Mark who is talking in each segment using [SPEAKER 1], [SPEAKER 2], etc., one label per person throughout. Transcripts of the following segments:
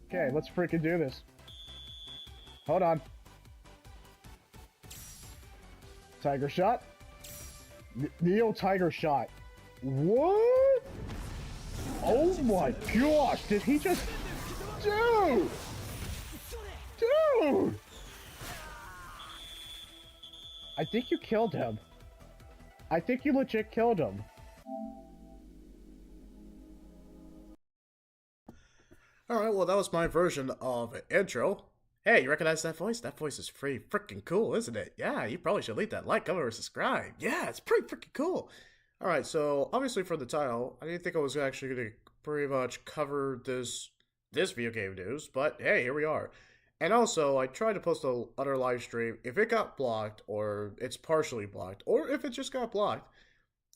[SPEAKER 1] Okay, let's freaking do this. Hold on. Tiger shot. Neo Tiger shot. What? Oh my gosh, did he just... Dude! Dude! I think you killed him. I think you legit killed him.
[SPEAKER 2] Alright, well, that was my version of an intro. Hey, you recognize that voice? That voice is pretty freaking cool, isn't it? Yeah, you probably should leave that like, comment, or subscribe. Yeah, it's pretty freaking cool. Alright, so obviously for the title, I didn't think I was actually going to pretty much cover this video game news, but hey, here we are. And also, I tried to post a other live stream. If it got blocked, or it's partially blocked, or if it just got blocked,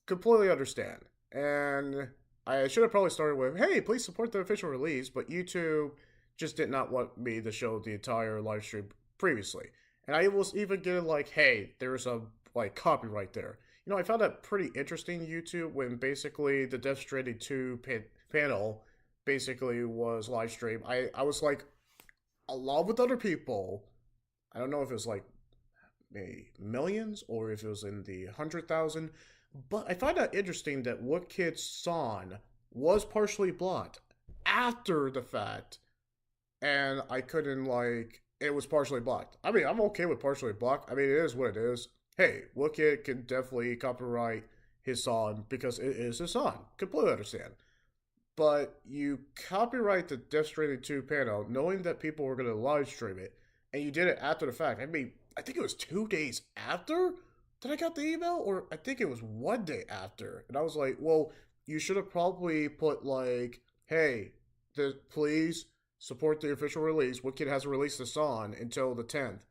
[SPEAKER 2] completely understand. And I should have probably started with, hey, please support the official release, but YouTube just did not want me to show the entire live stream previously. And I was even getting like, hey, there's a like copyright there. You know, I found that pretty interesting, YouTube, when basically the Death Stranding 2 panel basically was live streamed. I was like, along with other people, I don't know if it was like maybe millions or if it was in the 100,000, but I find that interesting that What Kids Son was partially blocked after the fact, and I couldn't like it was partially blocked. I mean, I'm okay with partially blocked. I mean, it is what it is. Hey, What Kid can definitely copyright his song because it is his song. Completely understand. But you copyright the Death Stranding 2 panel knowing that people were going to live stream it, and you did it after the fact. I mean, I think it was 2 days after that I got the email, or I think it was one day after. And I was like, well, you should have probably put, like, hey, please support the official release. What Kid hasn't released the song until the 10th.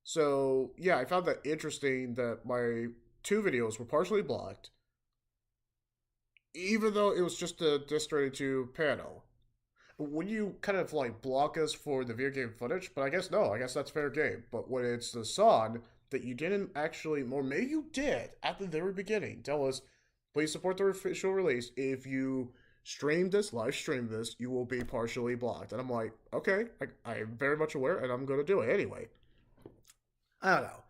[SPEAKER 2] So, yeah, I found that interesting that my two videos were partially blocked even though it was just a District 2 panel. When you kind of like block us for the video game footage, but I guess no, I guess that's fair game. But when it's the song that you didn't actually, or maybe you did at the very beginning, tell us, please support the official release. If you live stream this, you will be partially blocked. And I'm like, okay, I'm very much aware and I'm going to do it anyway. I don't know.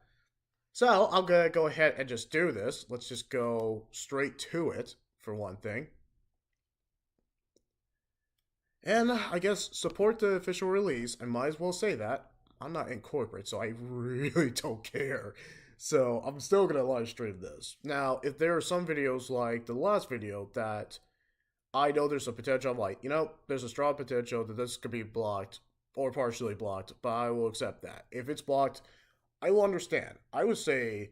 [SPEAKER 2] So I'm going to go ahead and just do this. Let's just go straight to it for one thing. And I guess support the official release. I might as well say that. I'm not in corporate, so I really don't care. So I'm still going to live stream this. Now, if there are some videos like the last video that I know there's a potential, I'm like, there's a strong potential that this could be blocked or partially blocked, but I will accept that. If it's blocked, I will understand. I would say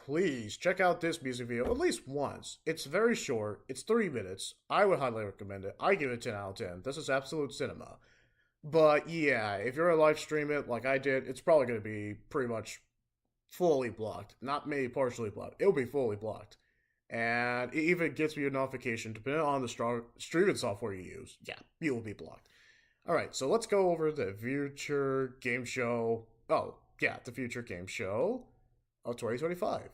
[SPEAKER 2] please check out this music video at least once. It's very short. It's 3 minutes. I would highly recommend it. I give it 10 out of 10. This is absolute cinema. But yeah, if you're gonna live stream it like I did, it's probably gonna be pretty much fully blocked. Not maybe partially blocked. It'll be fully blocked. And it even gets me a notification depending on the streaming software you use. Yeah, you will be blocked. Alright, so let's go over the future game show. Oh, yeah, the future game show of 2025.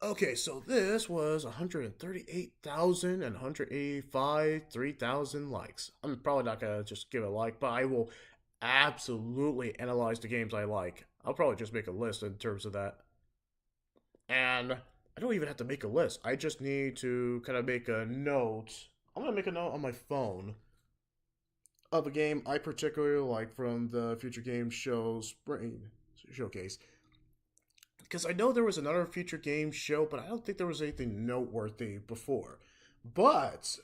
[SPEAKER 2] Okay, so this was 138,000 and 185, 3,000 likes. I'm probably not gonna just give a like, but I will absolutely analyze the games I like. I'll probably just make a list in terms of that. And I don't even have to make a list. I just need to kind of make a note. I'm gonna make a note on my phone of a game I particularly like from the Future Game Show Spring Showcase. Because I know there was another future game show, but I don't think there was anything noteworthy before. But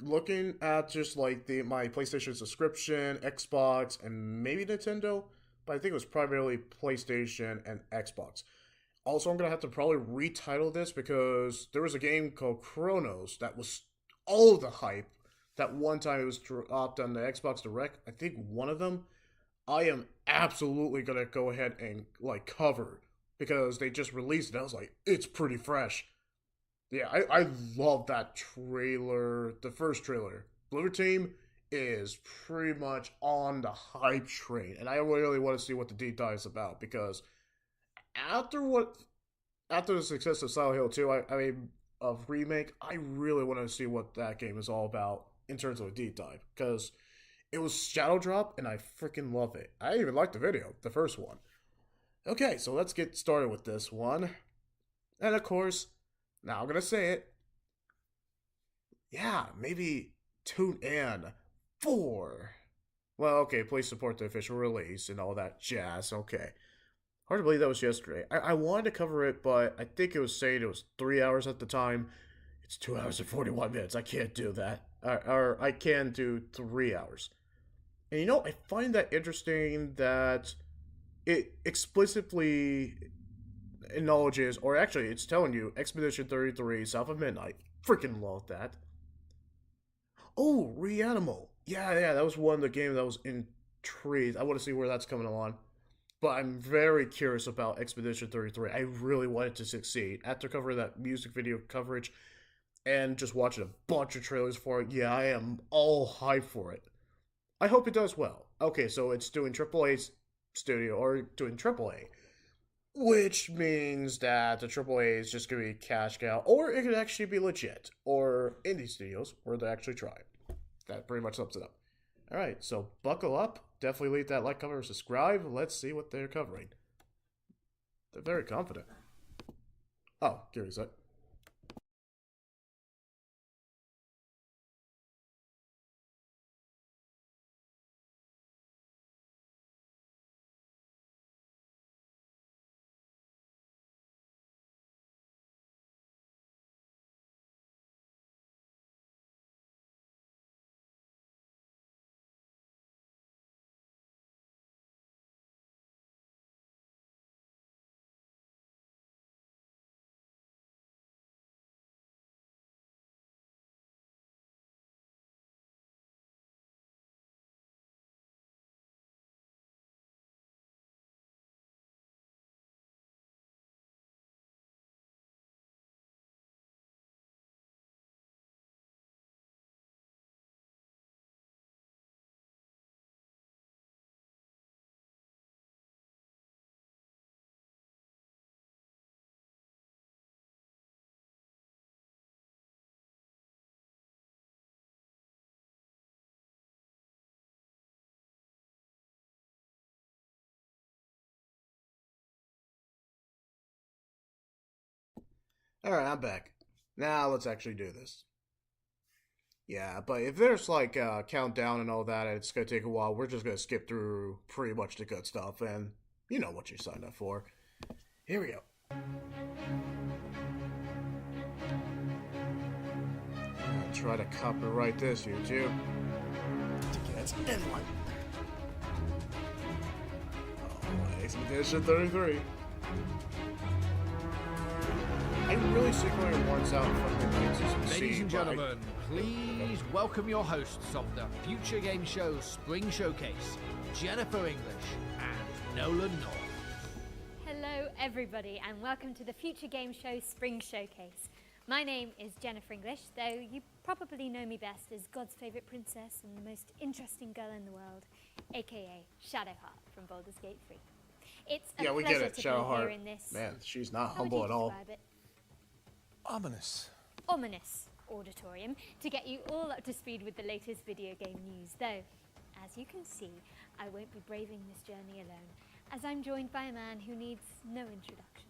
[SPEAKER 2] looking at just like my PlayStation subscription, Xbox, and maybe Nintendo, but I think it was primarily PlayStation and Xbox. Also, I'm gonna have to probably retitle this because there was a game called Chronos that was all the hype. That one time it was dropped on the Xbox Direct. I think one of them. I am absolutely gonna go ahead and like cover because they just released it. I was like, it's pretty fresh. Yeah, I love that trailer. The first trailer. Bloober Team is pretty much on the hype train. And I really want to see what the deep dive is about because after what after the success of Silent Hill 2, I mean of remake, I really want to see what that game is all about in terms of a deep dive. Because It was Shadow Drop, and I freaking love it. I even liked the video, the first one. Okay, so let's get started with this one. And of course, now I'm gonna say it. Yeah, maybe tune in for. Well, okay, please support the official release and all that jazz. Okay. Hard to believe that was yesterday. I wanted to cover it, but I think it was saying it was 3 hours at the time. It's 2 hours and 41 minutes. I can't do that. Or I can do 3 hours. And you know, I find that interesting that it explicitly acknowledges, or actually, it's telling you Expedition 33 South of Midnight. Freaking love that. Oh, Reanimal. Yeah, that was one of the games that was intrigued. I want to see where that's coming along. But I'm very curious about Expedition 33. I really want it to succeed. After covering that music video coverage and just watching a bunch of trailers for it, yeah, I am all hyped for it. I hope it does well. Okay, so it's doing AAA's studio, or doing AAA. Which means that the AAA is just going to be cash cow, or it could actually be legit, or indie studios, where they actually try. That pretty much sums it up. Alright, so buckle up. Definitely leave that like, comment, and subscribe. Let's see what they're covering. They're very confident. Oh, give me a sec. Alright, I'm back. Now let's actually do this. Yeah, but if there's like a countdown and all that, and it's gonna take a while, we're just gonna skip through pretty much the good stuff, and you know what you signed up for. Here we go. I'll try to copyright this, YouTube. Tickets and one. Oh, Expedition 33. I really secretly ones out from the games.
[SPEAKER 3] Ladies and gentlemen, please welcome your hosts of the Future Game Show Spring Showcase, Jennifer English and Nolan North.
[SPEAKER 4] Hello everybody and welcome to the Future Game Show Spring Showcase. My name is Jennifer English, though you probably know me best as God's favourite princess and the most interesting girl in the world, aka Shadowheart from Baldur's Gate 3. It's a
[SPEAKER 2] we
[SPEAKER 4] pleasure
[SPEAKER 2] get it,
[SPEAKER 4] to be here
[SPEAKER 2] Shadowheart.
[SPEAKER 4] in this.
[SPEAKER 2] Man, she's not
[SPEAKER 4] How would
[SPEAKER 2] humble
[SPEAKER 4] you
[SPEAKER 2] at all.
[SPEAKER 4] describe it?
[SPEAKER 5] Ominous.
[SPEAKER 4] Auditorium to get you all up to speed with the latest video game news, though, as you can see, I won't be braving this journey alone, as I'm joined by a man who needs no introduction.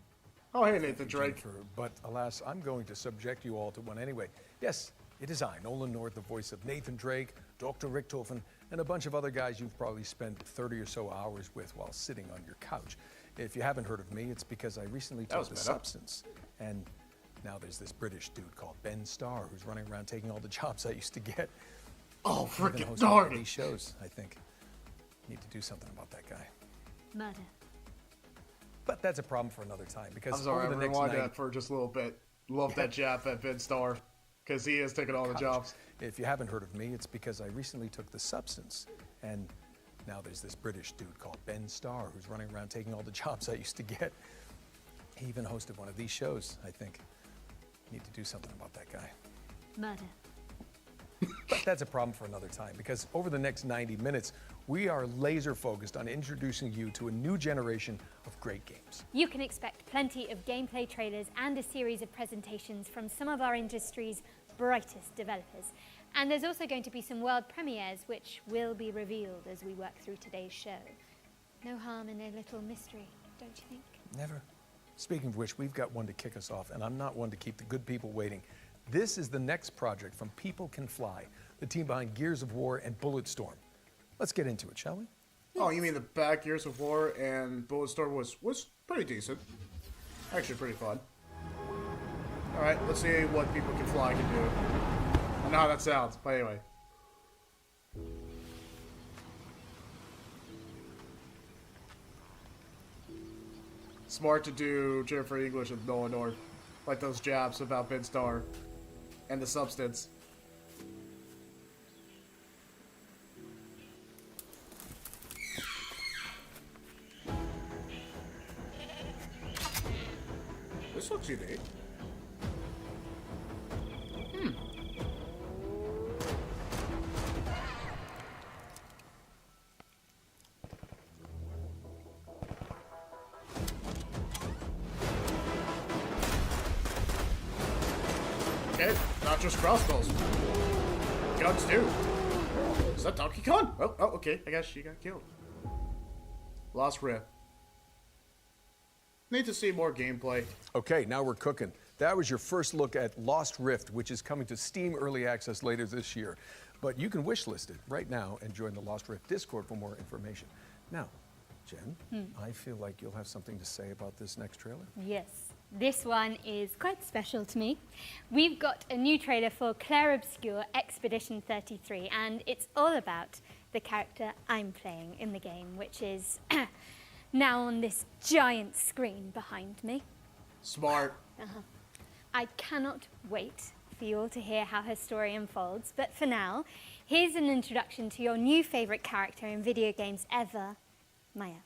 [SPEAKER 2] Oh, hey, Nathan Drake.
[SPEAKER 5] Jennifer, but alas, I'm going to subject you all to one anyway. Yes, it is I, Nolan North, the voice of Nathan Drake, Dr. Richtofen, and a bunch of other guys you've probably spent 30 or so hours with while sitting on your couch. If you haven't heard of me, it's because I recently took the substance, and now there's this British dude called Ben Starr who's running around taking all the jobs I used to get.
[SPEAKER 2] Oh,
[SPEAKER 5] Even
[SPEAKER 2] freaking
[SPEAKER 5] hosting
[SPEAKER 2] darn
[SPEAKER 5] these
[SPEAKER 2] it.
[SPEAKER 5] shows, I think. Need to do something about that guy.
[SPEAKER 4] Murder.
[SPEAKER 5] But that's a problem for another time, because
[SPEAKER 2] I'm sorry,
[SPEAKER 5] over
[SPEAKER 2] I
[SPEAKER 5] the next
[SPEAKER 2] rewind
[SPEAKER 5] night,
[SPEAKER 2] that for just a little bit. Love that jab at Ben Starr, because he is taking all the jobs.
[SPEAKER 5] if you haven't heard of me, it's because I recently took the substance, and now there's this British dude called Ben Starr who's running around taking all the jobs I used to get. He even hosted one of these shows, I think. Need to do something about that guy.
[SPEAKER 4] Murder.
[SPEAKER 5] But that's a problem for another time, because over the next 90 minutes, we are laser focused on introducing you to a new generation of great games.
[SPEAKER 4] You can expect plenty of gameplay trailers and a series of presentations from some of our industry's brightest developers. And there's also going to be some world premieres which will be revealed as we work through today's show. No harm in a little mystery, don't you think?
[SPEAKER 5] Never. Speaking of which, we've got one to kick us off, and I'm not one to keep the good people waiting. This is the next project from People Can Fly, the team behind Gears of War and Bulletstorm. Let's get into it, shall we?
[SPEAKER 2] Oh, you mean the back Gears of War and Bulletstorm was pretty decent. Actually pretty fun. Alright, let's see what People Can Fly can do. I know how that sounds, but anyway. Smart to do Jennifer English with Nolan North. Like those jabs about Ben Starr. And the substance. This looks unique. Okay, not just crossbows. Guns too. Is that Donkey Kong? Oh, okay. I guess she got killed. Lost Rift. Need to see more gameplay.
[SPEAKER 5] Okay, now we're cooking. That was your first look at Lost Rift, which is coming to Steam Early Access later this year. But you can wishlist it right now and join the Lost Rift Discord for more information. Now, Jen, I feel like you'll have something to say about this next trailer.
[SPEAKER 4] Yes, this one is quite special to me. We've got a new trailer for Claire Obscure Expedition 33, and it's all about the character I'm playing in the game, which is now on this giant screen behind me.
[SPEAKER 2] Smart.
[SPEAKER 4] I cannot wait for you all to hear how her story unfolds, but for now, here's an introduction to your new favourite character in video games ever, Maya.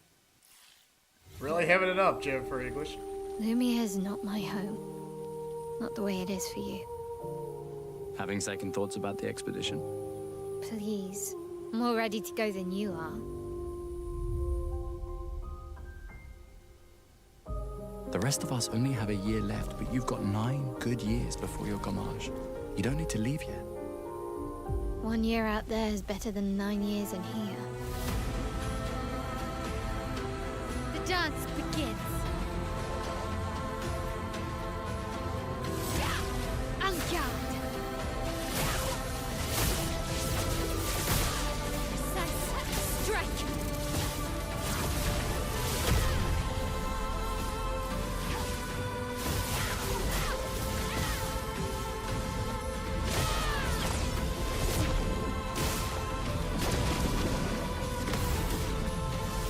[SPEAKER 2] Really having it up, Jennifer English.
[SPEAKER 6] Lumia's not my home. Not the way it is for you.
[SPEAKER 7] Having second thoughts about the expedition?
[SPEAKER 6] Please. I'm more ready to go than you are.
[SPEAKER 7] The rest of us only have a year left, but you've got 9 good years before your Gamage. You don't need to leave yet.
[SPEAKER 6] 1 year out there is better than 9 years in here.
[SPEAKER 4] The dance begins. Avant-garde. Precise strike.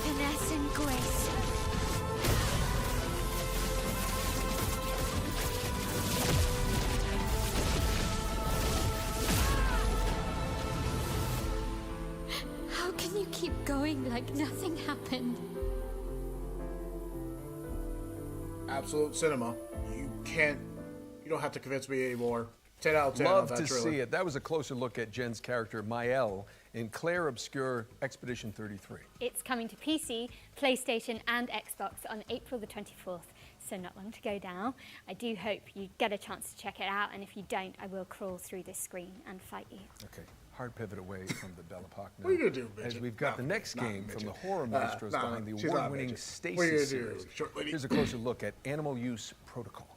[SPEAKER 4] Finesse and grace.
[SPEAKER 6] How can you keep going like nothing happened?
[SPEAKER 2] Absolute cinema. You don't have to convince me anymore. 10 out of 10 on
[SPEAKER 5] Love
[SPEAKER 2] that
[SPEAKER 5] to
[SPEAKER 2] trailer.
[SPEAKER 5] see it. That was a closer look at Jen's character, Mael, in Claire Obscure Expedition 33.
[SPEAKER 4] It's coming to PC, PlayStation, and Xbox on April the 24th, so not long to go now. I do hope you get a chance to check it out, and if you don't, I will crawl through this screen and fight you.
[SPEAKER 5] Okay, hard pivot away from the Belle Epoque now.
[SPEAKER 2] What are you gonna do,
[SPEAKER 5] As
[SPEAKER 2] midget?
[SPEAKER 5] we've got the next game from the horror maestros behind the
[SPEAKER 2] she's not a
[SPEAKER 5] award-winning
[SPEAKER 2] midget.
[SPEAKER 5] Stacy
[SPEAKER 2] What are you gonna do,
[SPEAKER 5] series.
[SPEAKER 2] short lady?
[SPEAKER 5] Here's a closer look at Animal Use Protocol.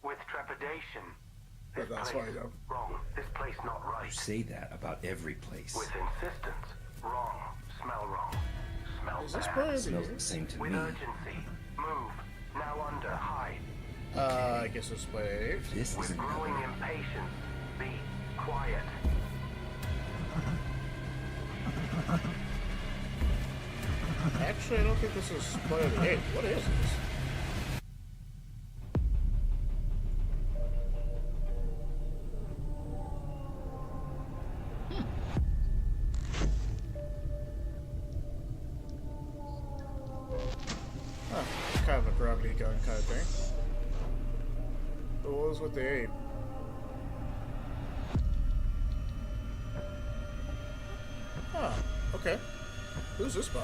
[SPEAKER 8] With trepidation.
[SPEAKER 2] But that's
[SPEAKER 8] place
[SPEAKER 2] fine, though.
[SPEAKER 8] wrong. This place not right.
[SPEAKER 9] You say that about every place.
[SPEAKER 8] With insistence, wrong. Smell wrong. Smell
[SPEAKER 2] Is this
[SPEAKER 8] bad.
[SPEAKER 2] part of
[SPEAKER 9] Smells
[SPEAKER 2] the
[SPEAKER 9] the same to
[SPEAKER 8] With
[SPEAKER 9] me.
[SPEAKER 8] urgency, move. Now under, hide.
[SPEAKER 2] I guess this way.
[SPEAKER 9] This
[SPEAKER 8] With
[SPEAKER 9] isn't
[SPEAKER 8] growing
[SPEAKER 9] relevant.
[SPEAKER 8] impatience, be quiet.
[SPEAKER 2] Actually, I don't think this is part of the game. What is this? Huh, kind of a gravity gun kind of thing. But what was with the ape? Huh, okay. Who's this by?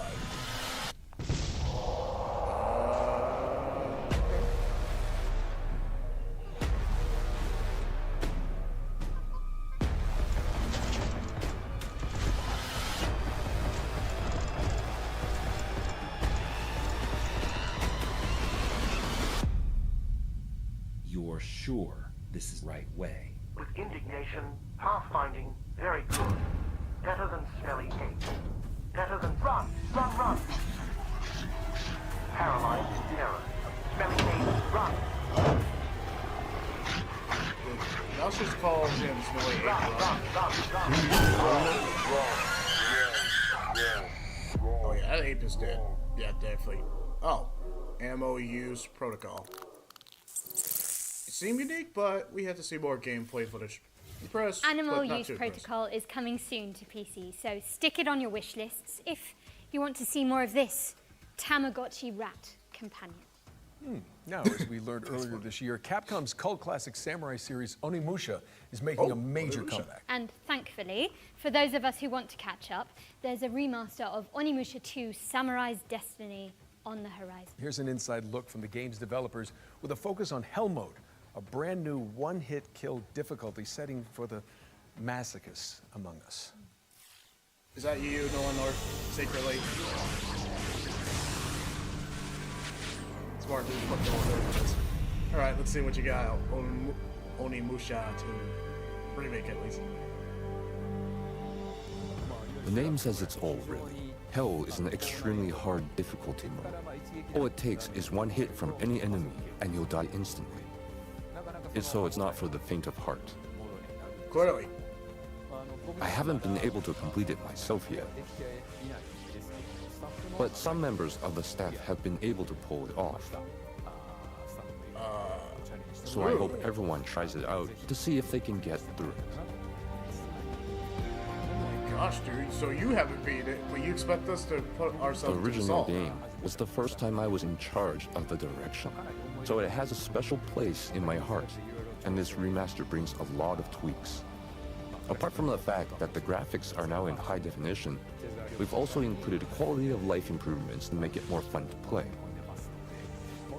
[SPEAKER 9] you're sure this is the right way.
[SPEAKER 8] With indignation, pathfinding, very good. Better than smelly hate. Better than run, run, run. Paralyzed in terror. Smelly hate, run.
[SPEAKER 2] Let's just call him Smelly Hate.
[SPEAKER 8] Run, run, run, run.
[SPEAKER 2] Oh yeah, that ape is dead. Yeah, definitely. Oh, ammo use protocol. It seemed unique, but we had to see more gameplay footage. Impressed,
[SPEAKER 4] Animal
[SPEAKER 2] but not
[SPEAKER 4] Use
[SPEAKER 2] too impressed.
[SPEAKER 4] Protocol is coming soon to PC, so stick it on your wish lists if you want to see more of this Tamagotchi rat companion.
[SPEAKER 5] Now, as we learned earlier this year, Capcom's cult classic samurai series Onimusha is making a major comeback.
[SPEAKER 4] And thankfully, for those of us who want to catch up, there's a remaster of Onimusha 2 Samurai's Destiny on the horizon.
[SPEAKER 5] Here's an inside look from the game's developers with a focus on Hell Mode, a brand new one-hit kill difficulty setting for the masochists among us.
[SPEAKER 2] Is that you, Nolan North, secretly? Smart dude, fucking over this. Alright, let's see what you got. Onimusha 2. Remake, at least.
[SPEAKER 10] The name says it's all, really. Hell is an extremely hard difficulty mode. All it takes is one hit from any enemy, and you'll die instantly. So it's not for the faint of heart.
[SPEAKER 2] Clearly.
[SPEAKER 10] I haven't been able to complete it myself yet. But some members of the staff have been able to pull it off. So I hope everyone tries it out to see if they can get through it.
[SPEAKER 2] Oh my gosh, dude. So you haven't beat it, but you expect us to put
[SPEAKER 10] The
[SPEAKER 2] ourselves to
[SPEAKER 10] original
[SPEAKER 2] assault.
[SPEAKER 10] game was the first time I was in charge of the direction. So it has a special place in my heart, and this remaster brings a lot of tweaks. Apart from the fact that the graphics are now in high definition, we've also included quality of life improvements to make it more fun to play.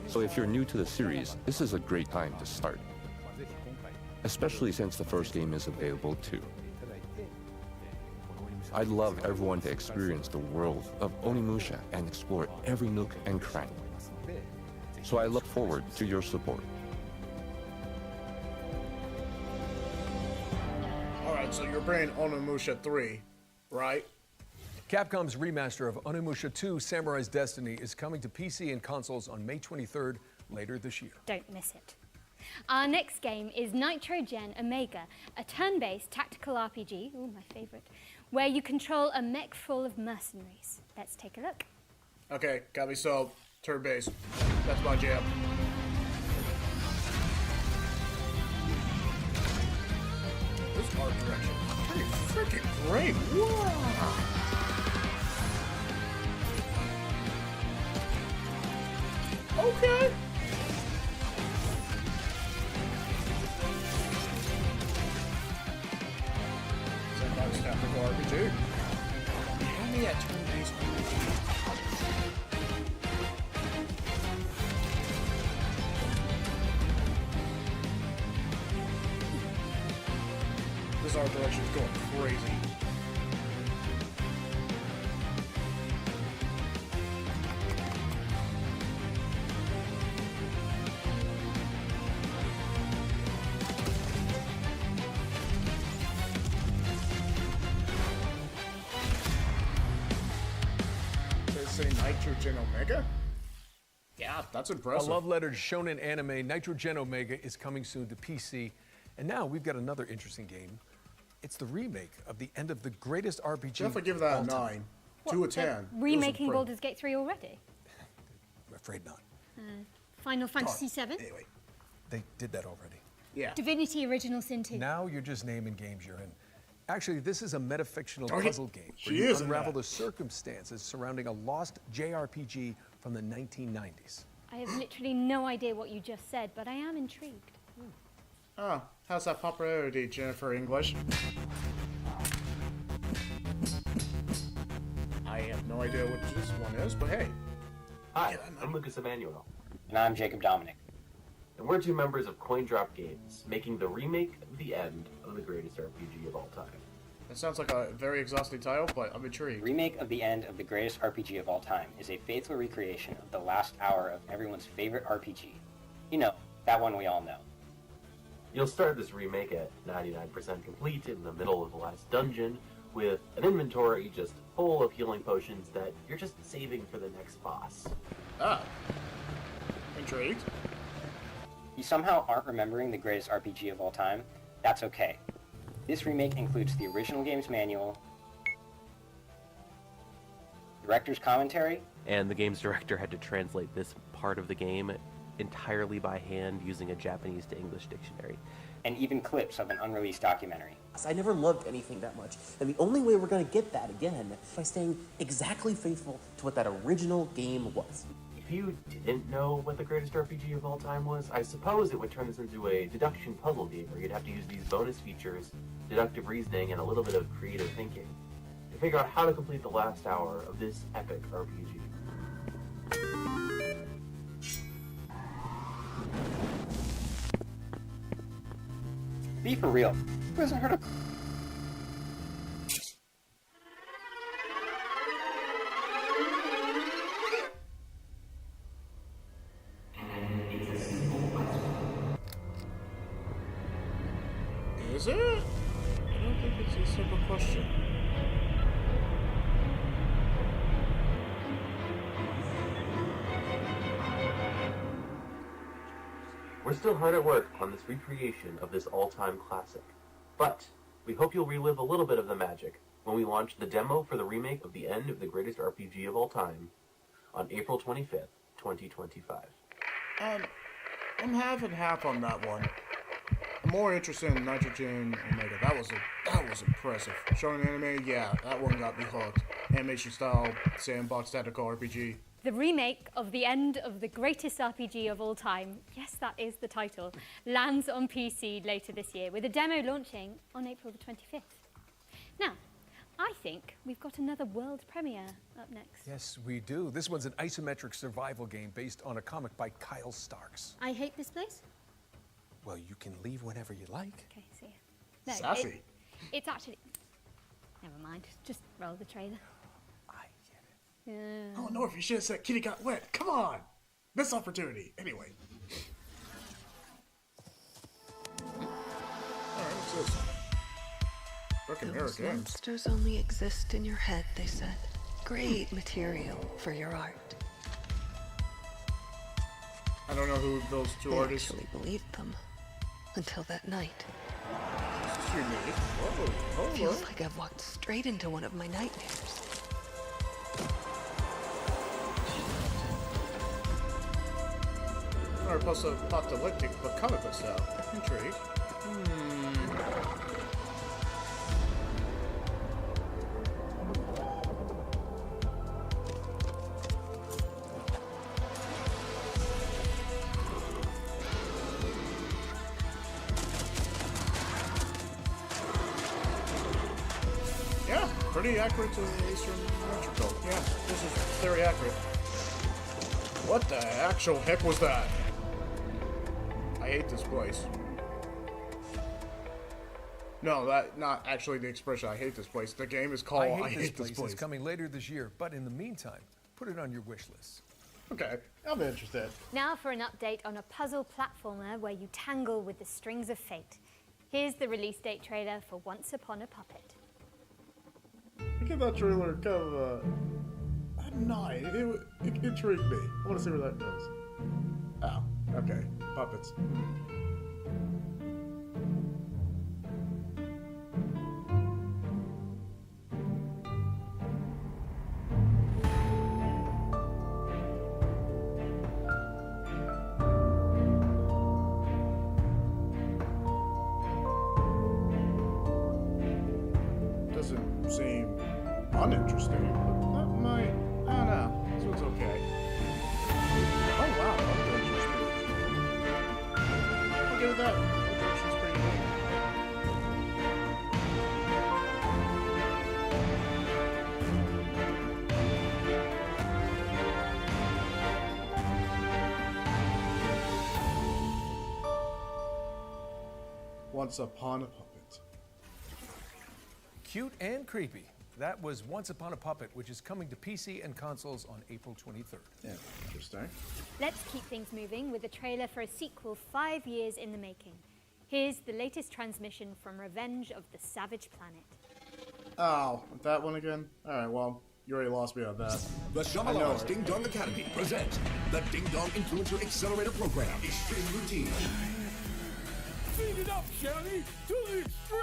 [SPEAKER 10] So if you're new to the series, this is a great time to start. Especially since the first game is available too. I'd love everyone to experience the world of Onimusha and explore every nook and cranny. So I look forward to your support.
[SPEAKER 2] Alright, so you're bringing Onimusha 3, right?
[SPEAKER 5] Capcom's remaster of Onimusha 2 Samurai's Destiny is coming to PC and consoles on May 23rd, later this year.
[SPEAKER 4] Don't miss it. Our next game is Nitrogen Omega, a turn-based tactical RPG, ooh, my favorite, where you control a mech full of mercenaries. Let's take a look.
[SPEAKER 2] Okay, got me sold. Turn base. That's my jam. This art direction is pretty freaking great. Wow. Okay. Somebody's tactical RPG. Hand me that turn-based RPG. This art direction is going crazy. They say Nitrogen Omega? Yeah, that's
[SPEAKER 5] A
[SPEAKER 2] impressive.
[SPEAKER 5] love letter to shonen anime, Nitrogen Omega is coming soon to PC. And now we've got another interesting game. It's the remake of the end of the greatest RPG.
[SPEAKER 2] Definitely give that a
[SPEAKER 5] of all time.
[SPEAKER 2] 9.
[SPEAKER 4] What,
[SPEAKER 2] 2 of
[SPEAKER 4] they're
[SPEAKER 2] 10. It was
[SPEAKER 4] Remaking
[SPEAKER 2] impressive.
[SPEAKER 4] Baldur's Gate 3 already?
[SPEAKER 5] I'm afraid not.
[SPEAKER 4] Final Fantasy 7?
[SPEAKER 2] Anyway,
[SPEAKER 5] They did that already.
[SPEAKER 2] yeah.
[SPEAKER 4] Divinity Original Sin 2?
[SPEAKER 5] Now you're just naming games you're in. Actually, this is a metafictional
[SPEAKER 2] Darn it.
[SPEAKER 5] puzzle game
[SPEAKER 2] She
[SPEAKER 5] where you
[SPEAKER 2] is in
[SPEAKER 5] unravel
[SPEAKER 2] that.
[SPEAKER 5] the circumstances surrounding a lost JRPG from the 1990s.
[SPEAKER 4] I have literally no idea what you just said, but I am intrigued.
[SPEAKER 2] Oh, how's that popularity, Jennifer English? I have no idea what this one is, but hey.
[SPEAKER 11] Hi, I'm Lucas Emanuel,
[SPEAKER 12] And I'm Jacob Dominic.
[SPEAKER 11] and we're two members of CoinDrop Games, making the remake of the end of the greatest RPG of all time.
[SPEAKER 2] That sounds like a very exhausting title, but I'm intrigued.
[SPEAKER 12] Remake of the end of the greatest RPG of all time is a faithful recreation of the last hour of everyone's favorite RPG. You know, that one we all know.
[SPEAKER 11] You'll start this remake at 99% complete in the middle of the last dungeon, with an inventory just full of healing potions that you're just saving for the next boss.
[SPEAKER 2] Ah. Intrigued.
[SPEAKER 12] You somehow aren't remembering the greatest RPG of all time? That's okay. This remake includes the original game's manual, director's commentary,
[SPEAKER 13] and the game's director had to translate this part of the game entirely by hand using a Japanese to English dictionary.
[SPEAKER 12] and even clips of an unreleased documentary.
[SPEAKER 14] I never loved anything that much, and the only way we're going to get that again is by staying exactly faithful to what that original game was.
[SPEAKER 11] If you didn't know what the greatest RPG of all time was, I suppose it would turn this into a deduction puzzle game where you'd have to use these bonus features, deductive reasoning, and a little bit of creative thinking to figure out how to complete the last hour of this epic RPG.
[SPEAKER 12] Be for real. Who hasn't heard of...
[SPEAKER 2] Is it? I don't think it's a simple question.
[SPEAKER 11] We're still hard at work on this recreation of this all-time classic, but we hope you'll relive a little bit of the magic when we launch the demo for the remake of the end of the greatest RPG of all time on April 25th, 2025.
[SPEAKER 2] I'm half and half on that one. I'm more interested in Nitrogen Omega. That was impressive. Shonen anime, yeah, that one got me hooked. Animation style, sandbox tactical RPG.
[SPEAKER 4] The remake of the end of the greatest RPG of all time, yes, that is the title, lands on PC later this year, with a demo launching on April the 25th. Now, I think we've got another world premiere up next.
[SPEAKER 5] Yes, we do. This one's an isometric survival game based on a comic by Kyle Starks.
[SPEAKER 4] I hate this place.
[SPEAKER 5] Well, you can leave whenever you like.
[SPEAKER 4] Okay, see ya. No,
[SPEAKER 2] Sassy.
[SPEAKER 4] It's actually... Never mind, just roll the trailer. Yeah.
[SPEAKER 2] Oh, North, you should have said Kitty got wet. Come on! Missed opportunity. Anyway. Alright, what's this? Fucking
[SPEAKER 15] Those
[SPEAKER 2] American.
[SPEAKER 15] monsters only exist in your head, they said. Great material for your art.
[SPEAKER 2] I don't know who those two
[SPEAKER 15] I
[SPEAKER 2] artists...
[SPEAKER 15] actually believed them. Until that night.
[SPEAKER 2] This is unique. Whoa,
[SPEAKER 15] Feels like I've walked straight into one of my nightmares.
[SPEAKER 2] Or post-apocalyptic, but comic book style. Intrigue. Yeah, pretty accurate to the Eastern Metrical. Yeah, this is very accurate. What the actual heck was that? I hate this place. No, that not actually the expression. I hate this place. The game is called I hate this place.
[SPEAKER 5] It's coming later this year, but in the meantime, put it on your wish list.
[SPEAKER 2] Okay, I'm interested.
[SPEAKER 4] Now for an update on a puzzle platformer where you tangle with the strings of fate. Here's the release date trailer for Once Upon a Puppet.
[SPEAKER 2] I give that trailer kind of a 9. It intrigued me. I want to see where that goes. Oh, okay. Puppets. Doesn't seem uninteresting, but that might... I don't know. This one's okay. Oh wow, Updation's pretty... I'll give it that. Updation's pretty good. Once Upon a Puppet.
[SPEAKER 5] Cute and creepy. That was Once Upon a Puppet, which is coming to PC and consoles on April 23rd.
[SPEAKER 2] Yeah, interesting.
[SPEAKER 4] Let's keep things moving with a trailer for a sequel 5 years in the making. Here's the latest transmission from Revenge of the Savage Planet.
[SPEAKER 2] Oh, that one again? Alright, well, you already lost me on that.
[SPEAKER 16] The Shyamalan's Ding Dong Academy presents the Ding Dong Influencer Accelerator Program, Extreme Routine.
[SPEAKER 17] Speed it up, Shelly, to the extreme!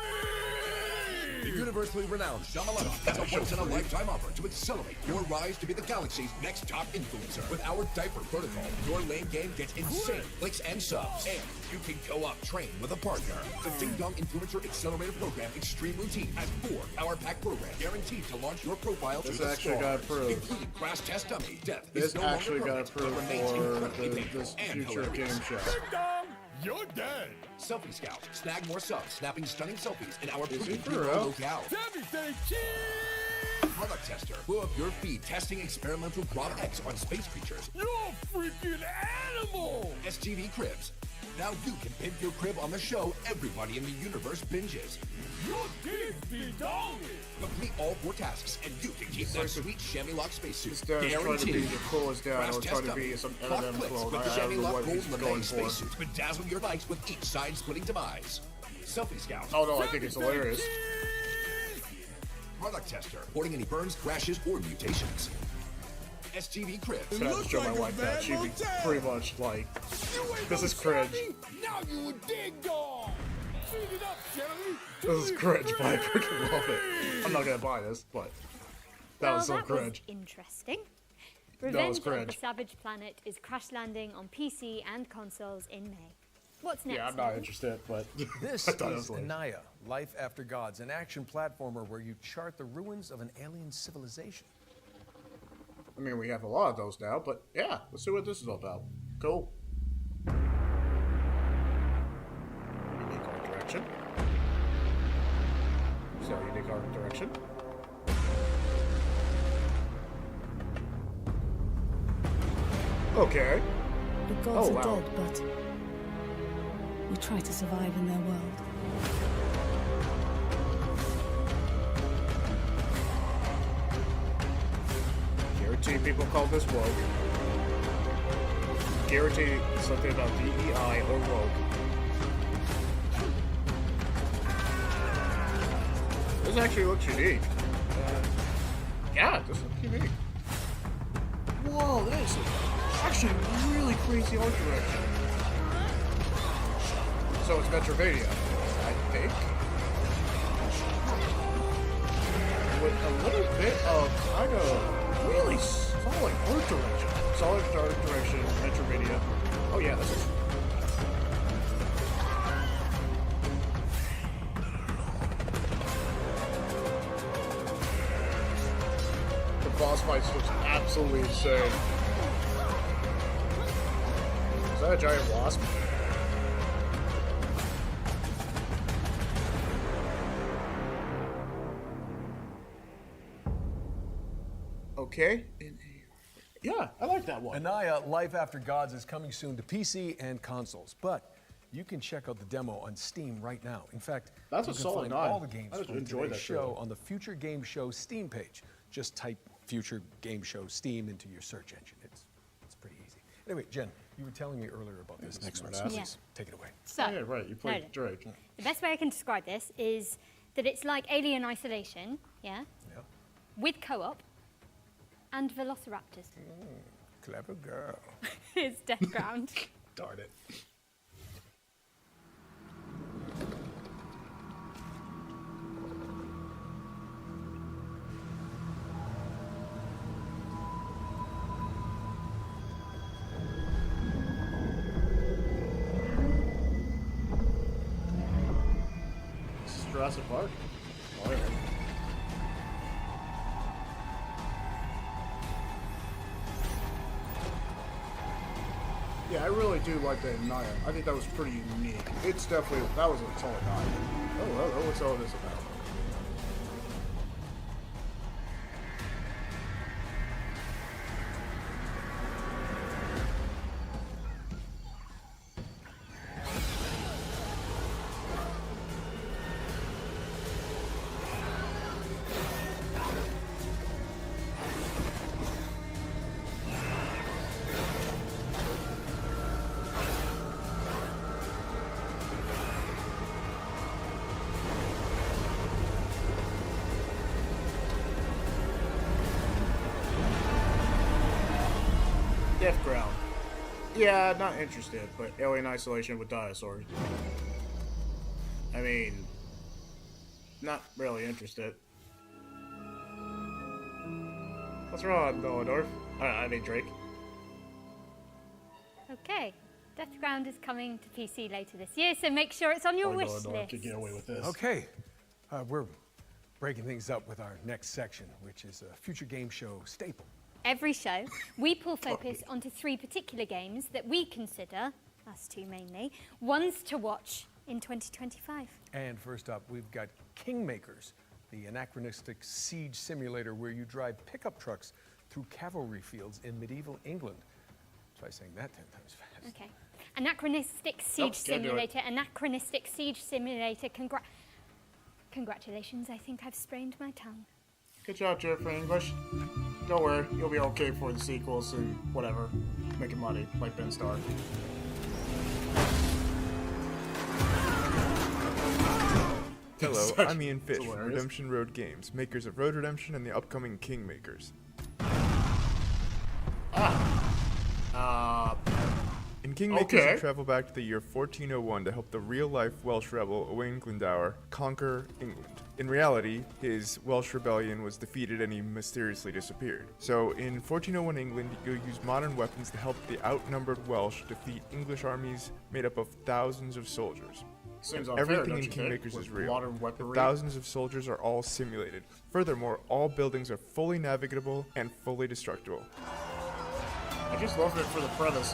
[SPEAKER 16] The universally renowned Shyamalan has a once-in-a-lifetime offer to accelerate your rise to be the galaxy's next top influencer. With our diaper protocol, your lane game gets insane clicks and subs, and you can co-op train with a partner. The Ding Dong Influencer Accelerator Program Extreme Routine has 4 power-packed programs guaranteed to launch your profile to the
[SPEAKER 2] actually got
[SPEAKER 16] stars,
[SPEAKER 2] approved.
[SPEAKER 16] including Crash Test Dummy. Death
[SPEAKER 2] This
[SPEAKER 16] is no
[SPEAKER 2] actually
[SPEAKER 16] longer
[SPEAKER 2] got
[SPEAKER 16] perfect, but
[SPEAKER 2] approved
[SPEAKER 16] remains
[SPEAKER 2] for
[SPEAKER 16] incredibly painful
[SPEAKER 2] this
[SPEAKER 16] and
[SPEAKER 2] future
[SPEAKER 16] hilarious.
[SPEAKER 2] game show.
[SPEAKER 17] Ding Dong, you're dead.
[SPEAKER 16] Selfie Scout. Snag more subs, snapping stunning selfies in our
[SPEAKER 2] Is
[SPEAKER 16] pretty
[SPEAKER 2] he for real?
[SPEAKER 16] locale.
[SPEAKER 17] Debbie say cheese!
[SPEAKER 16] Product Tester. Blow up your feed testing experimental Grob X on space creatures.
[SPEAKER 17] You're a freaking animal!
[SPEAKER 16] STV Cribs. Now you can pimp your crib on the show everybody in the universe binges.
[SPEAKER 17] Your dick be dogging!
[SPEAKER 16] Complete all 4 tasks and you can keep that sweet chamois lock spacesuit.
[SPEAKER 2] This guy's trying to be the coolest guy,
[SPEAKER 16] Crash
[SPEAKER 2] or
[SPEAKER 16] test
[SPEAKER 2] trying to
[SPEAKER 16] dummy.
[SPEAKER 2] be some
[SPEAKER 16] Lock
[SPEAKER 2] M&M
[SPEAKER 16] clicks
[SPEAKER 2] clone.
[SPEAKER 16] with the
[SPEAKER 2] I
[SPEAKER 16] chamois
[SPEAKER 2] don't know
[SPEAKER 16] lock
[SPEAKER 2] what
[SPEAKER 16] gold
[SPEAKER 2] he's
[SPEAKER 16] lame
[SPEAKER 2] going for.
[SPEAKER 16] spacesuit. Bedazzle your likes with each side splitting demise. Selfie Scout.
[SPEAKER 2] Oh no, I think it's hilarious.
[SPEAKER 16] Product Tester. Reporting any burns, crashes, or mutations. STV Cribs.
[SPEAKER 2] Can I show my wife that? She'd be pretty much like, this is cringe.
[SPEAKER 17] Now you a ding dong! Speed it up, Shelly!
[SPEAKER 2] This is cringe, but I freaking love it. I'm not gonna buy this, but that was so
[SPEAKER 4] that
[SPEAKER 2] cringe.
[SPEAKER 4] was interesting.
[SPEAKER 2] That was
[SPEAKER 4] Revenge of the
[SPEAKER 2] cringe.
[SPEAKER 4] Savage Planet is crash landing on PC and consoles in May. What's next?
[SPEAKER 2] Yeah, I'm not
[SPEAKER 4] Nathan?
[SPEAKER 2] interested, but
[SPEAKER 5] This
[SPEAKER 2] I thought it
[SPEAKER 5] is
[SPEAKER 2] was hilarious.
[SPEAKER 5] Anaya, Life After Gods, an action platformer where you chart the ruins of an alien civilization.
[SPEAKER 2] I mean, we have a lot of those now, but yeah, let's see what this is all about. Cool. Unique art direction. So, unique art direction. Okay.
[SPEAKER 18] The gods
[SPEAKER 2] Oh,
[SPEAKER 18] are
[SPEAKER 2] wow.
[SPEAKER 18] dead, but we try to survive in their world.
[SPEAKER 2] Guarantee people call this woke. Guarantee something about DEI or woke. This actually looks unique. Yeah, this looks unique. Whoa, that is actually really crazy art direction. So it's Metrovania, I think. With a little bit of kind of really solid art direction. Solid art direction, Metrovania. Oh yeah, this is. The boss fights looks absolutely insane. Is that a giant wasp? Okay. Yeah, I like that one.
[SPEAKER 5] Anaya, Life After Gods is coming soon to PC and consoles, but you can check out the demo on Steam right now. In fact,
[SPEAKER 2] That's
[SPEAKER 5] you
[SPEAKER 2] a
[SPEAKER 5] can
[SPEAKER 2] solid
[SPEAKER 5] find
[SPEAKER 2] 9.
[SPEAKER 5] all the games
[SPEAKER 2] I just
[SPEAKER 5] from
[SPEAKER 2] enjoyed
[SPEAKER 5] today's
[SPEAKER 2] that
[SPEAKER 5] show
[SPEAKER 2] trailer.
[SPEAKER 5] on the Future Game Show Steam page. Just type Future Game Show Steam into your search engine. It's pretty easy. Anyway, Jen, you were telling me earlier about this next one. So
[SPEAKER 2] smartass.
[SPEAKER 5] please take it away.
[SPEAKER 4] So,
[SPEAKER 2] yeah, right. You played
[SPEAKER 4] noted.
[SPEAKER 2] Drake.
[SPEAKER 4] The best way I can describe this is that it's like Alien Isolation, yeah?
[SPEAKER 5] Yeah.
[SPEAKER 4] With co-op and velociraptors.
[SPEAKER 5] Clever girl.
[SPEAKER 4] It's Death Ground.
[SPEAKER 5] Darn it.
[SPEAKER 2] This is Jurassic Park. Oh, yeah. Yeah, I really do like the Naya. I think that was pretty unique. It's definitely, that was a solid 9. Oh, hello, what's all this about? Death Ground. Yeah, not interested, but Alien Isolation with dinosaurs. I mean, not really interested. What's wrong, Noladorf? I mean, Drake.
[SPEAKER 4] Okay. Death Ground is coming to PC later this year, so make sure it's on your wish
[SPEAKER 2] Noladorf
[SPEAKER 4] list.
[SPEAKER 2] could get away with this.
[SPEAKER 5] Okay, we're breaking things up with our next section, which is a future game show staple.
[SPEAKER 4] Every show, we pull focus onto 3 particular games that we consider, us two mainly, ones to watch in 2025.
[SPEAKER 5] And first up, we've got Kingmakers, the anachronistic siege simulator where you drive pickup trucks through cavalry fields in medieval England. Try saying that 10 times fast.
[SPEAKER 4] Okay. Anachronistic siege simulator, anachronistic siege simulator. Congratulations, I think I've sprained my tongue.
[SPEAKER 2] Good job, Jennifer English. Don't worry, you'll be okay for the sequels and whatever. Making money, like Ben Starr.
[SPEAKER 19] Hello, I'm Ian Fish from Redemption Road Games, makers of Road Redemption and the upcoming Kingmakers. In Kingmakers, you travel back to the year 1401 to help the real-life Welsh rebel Owain Glendower conquer England. In reality, his Welsh rebellion was defeated and he mysteriously disappeared. So, in 1401 England, you'll use modern weapons to help the outnumbered Welsh defeat English armies made up of thousands of soldiers.
[SPEAKER 2] Seems unfair,
[SPEAKER 19] Everything
[SPEAKER 2] don't
[SPEAKER 19] in
[SPEAKER 2] you think,
[SPEAKER 19] Kingmakers
[SPEAKER 2] with
[SPEAKER 19] is real.
[SPEAKER 2] modern weaponry?
[SPEAKER 19] The thousands of soldiers are all simulated. Furthermore, all buildings are fully navigable and fully destructible.
[SPEAKER 2] I just love it for the premise.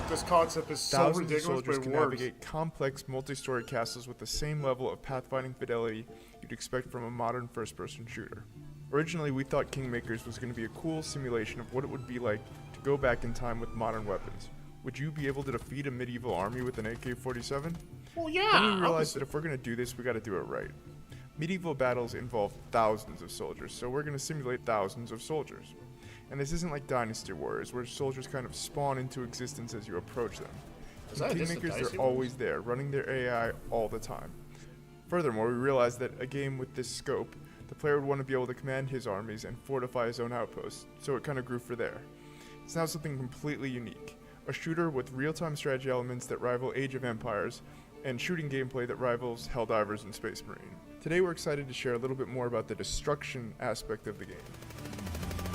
[SPEAKER 2] This concept is so
[SPEAKER 19] Thousands
[SPEAKER 2] ridiculous,
[SPEAKER 19] of soldiers
[SPEAKER 2] but
[SPEAKER 19] can
[SPEAKER 2] it works.
[SPEAKER 19] navigate complex, multi-story castles with the same level of pathfinding fidelity you'd expect from a modern first-person shooter. Originally, we thought Kingmakers was going to be a cool simulation of what it would be like to go back in time with modern weapons. Would you be able to defeat a medieval army with an AK-47?
[SPEAKER 2] Well, yeah.
[SPEAKER 19] Then we realized that if we're going to do this, we got to do it right. Medieval battles involve thousands of soldiers, so we're going to simulate thousands of soldiers. And this isn't like Dynasty Warriors, where soldiers kind of spawn into existence as you approach them.
[SPEAKER 2] Is
[SPEAKER 19] In
[SPEAKER 2] that a Dynasty
[SPEAKER 19] Kingmakers,
[SPEAKER 2] Warriors?
[SPEAKER 19] they're always there, running their AI all the time. Furthermore, we realized that a game with this scope, the player would want to be able to command his armies and fortify his own outposts, so it kind of grew for there. It's now something completely unique. A shooter with real-time strategy elements that rival Age of Empires, and shooting gameplay that rivals Helldivers and Space Marine. Today we're excited to share a little bit more about the destruction aspect of the game.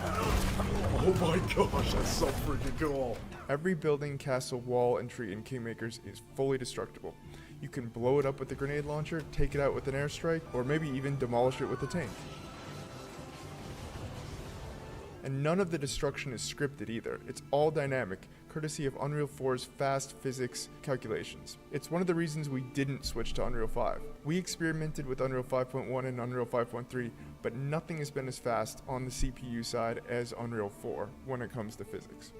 [SPEAKER 2] Oh my gosh, that's so freaking cool.
[SPEAKER 19] Every building, castle, wall, and tree in Kingmakers is fully destructible. You can blow it up with a grenade launcher, take it out with an airstrike, or maybe even demolish it with a tank. And none of the destruction is scripted either. It's all dynamic, courtesy of Unreal 4's fast physics calculations. It's one of the reasons we didn't switch to Unreal 5. We experimented with Unreal 5.1 and Unreal 5.3, but nothing has been as fast on the CPU side as Unreal 4 when it comes to physics.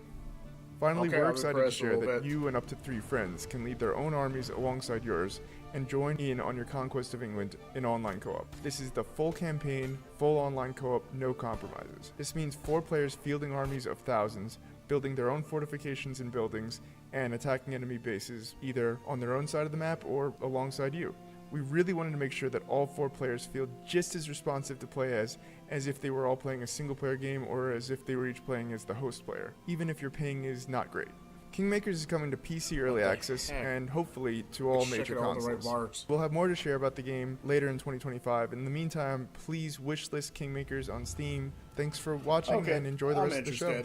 [SPEAKER 19] Finally,
[SPEAKER 2] Okay,
[SPEAKER 19] we're
[SPEAKER 2] I'm
[SPEAKER 19] excited to
[SPEAKER 2] impressed a
[SPEAKER 19] share
[SPEAKER 2] little
[SPEAKER 19] that
[SPEAKER 2] bit.
[SPEAKER 19] you and up to 3 friends can lead their own armies alongside yours and join in on your conquest of England in online co-op. This is the full campaign, full online co-op, no compromises. This means 4 players fielding armies of thousands, building their own fortifications and buildings, and attacking enemy bases either on their own side of the map or alongside you. We really wanted to make sure that all 4 players feel just as responsive to play as if they were all playing a single player game or as if they were each playing as the host player, even if your ping is not great. Kingmakers is coming to PC Early Access and hopefully to all major consoles. We'll have more to share about the game later in 2025. In the meantime, please wishlist Kingmakers on Steam. Thanks for watching and enjoy the rest of the show.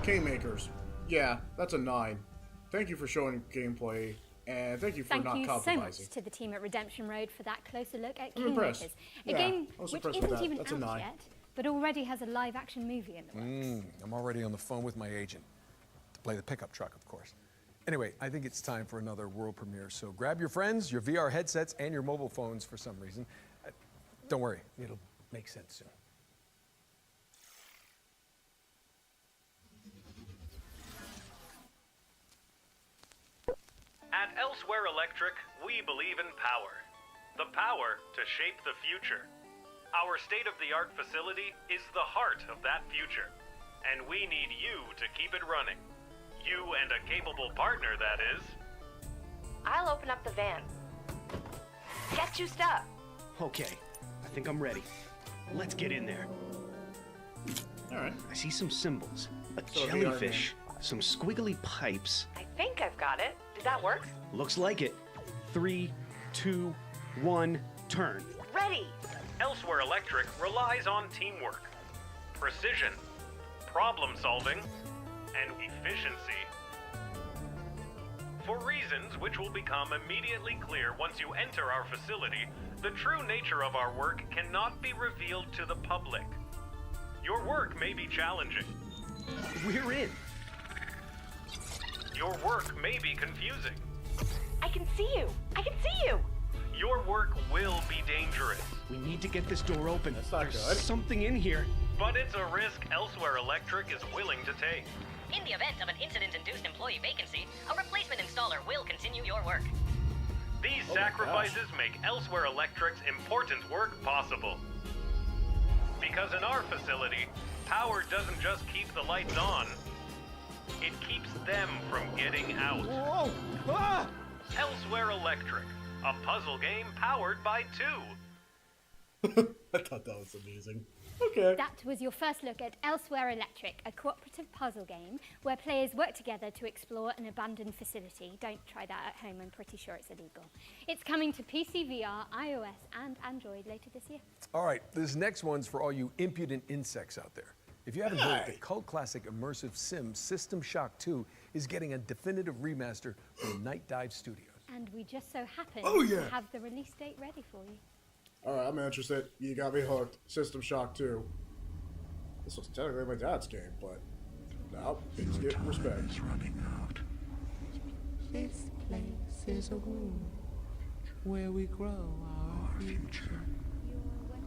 [SPEAKER 2] Kingmakers. Yeah, that's a 9. Thank you for showing gameplay, and thank you for not
[SPEAKER 4] Thank you so
[SPEAKER 2] compromising.
[SPEAKER 4] much to the team at Redemption Road for that closer look at
[SPEAKER 2] I'm impressed.
[SPEAKER 4] Kingmakers. A
[SPEAKER 2] Yeah,
[SPEAKER 4] game
[SPEAKER 2] I was
[SPEAKER 4] which
[SPEAKER 2] impressed with
[SPEAKER 4] isn't
[SPEAKER 2] that.
[SPEAKER 4] even
[SPEAKER 2] That's a
[SPEAKER 4] out
[SPEAKER 2] 9.
[SPEAKER 4] yet, but already has a live-action movie in the works.
[SPEAKER 5] I'm already on the phone with my agent to play the pickup truck, of course. Anyway, I think it's time for another world premiere, so grab your friends, your VR headsets, and your mobile phones for some reason. Don't worry, it'll make sense soon.
[SPEAKER 20] At Elsewhere Electric, we believe in power. The power to shape the future. Our state-of-the-art facility is the heart of that future, and we need you to keep it running. You and a capable partner, that is.
[SPEAKER 21] I'll open up the van. Get juiced up.
[SPEAKER 22] Okay, I think I'm ready. Let's get in there.
[SPEAKER 2] Alright.
[SPEAKER 22] I see some symbols. A
[SPEAKER 2] So, VR
[SPEAKER 22] jellyfish. some squiggly pipes.
[SPEAKER 21] I think I've got it. Did that work?
[SPEAKER 22] Looks like it. 3, 2, 1, turn.
[SPEAKER 21] Ready!
[SPEAKER 20] Elsewhere Electric relies on teamwork, precision, problem solving, and efficiency. For reasons which will become immediately clear once you enter our facility, the true nature of our work cannot be revealed to the public. Your work may be challenging.
[SPEAKER 22] We're in.
[SPEAKER 20] Your work may be confusing.
[SPEAKER 21] I can see you! I can see you!
[SPEAKER 20] Your work will be dangerous.
[SPEAKER 22] We need to get this door open.
[SPEAKER 2] That's not
[SPEAKER 22] There's
[SPEAKER 2] good.
[SPEAKER 22] something in here.
[SPEAKER 20] But it's a risk Elsewhere Electric is willing to take.
[SPEAKER 1] In the event of an incident-induced employee vacancy, a replacement installer will continue your work.
[SPEAKER 20] These sacrifices make Elsewhere Electric's important work possible. Because in our facility, power doesn't just keep the lights on, it keeps them from getting out.
[SPEAKER 2] Whoa! Ah!
[SPEAKER 20] Elsewhere Electric, a puzzle game powered by 2.
[SPEAKER 2] I thought that was amazing. Okay.
[SPEAKER 4] That was your first look at Elsewhere Electric, a cooperative puzzle game where players work together to explore an abandoned facility. Don't try that at home, I'm pretty sure it's illegal. It's coming to PC, VR, iOS, and Android later this year.
[SPEAKER 5] All right, this next one's for all you impudent insects out there. If you haven't heard, the cult classic immersive sim System Shock 2 is getting a definitive remaster from Night Dive Studios.
[SPEAKER 4] And we just so happen
[SPEAKER 2] yeah.
[SPEAKER 4] to have the release date ready for you.
[SPEAKER 2] Alright, I'm interested. You got me hooked. System Shock 2. This was technically my dad's game, but now it's getting respect.
[SPEAKER 3] This place is a womb where we grow our future.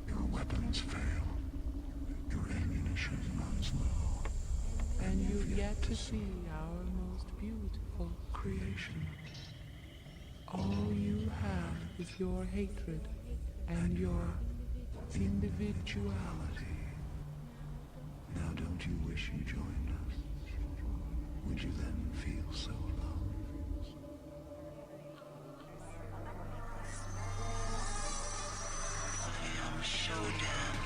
[SPEAKER 23] Your weapons fail. Your ammunition runs low.
[SPEAKER 3] And you've yet to see our most beautiful creation. All you have is your hatred and your individuality.
[SPEAKER 23] Now don't you wish you joined us? Would you then feel so alone? I am Shodan.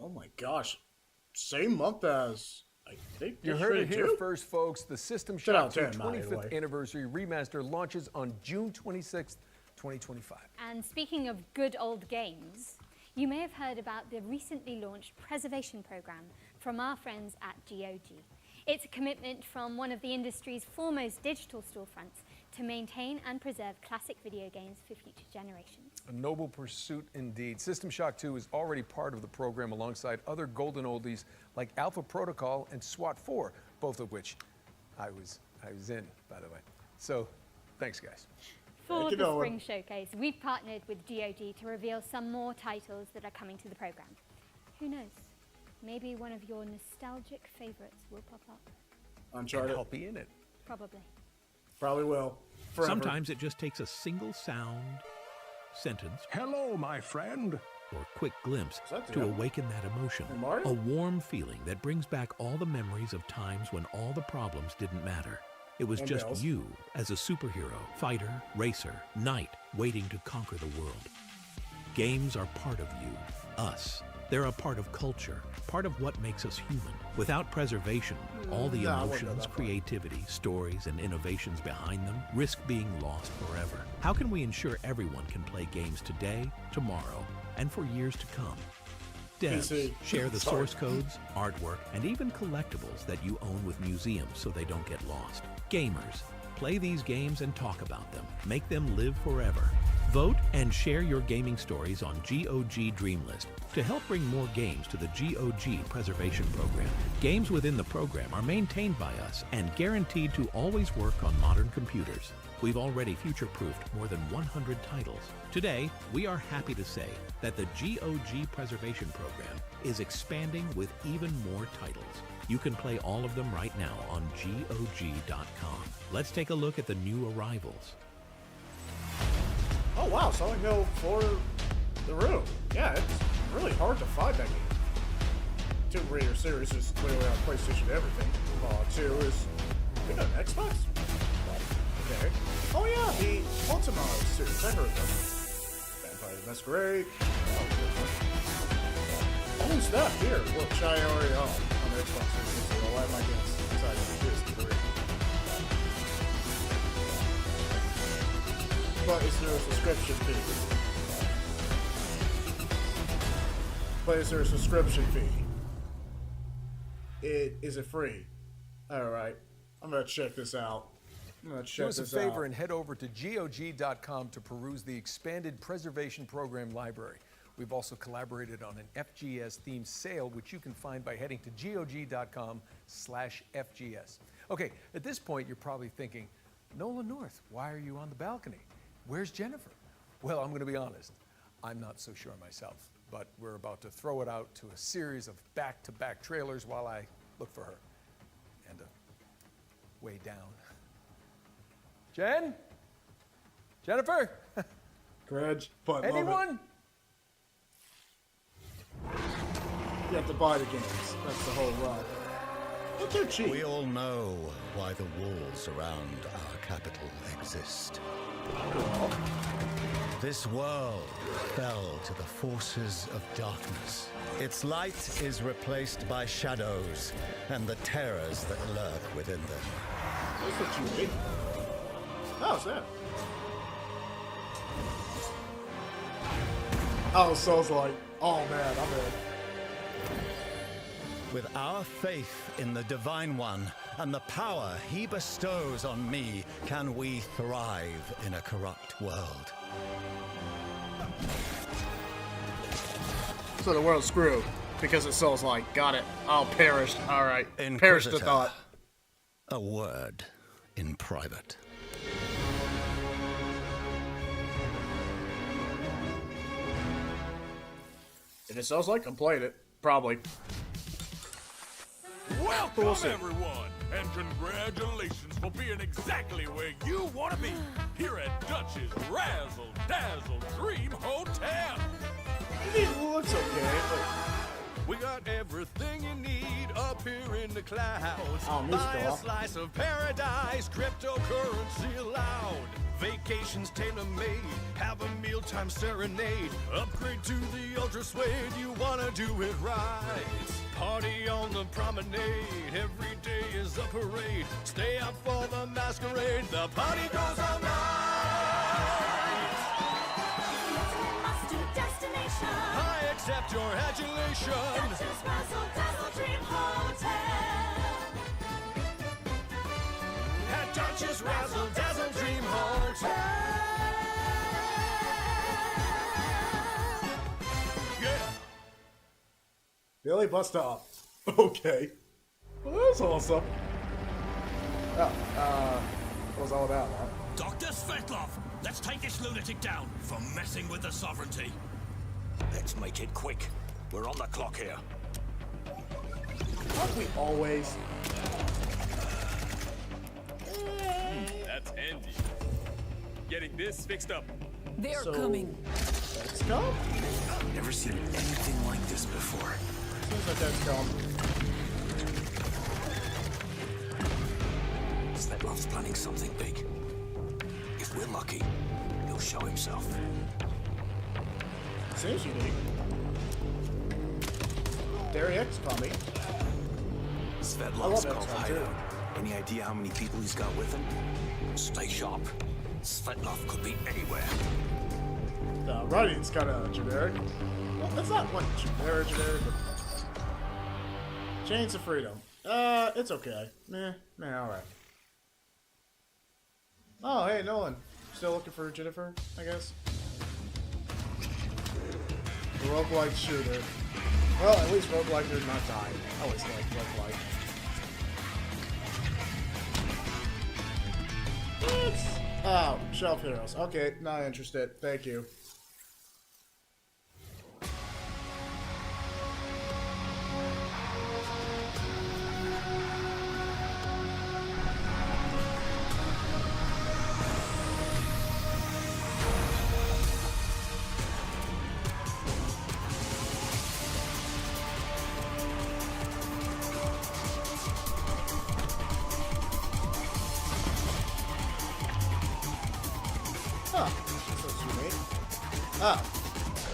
[SPEAKER 2] Oh my gosh. Same month as I think
[SPEAKER 5] You
[SPEAKER 2] this
[SPEAKER 5] heard it
[SPEAKER 2] shit
[SPEAKER 5] here
[SPEAKER 2] too?
[SPEAKER 5] first, folks. The System
[SPEAKER 2] Shout
[SPEAKER 5] Shock
[SPEAKER 2] out
[SPEAKER 5] 2
[SPEAKER 2] to him, by the
[SPEAKER 5] 25th
[SPEAKER 2] way.
[SPEAKER 5] anniversary remaster launches on June 26th, 2025.
[SPEAKER 4] And speaking of good old games, you may have heard about the recently launched preservation program from our friends at GOG. It's a commitment from one of the industry's foremost digital storefronts to maintain and preserve classic video games for future generations.
[SPEAKER 5] A noble pursuit indeed. System Shock 2 is already part of the program alongside other golden oldies like Alpha Protocol and SWAT 4, both of which I was in, by the way. So, thanks, guys.
[SPEAKER 4] For the Spring Showcase, we've partnered with GOG to reveal some more titles that are coming to the program. Who knows? Maybe one of your nostalgic favorites will pop up.
[SPEAKER 2] Uncharted.
[SPEAKER 5] I'll be in it.
[SPEAKER 4] Probably.
[SPEAKER 2] Probably will. Forever.
[SPEAKER 24] Sometimes it just takes a single sound, sentence,
[SPEAKER 16] hello, my friend,
[SPEAKER 24] or quick glimpse
[SPEAKER 2] that
[SPEAKER 24] to
[SPEAKER 2] the-
[SPEAKER 24] awaken that emotion.
[SPEAKER 2] Mario?
[SPEAKER 24] A warm feeling that brings back all the memories of times when all the problems didn't matter. It was
[SPEAKER 2] And
[SPEAKER 24] just
[SPEAKER 2] bells.
[SPEAKER 24] you as a superhero, fighter, racer, knight, waiting to conquer the world. Games are part of you, us. They're a part of culture, part of what makes us human. Without preservation, all the
[SPEAKER 2] Nah, I wouldn't go
[SPEAKER 24] emotions,
[SPEAKER 2] that far.
[SPEAKER 24] creativity, stories, and innovations behind them risk being lost forever. How can we ensure everyone can play games today, tomorrow, and for years to come? Devs,
[SPEAKER 2] PC.
[SPEAKER 24] share the
[SPEAKER 2] Sorry.
[SPEAKER 24] source codes, artwork, and even collectibles that you own with museums so they don't get lost. Gamers, play these games and talk about them. Make them live forever. Vote and share your gaming stories on GOG Dreamlist to help bring more games to the GOG Preservation Program. Games within the program are maintained by us and guaranteed to always work on modern computers. We've already future-proofed more than 100 titles. Today, we are happy to say that the GOG Preservation Program is expanding with even more titles. You can play all of them right now on GOG.com. Let's take a look at the new arrivals.
[SPEAKER 2] Oh wow, Silent Hill for the room. Yeah, it's really hard to find that game. Tomb Raider series is clearly on PlayStation everything. 2 is on Xbox? Okay. Oh yeah, the Ultima series, I heard of them. Vampire the Masquerade. Oh snap, here, which I already own on the Xbox 360. Why am I getting excited for PS3? But is there a subscription fee? But is there a subscription fee? Is it free? Alright, I'm gonna check this out.
[SPEAKER 5] Do us a favor and head over to GOG.com to peruse the expanded Preservation Program library. We've also collaborated on an FGS-themed sale, which you can find by heading to GOG.com/FGS. Okay, at this point, you're probably thinking, Nolan North, why are you on the balcony? Where's Jennifer? Well, I'm going to be honest. I'm not so sure myself, but we're about to throw it out to a series of back-to-back trailers while I look for her. And way down. Jen? Jennifer?
[SPEAKER 2] Grudge, but
[SPEAKER 5] anyone?
[SPEAKER 2] You have to buy the games. That's the whole run. But they're cheap.
[SPEAKER 6] We all know why the walls around our capital exist. This world fell to the forces of darkness. Its light is replaced by shadows and the terrors that lurk within them.
[SPEAKER 2] That's what you need. How's that? Oh, Soul's like, oh man, I'm in.
[SPEAKER 6] With our faith in the Divine One and the power he bestows on me, can we thrive in a corrupt world.
[SPEAKER 2] So the world's screwed because it Soul's like, got it, I'll perish. Alright, perish the thought.
[SPEAKER 6] A word in private.
[SPEAKER 2] If it sounds like I'm playing it, probably.
[SPEAKER 17] Welcome, everyone, and congratulations for being exactly where you want to be, here at Dutch's Razzle Dazzle Dream Hotel.
[SPEAKER 2] It looks okay, but...
[SPEAKER 17] We got everything you need up here in the clouds.
[SPEAKER 2] Buy
[SPEAKER 17] a slice of paradise, cryptocurrency allowed. Vacations tailor-made, have a mealtime serenade. Upgrade to the ultra suede, you wanna do it right. Party on the promenade, every day is a parade. Stay up for the masquerade, the party goes all night.
[SPEAKER 7] Destination.
[SPEAKER 17] I accept your adulation.
[SPEAKER 7] Dutch's Razzle Dazzle Dream Hotel.
[SPEAKER 17] At Dutch's Razzle Dazzle Dream Hotel. Yeah.
[SPEAKER 2] Billy bust off. Okay. Well, that's awesome. Oh, what was all about, huh?
[SPEAKER 8] Dr. Svetlov, let's take this lunatic down for messing with the sovereignty. Let's make it quick. We're on the clock here.
[SPEAKER 2] Aren't we always?
[SPEAKER 9] That's handy. Getting this fixed up.
[SPEAKER 18] They're coming.
[SPEAKER 2] XCOM?
[SPEAKER 8] I've never seen anything like this before.
[SPEAKER 2] Seems like XCOM.
[SPEAKER 8] Svetlov's planning something big. If we're lucky, he'll show himself.
[SPEAKER 2] Seems unique. Very XCOM-y.
[SPEAKER 8] Svetlov's called hideout. Any idea how many people he's got with him? Stay sharp. Svetlov could be anywhere.
[SPEAKER 2] The writing's kind of generic. Well, that's not what generic, but... Chains of Freedom. It's okay. Meh, alright. Oh, hey, Nolan. Still looking for Jennifer, I guess? roguelike shooter. Well, at least roguelike did not die. I always like roguelike. Oh, Shelf Heroes. Okay, not interested. Thank you.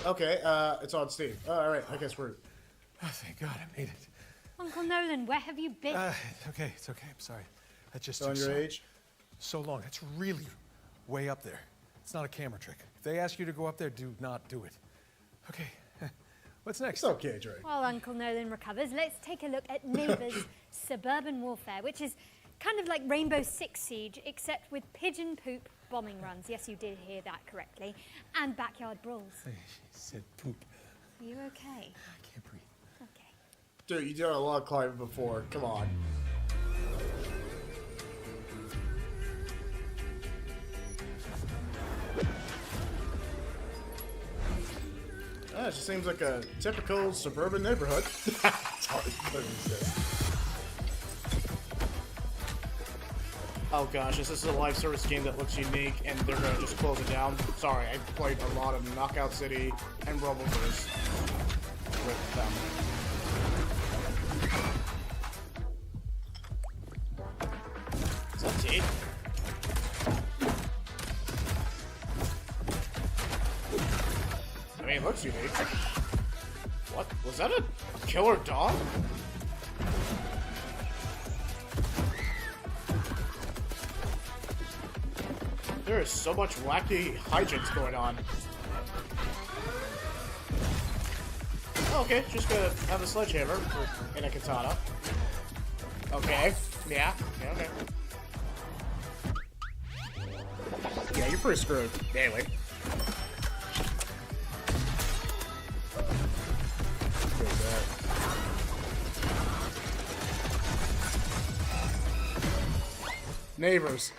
[SPEAKER 2] Okay, it's on Steam. Alright, I guess we're...
[SPEAKER 5] Oh, thank God, I made it.
[SPEAKER 4] Uncle Nolan, where have you been?
[SPEAKER 5] It's okay, I'm sorry. That just
[SPEAKER 2] on
[SPEAKER 5] took
[SPEAKER 2] your age?
[SPEAKER 5] so long. It's really way up there. It's not a camera trick. If they ask you to go up there, do not do it. Okay, what's next?
[SPEAKER 2] It's okay, Drake.
[SPEAKER 4] While Uncle Nolan recovers, let's take a look at Neighbors Suburban Warfare, which is kind of like Rainbow Six Siege, except with pigeon poop bombing runs. Yes, you did hear that correctly. And backyard brawls.
[SPEAKER 5] She said poop.
[SPEAKER 4] Are you okay?
[SPEAKER 5] I can't breathe.
[SPEAKER 4] Okay.
[SPEAKER 2] Dude, you did a lot of climbing before. Come on. It just seems like a typical suburban neighborhood. That's all it literally says. Oh gosh, this is a live service game that looks unique, and they're gonna just close it down. Sorry, I played a lot of Knockout City and Rumbleverse with them. Is that T? I mean, it looks unique. What? Was that a killer dog? There is so much wacky hijinks going on. Oh, okay, just gonna have a sledgehammer and a katana. Okay, yeah, okay. Yeah, you're pretty screwed. Anyway. Neighbors.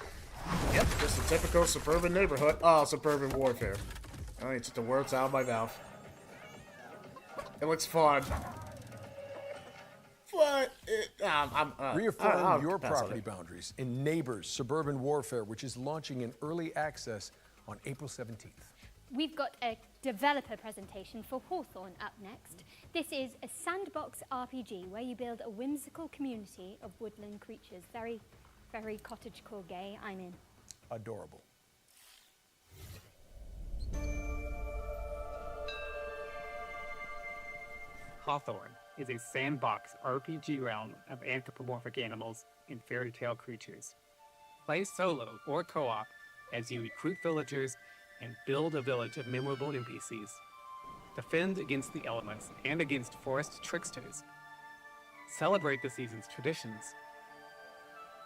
[SPEAKER 2] Yep, just a typical suburban neighborhood. Oh, suburban warfare. Oh, you took the words out of my mouth. It looks fun. But
[SPEAKER 5] reaffirm your property boundaries in Neighbors Suburban Warfare, which is launching in early access on April 17th.
[SPEAKER 4] We've got a developer presentation for Hawthorne up next. This is a sandbox RPG where you build a whimsical community of woodland creatures. Very, very cottagecore gay. I'm in.
[SPEAKER 5] Adorable.
[SPEAKER 10] Hawthorne is a sandbox RPG realm of anthropomorphic animals and fairy tale creatures. Play solo or co-op as you recruit villagers and build a village of memorable NPCs. Defend against the elements and against forest tricksters. Celebrate the season's traditions.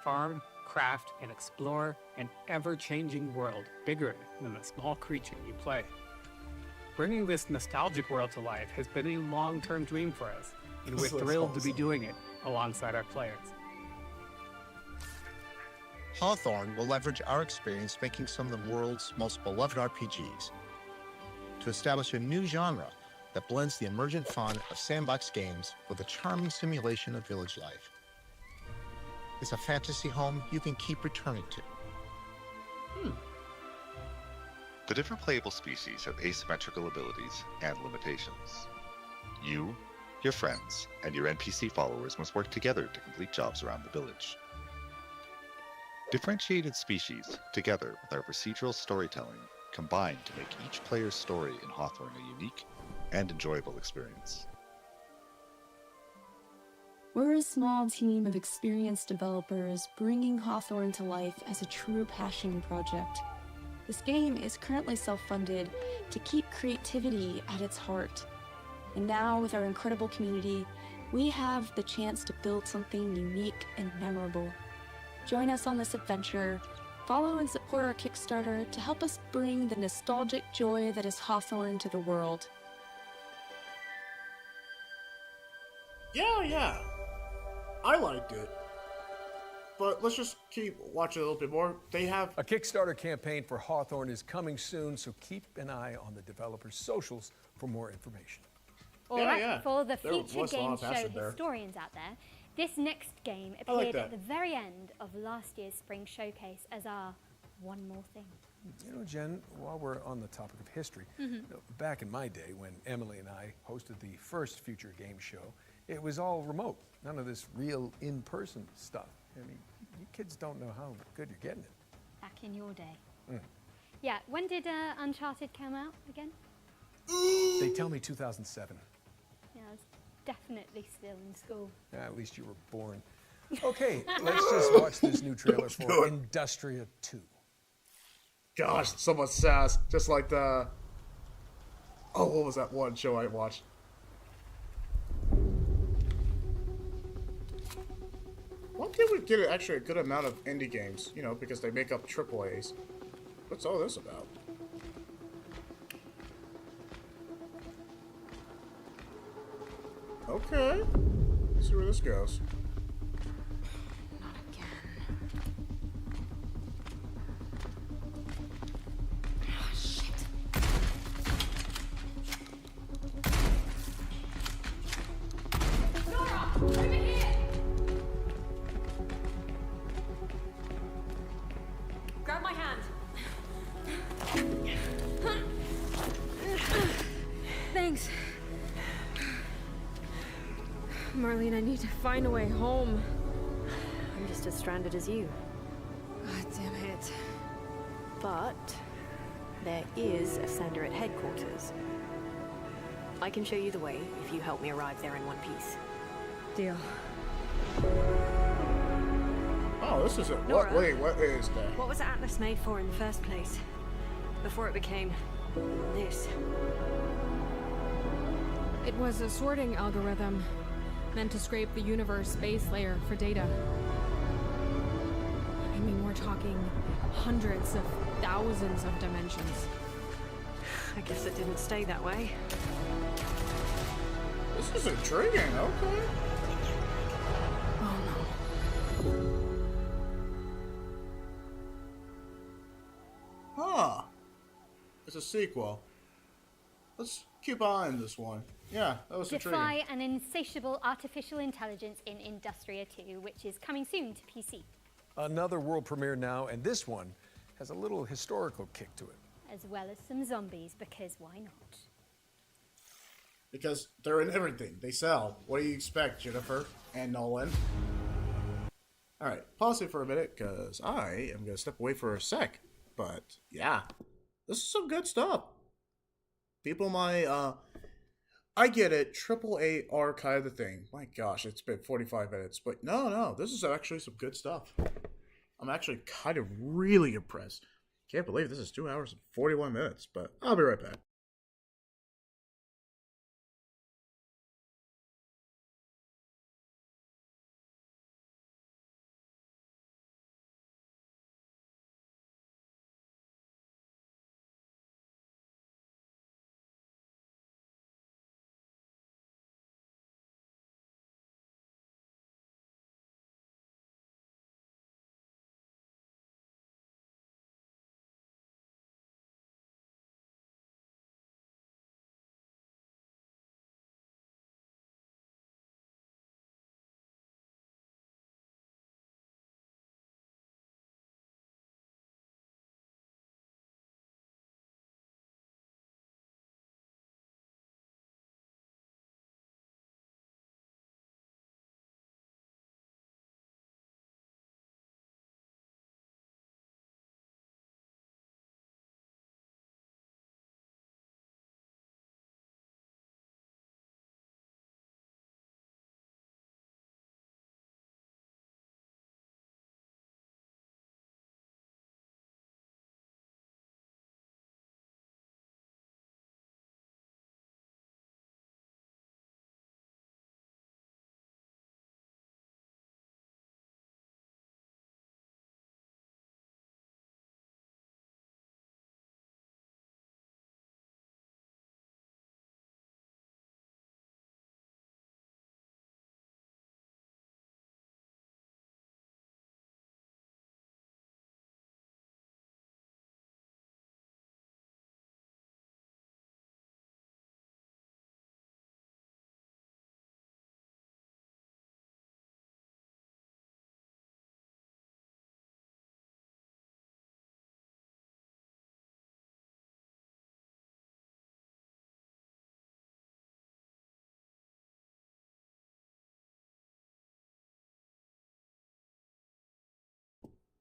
[SPEAKER 10] Farm, craft, and explore an ever-changing world bigger than the small creature you play. Bringing this nostalgic world to life has been a long-term dream for us, and we're thrilled to be doing it alongside our players.
[SPEAKER 12] Hawthorne will leverage our experience making some of the world's most beloved RPGs to establish a new genre that blends the emergent fun of sandbox games with a charming simulation of village life. It's a fantasy home you can keep returning to.
[SPEAKER 13] The different playable species have asymmetrical abilities and limitations. You, your friends, and your NPC followers must work together to complete jobs around the village. Differentiated species, together with our procedural storytelling, combine to make each player's story in Hawthorne a unique and enjoyable experience.
[SPEAKER 18] We're a small team of experienced developers bringing Hawthorne to life as a true passion project. This game is currently self-funded to keep creativity at its heart. And now, with our incredible community, we have the chance to build something unique and memorable. Join us on this adventure. Follow and support our Kickstarter to help us bring the nostalgic joy that is Hawthorne to the world.
[SPEAKER 2] Yeah. I liked it. But let's just keep watching a little bit more. They have
[SPEAKER 5] a Kickstarter campaign for Hawthorne is coming soon, so keep an eye on the developer's socials for more information.
[SPEAKER 4] All right, for the future game show historians out there, this next game appeared at the very end of last year's Spring Showcase as our one more thing.
[SPEAKER 5] You know, Jen, while we're on the topic of history, back in my day when Emily and I hosted the first future game show, it was all remote. None of this real in-person stuff. I mean, you kids don't know how good you're getting it.
[SPEAKER 4] Back in your day. Yeah, when did Uncharted come out again?
[SPEAKER 5] They tell me 2007.
[SPEAKER 4] Yeah, I was definitely still in school.
[SPEAKER 5] At least you were born. Okay, let's just watch this new trailer for Industria 2.
[SPEAKER 2] Gosh, so much sass. Just like the... Oh, what was that one show I watched? Why did we get actually a good amount of indie games? You know, because they make up AAAs. What's all this about? Okay. Let's see where this goes.
[SPEAKER 21] Grab my hand.
[SPEAKER 11] Thanks. Marlene, I need to find a way home.
[SPEAKER 14] I'm just as stranded as you.
[SPEAKER 11] God damn it.
[SPEAKER 14] But there is a sender at headquarters. I can show you the way if you help me arrive there in one piece.
[SPEAKER 11] Deal.
[SPEAKER 2] Oh, this is it.
[SPEAKER 14] Nora,
[SPEAKER 2] Wait, what is that?
[SPEAKER 14] What was Atlas made for in the first place? Before it became this?
[SPEAKER 11] It was a sorting algorithm meant to scrape the universe base layer for data. I mean, we're talking hundreds of thousands of dimensions.
[SPEAKER 14] I guess it didn't stay that way.
[SPEAKER 2] This is intriguing, okay.
[SPEAKER 11] Oh no.
[SPEAKER 2] Huh. It's a sequel. Let's keep eyeing this one. Yeah, that was intriguing.
[SPEAKER 4] Defy an insatiable artificial intelligence in Industria 2, which is coming soon to PC.
[SPEAKER 5] Another world premiere now, and this one has a little historical kick to it.
[SPEAKER 4] As well as some zombies, because why not?
[SPEAKER 2] Because they're in everything. They sell. What do you expect, Jennifer and Nolan? Alright, pause it for a minute, because I am going to step away for a sec. But, yeah, this is some good stuff. People might, I get it, AAA archive the thing. My gosh, it's been 45 minutes. But no, this is actually some good stuff. I'm actually kind of really impressed. Can't believe this is 2 hours and 41 minutes, but I'll be right back.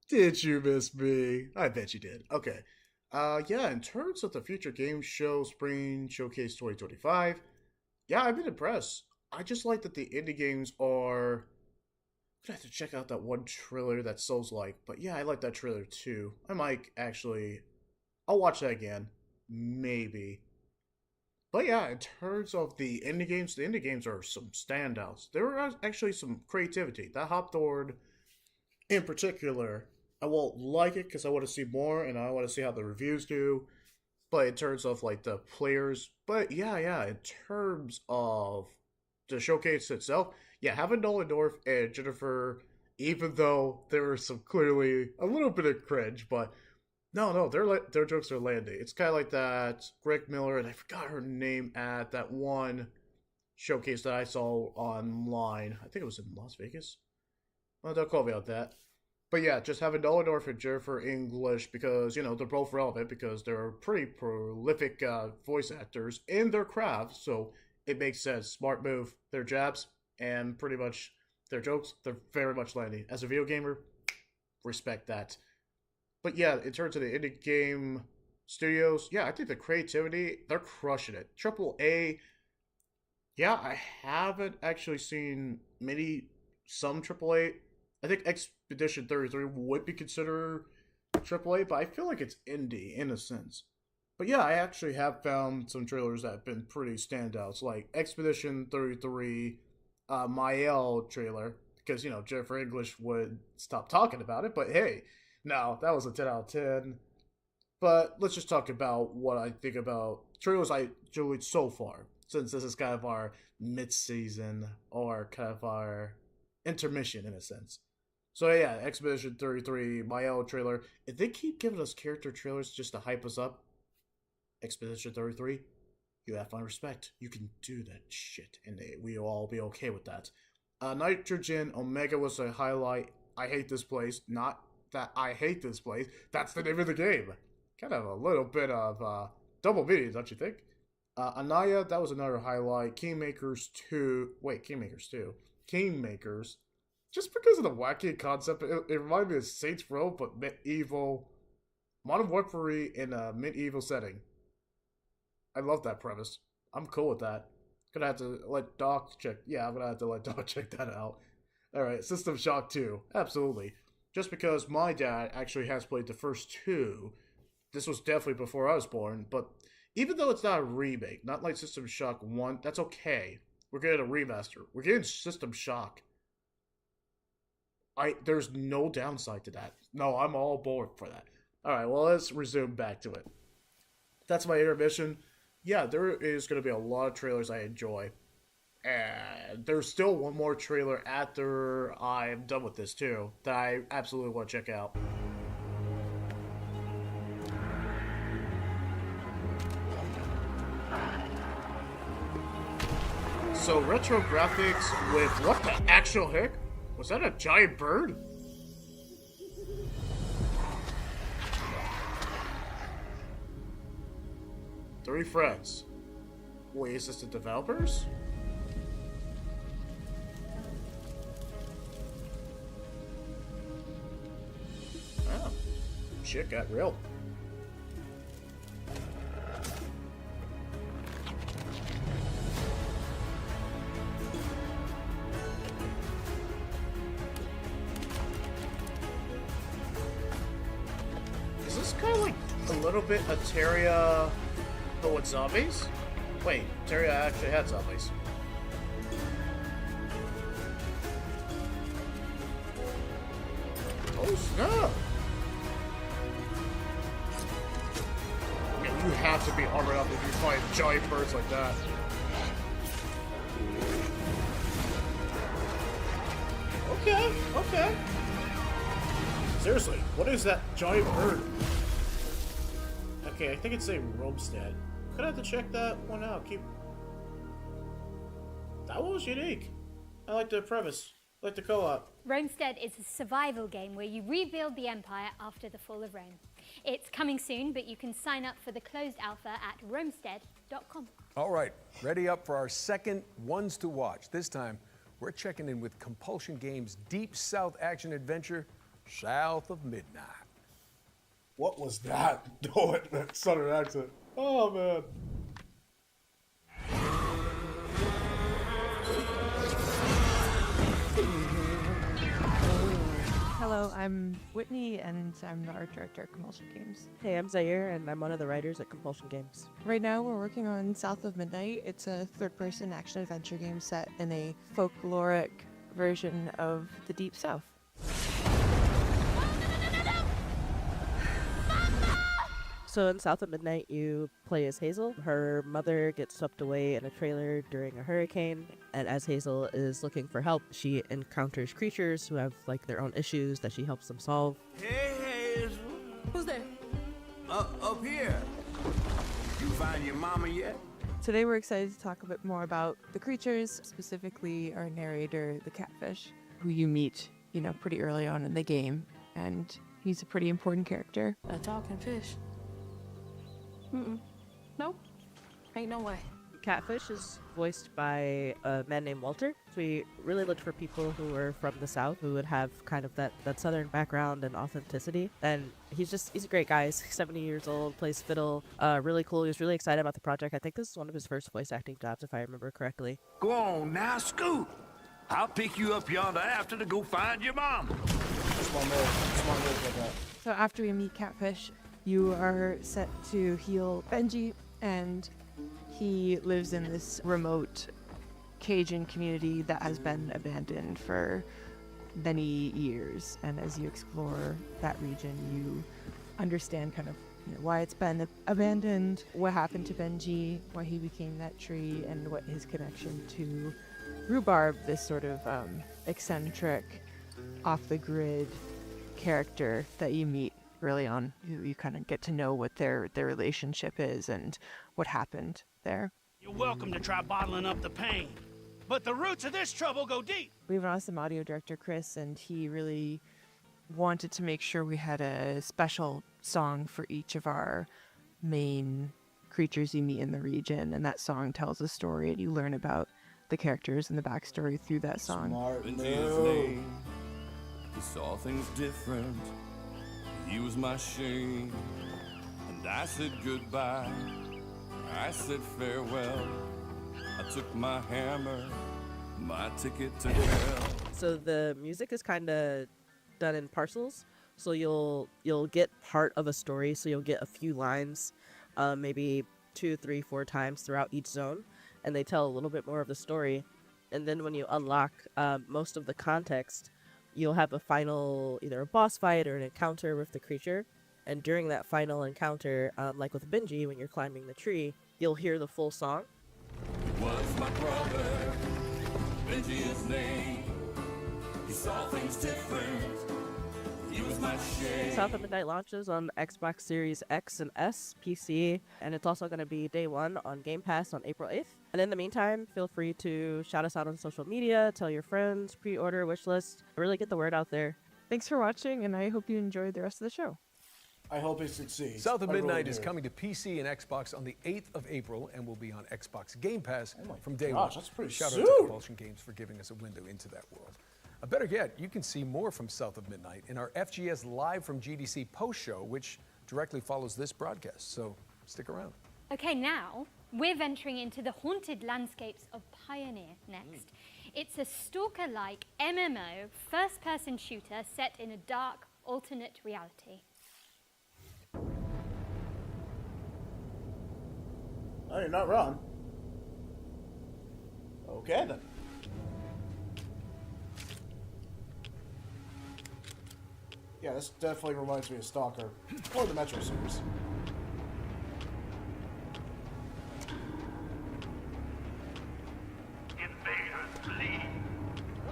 [SPEAKER 2] Did you miss me? I bet you did. Okay. Yeah, in terms of the Future Game Show Spring Showcase 2025, yeah, I've been impressed. I just like that the indie games are... I'm gonna have to check out that one trailer that Souls-like, but yeah, I like that trailer too. I might actually... I'll watch that again. Maybe. But yeah, in terms of the indie games are some standouts. There are actually some creativity. That Hopthorn, in particular, I won't like it because I want to see more and I want to see how the reviews do. But in terms of like the players, but yeah, in terms of the showcase itself, yeah, having Nolan North and Jennifer, even though there was some clearly a little bit of cringe, but no, their jokes are landing. It's kind of like that Greg Miller, and I forgot her name at that one showcase that I saw online. I think it was in Las Vegas. Well, don't call me on that. But yeah, just having Nolan North and Jennifer English because, they're both relevant because they're pretty prolific voice actors in their craft, so it makes sense. Smart move. Their jabs and pretty much their jokes, they're very much landing. As a video gamer, respect that. But yeah, in terms of the indie game studios, yeah, I think the creativity, they're crushing it. AAA, yeah, I haven't actually seen some AAA. I think Expedition 33 would be considered AAA, but I feel like it's indie in a sense. But yeah, I actually have found some trailers that have been pretty standouts, like Expedition 33, Mael trailer, because, Jennifer English would stop talking about it, but hey, no, that was a 10 out of 10. But let's just talk about what I think about trailers I enjoyed so far, since this is kind of our mid-season, or kind of our intermission in a sense. So yeah, Expedition 33, Mael trailer. If they keep giving us character trailers just to hype us up, Expedition 33, you have my respect. You can do that shit, and we'll all be okay with that. Nitrogen Omega was a highlight. I hate this place. Not that I hate this place. That's the name of the game. Kind of a little bit of double meaning, don't you think? Anaya, that was another highlight. Kingmakers 2. Wait, Kingmakers 2. Kingmakers. Just because of the wacky concept, it reminded me of Saints Row, but medieval. Modern weaponry in a medieval setting. I love that premise. I'm cool with that. Gonna have to let Doc check. Yeah, I'm gonna have to let Doc check that out. Alright, System Shock 2. Absolutely. Just because my dad actually has played the first two, this was definitely before I was born, but even though it's not a remake, not like System Shock 1, that's okay. We're getting a remaster. We're getting System Shock. There's no downside to that. No, I'm all aboard for that. Alright, well, let's resume back to it. That's my intermission. Yeah, there is going to be a lot of trailers I enjoy. And there's still one more trailer after I'm done with this too that I absolutely want to check out. So retro graphics with what the actual heck? Was that a giant bird? Three friends. Wait, is this the developers? Oh, shit got real. Is this kind of like a little bit of Terraria, but with zombies? Wait, Terraria actually had zombies. Oh snap! Yeah, you have to be armored up if you fight giant birds like that. Okay. Seriously, what is that giant bird? Okay, I think it's a Romstead. Gonna have to check that one out. That one was unique. I like the premise. I like the co-op.
[SPEAKER 4] Romestead is a survival game where you rebuild the empire after the fall of Rome. It's coming soon, but you can sign up for the closed alpha at romestead.com.
[SPEAKER 5] All right, ready up for our second Ones to Watch. This time, we're checking in with Compulsion Games' Deep South action adventure, South of Midnight.
[SPEAKER 2] What was that? Oh, that southern accent. Oh, man.
[SPEAKER 1] Hello, I'm Whitney, and I'm the art director at Compulsion Games.
[SPEAKER 15] Hey, I'm Zaire, and I'm one of the writers at Compulsion Games.
[SPEAKER 1] Right now, we're working on South of Midnight. It's a third-person action-adventure game set in a folkloric version of the Deep South.
[SPEAKER 15] So in South of Midnight, you play as Hazel. Her mother gets swept away in a trailer during a hurricane, and as Hazel is looking for help, she encounters creatures who have like their own issues that she helps them solve.
[SPEAKER 19] Hey, Hazel.
[SPEAKER 1] Who's there?
[SPEAKER 19] Up here. You find your mama yet?
[SPEAKER 1] Today, we're excited to talk a bit more about the creatures, specifically our narrator, the catfish, who you meet, pretty early on in the game, and he's a pretty important character.
[SPEAKER 14] A talking fish. Nope. Ain't no way.
[SPEAKER 15] Catfish is voiced by a man named Walter. We really looked for people who were from the South who would have kind of that southern background and authenticity. And he's a great guy. He's 70 years old, plays fiddle, really cool. He was really excited about the project. I think this is one of his first voice acting jobs, if I remember correctly.
[SPEAKER 19] Go on now, scoot. I'll pick you up yonder after to go find your mom.
[SPEAKER 1] So after we meet Catfish, you are set to heal Benji, and he lives in this remote Cajun community that has been abandoned for many years. And as you explore that region, you understand kind of why it's been abandoned, what happened to Benji, why he became that tree, and what his connection to Rhubarb, this sort of eccentric, off-the-grid character that you meet early on. You kind of get to know what their relationship is and what happened there.
[SPEAKER 22] You're welcome to try bottling up the pain, but the roots of this trouble go deep.
[SPEAKER 1] We have an awesome audio director, Chris, and he really wanted to make sure we had a special song for each of our main creatures you meet in the region, and that song tells a story, and you learn about the characters and the backstory through that song.
[SPEAKER 25] He saw things different. He was my shame, and I said goodbye. I said farewell. I took my hammer, my ticket to hell.
[SPEAKER 15] So the music is kind of done in parcels. So you'll get part of a story. So you'll get a few lines, maybe 2, 3, 4 times throughout each zone, and they tell a little bit more of the story. And then when you unlock most of the context, you'll have a final, either a boss fight or an encounter with the creature. And during that final encounter, like with Benji, when you're climbing the tree, you'll hear the full song.
[SPEAKER 25] It was my brother, Benji his name. He saw things different. He was my shame.
[SPEAKER 15] South of Midnight launches on Xbox Series X and S, PC, and it's also going to be day 1 on Game Pass on April 8th. And in the meantime, feel free to shout us out on social media, tell your friends, pre-order, wishlist, really get the word out there.
[SPEAKER 1] Thanks for watching, and I hope you enjoyed the rest of the show.
[SPEAKER 2] I hope it succeeds.
[SPEAKER 5] South of Midnight is coming to PC and Xbox on the 8th of April and will be on Xbox Game Pass from day 1.
[SPEAKER 2] That's pretty
[SPEAKER 5] Shout
[SPEAKER 2] soon.
[SPEAKER 5] out to Compulsion Games for giving us a window into that world. Better yet, you can see more from South of Midnight in our FGS Live from GDC post show, which directly follows this broadcast. So stick around.
[SPEAKER 4] Okay, now we're venturing into the haunted landscapes of Pioneer next. It's a stalker-like MMO first-person shooter set in a dark, alternate reality.
[SPEAKER 2] Oh, you're not wrong. Okay, then. Yeah, this definitely reminds me of Stalker, or the Metro series.
[SPEAKER 22] Invaders flee.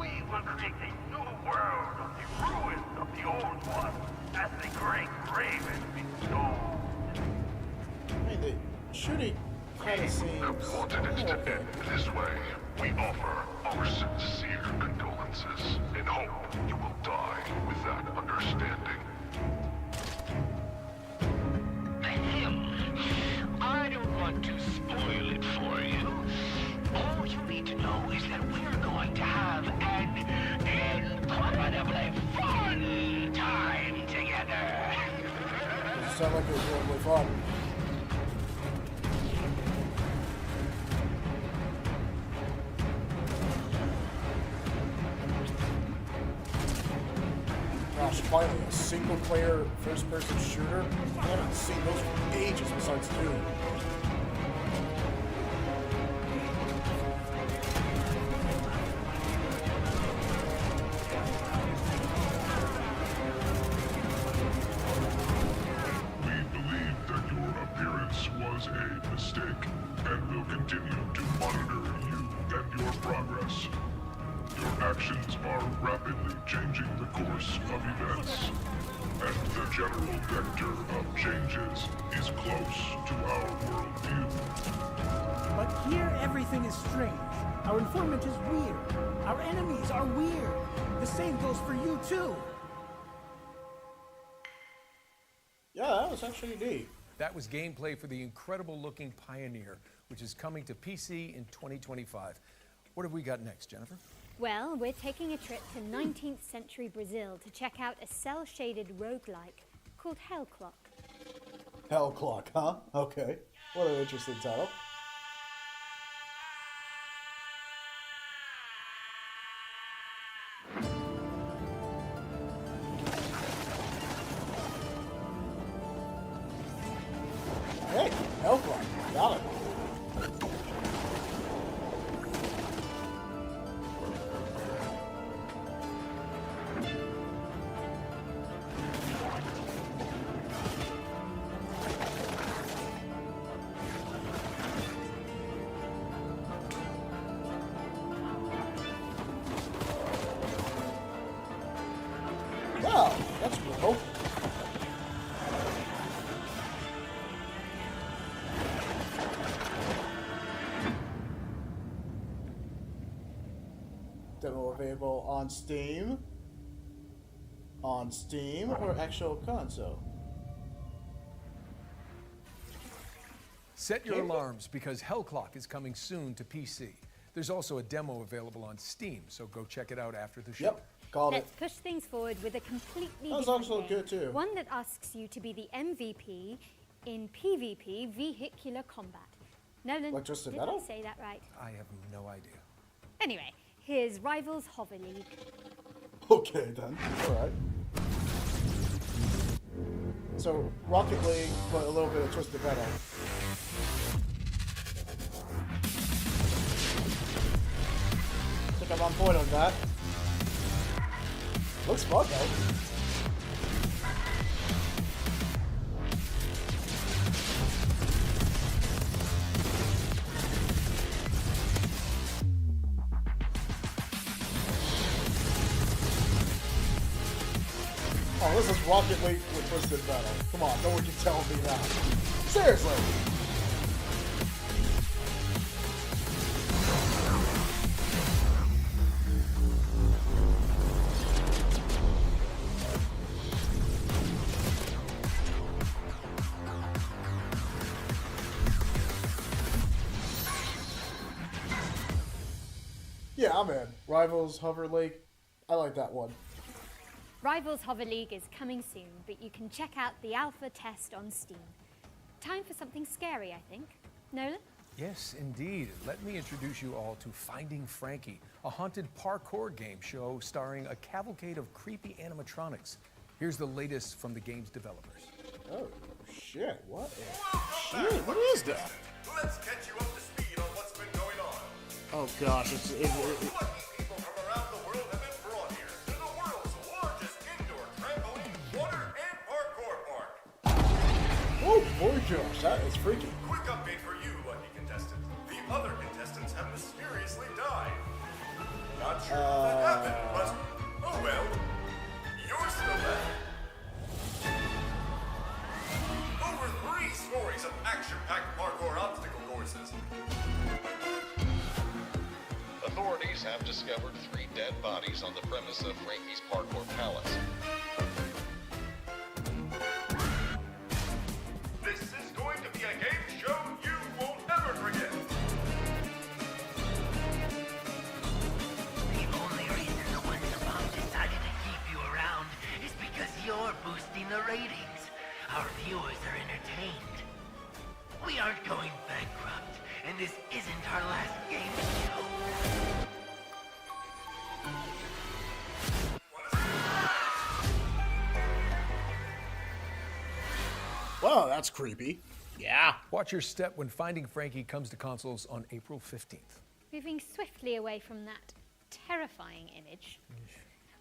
[SPEAKER 22] We will create a new world of the ruins of the old one, as the great raven bestowed.
[SPEAKER 2] Hey, the shooting kind of seems...
[SPEAKER 26] The wanted is to end this way. We offer our sincere condolences and hope you will die with that understanding.
[SPEAKER 22] I don't want to spoil it for you. All you need to know is that we're going to have an incredibly fun time.
[SPEAKER 2] sounded like it was really fun. Gosh, finally, a single-player first-person shooter? I haven't seen those for ages besides Doom.
[SPEAKER 26] We believe that your appearance was a mistake, and will continue to monitor you and your progress. Your actions are rapidly changing the course of events, and the general vector of changes is close to our worldview.
[SPEAKER 3] But here everything is strange. Our informant is weird. Our enemies are weird. The same goes for you too.
[SPEAKER 2] Yeah, that was actually neat.
[SPEAKER 5] That was gameplay for the incredible-looking Pioneer, which is coming to PC in 2025. What have we got next, Jennifer?
[SPEAKER 4] Well, we're taking a trip to 19th century Brazil to check out a cell-shaded roguelike called Hell Clock.
[SPEAKER 2] Hell Clock, huh? Okay. What an interesting title. Hey, Hell Clock. Got it. Wow, that's cool. Demo available on Steam. On Steam or actual console?
[SPEAKER 5] Set your
[SPEAKER 2] Okay.
[SPEAKER 5] alarms because Hell Clock is coming soon to PC. There's also a demo available on Steam, so go check it out after the show.
[SPEAKER 2] Yep, called
[SPEAKER 4] Let's
[SPEAKER 2] it.
[SPEAKER 4] push things forward with a completely
[SPEAKER 2] That was
[SPEAKER 4] different
[SPEAKER 2] also
[SPEAKER 4] game.
[SPEAKER 2] good, too.
[SPEAKER 4] One that asks you to be the MVP in PvP vehicular combat. Nolan,
[SPEAKER 2] Like just a
[SPEAKER 4] did
[SPEAKER 2] battle?
[SPEAKER 4] I say that right?
[SPEAKER 5] I have no idea.
[SPEAKER 4] Anyway, here's Rivals Hover League.
[SPEAKER 2] Okay then. Alright. So, Rocket League, but a little bit of Twisted Metal. I think I'm on point on that. Looks fun though. Oh, this is Rocket League with Twisted Metal. Come on, no one can tell me that. Seriously. Yeah, I'm in. Rivals, Hover League. I like that one.
[SPEAKER 4] Rivals Hover League is coming soon, but you can check out the alpha test on Steam. Time for something scary, I think. Nolan?
[SPEAKER 5] Yes, indeed. Let me introduce you all to Finding Frankie, a haunted parkour game show starring a cavalcade of creepy animatronics. Here's the latest from the game's developers.
[SPEAKER 2] Oh, shit. What is... Shit, what is that?
[SPEAKER 17] Let's catch you up to speed on what's been going on.
[SPEAKER 2] Oh, gosh.
[SPEAKER 17] Lucky people from around the world have been brought here to the world's largest indoor trampoline, water, and parkour park.
[SPEAKER 2] Oh, boy, gosh. That is freaky.
[SPEAKER 17] Quick update for you, lucky contestant. The other contestants have mysteriously died. Not sure how that happened, but oh well. You're still left. Over 3 stories of action-packed parkour obstacle courses.
[SPEAKER 6] Authorities have discovered 3 dead bodies on the premise of Frankie's Parkour Palace.
[SPEAKER 17] This is going to be a game show you won't ever forget.
[SPEAKER 7] The only reason the Wonderbomb decided to keep you around is because you're boosting the ratings. Our viewers
[SPEAKER 2] Oh, that's creepy. Yeah.
[SPEAKER 5] Watch your step when Finding Frankie comes to consoles on April 15th.
[SPEAKER 4] Moving swiftly away from that terrifying image,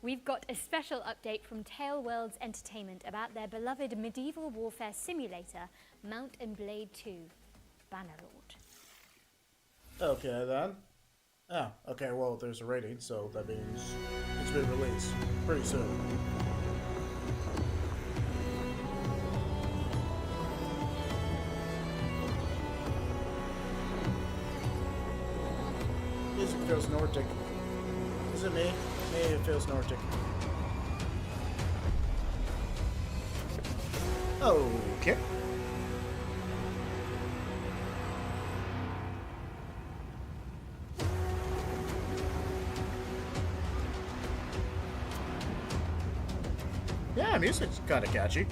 [SPEAKER 4] we've got a special update from Tale Worlds Entertainment about their beloved medieval warfare simulator, Mount and Blade 2, Bannerlord.
[SPEAKER 2] Okay, then. Oh, okay, well, there's a rating, so that means it's been released pretty soon. Music feels Nordic. Is it me? Maybe it feels Nordic. Okay. Yeah, music's kind of catchy.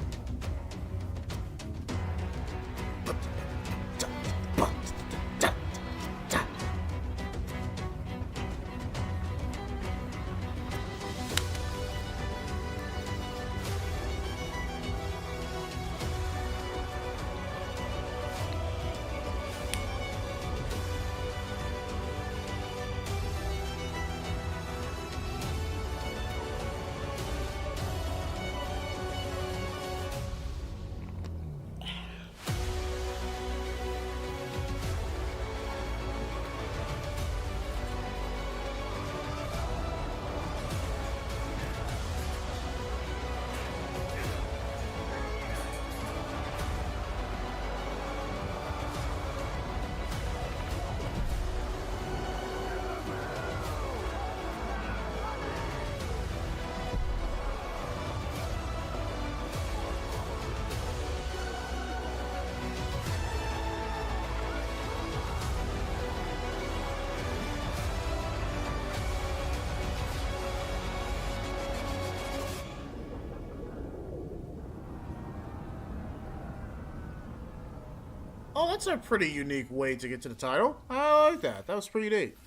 [SPEAKER 2] Oh, that's a pretty unique way to get to the title. I like that. That was pretty neat.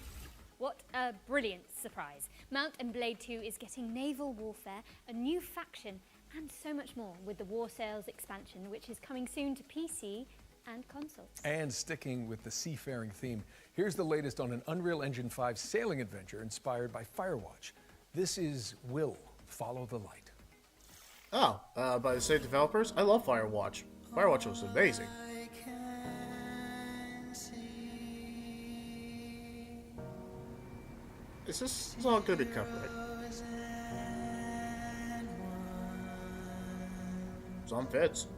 [SPEAKER 4] What a brilliant surprise. Mount and Blade 2 is getting naval warfare, a new faction, and so much more with the War Sails expansion, which is coming soon to PC and consoles.
[SPEAKER 5] And sticking with the seafaring theme, here's the latest on an Unreal Engine 5 sailing adventure inspired by Firewatch. This is Will Follow the Light.
[SPEAKER 2] Oh, by the same developers? I love Firewatch. Firewatch was amazing. Is this all gonna be copyright? Some fits.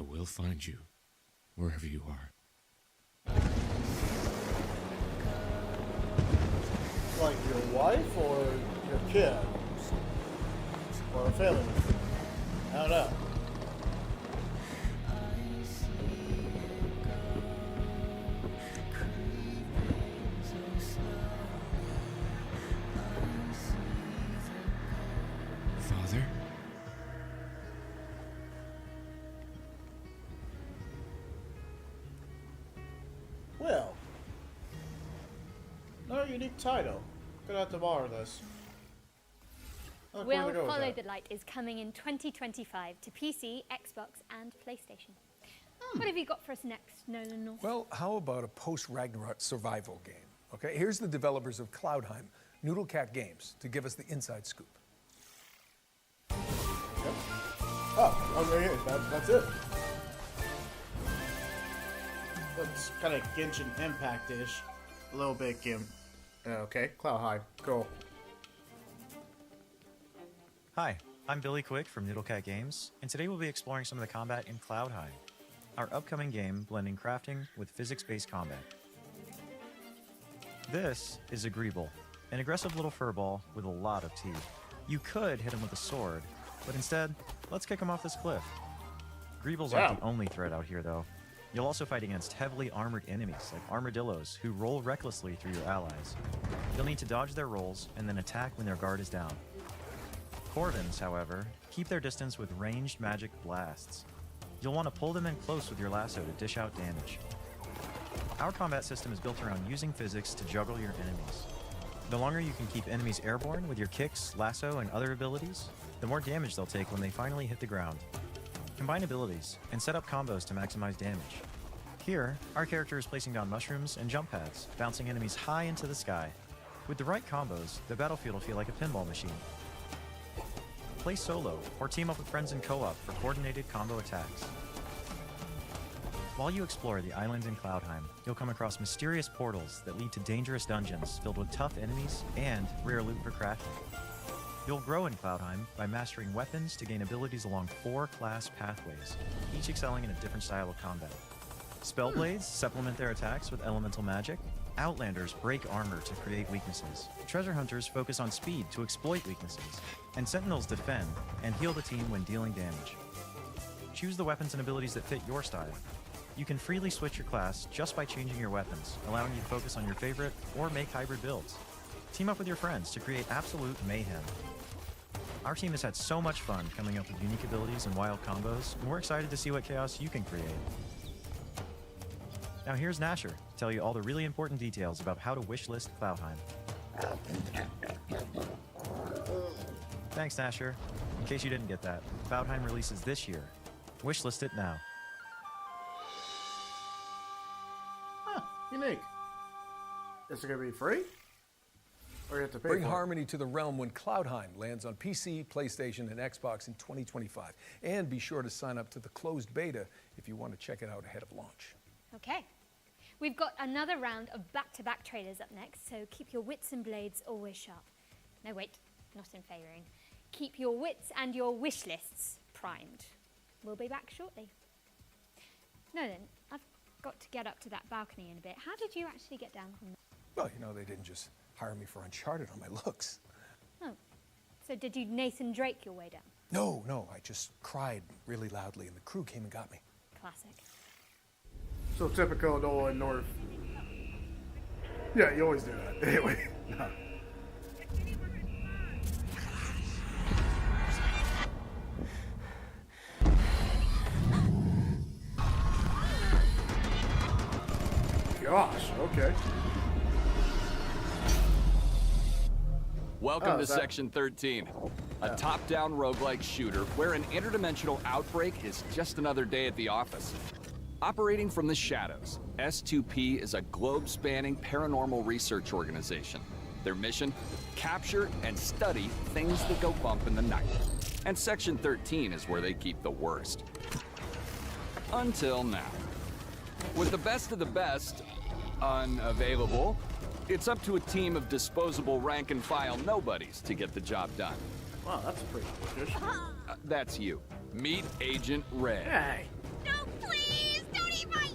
[SPEAKER 8] We'll find you, wherever you are.
[SPEAKER 2] Like your wife or your kid? Or a family? I don't know.
[SPEAKER 8] Father?
[SPEAKER 2] Well, another unique title. Gonna have to borrow this.
[SPEAKER 4] Will Follow the Light is coming in 2025 to PC, Xbox, and PlayStation. What have you got for us next, Nolan North?
[SPEAKER 5] Well, how about a post-Ragnarok survival game? Okay, here's the developers of Cloudheim, Noodlecat Games, to give us the inside scoop.
[SPEAKER 2] Oh, okay, that's it. That's kind of Genshin Impact-ish. A little bit Okay, Cloudheim, cool.
[SPEAKER 9] Hi, I'm Billy Quick from Noodlecat Games, and today we'll be exploring some of the combat in Cloudheim, our upcoming game blending crafting with physics-based combat. This is a Greeble, an aggressive little furball with a lot of teeth. You could hit him with a sword, but instead, let's kick him off this cliff. Greebles aren't the only threat out here, though. You'll also fight against heavily armored enemies like armadillos who roll recklessly through your allies. You'll need to dodge their rolls and then attack when their guard is down. Corvins, however, keep their distance with ranged magic blasts. You'll want to pull them in close with your lasso to dish out damage. Our combat system is built around using physics to juggle your enemies. The longer you can keep enemies airborne with your kicks, lasso, and other abilities, the more damage they'll take when they finally hit the ground. Combine abilities and set up combos to maximize damage. Here, our character is placing down mushrooms and jump pads, bouncing enemies high into the sky. With the right combos, the battlefield will feel like a pinball machine. Play solo or team up with friends in co-op for coordinated combo attacks. While you explore the islands in Cloudheim, you'll come across mysterious portals that lead to dangerous dungeons filled with tough enemies and rare loot for crafting. You'll grow in Cloudheim by mastering weapons to gain abilities along 4 class pathways, each excelling in a different style of combat. Spellblades supplement their attacks with elemental magic. Outlanders break armor to create weaknesses. Treasure hunters focus on speed to exploit weaknesses. And sentinels defend and heal the team when dealing damage. Choose the weapons and abilities that fit your style. You can freely switch your class just by changing your weapons, allowing you to focus on your favorite or make hybrid builds. Team up with your friends to create absolute mayhem. Our team has had so much fun coming up with unique abilities and wild combos, and we're excited to see what chaos you can create. Now here's Nasher to tell you all the really important details about how to wishlist Cloudheim. Thanks, Nasher. In case you didn't get that, Cloudheim releases this year. Wishlist it now.
[SPEAKER 2] Unique. Is it going to be free? Or you have to pay
[SPEAKER 5] Bring
[SPEAKER 2] for it?
[SPEAKER 5] harmony to the realm when Cloudheim lands on PC, PlayStation, and Xbox in 2025. And be sure to sign up to the closed beta if you want to check it out ahead of launch.
[SPEAKER 4] Okay. We've got another round of back-to-back trailers up next, so keep your wits and blades always sharp. No, wait, not in favouring. Keep your wits and your wish lists primed. We'll be back shortly. No then, I've got to get up to that balcony in a bit. How did you actually get down from there?
[SPEAKER 5] Well, you know, they didn't just hire me for Uncharted on my looks.
[SPEAKER 4] Oh, so did you Nathan Drake your way down?
[SPEAKER 5] No, I just cried really loudly and the crew came and got me.
[SPEAKER 4] Classic.
[SPEAKER 2] So typical Nolan North. Yeah, you always do that. Anyway, no. Gosh, okay.
[SPEAKER 10] Welcome to Section 13, a top-down roguelike shooter where an interdimensional outbreak is just another day at the office. Operating from the shadows, S2P is a globe-spanning paranormal research organization. Their mission? Capture and study things that go bump in the night. And Section 13 is where they keep the worst. Until now. With the best of the best unavailable, it's up to a team of disposable rank-and-file nobodies to get the job done.
[SPEAKER 2] Wow, that's pretty quick.
[SPEAKER 10] That's you. Meet Agent Red.
[SPEAKER 2] Hey.
[SPEAKER 16] No, please! Don't eat my...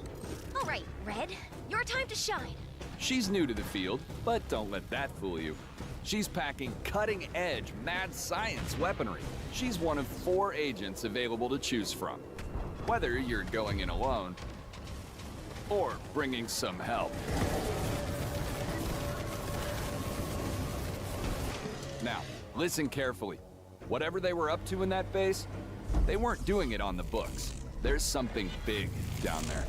[SPEAKER 16] All right, Red. Your time to shine.
[SPEAKER 10] She's new to the field, but don't let that fool you. She's packing cutting-edge mad science weaponry. She's one of 4 agents available to choose from. Whether you're going in alone or bringing some help. Now, listen carefully. Whatever they were up to in that base, they weren't doing it on the books. There's something big down there.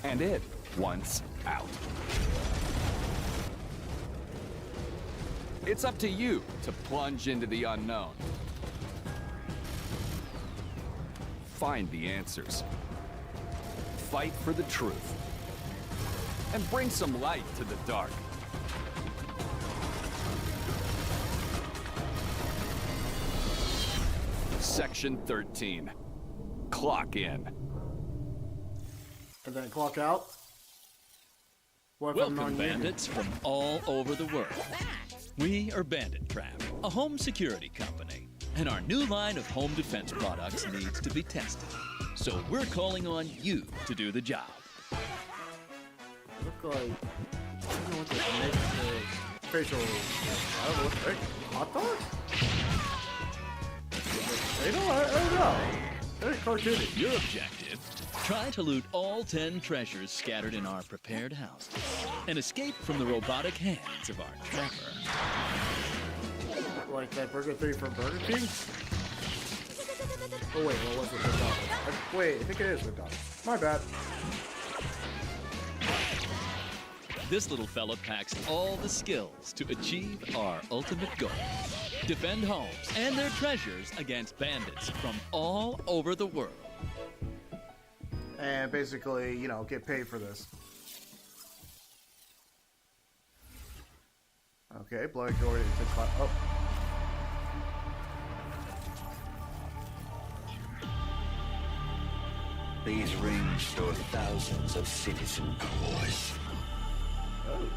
[SPEAKER 10] And it wants out. It's up to you to plunge into the unknown. Find the answers. Fight for the truth. And bring some light to the dark. Section 13. Clock in.
[SPEAKER 2] And then clock out. What if I'm
[SPEAKER 20] Welcome,
[SPEAKER 2] non-union?
[SPEAKER 20] bandits from all over the world. We are Bandit Craft, a home security company.
[SPEAKER 12] and our new line of home defense products needs to be tested. So we're calling on you to do the job.
[SPEAKER 2] Look like, I don't know what this next facial, I don't know what the heck, hot dog? I don't know. Very cartoony.
[SPEAKER 12] Your objective, try to loot all 10 treasures scattered in our prepared houses and escape from the robotic hands of our trapper.
[SPEAKER 2] Like that burger thing from Burger King? Oh wait, what was it? McDonald's. Wait, I think it is McDonald's. My bad.
[SPEAKER 12] This little fella packs all the skills to achieve our ultimate goal. Defend homes and their treasures against bandits from all over the world.
[SPEAKER 2] And basically, you know, get paid for this. Okay, Bloody Glory to climb. Oh.
[SPEAKER 19] These rings store thousands of citizen cores.
[SPEAKER 2] Oh,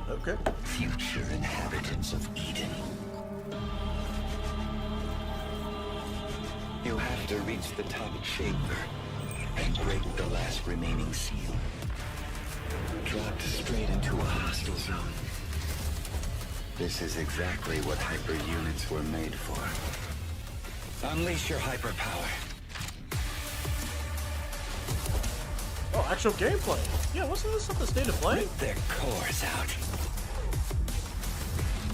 [SPEAKER 2] okay.
[SPEAKER 19] Future inhabitants of Eden. You have to reach the top chamber and break the last remaining seal. Dropped straight into a hostile zone. This is exactly what hyper units were made for. Unleash your hyper power.
[SPEAKER 2] Oh, actual gameplay. Yeah, wasn't this the state of play?
[SPEAKER 19] Rip their cores out.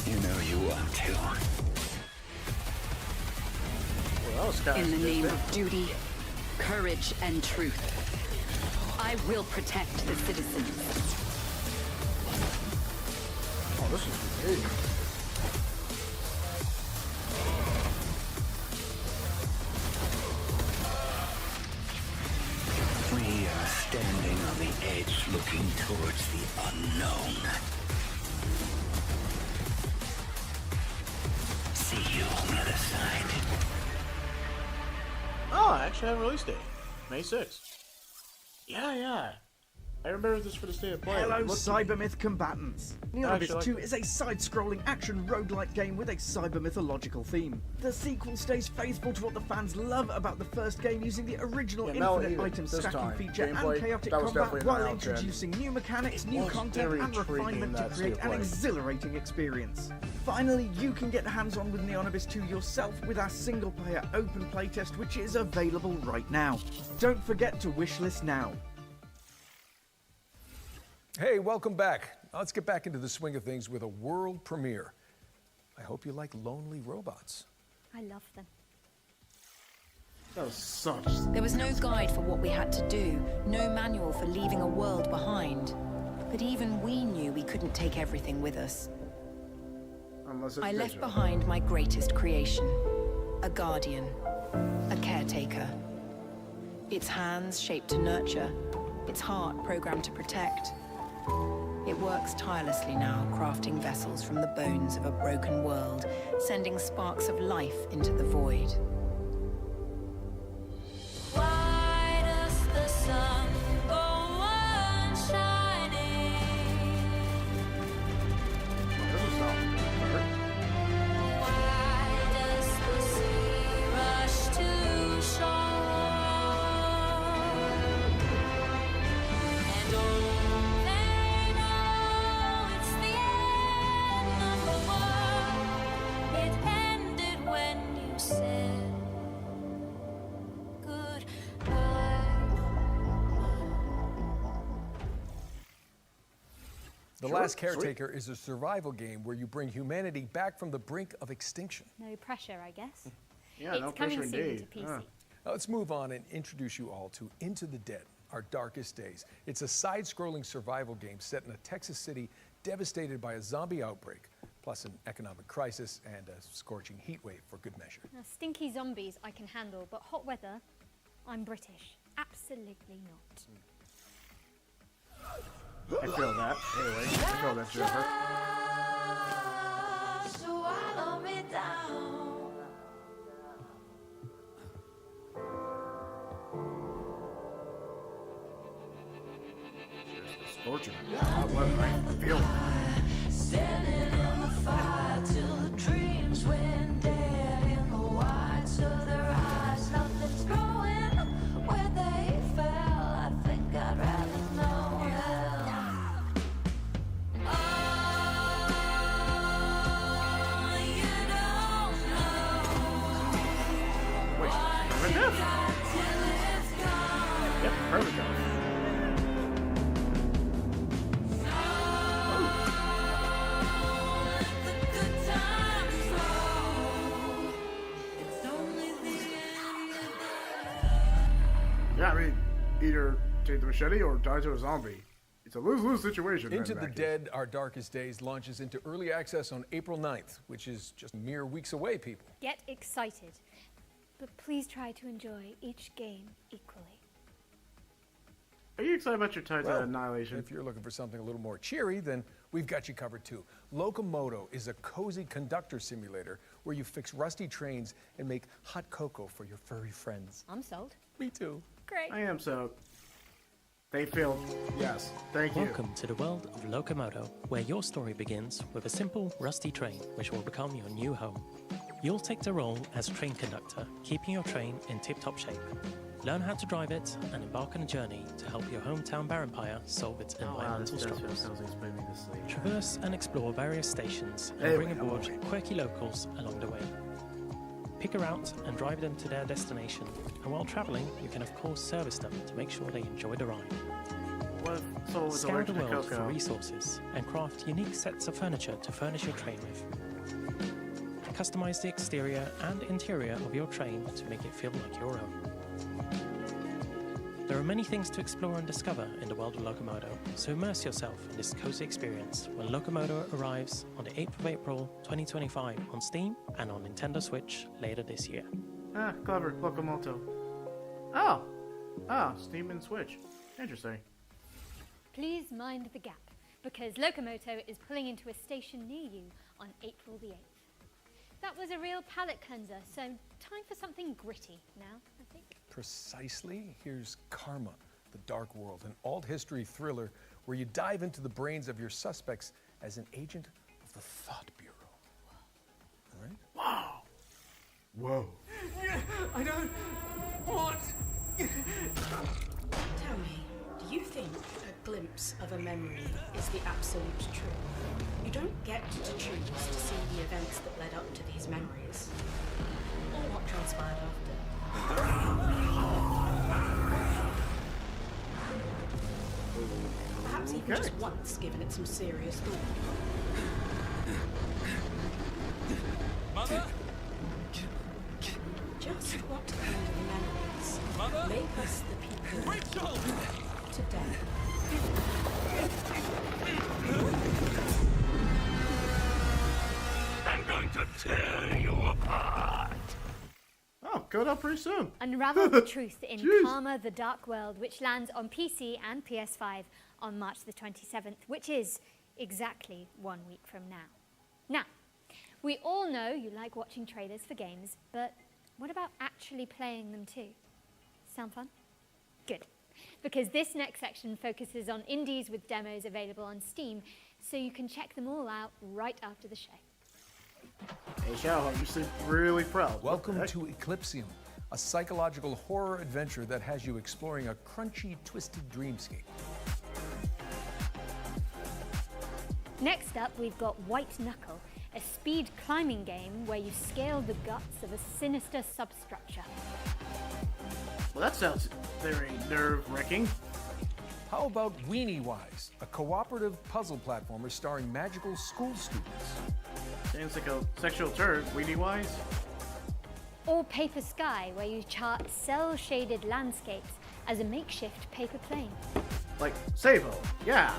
[SPEAKER 19] You know you want to.
[SPEAKER 2] Well, that was kind
[SPEAKER 13] In the name of duty, courage, and truth, I will protect the citizens.
[SPEAKER 2] Oh, this is great.
[SPEAKER 19] We are standing on the edge looking towards the unknown. See you on the other side.
[SPEAKER 2] Oh, I actually have a release date. May 6th. Yeah. I remember this for the state of play.
[SPEAKER 18] Hello, Cybermyth combatants! Neonovis 2 is a side-scrolling action roguelike game with a cyber-mythological theme. The sequel stays faithful to what the fans love about the first game, using the original infinite item stacking feature and chaotic combat while introducing new mechanics, new content, and refinement to create an exhilarating experience. Finally, you can get hands-on with Neonovis 2 yourself with our single-player open playtest, which is available right now. Don't forget to wishlist now.
[SPEAKER 5] Hey, welcome back. Now let's get back into the swing of things with a world premiere. I hope you like Lonely Robots.
[SPEAKER 4] I love them.
[SPEAKER 2] That was such...
[SPEAKER 20] There was no guide for what we had to do, no manual for leaving a world behind. But even we knew we couldn't take everything with us. I left behind my greatest creation, a guardian, a caretaker. Its hands shaped to nurture, its heart programmed to protect. It works tirelessly now, crafting vessels from the bones of a broken world, sending sparks of life into the void.
[SPEAKER 7] Why does the sun go on shining? Why does the sea rush to shore? And oh, they know it's the end of the world. It ended when you said
[SPEAKER 5] The Last Caretaker is a survival game where you bring humanity back from the brink of extinction.
[SPEAKER 4] No pressure, I guess.
[SPEAKER 2] Yeah,
[SPEAKER 4] it's
[SPEAKER 2] no
[SPEAKER 4] coming
[SPEAKER 2] pressure
[SPEAKER 4] soon
[SPEAKER 2] indeed.
[SPEAKER 4] to PC.
[SPEAKER 5] Now let's move on and introduce you all to Into the Dead, Our Darkest Days. It's a side-scrolling survival game set in a Texas city devastated by a zombie outbreak, plus an economic crisis and a scorching heat wave for good measure.
[SPEAKER 4] Now, stinky zombies I can handle, but hot weather, I'm British. Absolutely not.
[SPEAKER 2] I feel that. Anyway, I feel that, Jennifer.
[SPEAKER 7] swallow me down.
[SPEAKER 2] Scorching. I feel it.
[SPEAKER 7] Standing in the fire till the dreams went dead in the
[SPEAKER 2] machete or die to a zombie. It's a lose-lose situation.
[SPEAKER 5] Into
[SPEAKER 2] man,
[SPEAKER 5] the
[SPEAKER 2] back
[SPEAKER 5] Dead, Our Darkest Days launches into early access on April 9th, which is just mere weeks away, people.
[SPEAKER 4] Get excited, but please try to enjoy each game equally.
[SPEAKER 2] Are you excited about your Titan Annihilation?
[SPEAKER 5] If you're looking for something a little more cheery, then we've got you covered too. Locomoto is a cozy conductor simulator where you fix rusty trains and make hot cocoa for your furry friends.
[SPEAKER 4] I'm sold.
[SPEAKER 5] Me too.
[SPEAKER 4] Great.
[SPEAKER 2] I am so. They failed. Yes. Thank you.
[SPEAKER 11] Welcome to the world of Locomoto, where your story begins with a simple, rusty train, which will become your new home. You'll take the role as train conductor, keeping your train in tip-top shape. Learn how to drive it and embark on a journey to help your hometown Barenpire solve its environmental struggles. Traverse and explore various stations and bring aboard quirky locals along the way. Pick a route and drive them to their destination, and while traveling, you can of course service them to make sure they enjoy the ride. Scour the world for resources and craft unique sets of furniture to furnish your train with. Customize the exterior and interior of your train to make it feel like your own. There are many things to explore and discover in the world of Locomoto, so immerse yourself in this cozy experience when Locomoto arrives on the 8th of April 2025 on Steam and on Nintendo Switch later this year.
[SPEAKER 2] Ah, clever. Locomoto. Steam and Switch. Interesting.
[SPEAKER 4] Please mind the gap, because Locomoto is pulling into a station near you on April the 8th. That was a real palate cleanser, so time for something gritty now, I think.
[SPEAKER 5] Precisely. Here's Karma, The Dark World, an alt history thriller where you dive into the brains of your suspects as an agent of the Thought Bureau. All right?
[SPEAKER 2] Wow. Whoa.
[SPEAKER 14] I don't want. Tell me, do you think a glimpse of a memory is the absolute truth? You don't get to choose to see the events that led up to these memories, or what transpired after. Perhaps even just once given it some serious thought.
[SPEAKER 12] Mother?
[SPEAKER 14] Just what kind of memories
[SPEAKER 12] Mother?
[SPEAKER 14] make us the people
[SPEAKER 12] Rachel!
[SPEAKER 14] today?
[SPEAKER 22] I'm going to tear you apart.
[SPEAKER 2] Oh, going up pretty soon.
[SPEAKER 4] Unravel the truth in Karma, The Dark World, which lands on PC and PS5 on March the 27th, which is exactly 1 week from now. Now, we all know you like watching trailers for games, but what about actually playing them too? Sound fun? Good. Because this next section focuses on indies with demos available on Steam, so you can check them all out right after the show.
[SPEAKER 2] Hey, Shadow, you seem really proud.
[SPEAKER 5] Welcome to Eclipsium, a psychological horror adventure that has you exploring a crunchy, twisted dreamscape.
[SPEAKER 4] Next up, we've got White Knuckle, a speed climbing game where you scale the guts of a sinister substructure.
[SPEAKER 2] Well, that sounds very nerve-wracking.
[SPEAKER 5] How about Weenie Wise, a cooperative puzzle platformer starring magical school students?
[SPEAKER 2] Sounds like a sexual turd, Weenie-wise.
[SPEAKER 4] Or Paper Sky, where you chart cell-shaded landscapes as a makeshift paper plane.
[SPEAKER 2] Like Sabo, yeah.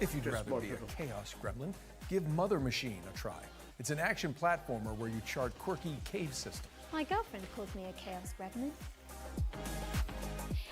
[SPEAKER 5] If you'd rather be a chaos gremlin, give Mother Machine a try. It's an action platformer where you chart quirky cave systems.
[SPEAKER 4] My girlfriend calls me a chaos gremlin.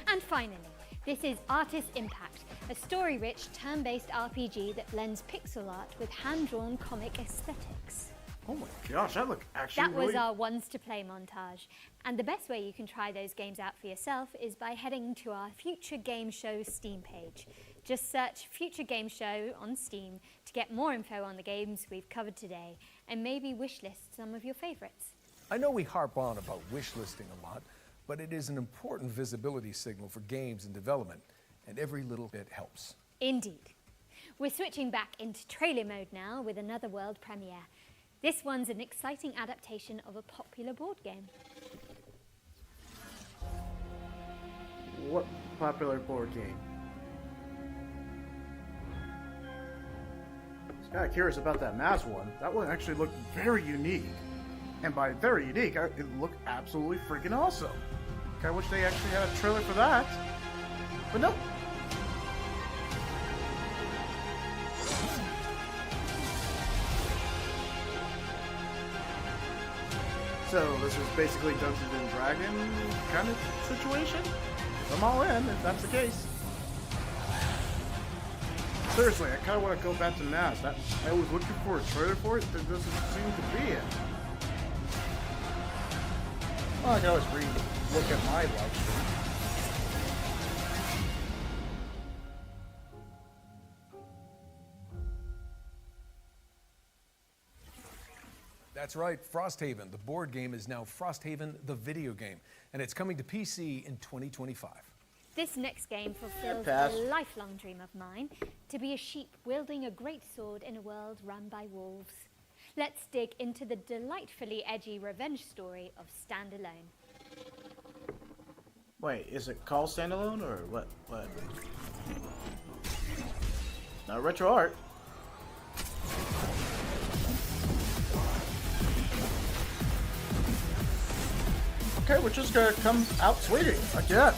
[SPEAKER 4] And finally, this is Artist Impact, a story-rich, turn-based RPG that blends pixel art with hand-drawn comic aesthetics.
[SPEAKER 2] Oh my gosh, that looked actually
[SPEAKER 4] That was our ones to play montage. And the best way you can try those games out for yourself is by heading to our Future Game Show Steam page. Just search Future Game Show on Steam to get more info on the games we've covered today, and maybe wishlist some of your favorites.
[SPEAKER 5] I know we harp on about wishlisting a lot, but it is an important visibility signal for games in development, and every little bit helps.
[SPEAKER 4] Indeed. We're switching back into trailer mode now with another world premiere. This one's an exciting adaptation of a popular board game.
[SPEAKER 2] What popular board game? I was kind of curious about that Mass one. That one actually looked very unique. And by very unique, it looked absolutely freaking awesome. I wish they actually had a trailer for that. But no. So this is basically Dungeons and Dragon kind of situation. I'm all in if that's the case. Seriously, I kind of want to go back to NAS. I was looking for a trailer for it. There doesn't seem to be it. Well, I can always look at my live stream.
[SPEAKER 5] That's right, Frosthaven, the board game, is now Frosthaven, the video game, and it's coming to PC in 2025.
[SPEAKER 4] This next game fulfills
[SPEAKER 2] pass.
[SPEAKER 4] a lifelong dream of mine, to be a sheep wielding a great sword in a world run by wolves. Let's dig into the delightfully edgy revenge story of Standalone.
[SPEAKER 2] Wait, is it called Standalone or what? What? Not retro art. Okay, we're just gonna come out swinging again.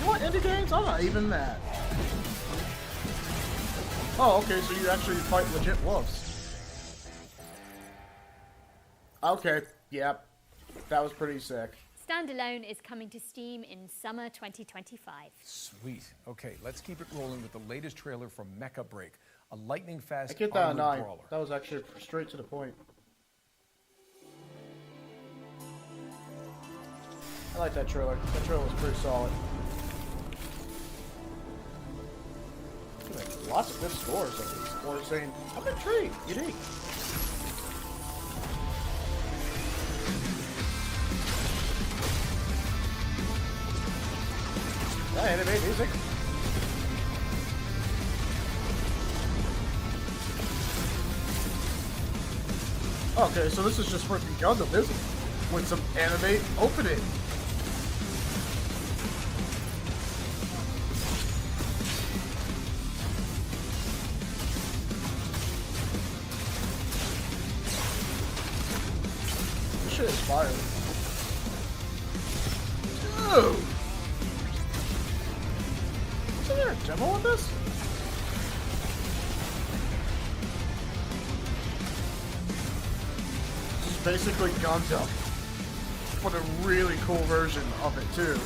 [SPEAKER 2] You want indie games? I'm not even mad. Oh, okay, so you actually fight legit wolves. Okay, yep. That was pretty sick.
[SPEAKER 4] Standalone is coming to Steam in summer 2025.
[SPEAKER 5] Sweet. Okay, let's keep it rolling with the latest trailer from Mecha Break, a lightning-fast
[SPEAKER 2] I get that on 9.
[SPEAKER 5] brawler.
[SPEAKER 2] That was actually straight to the point. I like that trailer. That trailer was pretty solid. Lots of good scores at least. Or saying, I'm intrigued. Unique. That anime music. Okay, so this is just for Gundam, isn't it? With some anime opening. This shit is fire. Dude! Isn't there a demo of this? This is basically Gundam, but a really cool version of it too.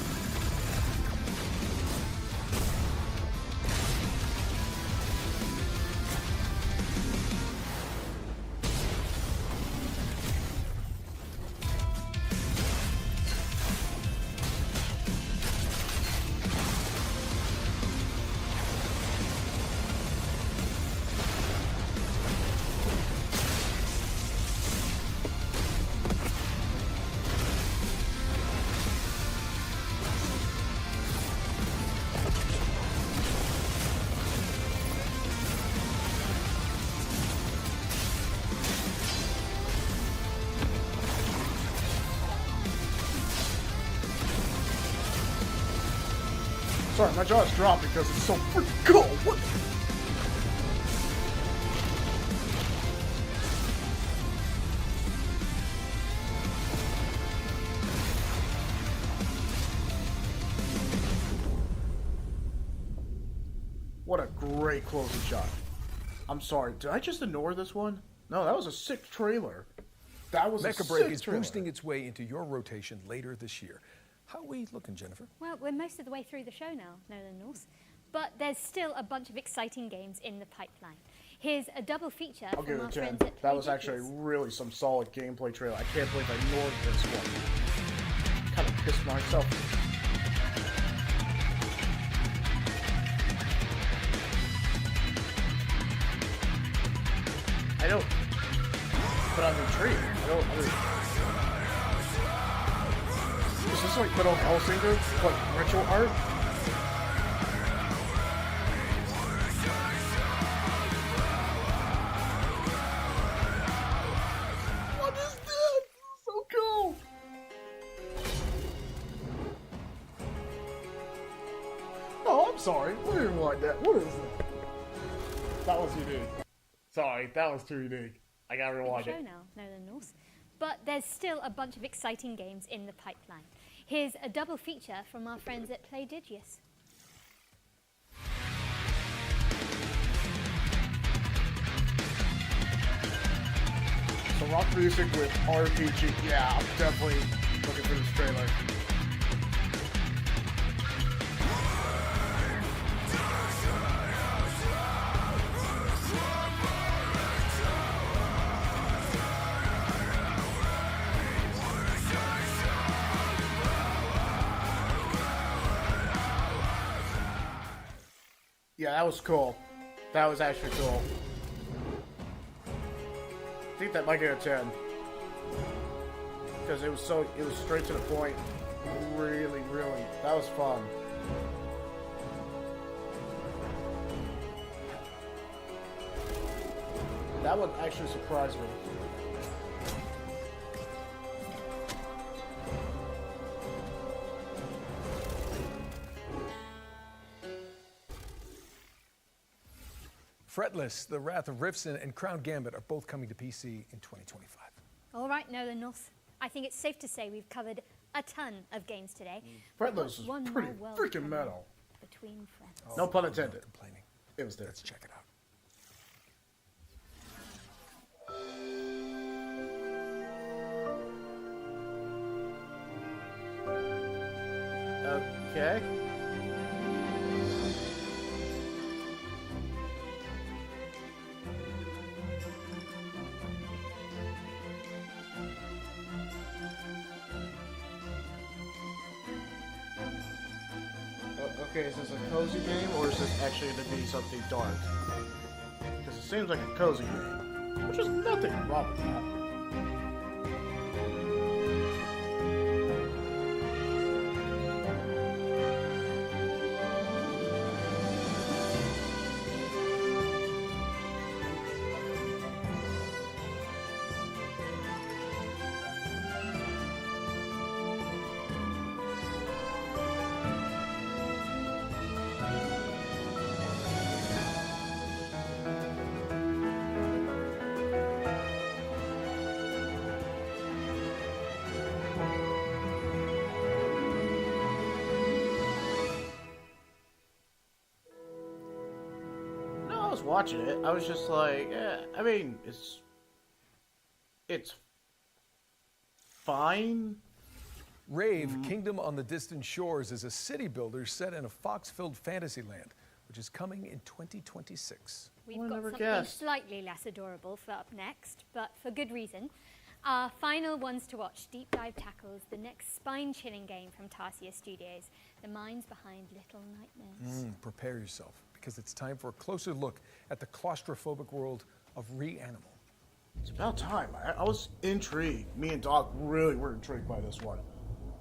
[SPEAKER 2] Sorry, my jaw's dropped because it's so freaking cool. What? What a great closing shot. I'm sorry, did I just ignore this one? No, that was a sick trailer. That was
[SPEAKER 5] Mecha
[SPEAKER 2] a
[SPEAKER 5] Break
[SPEAKER 2] sick
[SPEAKER 5] is
[SPEAKER 2] trailer.
[SPEAKER 5] boosting its way into your rotation later this year. How are we looking, Jennifer?
[SPEAKER 4] Well, we're most of the way through the show now, Nolan North. But there's still a bunch of exciting games in the pipeline. Here's a double feature
[SPEAKER 2] I'll give
[SPEAKER 4] from our
[SPEAKER 2] it a 10.
[SPEAKER 4] friends at
[SPEAKER 2] That was
[SPEAKER 4] Play
[SPEAKER 2] actually
[SPEAKER 4] Geekies.
[SPEAKER 2] really some solid gameplay trailer. I can't believe I ignored this one. Kind of pissed myself. I don't. But I'm intrigued. I don't. Is this like Metal Hellsinger? Like retro art? What is this? This is so cool! Oh, I'm sorry. We didn't want that. What is that? That was unique. Sorry, that was too unique. I gotta rewind
[SPEAKER 4] show
[SPEAKER 2] it.
[SPEAKER 4] now, Nolan North. But there's still a bunch of exciting games in the pipeline. Here's a double feature from our friends at Playdigious.
[SPEAKER 2] So rock music with RPG. Yeah, I'm definitely looking for this trailer. Yeah, that was cool. That was actually cool. I think that might get a 10. Because it was straight to the point. Really, that was fun. That one actually surprised me.
[SPEAKER 5] Fretless, The Wrath of Riften, and Crown Gambit are both coming to PC in 2025.
[SPEAKER 4] All right, Nolan North. I think it's safe to say we've covered a ton of games today.
[SPEAKER 2] Fretless is pretty freaking metal.
[SPEAKER 4] Between friends.
[SPEAKER 2] No pun intended.
[SPEAKER 5] Complaining.
[SPEAKER 2] It was there.
[SPEAKER 5] Let's check it out.
[SPEAKER 2] Okay. Okay, is this a cozy game or is this actually going to be something dark? Because it seems like a cozy game, which is nothing wrong with that. Watching it, I was just like, I mean, it's fine.
[SPEAKER 5] Rave, Kingdom on the Distant Shores is a city builder set in a fox-filled fantasy land, which is coming in 2026.
[SPEAKER 4] We've got something slightly less adorable for up next, but for good reason. Our final ones to watch deep dive tackles the next spine-chilling game from Tarsier Studios, the minds behind Little Nightmares.
[SPEAKER 5] Prepare yourself, because it's time for a closer look at the claustrophobic world of Reanimal.
[SPEAKER 2] It's about time. I was intrigued. Me and Doc really were intrigued by this one.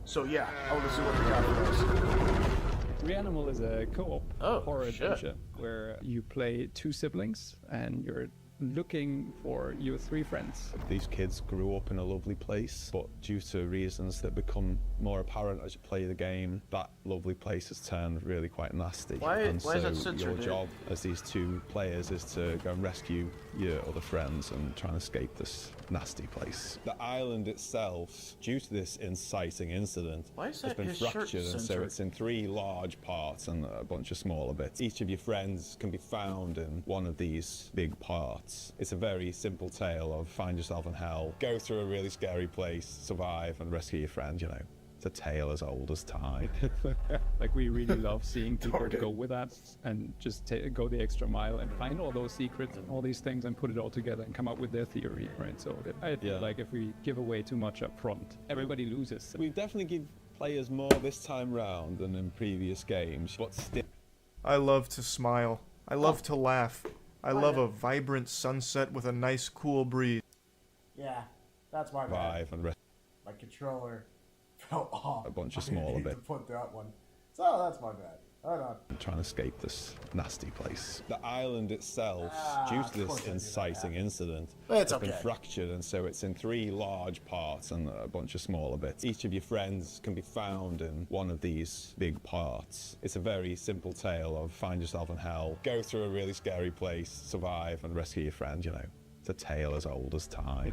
[SPEAKER 2] So yeah, I want to see what we got for us.
[SPEAKER 1] Reanimal is a co-op horror adventure
[SPEAKER 2] shit.
[SPEAKER 1] where you play two siblings and you're looking for your three friends.
[SPEAKER 15] These kids grew up in a lovely place, but due to reasons that become more apparent as you play the game, that lovely place has turned really quite nasty.
[SPEAKER 2] Why is that censored,
[SPEAKER 15] your
[SPEAKER 2] dude?
[SPEAKER 15] job as these two players is to go and rescue your other friends and try and escape this nasty place. The island itself, due to this inciting incident, has been fractured, and so it's in three large parts and a bunch of smaller bits. Each of your friends can be found in one of these big parts. It's a very simple tale of find yourself in hell, go through a really scary place, survive and rescue your friend, you know. It's a tale as old as time.
[SPEAKER 1] Like, we really love seeing people go with that and just go the extra mile and find all those secrets and all these things and put it all together and come up with their theory, right? So I feel like if we give away too much up front, everybody loses.
[SPEAKER 15] We definitely give players more this time round than in previous games, but still.
[SPEAKER 21] I love to smile. I love to laugh. I love a vibrant sunset with a nice cool breeze.
[SPEAKER 2] Yeah, that's my bad. My controller fell off.
[SPEAKER 15] A bunch of smaller bits.
[SPEAKER 2] To put that one. So that's my bad. Hold on.
[SPEAKER 15] I'm trying to escape this nasty place. The island itself, due to this inciting incident, has been fractured, and so it's in three large parts and a bunch of smaller bits. Each of your friends can be found in one of these big parts. It's a very simple tale of find yourself in hell, go through a really scary place, survive and rescue your friend, you know. It's a tale as old as time.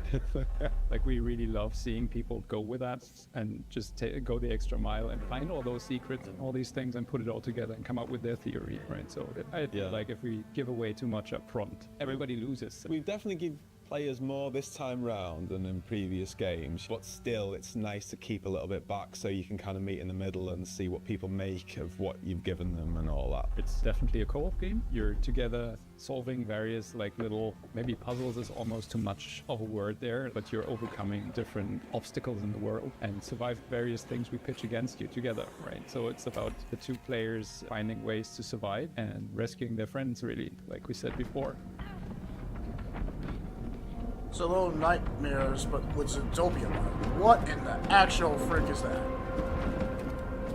[SPEAKER 1] Like, we really love seeing people go with that and just go the extra mile and find all those secrets and all these things and put it all together and come up with their theory, right? So I feel like if we give away too much up front, everybody loses.
[SPEAKER 15] We've definitely give players more this time round than in previous games, but still it's nice to keep a little bit back so you can kind of meet in the middle and see what people make of what you've given them and all that.
[SPEAKER 1] It's definitely a co-op game. You're together solving various like little, maybe puzzles is almost too much of a word there, but you're overcoming different obstacles in the world and survive various things we pitch against you together, right? So it's about the two players finding ways to survive and rescuing their friends, really, like we said before.
[SPEAKER 2] So little nightmares, but with Zootopia mode. What in the actual frick is that?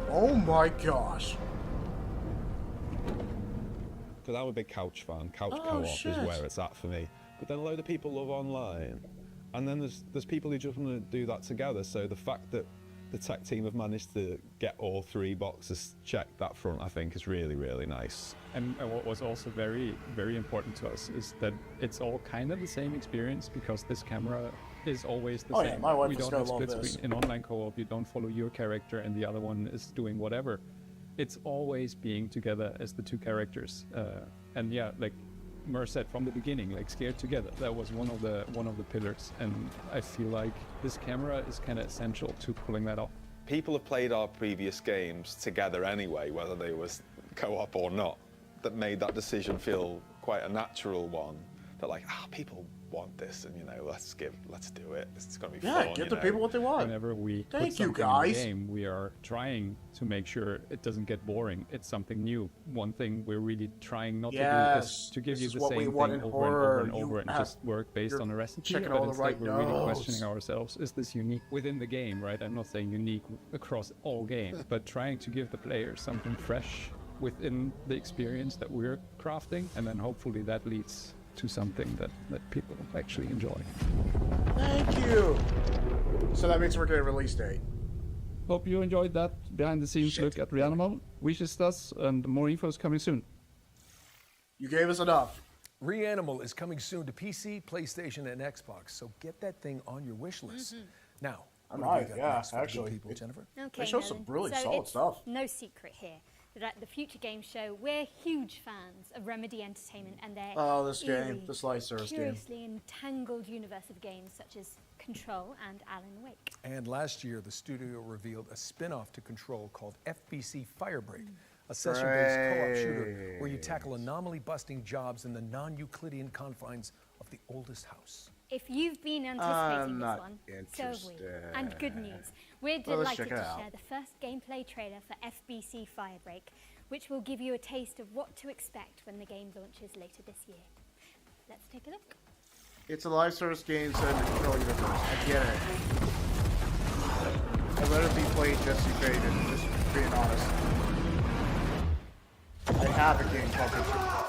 [SPEAKER 2] Oh my gosh.
[SPEAKER 15] Because I'm a big couch fan. Couch
[SPEAKER 2] Oh,
[SPEAKER 15] co-op
[SPEAKER 2] shit.
[SPEAKER 15] is where it's at for me. But then a load of people love online. And then there's people who just want to do that together. So the fact that the tech team have managed to get all 3 boxes checked that front, I think, is really, really nice.
[SPEAKER 1] And what was also very, very important to us is that it's all kind of the same experience because this camera is always the
[SPEAKER 2] Oh,
[SPEAKER 1] same.
[SPEAKER 2] yeah, my wife
[SPEAKER 1] we
[SPEAKER 2] is
[SPEAKER 1] don't
[SPEAKER 2] gonna
[SPEAKER 1] have
[SPEAKER 2] love
[SPEAKER 1] split
[SPEAKER 2] this.
[SPEAKER 1] screen. In online co-op, you don't follow your character and the other one is doing whatever. It's always being together as the two characters. And yeah, like Mer said from the beginning, like scared together. That was one of the pillars. And I feel like this camera is kind of essential to pulling that off.
[SPEAKER 15] People have played our previous games together anyway, whether they was co-op or not, that made that decision feel quite a natural one. That like, people want this, and you know, let's do it. It's gonna be fun.
[SPEAKER 2] Give the people what they want.
[SPEAKER 1] Whenever we
[SPEAKER 2] Thank
[SPEAKER 1] put
[SPEAKER 2] you,
[SPEAKER 1] something
[SPEAKER 2] guys.
[SPEAKER 1] in the game, we are trying to make sure it doesn't get boring. It's something new. One thing we're really trying not to do is to give
[SPEAKER 2] this
[SPEAKER 1] you
[SPEAKER 2] is
[SPEAKER 1] the
[SPEAKER 2] what we
[SPEAKER 1] same
[SPEAKER 2] want
[SPEAKER 1] thing
[SPEAKER 2] in
[SPEAKER 1] over and over
[SPEAKER 2] horror.
[SPEAKER 1] and
[SPEAKER 2] You
[SPEAKER 1] over and
[SPEAKER 2] have-
[SPEAKER 1] just work based
[SPEAKER 2] you're
[SPEAKER 1] on a recipe.
[SPEAKER 2] checking
[SPEAKER 1] But
[SPEAKER 2] all the
[SPEAKER 1] instead
[SPEAKER 2] right
[SPEAKER 1] we're really
[SPEAKER 2] notes.
[SPEAKER 1] questioning ourselves. Is this unique within the game, right? I'm not saying unique across all games, but trying to give the player something fresh within the experience that we're crafting, and then hopefully that leads to something that people actually enjoy.
[SPEAKER 2] Thank you. So that means we're getting a release date.
[SPEAKER 1] Hope you enjoyed that behind the scenes look at Reanimal. Wishes us, and more info is coming soon.
[SPEAKER 2] You gave us enough.
[SPEAKER 5] Reanimal is coming soon to PC, PlayStation, and Xbox, so get that thing on your wish list. Now, what have you got next for the good
[SPEAKER 2] actually.
[SPEAKER 5] people, Jennifer?
[SPEAKER 4] Okay,
[SPEAKER 2] They show some
[SPEAKER 4] Nolan.
[SPEAKER 2] really
[SPEAKER 4] So
[SPEAKER 2] solid
[SPEAKER 4] it's
[SPEAKER 2] stuff.
[SPEAKER 4] No secret here that at the Future Game Show, we're huge fans of Remedy Entertainment and their
[SPEAKER 2] Oh, this game,
[SPEAKER 4] eerie,
[SPEAKER 2] this live service game.
[SPEAKER 4] curiously entangled universe of games such as Control and Alan Wake.
[SPEAKER 5] And last year, the studio revealed a spin-off to Control called FBC Firebreak, a session-based co-op shooter where you tackle anomaly-busting jobs in the non-Euclidean confines of the oldest house.
[SPEAKER 4] If you've been anticipating this
[SPEAKER 2] not
[SPEAKER 4] one, so have we.
[SPEAKER 2] interested.
[SPEAKER 4] And good news, we're
[SPEAKER 2] Well, let's
[SPEAKER 4] delighted
[SPEAKER 2] check it
[SPEAKER 4] to
[SPEAKER 2] out.
[SPEAKER 4] share the first gameplay trailer for FBC Firebreak, which will give you a taste of what to expect when the game launches later this year. Let's take a look.
[SPEAKER 2] It's a live service game set in the Control universe. I get it. I'd rather be playing Jesse Faden, just being honest. I have a game called Control.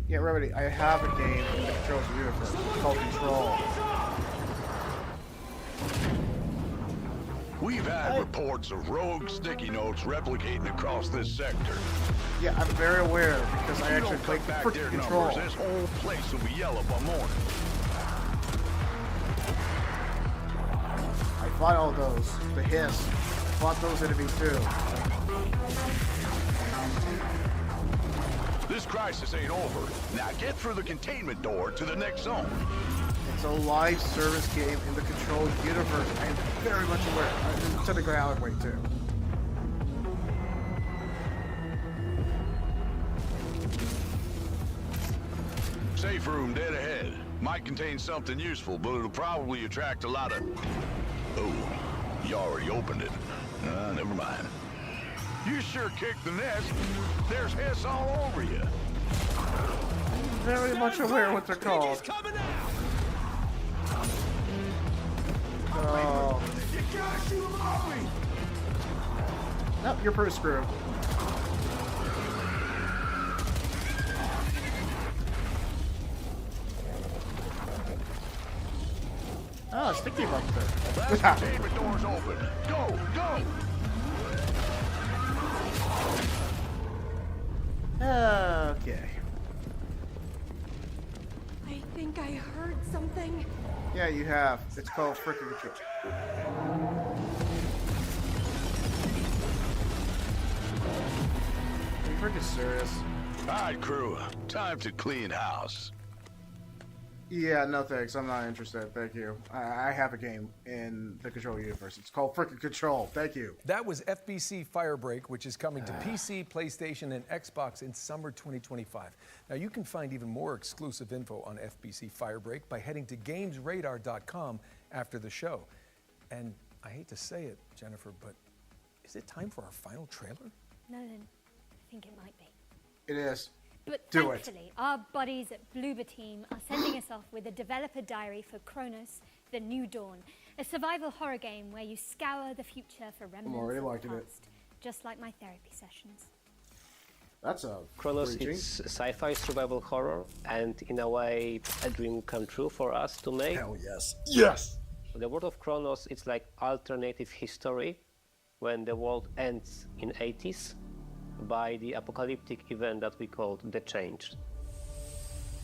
[SPEAKER 2] Yeah, Remedy, I have a game in the Control universe called Control.
[SPEAKER 22] We've had reports of rogue sticky notes replicating across this sector.
[SPEAKER 2] Yeah, I'm very aware because I
[SPEAKER 22] If you
[SPEAKER 2] actually
[SPEAKER 22] don't
[SPEAKER 2] played
[SPEAKER 22] cut back
[SPEAKER 2] for
[SPEAKER 22] their
[SPEAKER 2] Control.
[SPEAKER 22] numbers, this whole place will be yellow by morning.
[SPEAKER 2] I fought all those. The Hiss. I fought those enemies too.
[SPEAKER 22] This crisis ain't over. Now get through the containment door to the next zone.
[SPEAKER 2] It's a live service game in the Control universe. I am very much aware. I'm to the ground way too.
[SPEAKER 22] Safe room dead ahead. Might contain something useful, but it'll probably attract a lot of... Oh, you already opened it. Never mind. You sure kicked the nest. There's hiss all over you.
[SPEAKER 2] Very much aware what they're called. Oh.
[SPEAKER 22] You gotta shoot him off me!
[SPEAKER 2] Nope, you're pretty screwed. Oh, sticky bump
[SPEAKER 22] Last containment door's open. Go, go!
[SPEAKER 2] Okay.
[SPEAKER 3] think I heard something.
[SPEAKER 21] Yeah, you have. It's called Frickin' Control. Are you freaking serious?
[SPEAKER 22] Alright, crew. Time to clean house.
[SPEAKER 2] Yeah, no thanks. I'm not interested. Thank you. I have a game in the Control universe. It's called Frickin' Control. Thank you.
[SPEAKER 5] That was FBC Firebreak, which is coming to PC, PlayStation, and Xbox in summer 2025. Now, you can find even more exclusive info on FBC Firebreak by heading to GamesRadar.com after the show. And I hate to say it, Jennifer, but is it time for our final trailer?
[SPEAKER 4] Nolan, I think it might be.
[SPEAKER 2] It is.
[SPEAKER 4] But
[SPEAKER 2] Do it.
[SPEAKER 4] thankfully, our buddies at Bloober Team are sending us off with a developer diary for Chronos: The New Dawn, a survival horror game where you scour the future for remnants
[SPEAKER 2] already
[SPEAKER 4] of the
[SPEAKER 2] liking it.
[SPEAKER 4] past, just like my therapy sessions.
[SPEAKER 2] That's a
[SPEAKER 6] Chronos
[SPEAKER 2] preaching.
[SPEAKER 6] is sci-fi survival horror, and in a way, a dream come true for us to make.
[SPEAKER 2] Hell yes. Yes!
[SPEAKER 6] The world of Chronos, it's like alternative history when the world ends in 80s by the apocalyptic event that we called The Change.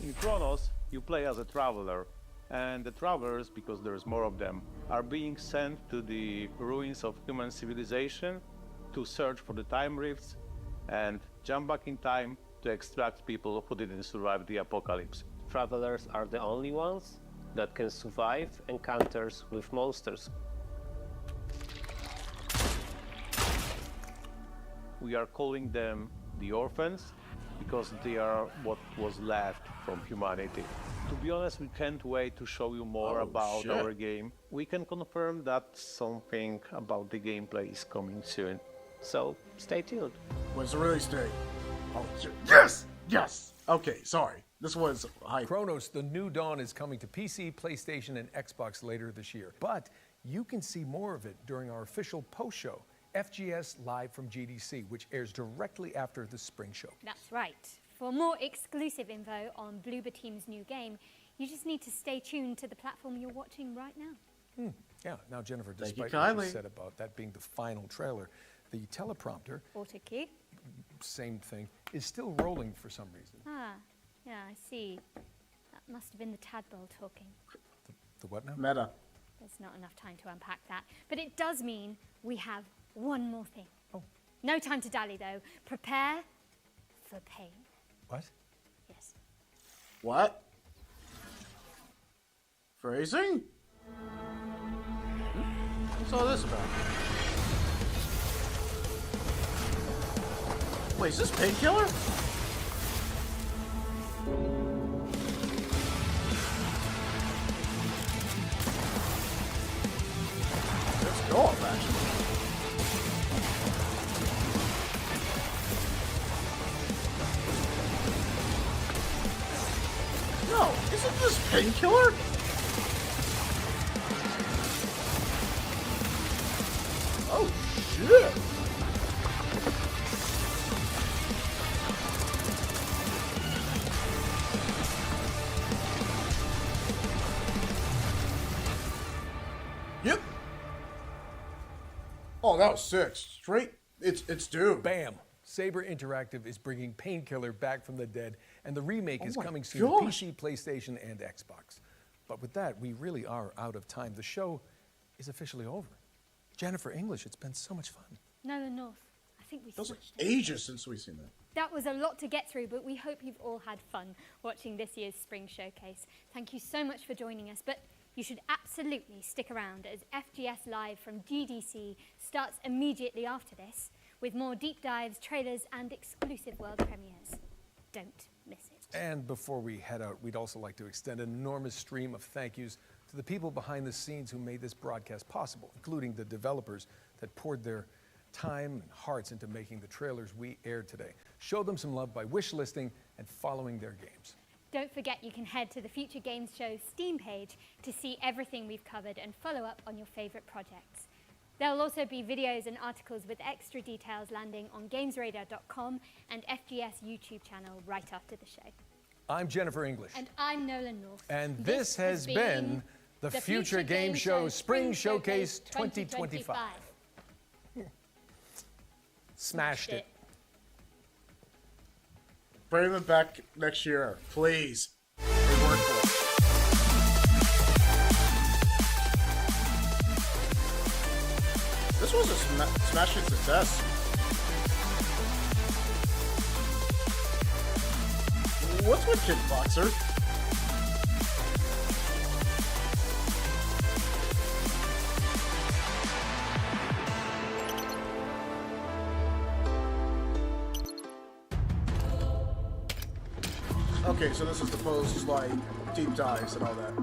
[SPEAKER 23] In Chronos, you play as a traveler, and the travelers, because there's more of them, are being sent to the ruins of human civilization to search for the time rifts and jump back in time to extract people who didn't survive the apocalypse.
[SPEAKER 6] Travelers are the only ones that can survive encounters with monsters.
[SPEAKER 23] We are calling them the orphans because they are what was left from humanity. To be honest, we can't wait to show you more about
[SPEAKER 2] shit.
[SPEAKER 23] our game. We can confirm that something about the gameplay is coming soon.
[SPEAKER 6] So stay tuned.
[SPEAKER 2] When's the release date? Oh, shit. Yes! Yes! Okay, sorry. This was hype.
[SPEAKER 5] Chronos: The New Dawn is coming to PC, PlayStation, and Xbox later this year. But you can see more of it during our official post-show, FGS Live from GDC, which airs directly after the spring show.
[SPEAKER 4] That's right. For more exclusive info on Bloober Team's new game, you just need to stay tuned to the platform you're watching right now.
[SPEAKER 5] Yeah, now Jennifer,
[SPEAKER 2] Thank you
[SPEAKER 5] despite what
[SPEAKER 2] kindly.
[SPEAKER 5] you said about that being the final trailer, the teleprompter,
[SPEAKER 4] Auto key.
[SPEAKER 5] same thing, is still rolling for some reason.
[SPEAKER 4] Ah, yeah, I see. That must have been the tadpole talking.
[SPEAKER 5] The what now?
[SPEAKER 2] Meta.
[SPEAKER 4] There's not enough time to unpack that. But it does mean we have one more thing. Oh. No time to dally, though. Prepare for pain.
[SPEAKER 5] What?
[SPEAKER 4] Yes.
[SPEAKER 2] What? Phrasing? What's all this about? Wait, is this Painkiller? Let's go up, actually. No, isn't this Painkiller? Oh, shit. Yep. Oh, that was sick. Straight. It's due.
[SPEAKER 5] Bam! Saber Interactive is bringing Painkiller back from the dead, and the remake is
[SPEAKER 2] my
[SPEAKER 5] coming soon
[SPEAKER 2] gosh.
[SPEAKER 5] to PC, PlayStation, and Xbox. But with that, we really are out of time. The show is officially over. Jennifer English, it's been so much fun.
[SPEAKER 4] Nolan North. I think we
[SPEAKER 2] Those are
[SPEAKER 4] smashed it.
[SPEAKER 2] ages since we've seen that.
[SPEAKER 4] That was a lot to get through, but we hope you've all had fun watching this year's Spring Showcase. Thank you so much for joining us, but you should absolutely stick around as FGS Live from GDC starts immediately after this, with more deep dives, trailers, and exclusive world premieres. Don't miss it.
[SPEAKER 5] And before we head out, we'd also like to extend an enormous stream of thank yous to the people behind the scenes who made this broadcast possible, including the developers that poured their time and hearts into making the trailers we aired today. Show them some love by wish listing and following their games.
[SPEAKER 4] Don't forget you can head to the Future Games Show Steam page to see everything we've covered and follow up on your favorite projects. There'll also be videos and articles with extra details landing on GamesRadar.com and FGS YouTube channel right after the show.
[SPEAKER 5] I'm Jennifer English.
[SPEAKER 4] And I'm Nolan North.
[SPEAKER 5] And this has been the Future Game Show Spring Showcase 2025. Smashed it.
[SPEAKER 2] Bring them back next year, please. They work for it. was a smashing success. What's with Kickboxer? Okay, so this is the post, like, deep dives and all that.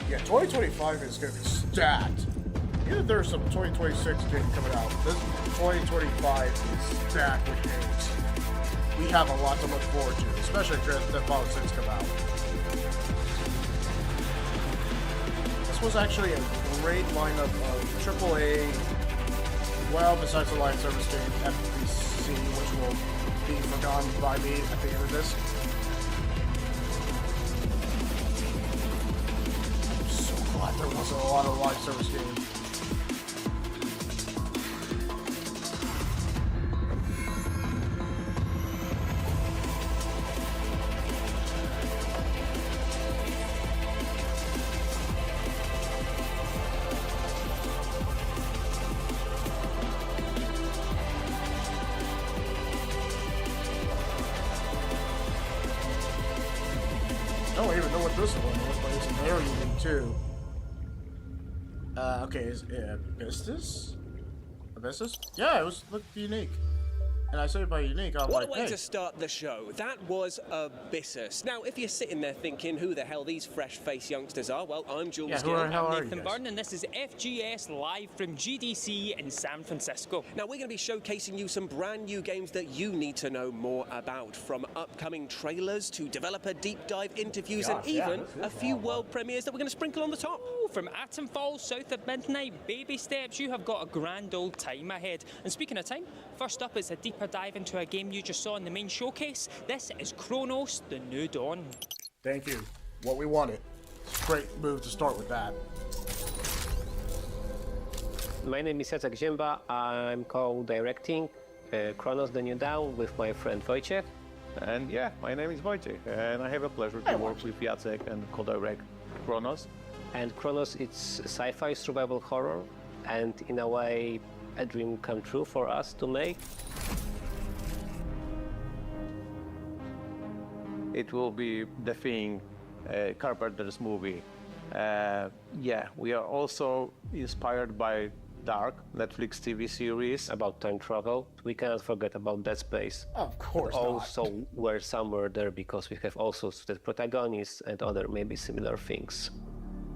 [SPEAKER 2] Yeah, 2025 is going to be stacked. Even if there's some 2026 game coming out, this 2025 is stacked with games. We have a lot to look forward to, especially if Grand Theft Auto 6 come out. This was actually a great lineup of AAA, well, besides the live service game, FBC, which will be forgotten by me at the end of this. I'm so glad there wasn't a lot of live service games. I don't even know what this one is, but it's very unique too. Okay, is it Abyssus? Abyssus? Yeah, it looked unique. And I say by unique, I'm
[SPEAKER 3] What
[SPEAKER 2] like,
[SPEAKER 3] a way
[SPEAKER 2] hey.
[SPEAKER 3] to start the show. That was Abyssus. Now, if you're sitting there thinking who the hell these fresh-faced youngsters are, well, I'm Jules
[SPEAKER 2] Yeah, who
[SPEAKER 3] Gill.
[SPEAKER 2] the hell are you
[SPEAKER 8] Nathan
[SPEAKER 2] guys?
[SPEAKER 8] Byrne, and this is FGS live from GDC in San Francisco.
[SPEAKER 3] Now, we're going to be showcasing you some brand new games that you need to know more about, from upcoming trailers to developer deep dive interviews and even a few world premieres that we're going to sprinkle on the top.
[SPEAKER 8] Ooh, from Atom Falls, south of midnight, baby steps, you have got a grand old time ahead. And speaking of time, first up is a deeper dive into a game you just saw in the main showcase. This is Chronos: The New Dawn.
[SPEAKER 2] Thank you. What we wanted. It's a great move to start with that.
[SPEAKER 6] My name is Jacek Ziemba. I'm co-directing Chronos: The New Dawn with my friend Wojciech.
[SPEAKER 23] And yeah, my name is Wojciech, and I have a pleasure to work with Jacek and co-direct Chronos.
[SPEAKER 6] And Chronos, it's sci-fi survival horror, and in a way, a dream come true for us to make.
[SPEAKER 23] It will be The Thing, Carpenter's movie. Yeah, we are also inspired by Dark, Netflix TV series.
[SPEAKER 6] About time travel. We cannot forget about Dead Space.
[SPEAKER 2] Of course not.
[SPEAKER 6] Also, we're somewhere there because we have also the protagonists and other maybe similar things.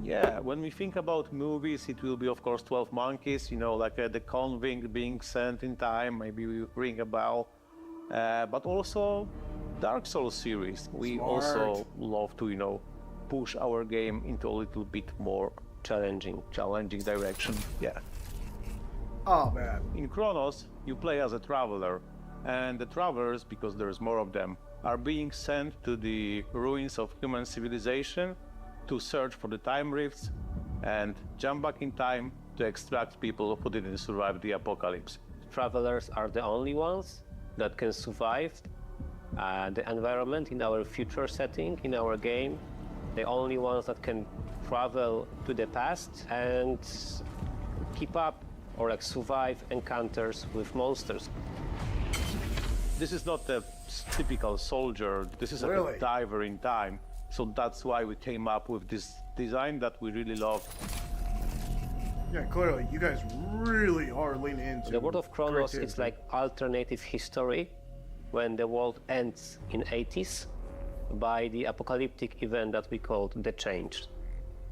[SPEAKER 23] Yeah, when we think about movies, it will be, of course, 12 Monkeys, you know, like the convict being sent in time, maybe we ring a bell. But also Dark Souls series. We also love to, you know, push our game into a little bit more challenging direction. Yeah.
[SPEAKER 2] Oh man.
[SPEAKER 23] In Chronos, you play as a traveler, and the travelers, because there's more of them, are being sent to the ruins of human civilization to search for the time rifts and jump back in time to extract people who didn't survive the apocalypse.
[SPEAKER 6] Travelers are the only ones that can survive the environment in our future setting, in our game. The only ones that can travel to the past and keep up or like survive encounters with monsters.
[SPEAKER 23] This is not a typical soldier, this is
[SPEAKER 2] Really?
[SPEAKER 23] a diver in time. So that's why we came up with this design that we really love.
[SPEAKER 2] Yeah, clearly, you guys really are leaning into
[SPEAKER 6] The world of Chronos
[SPEAKER 2] creativity.
[SPEAKER 6] is like alternative history when the world ends in 80s by the apocalyptic event that we called The Change.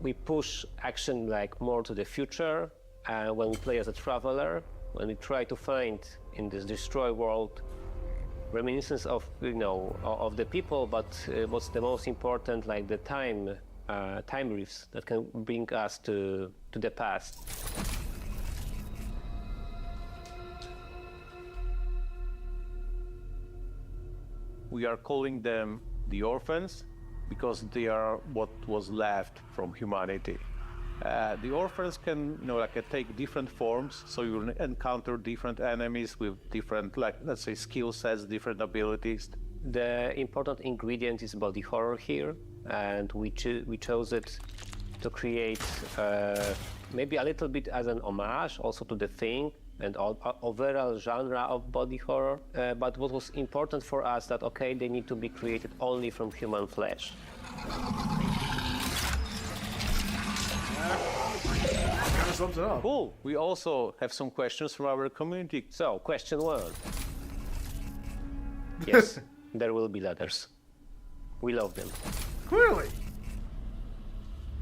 [SPEAKER 6] We push action like more to the future when we play as a traveler, when we try to find in this destroyed world reminiscence of, you know, of the people, but what's the most important, like the time rifts that can bring us to the past.
[SPEAKER 23] We are calling them the orphans because they are what was left from humanity. The orphans can, take different forms, so you encounter different enemies with different, let's say, skill sets, different abilities.
[SPEAKER 6] The important ingredient is body horror here, and we chose it to create maybe a little bit as an homage also to The Thing and overall genre of body horror. But what was important for us that, okay, they need to be created only from human flesh.
[SPEAKER 23] Cool. We also have some questions from our community.
[SPEAKER 6] So, question 1. Yes, there will be letters. We love them.
[SPEAKER 2] Clearly.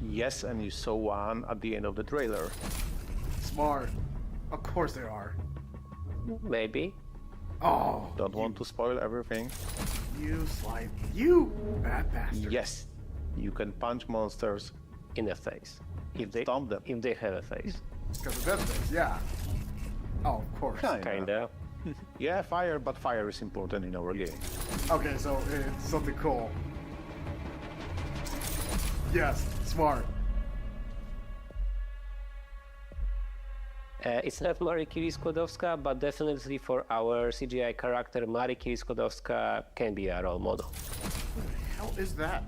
[SPEAKER 23] Yes, and you saw one at the end of the trailer.
[SPEAKER 2] Smart. Of course they are.
[SPEAKER 6] Maybe.
[SPEAKER 2] Oh.
[SPEAKER 23] Don't want to spoil everything.
[SPEAKER 2] You slime. You bad bastard.
[SPEAKER 23] Yes. You can punch monsters
[SPEAKER 6] in the face. If they
[SPEAKER 23] stomp them.
[SPEAKER 6] If they have a face.
[SPEAKER 2] Because of that face, yeah. Oh, of course.
[SPEAKER 6] Kinda.
[SPEAKER 23] Yeah, fire, but fire is important in our game.
[SPEAKER 2] Okay, so it's something cool. Yes, smart.
[SPEAKER 6] It's not Marie-Curie Skłodowska, but definitely for our CGI character, Marie-Curie Skłodowska can be a role model.
[SPEAKER 2] What the hell is that?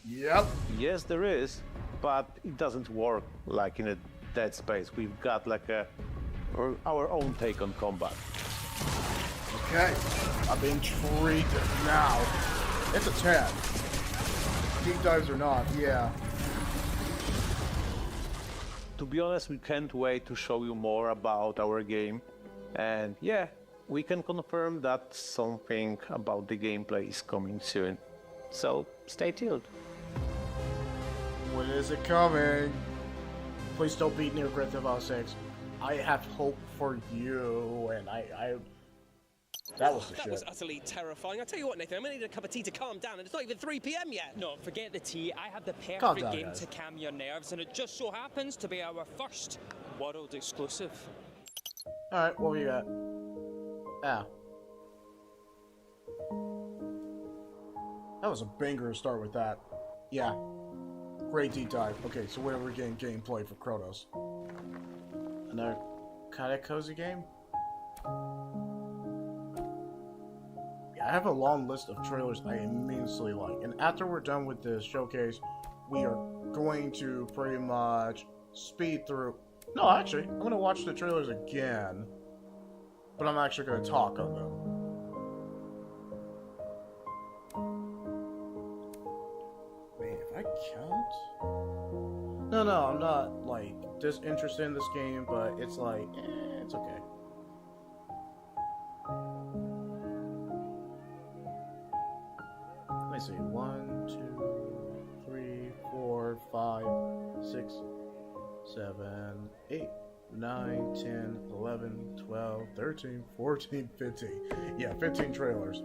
[SPEAKER 2] Yep.
[SPEAKER 23] Yes, there is, but it doesn't work like in a Dead Space. We've got our own take on combat.
[SPEAKER 2] Okay, I'm intrigued now. It's a 10. Deep dives or not, yeah.
[SPEAKER 23] To be honest, we can't wait to show you more about our game. And yeah, we can confirm that something about the gameplay is coming soon.
[SPEAKER 6] So stay tuned.
[SPEAKER 2] When is it coming? Please don't beat Near Grand Theft Auto 6. I have hope for you, and that was the shit.
[SPEAKER 3] That was utterly terrifying. I tell you what, Nathan, I'm gonna need a cup of tea to calm down, and it's not even 3 p.m. yet.
[SPEAKER 8] No, forget the tea. I have the perfect
[SPEAKER 2] down,
[SPEAKER 8] game
[SPEAKER 2] guys.
[SPEAKER 8] to calm your nerves, and it just so happens to be our first world exclusive.
[SPEAKER 2] Alright, what we got? Ah. That was a banger to start with that. Yeah. Great deep dive. Okay, so where are we getting gameplay for Kronos? Another kind of cozy game? I have a long list of trailers I immensely like, and after we're done with this showcase, we are going to pretty much speed through. No, actually, I'm going to watch the trailers again, but I'm actually going to talk on them. Man, if I count? No, I'm not, disinterested in this game, but it's it's okay. Let me see. 1, 2, 3, 4, 5, 6, 7, 8, 9, 10, 11, 12, 13, 14, 15. Yeah, 15 trailers.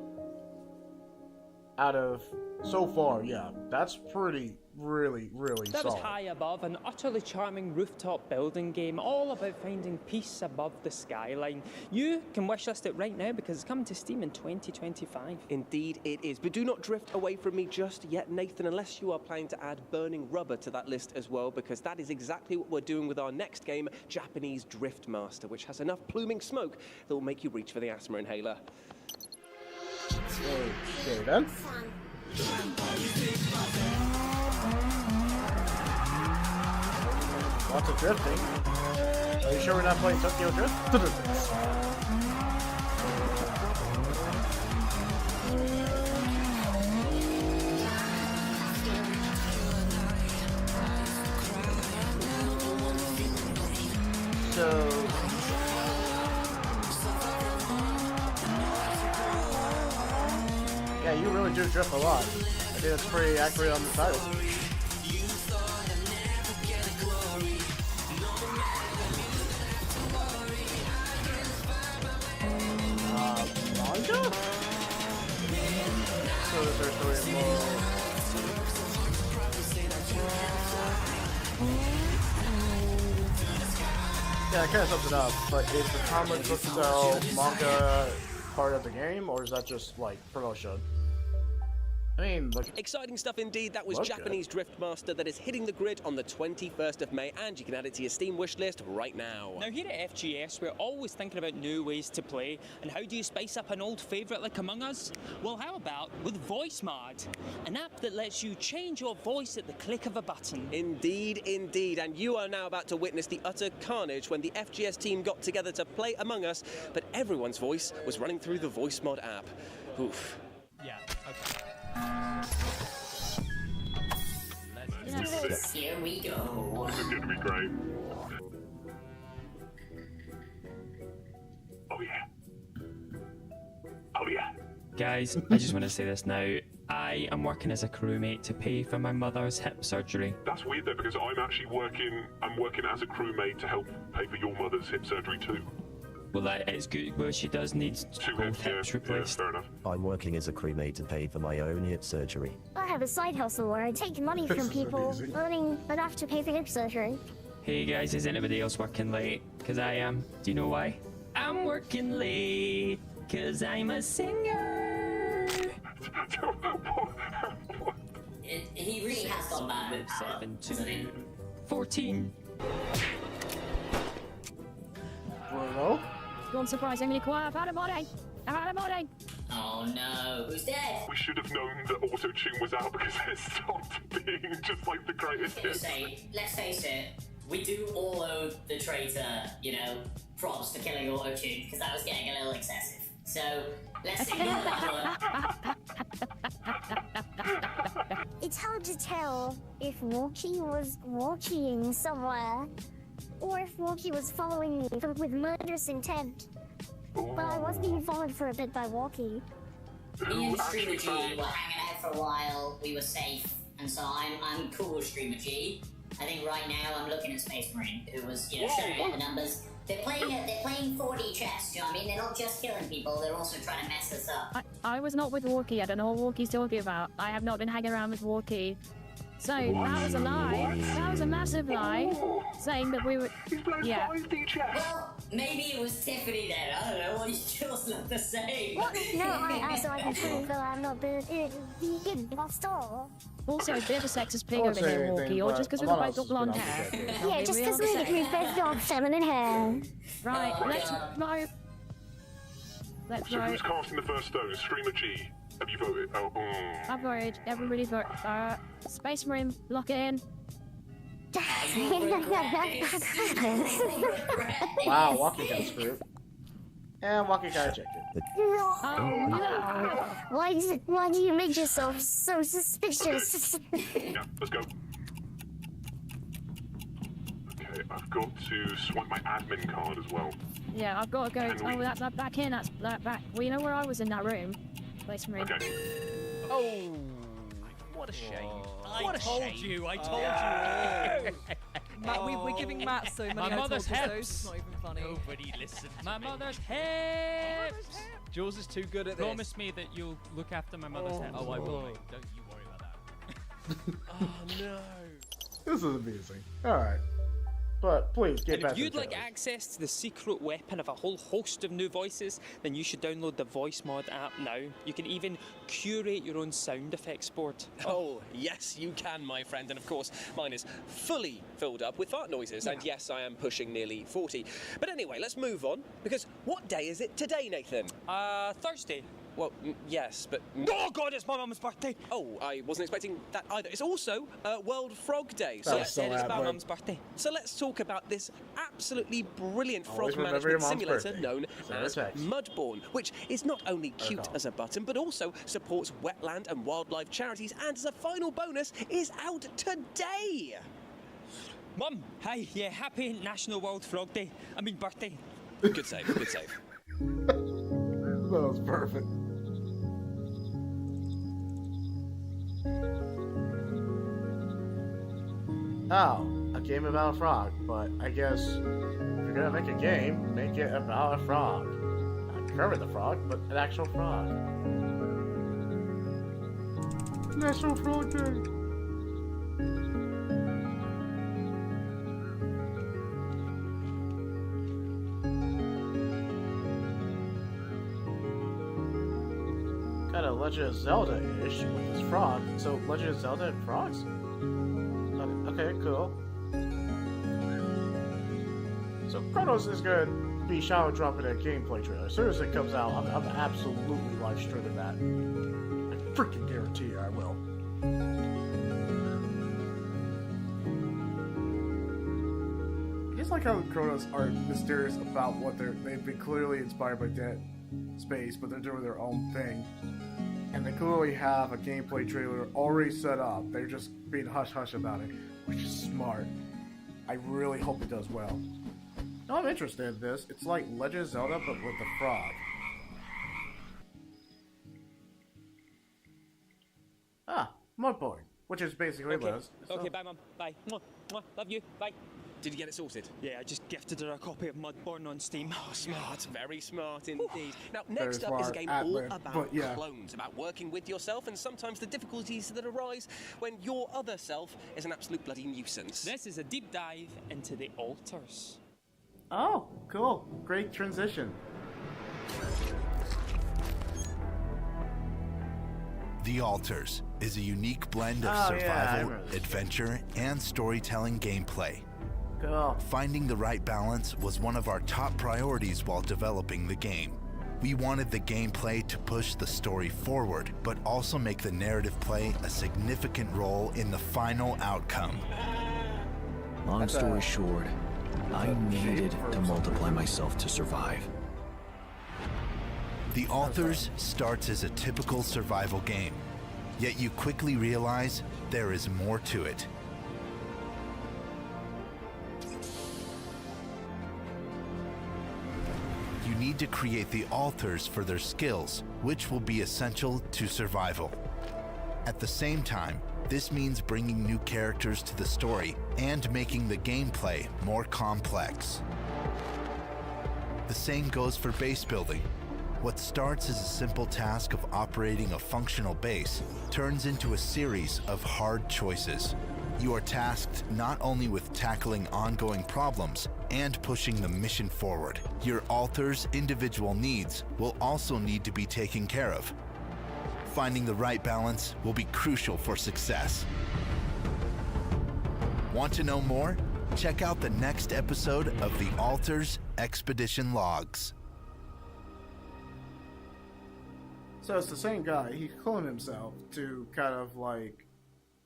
[SPEAKER 2] Out of, so far, yeah, that's really
[SPEAKER 8] That
[SPEAKER 2] solid.
[SPEAKER 8] was high above, an utterly charming rooftop building game, all about finding peace above the skyline. You can wishlist it right now because it's coming to Steam in 2025.
[SPEAKER 3] Indeed it is, but do not drift away from me just yet, Nathan, unless you are planning to add Burning Rubber to that list as well, because that is exactly what we're doing with our next game, Japanese Drift Master, which has enough pluming smoke that will make you reach for the asthma inhaler.
[SPEAKER 2] Okay then. Lots of drifting. Are you sure we're not playing Tokyo Drift? So... yeah, you really do drift a lot. I think that's pretty accurate on the title. Manga? So there's story more. Yeah, it kind of sums it up, but is the comic book style manga part of the game, or is that just, promotion? I mean, look.
[SPEAKER 3] Exciting stuff indeed. That was
[SPEAKER 2] Look
[SPEAKER 3] Japanese Drift Master that is hitting the grid on the 21st of May, and you can add it to your Steam wish list right now.
[SPEAKER 8] Now here at FGS, we're always thinking about new ways to play, and how do you spice up an old favourite like Among Us? Well, how about with VoiceMod, an app that lets you change your voice at the click of a button.
[SPEAKER 3] Indeed, indeed, and you are now about to witness the utter carnage when the FGS team got together to play Among Us, but everyone's voice was running through the VoiceMod app. Oof.
[SPEAKER 8] Yeah, okay.
[SPEAKER 9] Here we go.
[SPEAKER 16] This is going to be great. Oh yeah. Oh yeah.
[SPEAKER 8] Guys, I just want to say this now. I am working as a crewmate to pay for my mother's hip surgery.
[SPEAKER 16] That's weird though, because I'm actually working as a crewmate to help pay for your mother's hip surgery too.
[SPEAKER 8] Well, that is good. Well, she does need both hips replaced.
[SPEAKER 16] Fair enough.
[SPEAKER 17] I'm working as a crewmate to pay for my own hip surgery.
[SPEAKER 24] I have a side hustle where I take money from people earning enough to pay for hip surgery.
[SPEAKER 8] Hey guys, is anybody else working late? Because I am. Do you know why? I'm working late because I'm a singer.
[SPEAKER 9] He really has gone bad.
[SPEAKER 8] 7 to 14.
[SPEAKER 2] Bruno?
[SPEAKER 25] Unsurprisingly quiet. I've had a body. I've had a body.
[SPEAKER 9] Oh no, who's dead?
[SPEAKER 16] We should have known that auto-tune was out because it stopped being just like the greatest hit.
[SPEAKER 9] Let's face it, we do all owe the traitor, props for killing auto-tune because that was getting a little excessive. So, let's ignore that one.
[SPEAKER 24] It's hard to tell if Walkie was walking somewhere, or if Walkie was following me with murderous intent. But I was being followed for a bit by Walkie.
[SPEAKER 9] Me and Streamer G were hanging out for a while, we were safe, and so I'm cool with Streamer G. I think right now I'm looking at Space Marine, who was, showing out the numbers. They're playing 4D chess, you know what I mean? They're not just killing people, they're also trying to mess us up.
[SPEAKER 25] I was not with Walkie. I don't know what Walkie's talking about. I have not been hanging around with Walkie. So that was a lie. That was a massive lie. Saying that we were. Yeah.
[SPEAKER 9] Well, maybe it was Tiffany then. I don't know. All you kills look the same.
[SPEAKER 24] What? No, I can prove that I'm not vegan. Lost all.
[SPEAKER 25] Also, a bit of a sexist pig over here, Walkie, or just because we've both got blonde hair.
[SPEAKER 24] Yeah, just because we've both got feminine hair.
[SPEAKER 25] Right, let's
[SPEAKER 16] So who's casting the first stone? Streamer G. Have you voted?
[SPEAKER 25] I've voted. Everybody vote. Space Marine, lock it in.
[SPEAKER 2] Wow, Walkie got screwed. And Walkie got ejected.
[SPEAKER 24] Oh no! Why do you make yourself so suspicious?
[SPEAKER 16] Yeah, let's go. Okay, I've got to swipe my admin card as well.
[SPEAKER 25] Yeah, I've got to go. Oh, that's back in. That's back. Well, you know where I was in that room? Space Marine.
[SPEAKER 16] Okay.
[SPEAKER 26] Oh, what a shame.
[SPEAKER 27] I told you. Matt, we're giving Matt so many
[SPEAKER 26] My mother's
[SPEAKER 27] episodes,
[SPEAKER 26] hips.
[SPEAKER 27] it's not even funny.
[SPEAKER 26] Nobody listens.
[SPEAKER 8] My mother's hips.
[SPEAKER 26] Jules is too good at this.
[SPEAKER 8] Promise me that you'll look after my mother's hips.
[SPEAKER 26] Oh, I will. Mate. Don't you worry about that.
[SPEAKER 27] Oh no.
[SPEAKER 2] This is amusing. Alright. But please get
[SPEAKER 8] And
[SPEAKER 2] back
[SPEAKER 8] if
[SPEAKER 2] to
[SPEAKER 8] you'd
[SPEAKER 2] the
[SPEAKER 8] like access to the secret weapon of a whole host of new voices, then you should download the VoiceMod app now. You can even curate your own sound effects board.
[SPEAKER 3] Oh, yes, you can, my friend. And of course, mine is fully filled up with fart noises. And yes, I am pushing nearly 40. But anyway, let's move on. Because what day is it today, Nathan?
[SPEAKER 8] Thursday.
[SPEAKER 3] Well, yes, but...
[SPEAKER 8] Oh, God, it's my mum's birthday!
[SPEAKER 3] Oh, I wasn't expecting that either. It's also World Frog Day.
[SPEAKER 8] So it's my mum's birthday.
[SPEAKER 3] So let's talk about this absolutely brilliant
[SPEAKER 2] Always
[SPEAKER 3] frog
[SPEAKER 2] remember your
[SPEAKER 3] management
[SPEAKER 2] mom's
[SPEAKER 3] simulator
[SPEAKER 2] birthday.
[SPEAKER 3] known
[SPEAKER 2] Send a
[SPEAKER 3] as
[SPEAKER 2] text.
[SPEAKER 3] Mudborn, which is not only cute as a button, but also supports wetland and wildlife charities, and as a final bonus, is out today!
[SPEAKER 8] Mum, hi, yeah, happy National World Frog Day. I mean, birthday.
[SPEAKER 3] Good save, good save.
[SPEAKER 2] That was perfect. Oh, a game about a frog, but I guess if you're gonna make a game, make it about a frog. Not Kermit the Frog, but an actual frog. National Frog Day! kind of Legend of Zelda-ish with this frog. So Legend of Zelda and frogs? Okay, cool. So Chronos is gonna be shadow dropping a gameplay trailer. As soon as it comes out, I'm absolutely live streaming that. I freaking guarantee you I will. It's like how Chronos are mysterious about what they've been clearly inspired by Dead Space, but they're doing their own thing. And they clearly have a gameplay trailer already set up. They're just being hush-hush about it, which is smart. I really hope it does well. No, I'm interested in this. It's like Legend of Zelda, but with the frog. Mudboard, which is basically Liz.
[SPEAKER 8] Okay, bye, Mum. Bye. Mwah, mwah. Love you. Bye. Did you get it sorted? Yeah, I just gifted her a copy of Mudbourne on Steam. Oh, smart.
[SPEAKER 3] Very smart indeed. Now, next up is a game all about clones, about working with yourself and sometimes the difficulties that arise when your other self is an absolute bloody nuisance.
[SPEAKER 8] This is a deep dive into the altars.
[SPEAKER 2] Oh, cool. Great transition.
[SPEAKER 7] The Altars is a unique blend of survival, adventure, and storytelling gameplay.
[SPEAKER 2] Cool.
[SPEAKER 7] Finding the right balance was one of our top priorities while developing the game. We wanted the gameplay to push the story forward, but also make the narrative play a significant role in the final outcome.
[SPEAKER 10] Long story short, I needed to multiply myself to survive.
[SPEAKER 7] The Altars starts as a typical survival game, yet you quickly realize there is more to it. You need to create the altars for their skills, which will be essential to survival. At the same time, this means bringing new characters to the story and making the gameplay more complex. The same goes for base building. What starts as a simple task of operating a functional base turns into a series of hard choices. You are tasked not only with tackling ongoing problems and pushing the mission forward. Your altar's individual needs will also need to be taken care of. Finding the right balance will be crucial for success. Want to know more? Check out the next episode of The Altars Expedition Logs.
[SPEAKER 2] So it's the same guy. He cloned himself to kind of like...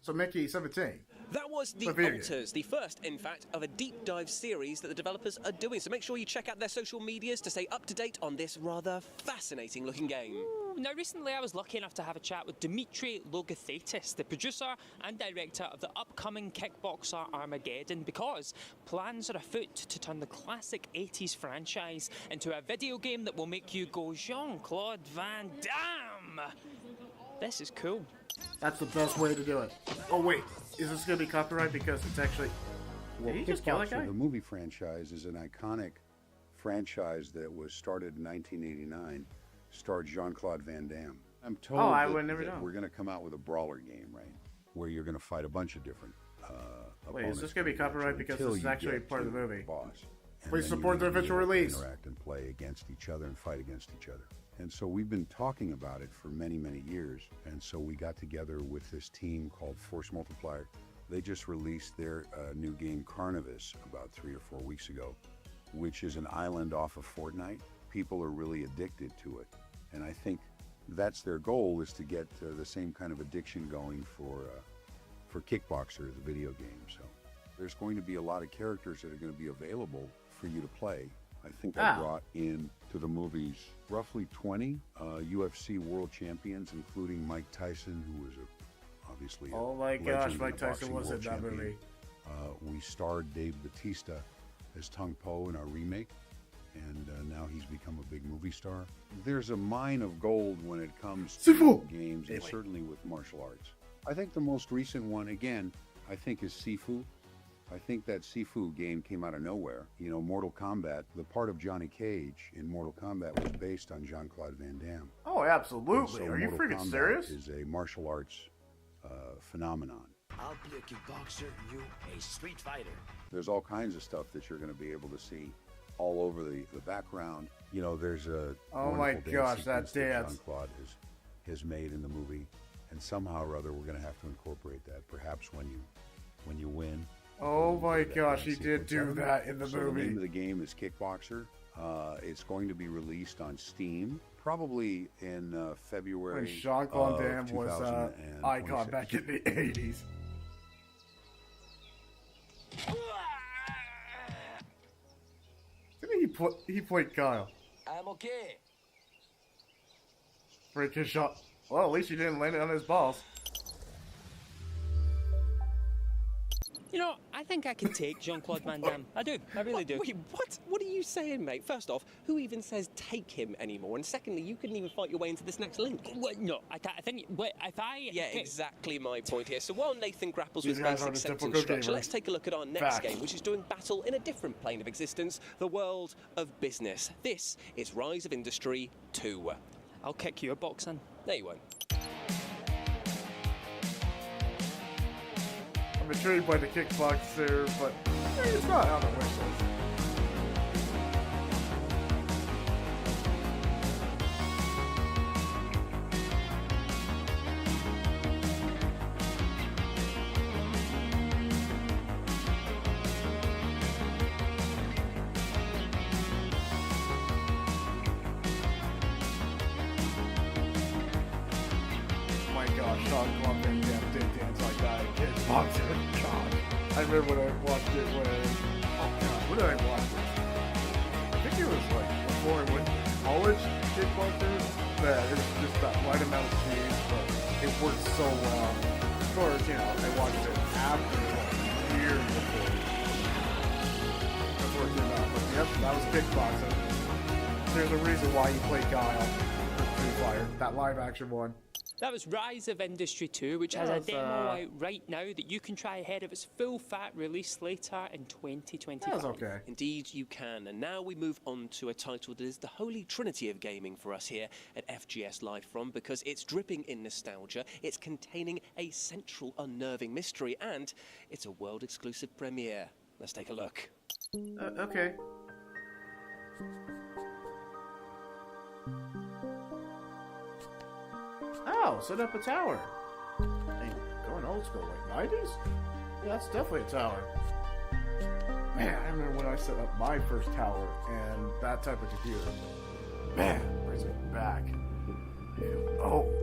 [SPEAKER 2] So Mickey 17.
[SPEAKER 3] That was The Altars, the first, in fact, of a deep dive series that the developers are doing. So make sure you check out their social medias to stay up to date on this rather fascinating looking game.
[SPEAKER 8] Now, recently I was lucky enough to have a chat with Dimitri Logothetis, the producer and director of the upcoming Kickboxer Armageddon, because plans are afoot to turn the classic 80s franchise into a video game that will make you go Jean-Claude Van Damme. This is cool.
[SPEAKER 2] That's the best way to do it. Oh wait, is this going to be copyright because it's actually...
[SPEAKER 11] Well,
[SPEAKER 2] Did he just kill that guy?
[SPEAKER 11] The movie franchise is an iconic franchise that was started in 1989. Starred Jean-Claude Van Damme. I'm told
[SPEAKER 2] I would never know.
[SPEAKER 11] We're going to come out with a brawler game, right? Where you're going to fight a bunch of different
[SPEAKER 2] Wait, is this going to be copyright because this is actually part of the movie?
[SPEAKER 11] Boss.
[SPEAKER 2] Please support the official release.
[SPEAKER 11] Interact and play against each other and fight against each other. And so we've been talking about it for many, many years. And so we got together with this team called Force Multiplier. They just released their new game Carnivis about 3 or 4 weeks ago, which is an island off of Fortnite. People are really addicted to it. And I think that's their goal, is to get the same kind of addiction going for Kickboxer, the video game. So there's going to be a lot of characters that are going to be available for you to play. I think I brought in to the movies roughly 20 UFC world champions, including Mike Tyson, who was obviously
[SPEAKER 2] oh my gosh, Mike Tyson was in that movie.
[SPEAKER 11] We starred Dave Bautista as Tung Po in our remake, and now he's become a big movie star. There's a mine of gold when it comes to games, and certainly with martial arts. I think the most recent one, again, I think is Sifu. I think that Sifu game came out of nowhere. You know, Mortal Kombat, the part of Johnny Cage in Mortal Kombat was based on Jean-Claude Van Damme.
[SPEAKER 2] Oh, absolutely.
[SPEAKER 11] So
[SPEAKER 2] are you
[SPEAKER 11] Mortal
[SPEAKER 2] freaking
[SPEAKER 11] Kombat
[SPEAKER 2] serious?
[SPEAKER 11] Is a martial arts phenomenon.
[SPEAKER 10] I'll be a kickboxer, you a street fighter.
[SPEAKER 11] There's all kinds of stuff that you're going to be able to see all over the background. You know, there's a
[SPEAKER 2] oh my gosh, that dance.
[SPEAKER 11] Jean-Claude has made in the movie, and somehow or other we're going to have to incorporate that. Perhaps when you win.
[SPEAKER 2] Oh my gosh, he did do that in the
[SPEAKER 11] So
[SPEAKER 2] movie.
[SPEAKER 11] the name of the game is Kickboxer. It's going to be released on Steam probably in February.
[SPEAKER 2] When Jean-Claude Van Damme was an icon back in the 80s. Didn't he played Kyle?
[SPEAKER 12] I'm okay.
[SPEAKER 2] Break his shot. Well, at least he didn't land it on his balls.
[SPEAKER 8] You know, I think I can take Jean-Claude Van Damme. I do. I really do.
[SPEAKER 3] Wait, what? What are you saying, mate? First off, who even says take him anymore? And secondly, you couldn't even fight your way into this next link.
[SPEAKER 8] What? No, I can't. I think. Wait, if I.
[SPEAKER 3] Yeah, exactly my point here. So while Nathan grapples
[SPEAKER 2] These
[SPEAKER 3] with
[SPEAKER 2] guys
[SPEAKER 3] basic
[SPEAKER 2] aren't a
[SPEAKER 3] sentence
[SPEAKER 2] typical
[SPEAKER 3] structure,
[SPEAKER 2] gamer.
[SPEAKER 3] let's take a look at our next
[SPEAKER 2] Fact.
[SPEAKER 3] game, which is doing battle in a different plane of existence, the world of business. This is Rise of Industry 2.
[SPEAKER 8] I'll kick your boxing.
[SPEAKER 3] No, you won't.
[SPEAKER 2] I'm intrigued by the Kickboxer, but it's not on the wish list. Oh my gosh, Jean-Claude Van Damme did dance like that in Kickboxer. God. I remember when I watched it oh god, when did I watch it? I think it was like before I went to college, Kickboxer. Yeah, it was just that right amount of scenes, but it worked so well. Of course, you know, I watched it after, like, years before it came out. But yep, that was Kickboxer. There's a reason why you play Guile for Free Fire, that live action one.
[SPEAKER 8] That was Rise of Industry 2, which has a demo out right now that you can try ahead of its full fat release later in 2025.
[SPEAKER 2] That's okay.
[SPEAKER 3] Indeed, you can. And now we move on to a title that is the holy trinity of gaming for us here at FGS Live From, because it's dripping in nostalgia, it's containing a central unnerving mystery, and it's a world-exclusive premiere. Let's take a look.
[SPEAKER 2] Okay. Oh, set up a tower. Hey, going old school, like 90s? Yeah, that's definitely a tower. Man, I remember when I set up my first tower and that type of computer. Man, brings me back. I feel old.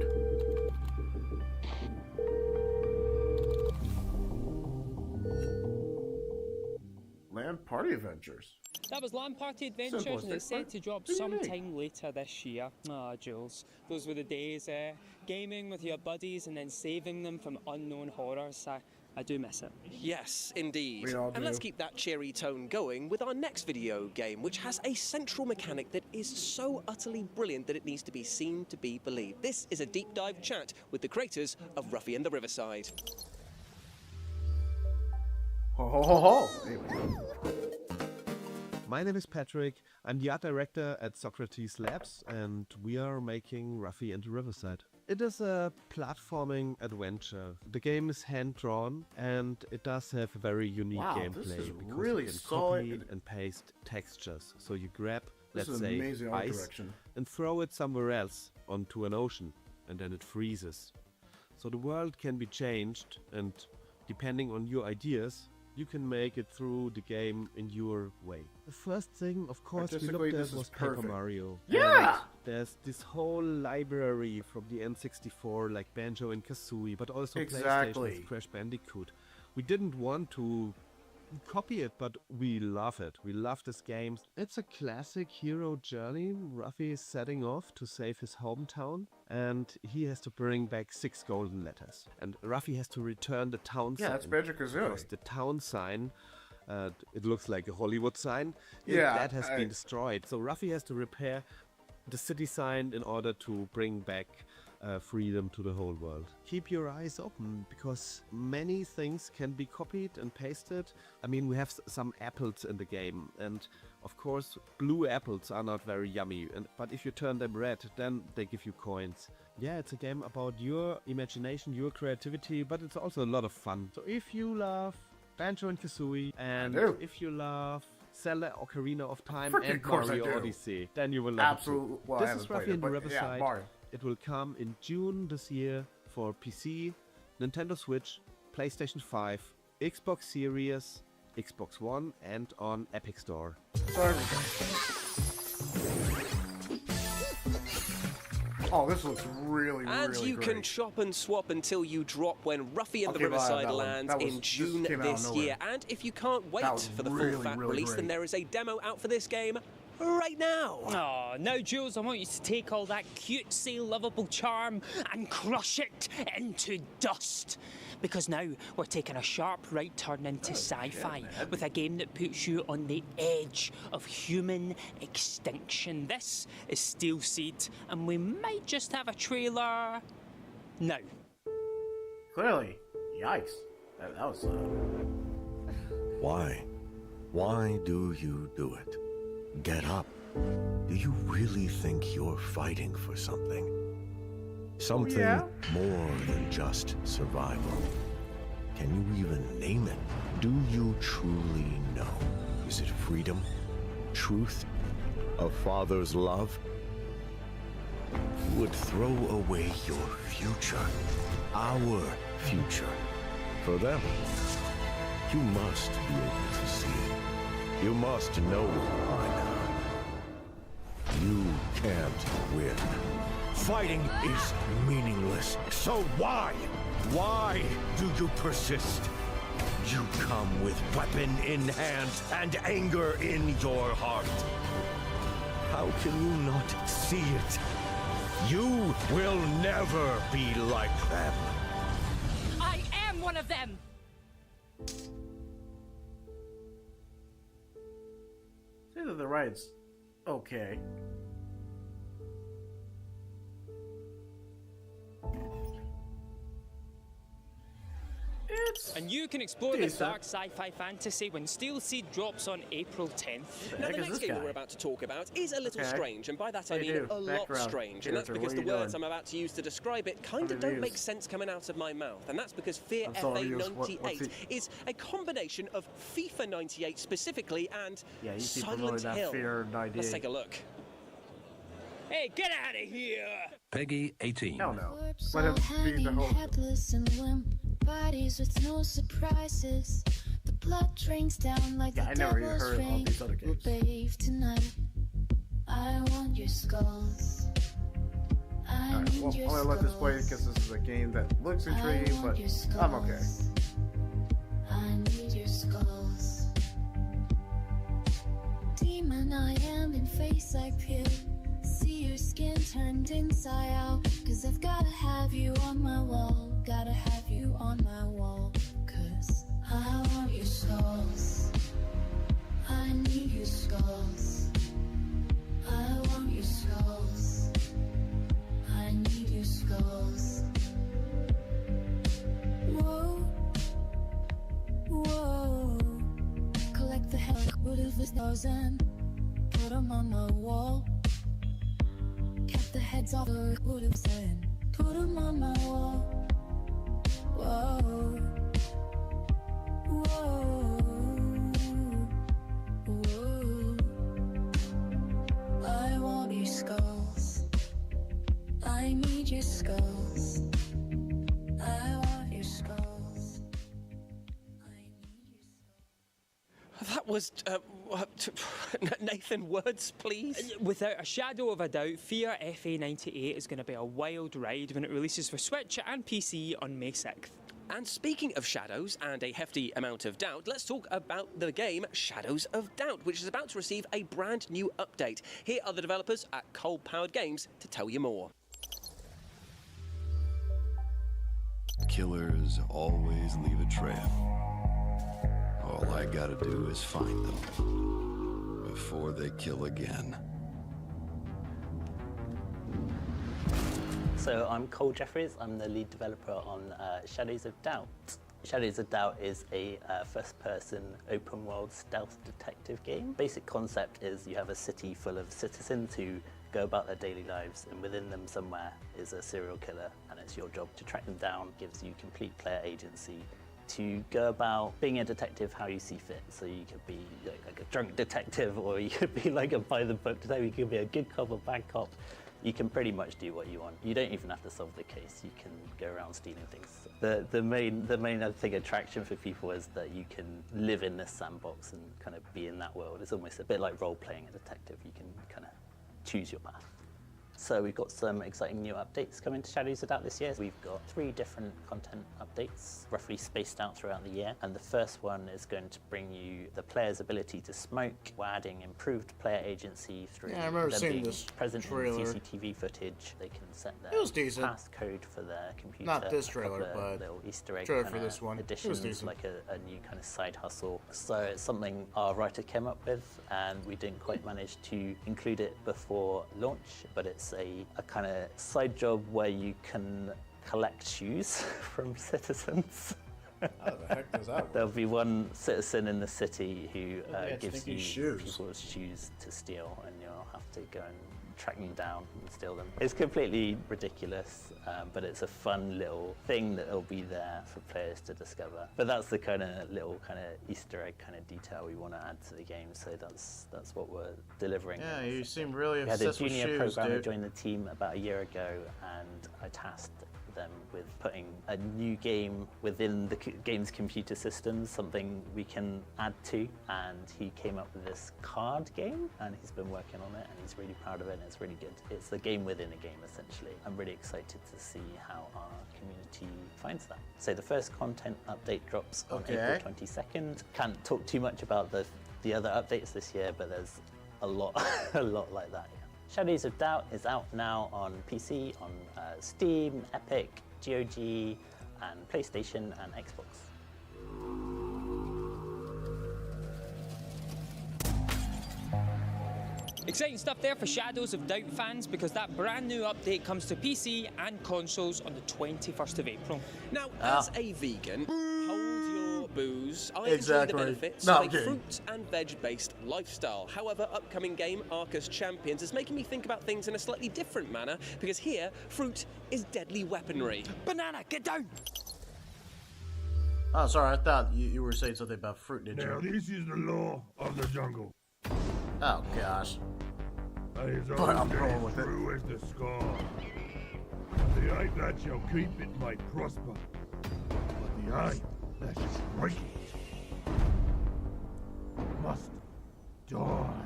[SPEAKER 2] Land Party Adventures.
[SPEAKER 8] That was Land Party
[SPEAKER 2] Simple
[SPEAKER 8] Adventures,
[SPEAKER 2] as
[SPEAKER 8] and it's
[SPEAKER 2] that.
[SPEAKER 8] set to drop
[SPEAKER 2] What do you mean?
[SPEAKER 8] sometime later this year. Ah, Jules, those were the days, gaming with your buddies and then saving them from unknown horrors. I do miss it.
[SPEAKER 3] Yes, indeed.
[SPEAKER 2] We all
[SPEAKER 3] And let's
[SPEAKER 2] do.
[SPEAKER 3] keep that cheery tone going with our next video game, which has a central mechanic that is so utterly brilliant that it needs to be seen to be believed. This is a deep dive chat with the creators of Ruffy and the Riverside.
[SPEAKER 2] Ho ho ho ho!
[SPEAKER 13] My name is Patrick. I'm the art director at Socrates Labs, and we are making Ruffy and the Riverside. It is a platforming adventure. The game is hand-drawn, and it does have a very unique
[SPEAKER 2] Wow,
[SPEAKER 13] gameplay
[SPEAKER 2] this is
[SPEAKER 13] because
[SPEAKER 2] really
[SPEAKER 13] you can
[SPEAKER 2] solid.
[SPEAKER 13] copy and paste textures. So you grab,
[SPEAKER 2] This
[SPEAKER 13] let's
[SPEAKER 2] is
[SPEAKER 13] say,
[SPEAKER 2] amazing art
[SPEAKER 13] ice,
[SPEAKER 2] direction.
[SPEAKER 13] and throw it somewhere else onto an ocean, and then it freezes. So the world can be changed, and depending on your ideas, you can make it through the game in your way. The first thing, of course, we
[SPEAKER 2] Artistically,
[SPEAKER 13] looked
[SPEAKER 2] this
[SPEAKER 13] at
[SPEAKER 2] is
[SPEAKER 13] was Paper
[SPEAKER 2] perfect.
[SPEAKER 13] Mario.
[SPEAKER 2] Yeah!
[SPEAKER 13] And there's this whole library from the N64, like Banjo and Kazooie, but also
[SPEAKER 2] Exactly.
[SPEAKER 13] PlayStation with Crash Bandicoot. We didn't want to copy it, but we love it. We love this game. It's a classic hero journey. Ruffy is setting off to save his hometown, and he has to bring back 6 golden letters. And Ruffy has to return the town
[SPEAKER 2] Yeah,
[SPEAKER 13] sign.
[SPEAKER 2] that's Banjo-Kazooie.
[SPEAKER 13] Because the town sign, it looks like a Hollywood sign.
[SPEAKER 2] Yeah,
[SPEAKER 13] that has been destroyed. So Ruffy has to repair the city sign in order to bring back freedom to the whole world. Keep your eyes open, because many things can be copied and pasted. I mean, we have some apples in the game, and of course blue apples are not very yummy, but if you turn them red, then they give you coins. Yeah, it's a game about your imagination, your creativity, but it's also a lot of fun. So if you love Banjo and Kazooie, and
[SPEAKER 2] do.
[SPEAKER 13] if you love Zelda Ocarina of Time
[SPEAKER 2] Freaking
[SPEAKER 13] and
[SPEAKER 2] course I
[SPEAKER 13] Mario
[SPEAKER 2] do.
[SPEAKER 13] Odyssey, then you will love
[SPEAKER 2] Absolutely.
[SPEAKER 13] it too.
[SPEAKER 2] Well, I
[SPEAKER 13] This
[SPEAKER 2] haven't
[SPEAKER 13] is
[SPEAKER 2] played
[SPEAKER 13] Ruffy
[SPEAKER 2] it,
[SPEAKER 13] and the
[SPEAKER 2] but yeah,
[SPEAKER 13] Riverside.
[SPEAKER 2] Mario.
[SPEAKER 13] It will come in June this year for PC, Nintendo Switch, PlayStation 5, Xbox Series, Xbox One, and on Epic Store.
[SPEAKER 2] Oh, this looks really,
[SPEAKER 3] and
[SPEAKER 2] really
[SPEAKER 3] you
[SPEAKER 2] great.
[SPEAKER 3] can chop and swap until you drop when Ruffy and the
[SPEAKER 2] Okay, well,
[SPEAKER 3] Riverside
[SPEAKER 2] that one.
[SPEAKER 3] lands
[SPEAKER 2] That was-
[SPEAKER 3] in
[SPEAKER 2] just
[SPEAKER 3] June
[SPEAKER 2] came out of
[SPEAKER 3] this
[SPEAKER 2] nowhere.
[SPEAKER 3] year. And if you can't wait
[SPEAKER 2] That was
[SPEAKER 3] for the
[SPEAKER 2] really,
[SPEAKER 3] full fat
[SPEAKER 2] really
[SPEAKER 3] release,
[SPEAKER 2] great.
[SPEAKER 3] then there is a demo out for this game right now.
[SPEAKER 8] Oh, now, Jules, I want you to take all that cutesy, lovable charm and crush it into dust. Because now we're taking a sharp right turn into sci-fi with a game that puts you on the edge of human extinction. This is Steel Seed, and we might just have a trailer now.
[SPEAKER 2] Clearly. Yikes. That was...
[SPEAKER 1] Why? Why do you do it? Get up. Do you really think you're fighting for something? Something more than just survival. Can you even name it? Do you truly know? Is it freedom? Truth? A father's love? You would throw away your future. Our future. For them. You must be able to see it. You must know it by now. You can't win. Fighting is meaningless. So why? Why do you persist? You come with weapon in hand and anger in your heart. How can you not see it? You will never be like them.
[SPEAKER 25] I am one of them!
[SPEAKER 2] Say that the ride's okay.
[SPEAKER 8] And you can explore this
[SPEAKER 2] decent.
[SPEAKER 8] dark sci-fi fantasy when Steel Seed drops on April 10th.
[SPEAKER 3] Now, the next game that we're about to talk about is a little
[SPEAKER 2] Okay.
[SPEAKER 3] strange, and by that I
[SPEAKER 2] Hey,
[SPEAKER 3] mean
[SPEAKER 2] dude,
[SPEAKER 3] a lot
[SPEAKER 2] background.
[SPEAKER 3] strange. And that's
[SPEAKER 2] Character,
[SPEAKER 3] because
[SPEAKER 2] what
[SPEAKER 3] the
[SPEAKER 2] are you
[SPEAKER 3] words
[SPEAKER 2] doing?
[SPEAKER 3] I'm about to use to describe it kind of
[SPEAKER 2] What are
[SPEAKER 3] don't
[SPEAKER 2] you
[SPEAKER 3] make
[SPEAKER 2] use?
[SPEAKER 3] sense coming out of my mouth. And that's because Fear
[SPEAKER 2] I'm sorry,
[SPEAKER 3] FA
[SPEAKER 2] use- what's
[SPEAKER 3] 98
[SPEAKER 2] he-
[SPEAKER 3] is a combination of FIFA 98 specifically and
[SPEAKER 2] Yeah, you keep
[SPEAKER 3] Silent
[SPEAKER 2] promoting that
[SPEAKER 3] Hill.
[SPEAKER 2] Fear 98.
[SPEAKER 3] Let's take a look.
[SPEAKER 8] Hey, get out of here!
[SPEAKER 1] Peggy 18.
[SPEAKER 2] Hell no.
[SPEAKER 12] Corpse
[SPEAKER 2] Let him
[SPEAKER 12] all
[SPEAKER 2] be the
[SPEAKER 12] hanging
[SPEAKER 2] host.
[SPEAKER 12] headless and limp, bodies with no surprises. The blood drains down like
[SPEAKER 2] Yeah,
[SPEAKER 12] the
[SPEAKER 2] I never even
[SPEAKER 12] devil's
[SPEAKER 2] heard of all
[SPEAKER 12] rain.
[SPEAKER 2] these other
[SPEAKER 12] We'll
[SPEAKER 2] games.
[SPEAKER 12] bathe tonight. I want your skulls. I
[SPEAKER 2] Alright,
[SPEAKER 12] need
[SPEAKER 2] well,
[SPEAKER 12] your
[SPEAKER 2] I'm gonna let this play
[SPEAKER 12] skulls.
[SPEAKER 2] because this is a game that looks intriguing, but I'm okay.
[SPEAKER 12] I need your skulls. Demon, I am in face I peer. See your skin turned inside out. Cause I've gotta have you on my wall. Gotta have you on my wall. Cause I want your skulls. I need your skulls. I want your skulls. I need your skulls. Whoa. Whoa. Collect the hell out of the stars and put them on my wall. Kept the heads off the hoods and put them on my wall. Whoa. Whoa. Whoa. I want your skulls. I need your skulls. I want your skulls.
[SPEAKER 3] That was Nathan, words, please.
[SPEAKER 8] Without a shadow of a doubt, Fear FA 98 is going to be a wild ride when it releases for Switch and PC on May 6th.
[SPEAKER 3] And speaking of shadows and a hefty amount of doubt, let's talk about the game Shadows of Doubt, which is about to receive a brand new update. Here are the developers at Cold Powered Games to tell you more.
[SPEAKER 22] Killers always leave a trail. All I gotta do is find them before they kill again.
[SPEAKER 14] So I'm Cole Jeffries, I'm the lead developer on Shadows of Doubt. Shadows of Doubt is a first-person open-world stealth detective game. Basic concept is you have a city full of citizens who go about their daily lives, and within them somewhere is a serial killer, and it's your job to track them down. Gives you complete player agency to go about being a detective how you see fit. So you could be like a drunk detective, or you could be like a by-the-book detective. You could be a good cop or bad cop. You can pretty much do what you want. You don't even have to solve the case. You can go around stealing things. The main I think attraction for people is that you can live in this sandbox and kind of be in that world. It's almost a bit like role-playing a detective. You can kind of choose your path. So we've got some exciting new updates coming to Shadows of Doubt this year. We've got 3 different content updates, roughly spaced out throughout the year. And the first one is going to bring you the player's ability to smoke. We're adding improved player agency through them being present in CCTV footage. They can set their passcode for their computer.
[SPEAKER 2] Not this trailer, but
[SPEAKER 14] little Easter egg
[SPEAKER 2] trailer for this one.
[SPEAKER 14] Additions, like a new kind of side hustle. So it's something our writer came up with, and we didn't quite manage to include it before launch, but it's a kind of side job where you can collect shoes from citizens.
[SPEAKER 2] How the heck does that work?
[SPEAKER 14] There'll be one citizen in the city who gives you
[SPEAKER 2] shoes.
[SPEAKER 14] people's shoes to steal, and you'll have to go and track them down and steal them. It's completely ridiculous, but it's a fun little thing that will be there for players to discover. But that's the kind of little kind of Easter egg kind of detail we want to add to the game, so that's what we're delivering.
[SPEAKER 2] Yeah, you seem really
[SPEAKER 14] obsessed with shoes. We had a junior programmer
[SPEAKER 2] dude.
[SPEAKER 14] join the team about a year ago, and I tasked them with putting a new game within the game's computer systems, something we can add to, and he came up with this card game, and he's been working on it, and he's really proud of it, and it's really good. It's a game within a game, essentially. I'm really excited to see how our community finds that. So the first content update drops on April 22nd. Can't talk too much about the other updates this year, but there's a lot like that. Yeah. Shadows of Doubt is out now on PC, on Steam, Epic, GOG, and PlayStation and Xbox.
[SPEAKER 8] Exciting stuff there for Shadows of Doubt fans, because that brand new update comes to PC and consoles on the 21st of April.
[SPEAKER 3] Now, as a vegan, hold your booze. I enjoy the benefits of a fruit and veg-based lifestyle. However, upcoming game Arcus Champions is making me think about things in a slightly different manner, because here, fruit is deadly weaponry.
[SPEAKER 8] Banana, get down!
[SPEAKER 2] Oh, sorry, I thought you were saying something about fruit ninja.
[SPEAKER 4] Now, this is the law of the jungle.
[SPEAKER 2] Oh, gosh.
[SPEAKER 4] But
[SPEAKER 2] I'm rolling with it.
[SPEAKER 4] True as the scar. The eye that shall keep it might prosper, but the eye that shall break it must die.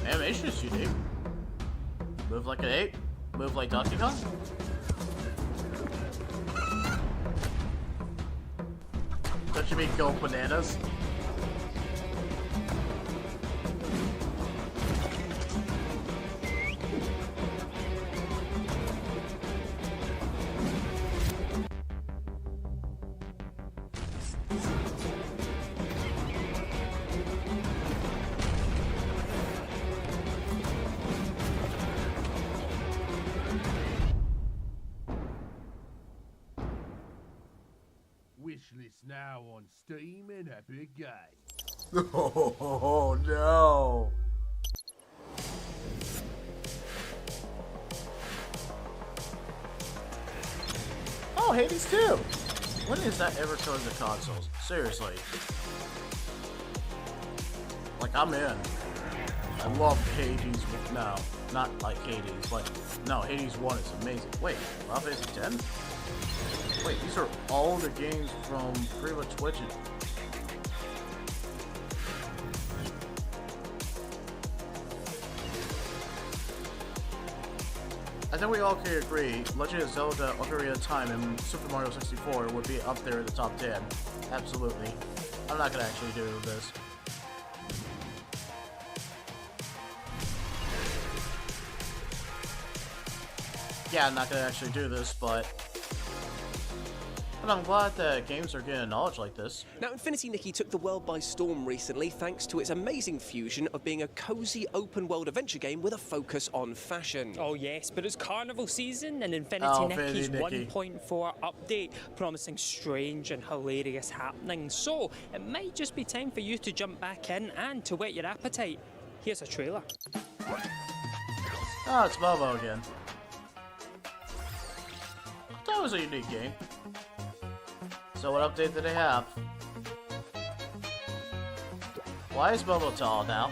[SPEAKER 2] Animation is unique. Move like an ape. Move like Donkey Kong. Don't you mean go bananas?
[SPEAKER 4] Wishlist now on Steam and Epic Games.
[SPEAKER 2] Oh no! Oh, Hades 2! When is that ever coming to consoles? Seriously. Like, I'm in. I love Hades no, not like Hades, like, no, Hades 1 is amazing. Wait, Final Fantasy 10? Wait, these are all the games from pretty much Twitch. I think we all can agree, Legend of Zelda Ocarina of Time and Super Mario 64 would be up there in the top 10. Absolutely. I'm not gonna actually do this. Yeah, I'm not gonna actually do this, but I'm glad that games are getting knowledge like this.
[SPEAKER 3] Now, Infinity Nikki took the world by storm recently thanks to its amazing fusion of being a cozy open-world adventure game with a focus on fashion.
[SPEAKER 8] Oh yes, but it's carnival season and Infinity Nikki's 1.4 update promising strange and hilarious happenings. So, it might just be time for you to jump back in and to whet your appetite. Here's a trailer.
[SPEAKER 2] Oh, it's Bobo again. That was a unique game. So what update did they have? Why is Momo tall now?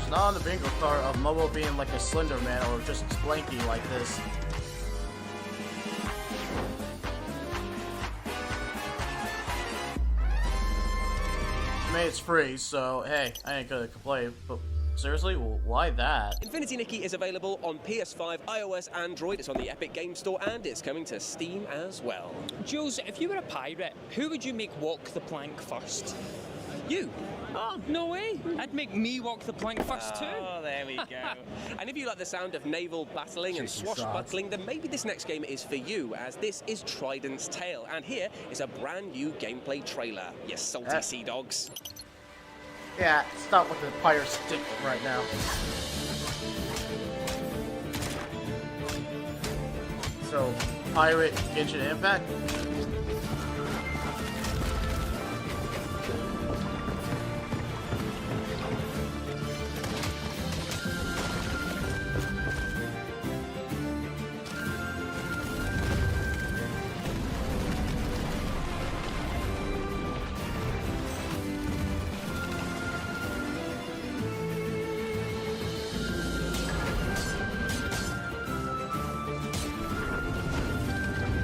[SPEAKER 2] Not on the bingo card of Momo being like a Slender Man or just blanking like this. I mean, it's free, so hey, I ain't gonna complain, but seriously, why that?
[SPEAKER 3] Infinity Nikki is available on PS5, iOS, Android. It's on the Epic Game Store, and it's coming to Steam as well.
[SPEAKER 8] Jules, if you were a pirate, who would you make walk the plank first? You. Oh, no way. I'd make me walk the plank first too.
[SPEAKER 3] Oh, there we go. And if you like the sound of naval battling and swashbuckling, then maybe this next game is for you, as this is Trident's Tale. And here is a brand new gameplay trailer. You salty sea dogs.
[SPEAKER 2] Yeah, stop with the pirate stick right now. So, Pirate Genshin Impact?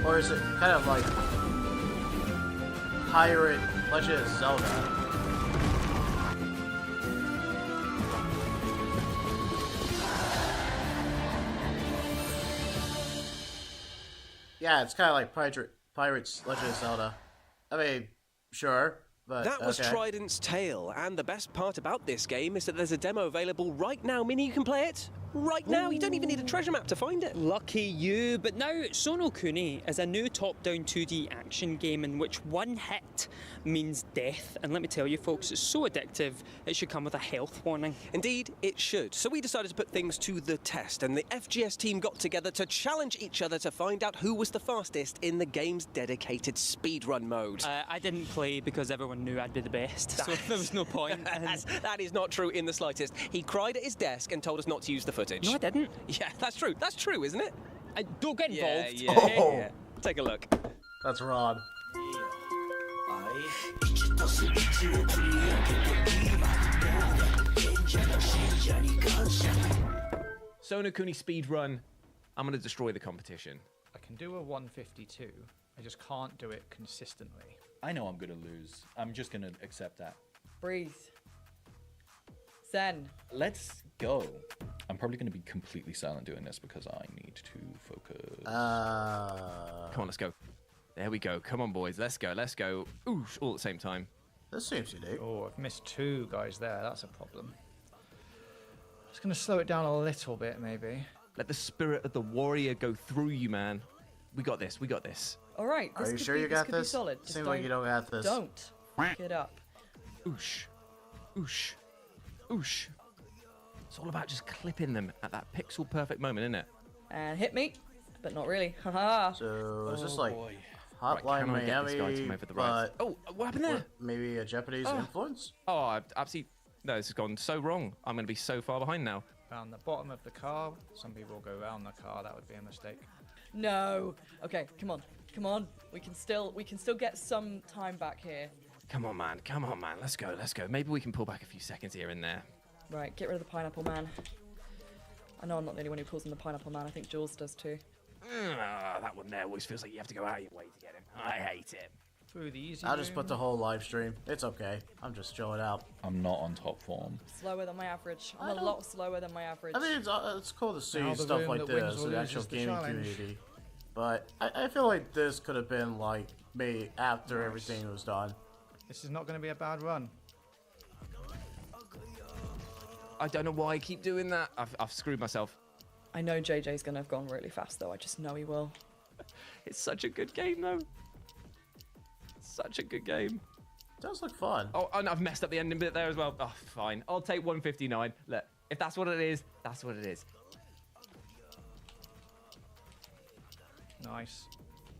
[SPEAKER 2] Or is it kind of like Pirate Legend of Zelda? Yeah, it's kind of like Pirates Legend of Zelda. I mean, sure, but
[SPEAKER 3] that was
[SPEAKER 2] okay.
[SPEAKER 3] Trident's Tale, and the best part about this game is that there's a demo available right now. Minnie, you can play it right now. You don't even need a treasure map to find it.
[SPEAKER 8] Lucky you. But now Sono Kuni is a new top-down 2D action game in which one hit means death. And let me tell you folks, it's so addictive it should come with a health warning.
[SPEAKER 3] Indeed, it should. So we decided to put things to the test, and the FGS team got together to challenge each other to find out who was the fastest in the game's dedicated speedrun mode.
[SPEAKER 8] I didn't play because everyone knew I'd be the best, so there was no point.
[SPEAKER 3] That is not true in the slightest. He cried at his desk and told us not to use the footage.
[SPEAKER 8] No, I didn't.
[SPEAKER 3] Yeah, that's true. That's true, isn't it?
[SPEAKER 8] Don't get involved.
[SPEAKER 3] Yeah. Take a look.
[SPEAKER 2] That's Rod.
[SPEAKER 5] Sono Kuni speedrun. I'm going to destroy the competition.
[SPEAKER 15] I can do a 152. I just can't do it consistently.
[SPEAKER 18] I know I'm going to lose. I'm just going to accept that.
[SPEAKER 27] Breathe. Zen.
[SPEAKER 18] Let's go. I'm probably going to be completely silent doing this because I need to focus.
[SPEAKER 5] Come on, let's go. There we go. Come on, boys. Let's go. Let's go. Ooh, all at the same time.
[SPEAKER 2] This seems unique.
[SPEAKER 15] Oh, I've missed two guys there. That's a problem. Just going to slow it down a little bit, maybe.
[SPEAKER 5] Let the spirit of the warrior go through you, man. We got this. We got this.
[SPEAKER 27] All right.
[SPEAKER 2] Are you sure you got this?
[SPEAKER 27] Solid. Just
[SPEAKER 2] Seems like you don't got this.
[SPEAKER 27] Don't fuck it up.
[SPEAKER 5] Oosh. Oosh. Oosh. It's all about just clipping them at that pixel perfect moment, isn't it?
[SPEAKER 27] And hit me, but not really. Haha.
[SPEAKER 2] So is this like Hotline
[SPEAKER 5] Right, can I get
[SPEAKER 2] Miami,
[SPEAKER 5] this guy to move over the right?
[SPEAKER 2] but
[SPEAKER 5] Oh, what happened there?
[SPEAKER 2] maybe a Japanese influence?
[SPEAKER 5] Oh, I've absolutely... No, this has gone so wrong. I'm going to be so far behind now.
[SPEAKER 15] Around the bottom of the car. Some people go around the car. That would be a mistake.
[SPEAKER 27] No. Okay, come on. Come on. We can still get some time back here.
[SPEAKER 5] Come on, man. Come on, man. Let's go. Let's go. Maybe we can pull back a few seconds here and there.
[SPEAKER 27] Right, get rid of the pineapple man. I know I'm not the only one who calls him the pineapple man. I think Jules does too.
[SPEAKER 5] That one there always feels like you have to go out of your way to get him. I hate him.
[SPEAKER 15] Through the easy
[SPEAKER 2] I'll just put the whole live stream. It's okay. I'm just chilling out.
[SPEAKER 18] I'm not on top form.
[SPEAKER 27] Slower than my average. I'm a lot slower than my average.
[SPEAKER 2] I mean, it's cool to see
[SPEAKER 15] Now the
[SPEAKER 2] stuff
[SPEAKER 15] room
[SPEAKER 2] like
[SPEAKER 15] that wins
[SPEAKER 2] this
[SPEAKER 15] or
[SPEAKER 2] in the
[SPEAKER 15] loses
[SPEAKER 2] actual
[SPEAKER 15] the
[SPEAKER 2] gaming
[SPEAKER 15] challenge.
[SPEAKER 2] community. But I feel like this could have been like made after everything was done.
[SPEAKER 15] This is not going to be a bad run.
[SPEAKER 5] I don't know why I keep doing that. I've screwed myself.
[SPEAKER 27] I know JJ's going to have gone really fast though. I just know he will.
[SPEAKER 5] It's such a good game though. such a good game.
[SPEAKER 2] Does look fun.
[SPEAKER 5] Oh, and I've messed up the ending bit there as well. Oh, fine. I'll take 159. Look, if that's what it is, that's what it is.
[SPEAKER 15] Nice.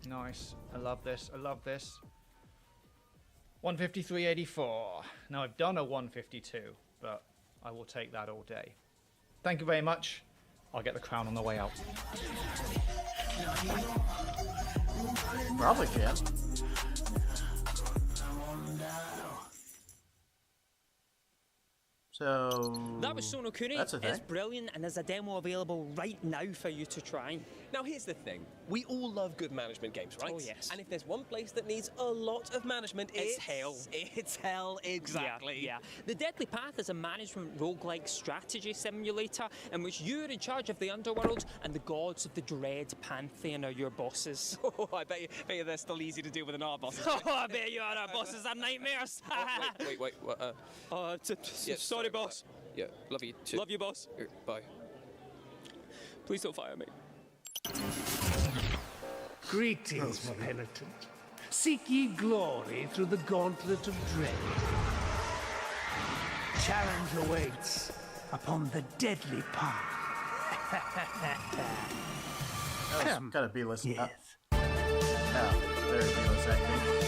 [SPEAKER 15] Nice. I love this. I love this. 153.84. Now, I've done a 152, but I will take that all day. Thank you very much. I'll get the crown on the way out.
[SPEAKER 2] Probably can. So
[SPEAKER 8] that was Sono Kuni.
[SPEAKER 2] That's a thing.
[SPEAKER 8] It's brilliant, and there's a demo available right now for you to try.
[SPEAKER 3] Now here's the thing. We all love good management games, right?
[SPEAKER 8] Oh, yes.
[SPEAKER 3] And if there's one place that needs a lot of management,
[SPEAKER 8] It's hell.
[SPEAKER 3] It's hell, exactly.
[SPEAKER 8] Yeah. The Deadly Path is a management roguelike strategy simulator in which you're in charge of the underworld and the gods of the Dread Pantheon are your bosses.
[SPEAKER 3] Oh, I bet you they're still easy to deal with than our bosses.
[SPEAKER 8] Oh, I bet you our bosses are nightmares.
[SPEAKER 3] Wait.
[SPEAKER 8] Sorry, boss.
[SPEAKER 3] Yeah, love you too.
[SPEAKER 8] Love you, boss.
[SPEAKER 3] Bye.
[SPEAKER 8] Please don't fire me.
[SPEAKER 6] Greetings, penitent. Seek ye glory through the gauntlet of dread. Challenge awaits upon the deadly path.
[SPEAKER 2] That was kind of B-list. Yes. Very B-list acting.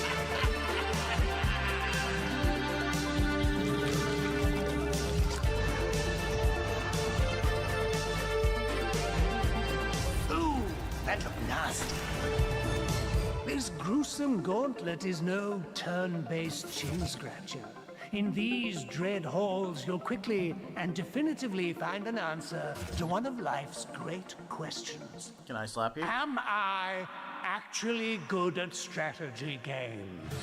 [SPEAKER 6] That looked nasty. This gruesome gauntlet is no turn-based chin-scratcher. In these dread halls, you'll quickly and definitively find an answer to one of life's great questions.
[SPEAKER 2] Can I slap you?
[SPEAKER 6] Am I actually good at strategy games?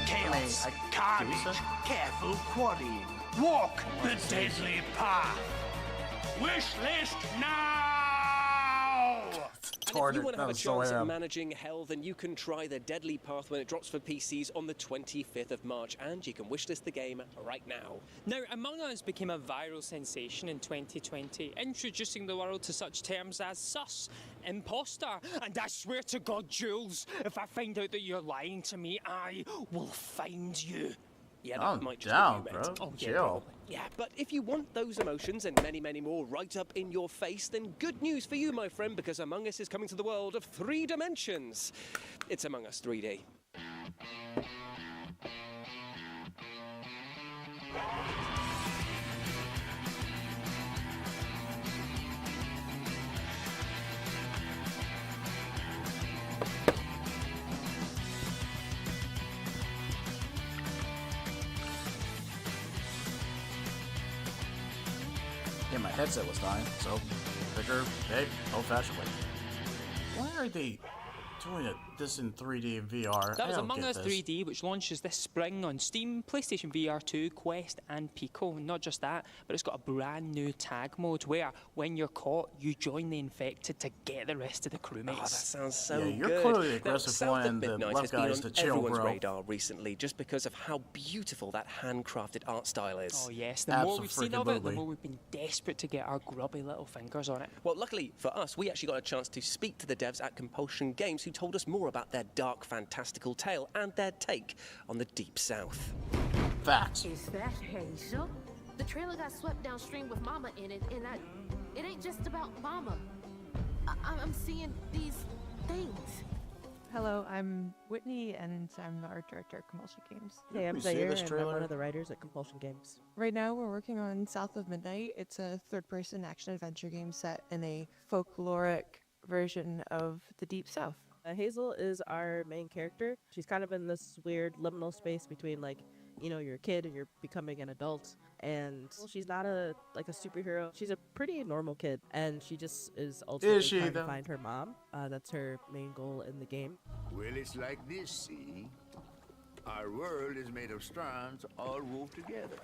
[SPEAKER 6] Chaos, carnage, careful quarrying. Walk the deadly path. Wish list now!
[SPEAKER 3] And if you want to have a chance at managing hell, then you can try the Deadly Path when it drops for PCs on the 25th of March, and you can wishlist the game right now.
[SPEAKER 8] Now, Among Us became a viral sensation in 2020, introducing the world to such terms as sus, imposter, and I swear to God, Jules, if I find out that you're lying to me, I will find you.
[SPEAKER 3] Yeah,
[SPEAKER 2] calm
[SPEAKER 3] that might just
[SPEAKER 2] down,
[SPEAKER 3] be
[SPEAKER 2] bro.
[SPEAKER 3] Oh,
[SPEAKER 2] Chill.
[SPEAKER 3] probably. Yeah, but if you want those emotions and many, many more right up in your face, then good news for you, my friend, because Among Us is coming to the world of 3 dimensions. It's Among Us 3D.
[SPEAKER 2] Yeah, my headset was dying, so bigger, big, old-fashioned way. Why are they doing this in 3D and VR?
[SPEAKER 8] That
[SPEAKER 2] I
[SPEAKER 8] was
[SPEAKER 2] don't
[SPEAKER 8] Among
[SPEAKER 2] get
[SPEAKER 8] Us
[SPEAKER 2] this.
[SPEAKER 8] 3D, which launches this spring on Steam, PlayStation VR 2, Quest, and Pico. Not just that, but it's got a brand new tag mode where, when you're caught, you join the infected to get the rest of the crewmates.
[SPEAKER 3] Oh, that sounds so
[SPEAKER 2] Yeah,
[SPEAKER 3] good.
[SPEAKER 2] you're clearly the
[SPEAKER 3] Now,
[SPEAKER 2] aggressive
[SPEAKER 3] South
[SPEAKER 2] one
[SPEAKER 3] of
[SPEAKER 2] and the
[SPEAKER 3] Midnight
[SPEAKER 2] left
[SPEAKER 3] has been
[SPEAKER 2] guy's
[SPEAKER 3] on
[SPEAKER 2] the chill,
[SPEAKER 3] everyone's
[SPEAKER 2] bro.
[SPEAKER 3] radar recently, just because of how beautiful that handcrafted art style is.
[SPEAKER 8] Oh yes, the more we've seen of it, the more we've been desperate to get our grubby little fingers on it.
[SPEAKER 3] Well, luckily for us, we actually got a chance to speak to the devs at Compulsion Games, who told us more about their dark, fantastical tale and their take on the Deep South.
[SPEAKER 2] Facts.
[SPEAKER 9] Is that Hazel? The trailer got swept downstream with Mama in it, and it ain't just about Mama. I'm seeing these things.
[SPEAKER 17] Hello, I'm Whitney, and I'm the art director at Compulsion Games.
[SPEAKER 19] Hey, I'm Zaire, and I'm one of the writers at Compulsion Games.
[SPEAKER 17] Right now, we're working on South of Midnight. It's a third-person action-adventure game set in a folkloric version of the Deep South.
[SPEAKER 19] Hazel is our main character. She's kind of in this weird liminal space between, like, you know, you're a kid and you're becoming an adult. And she's not a superhero. She's a pretty normal kid, and she just is ultimately trying to find her mom. That's her main goal in the game.
[SPEAKER 20] Well, it's like this, see? Our world is made of strands all wove together.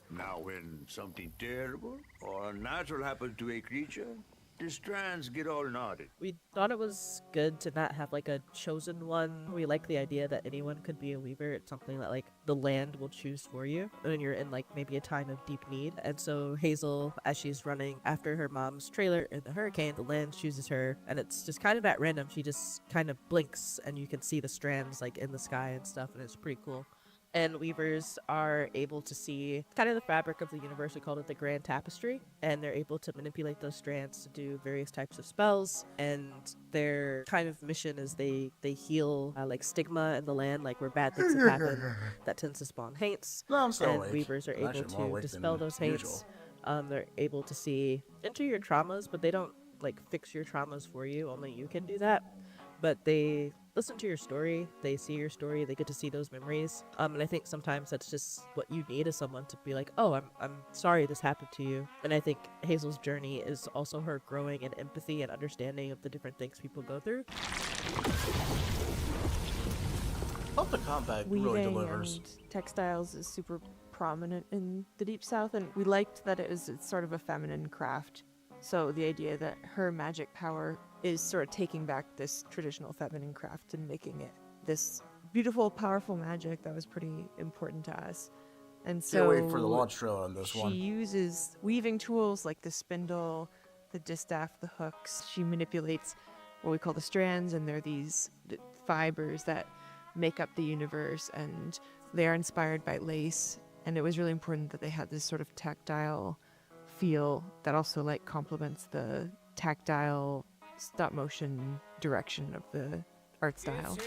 [SPEAKER 20] Now, when something terrible or unnatural happens to a creature, the strands get all knotted.
[SPEAKER 19] We thought it was good to not have like a chosen one. We like the idea that anyone could be a weaver. It's something that like the land will choose for you when you're in like maybe a time of deep need. And so Hazel, as she's running after her mom's trailer in the hurricane, the land chooses her, and it's just kind of at random. She just kind of blinks and you can see the strands like in the sky and stuff, and it's pretty cool. And weavers are able to see kind of the fabric of the universe. We called it the Grand Tapestry, and they're able to manipulate those strands to do various types of spells. And their kind of mission is they heal like stigma in the land, like where bad things have happened that tends to spawn hates.
[SPEAKER 2] No, I'm still
[SPEAKER 19] and
[SPEAKER 2] awake.
[SPEAKER 19] weavers are
[SPEAKER 2] I'm
[SPEAKER 19] able
[SPEAKER 2] actually more
[SPEAKER 19] to
[SPEAKER 2] awake
[SPEAKER 19] dispel
[SPEAKER 2] than
[SPEAKER 19] those hates.
[SPEAKER 2] usual.
[SPEAKER 19] They're able to see into your traumas, but they don't like fix your traumas for you. Only you can do that. But they listen to your story, they see your story, they get to see those memories. And I think sometimes that's just what you need, is someone to be like, oh, I'm sorry this happened to you. And I think Hazel's journey is also her growing in empathy and understanding of the different things people go through.
[SPEAKER 2] Hope the combat really
[SPEAKER 17] Weaving
[SPEAKER 2] delivers.
[SPEAKER 17] and textiles is super prominent in the Deep South, and we liked that it's sort of a feminine craft. So the idea that her magic power is sort of taking back this traditional feminine craft and making it this beautiful, powerful magic, that was pretty important to us. And so
[SPEAKER 2] Can't wait for the launch trailer on this
[SPEAKER 17] she
[SPEAKER 2] one.
[SPEAKER 17] uses weaving tools like the spindle, the distaff, the hooks. She manipulates what we call the strands, and they're these fibers that make up the universe, and they are inspired by lace. And it was really important that they had this sort of tactile feel that also like complements the tactile stop motion direction of the art style.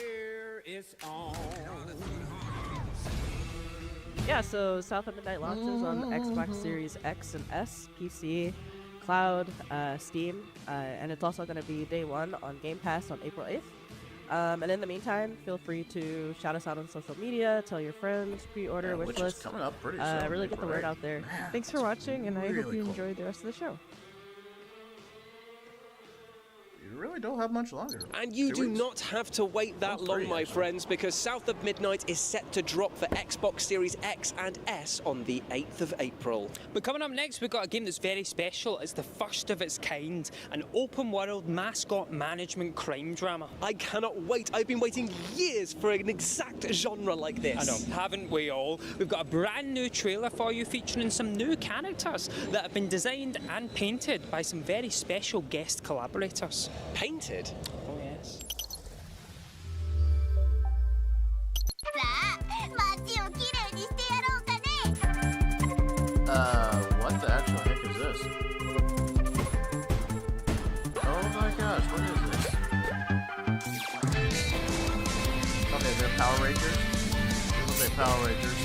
[SPEAKER 19] Yeah, so South of Midnight launches on Xbox Series X and S, PC, Cloud, Steam, and it's also going to be day one on Game Pass on April 8th. And in the meantime, feel free to shout us out on social media, tell your friends, pre-order,
[SPEAKER 2] Which is
[SPEAKER 19] wishlist.
[SPEAKER 2] coming up pretty soon.
[SPEAKER 19] Really get the word out there.
[SPEAKER 17] Thanks for watching, and I hope
[SPEAKER 2] really
[SPEAKER 17] you
[SPEAKER 2] cool.
[SPEAKER 17] enjoyed the rest of the show.
[SPEAKER 2] You really don't have much longer.
[SPEAKER 3] And you
[SPEAKER 2] 2
[SPEAKER 3] do
[SPEAKER 2] weeks?
[SPEAKER 3] not have to wait that long,
[SPEAKER 2] pretty,
[SPEAKER 3] my
[SPEAKER 2] actually.
[SPEAKER 3] friends, because South of Midnight is set to drop for Xbox Series X and S on the 8th of April.
[SPEAKER 8] But coming up next, we've got a game that's very special. It's the first of its kind, an open-world mascot management crime drama.
[SPEAKER 3] I cannot wait. I've been waiting years for an exact genre like this.
[SPEAKER 8] I know, haven't we all? We've got a brand new trailer for you featuring some new characters that have been designed and painted by some very special guest collaborators.
[SPEAKER 3] Painted?
[SPEAKER 8] Oh, yes.
[SPEAKER 2] What the actual heck is this? Oh my gosh, what is this? Okay, they're Power Rangers. Little bit Power Rangers.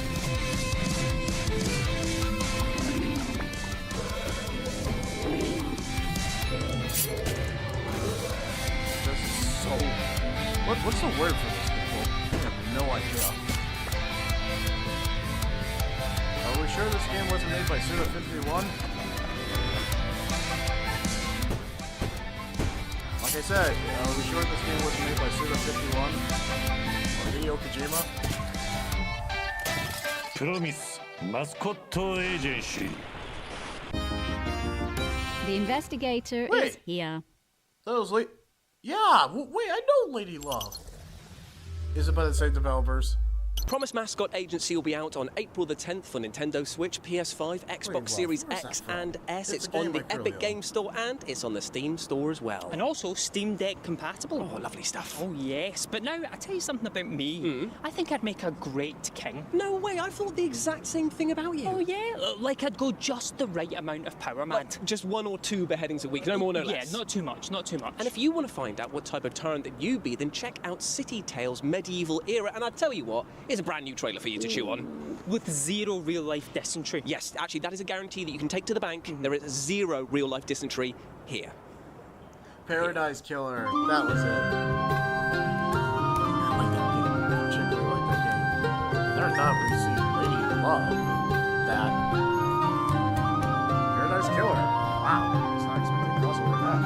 [SPEAKER 2] This is so... What's the word for this, people? I have no idea. Are we sure this game wasn't made by Suda 51? Like I said, are we sure this game wasn't made by Suda 51? Or Hideo Kojima?
[SPEAKER 4] Promise Mascot Agency.
[SPEAKER 7] The investigator is
[SPEAKER 2] Wait.
[SPEAKER 7] here.
[SPEAKER 2] That was late. Yeah, wait, I know Lady Love. Is it by the same developers?
[SPEAKER 3] Promise Mascot Agency will be out on April the 10th for Nintendo Switch, PS5, Xbox
[SPEAKER 2] Love,
[SPEAKER 3] Series
[SPEAKER 2] where's
[SPEAKER 3] X
[SPEAKER 2] that from?
[SPEAKER 3] and S.
[SPEAKER 2] It's
[SPEAKER 3] It's
[SPEAKER 2] a game
[SPEAKER 3] on the
[SPEAKER 2] I clearly
[SPEAKER 3] Epic
[SPEAKER 2] own.
[SPEAKER 3] Game Store and it's on the Steam Store as well.
[SPEAKER 8] And also Steam Deck compatible.
[SPEAKER 3] Oh, lovely stuff.
[SPEAKER 8] Oh, yes. But now, I tell you something about me. I think I'd make a great king.
[SPEAKER 3] No way, I thought the exact same thing about you.
[SPEAKER 8] Oh, yeah? Like I'd go just the right amount of power, man.
[SPEAKER 3] Like just 1 or 2 beheadings a week, no more, no
[SPEAKER 8] Yeah,
[SPEAKER 3] less.
[SPEAKER 8] not too much, not too much.
[SPEAKER 3] And if you want to find out what type of tyrant that you be, then check out City Tales Medieval Era. And I tell you what, here's a brand new trailer for you to chew on.
[SPEAKER 8] With zero real-life dysentery.
[SPEAKER 3] Yes, actually, that is a guarantee that you can take to the bank. There is 0 real-life dysentery here.
[SPEAKER 2] Paradise Killer. That was it. I like that game. Particularly like that game. Never thought we'd see Lady Love. That. Paradise Killer. Wow. I was not expecting a crossover with that.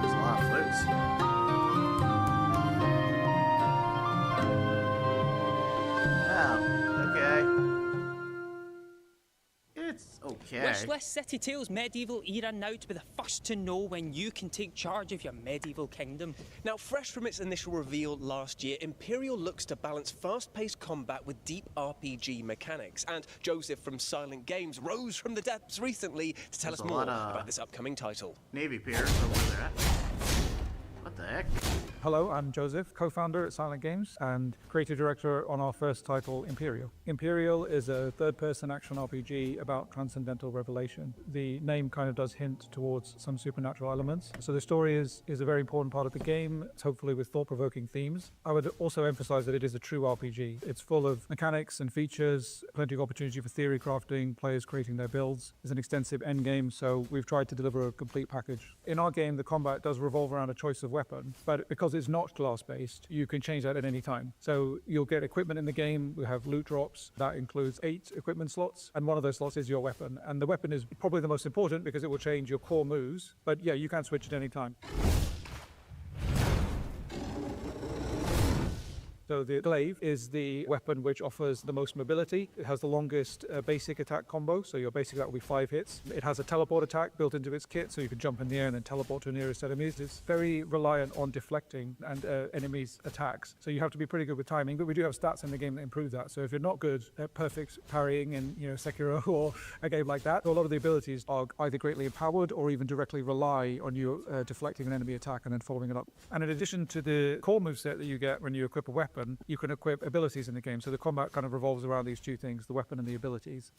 [SPEAKER 2] There's a lot of flutes. Yeah, okay.
[SPEAKER 8] Wishlist City Tales Medieval Era now to be the first to know when you can take charge of your medieval kingdom.
[SPEAKER 3] Now, fresh from its initial reveal last year, Imperial looks to balance fast-paced combat with deep RPG mechanics. And Joseph from Silent Games rose from the depths recently to tell
[SPEAKER 2] There's
[SPEAKER 3] us
[SPEAKER 2] a
[SPEAKER 3] more
[SPEAKER 2] lot of
[SPEAKER 3] about this upcoming title.
[SPEAKER 2] Navy Piers over there. What the heck?
[SPEAKER 10] Hello, I'm Joseph, co-founder at Silent Games and creative director on our first title, Imperial. Imperial is a third-person action RPG about transcendental revelation. The name kind of does hint towards some supernatural elements. So the story is a very important part of the game, hopefully with thought-provoking themes. I would also emphasize that it is a true RPG. It's full of mechanics and features, plenty of opportunity for theory crafting, players creating their builds. There's an extensive end game, so we've tried to deliver a complete package. In our game, the combat does revolve around a choice of weapon, but because it's not class-based, you can change that at any time. So you'll get equipment in the game. We have loot drops. That includes 8 equipment slots, and one of those slots is your weapon. And the weapon is probably the most important because it will change your core moves. But yeah, you can switch at any time. So the glaive is the weapon which offers the most mobility. It has the longest basic attack combo, so your basic attack will be 5 hits. It has a teleport attack built into its kit, so you can jump in the air and then teleport to nearest enemies. It's very reliant on deflecting and enemies' attacks, so you have to be pretty good with timing, but we do have stats in the game that improve that. So if you're not good at perfect parrying in Sekiro or a game like that, a lot of the abilities are either greatly empowered or even directly rely on you deflecting an enemy attack and then following it up. And in addition to the core moveset that you get when you equip a weapon, you can equip abilities in the game. So the combat kind of revolves around these two things, the weapon and the abilities.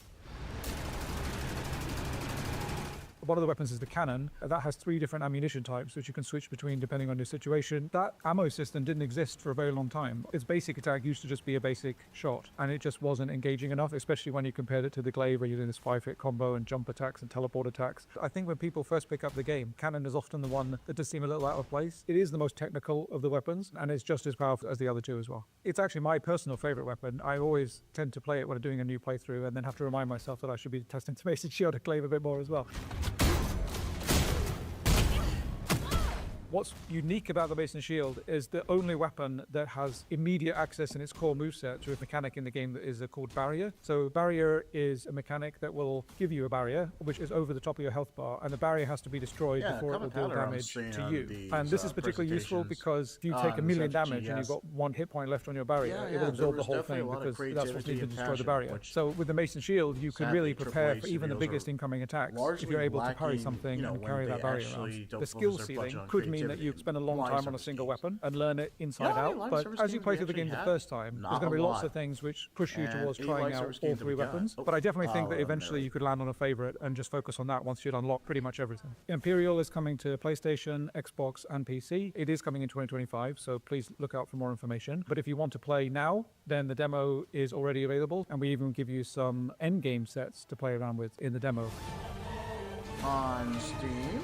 [SPEAKER 10] One of the weapons is the cannon. That has 3 different ammunition types, which you can switch between depending on your situation. That ammo system didn't exist for a very long time. Its basic attack used to just be a basic shot, and it just wasn't engaging enough, especially when you compared it to the glaive, where you're doing this 5-hit combo and jump attacks and teleport attacks. I think when people first pick up the game, cannon is often the one that does seem a little out of place. It is the most technical of the weapons, and it's just as powerful as the other 2 as well. It's actually my personal favorite weapon. I always tend to play it when I'm doing a new playthrough, and then have to remind myself that I should be testing the Mason Shield and glaive a bit more as well. What's unique about the Mason Shield is the only weapon that has immediate access in its core moveset to a mechanic in the game that is called Barrier. So Barrier is a mechanic that will give you a barrier, which is over the top of your health bar, and the barrier has to be destroyed before it will deal damage to you. And this is particularly useful because if you take 1 million damage and you've got 1 hit point left on your barrier, it will absorb the whole thing because that's what's needed to destroy the barrier. So with the Mason Shield, you can really prepare for even the biggest incoming attacks if you're able to parry something and carry that barrier around. The skill ceiling could mean that you spend a long time on a single weapon and learn it inside out, but as you play through the game the first time, there's going to be lots of things which push you towards trying out all 3 weapons, but I definitely think that eventually you could land on a favorite and just focus on that once you'd unlock pretty much everything. Imperial is coming to PlayStation, Xbox and PC. It is coming in 2025, so please look out for more information. But if you want to play now, then the demo is already available, and we even give you some endgame sets to play around with in the demo.
[SPEAKER 2] On Steam?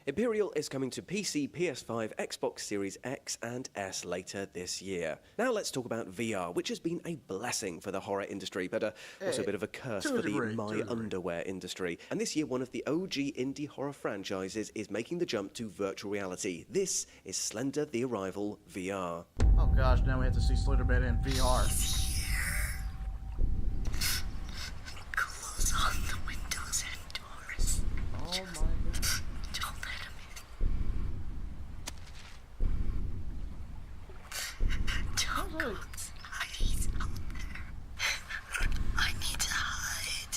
[SPEAKER 3] Imperial is coming to PC, PS5, Xbox Series X and S later this year. Now let's talk about VR, which has been a blessing for the horror industry, but also a bit of a curse for the My Underwear industry. And this year, one of the OG indie horror franchises is making the jump to virtual reality. This is Slender: The Arrival VR.
[SPEAKER 2] Oh gosh, now we have to see Slenderman in VR.
[SPEAKER 12] Close all the windows and doors.
[SPEAKER 2] Oh my god.
[SPEAKER 12] He's out there. I need to hide.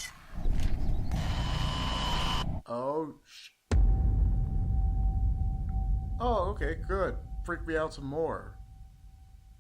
[SPEAKER 2] Oh, okay, good. Freak me out some more.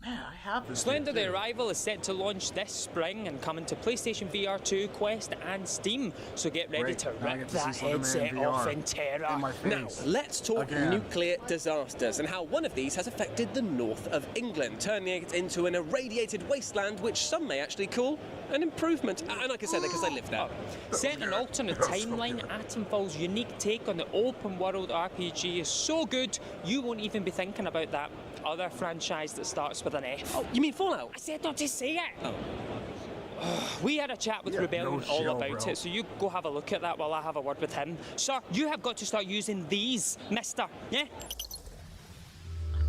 [SPEAKER 2] Man, I have this.
[SPEAKER 8] Slender: The Arrival is set to launch this spring and come into PlayStation VR 2, Quest and Steam, so get ready to rip that headset off in terror.
[SPEAKER 3] Now, let's talk nuclear disasters and how one of these has affected the north of England, turning it into an irradiated wasteland, which some may actually call an improvement. And I can say that because I live there.
[SPEAKER 8] Set in an alternate timeline, Atomfall's unique take on the open-world RPG is so good, you won't even be thinking about that other franchise that starts with an F.
[SPEAKER 3] Oh, you mean Fallout?
[SPEAKER 8] I said not to say it!
[SPEAKER 3] Oh.
[SPEAKER 8] We had a chat with Rebellion all about it, so you go have a look at that while I have a word with him. Sir, you have got to start using these, mister, yeah?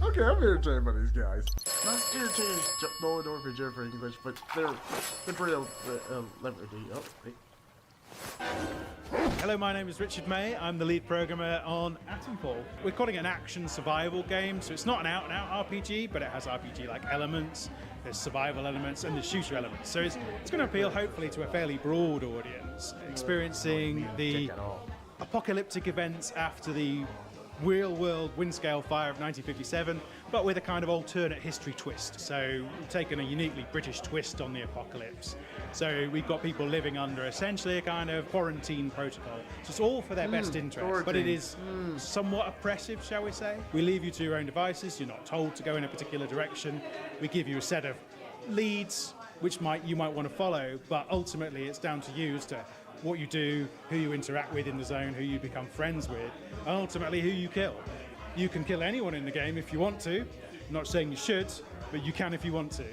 [SPEAKER 2] Okay, I'm irritated by these guys. Not irritated no Norwegian for English, but they're pretty liberty. Oh, wait.
[SPEAKER 11] Hello, my name is Richard May. I'm the lead programmer on Atomfall. We're calling it an action survival game, so it's not an out-and-out RPG, but it has RPG-like elements, there's survival elements, and there's shooter elements. So it's going to appeal, hopefully, to a fairly broad audience, experiencing the apocalyptic events after the real-world wind-scale fire of 1957, but with a kind of alternate history twist. So we've taken a uniquely British twist on the apocalypse. So we've got people living under essentially a kind of quarantine protocol. So it's all for their best interest, but it is somewhat oppressive, shall we say. We leave you to your own devices. You're not told to go in a particular direction. We give you a set of leads which you might want to follow, but ultimately it's down to you as to what you do, who you interact with in the zone, who you become friends with, and ultimately who you kill. You can kill anyone in the game if you want to. I'm not saying you should, but you can if you want to.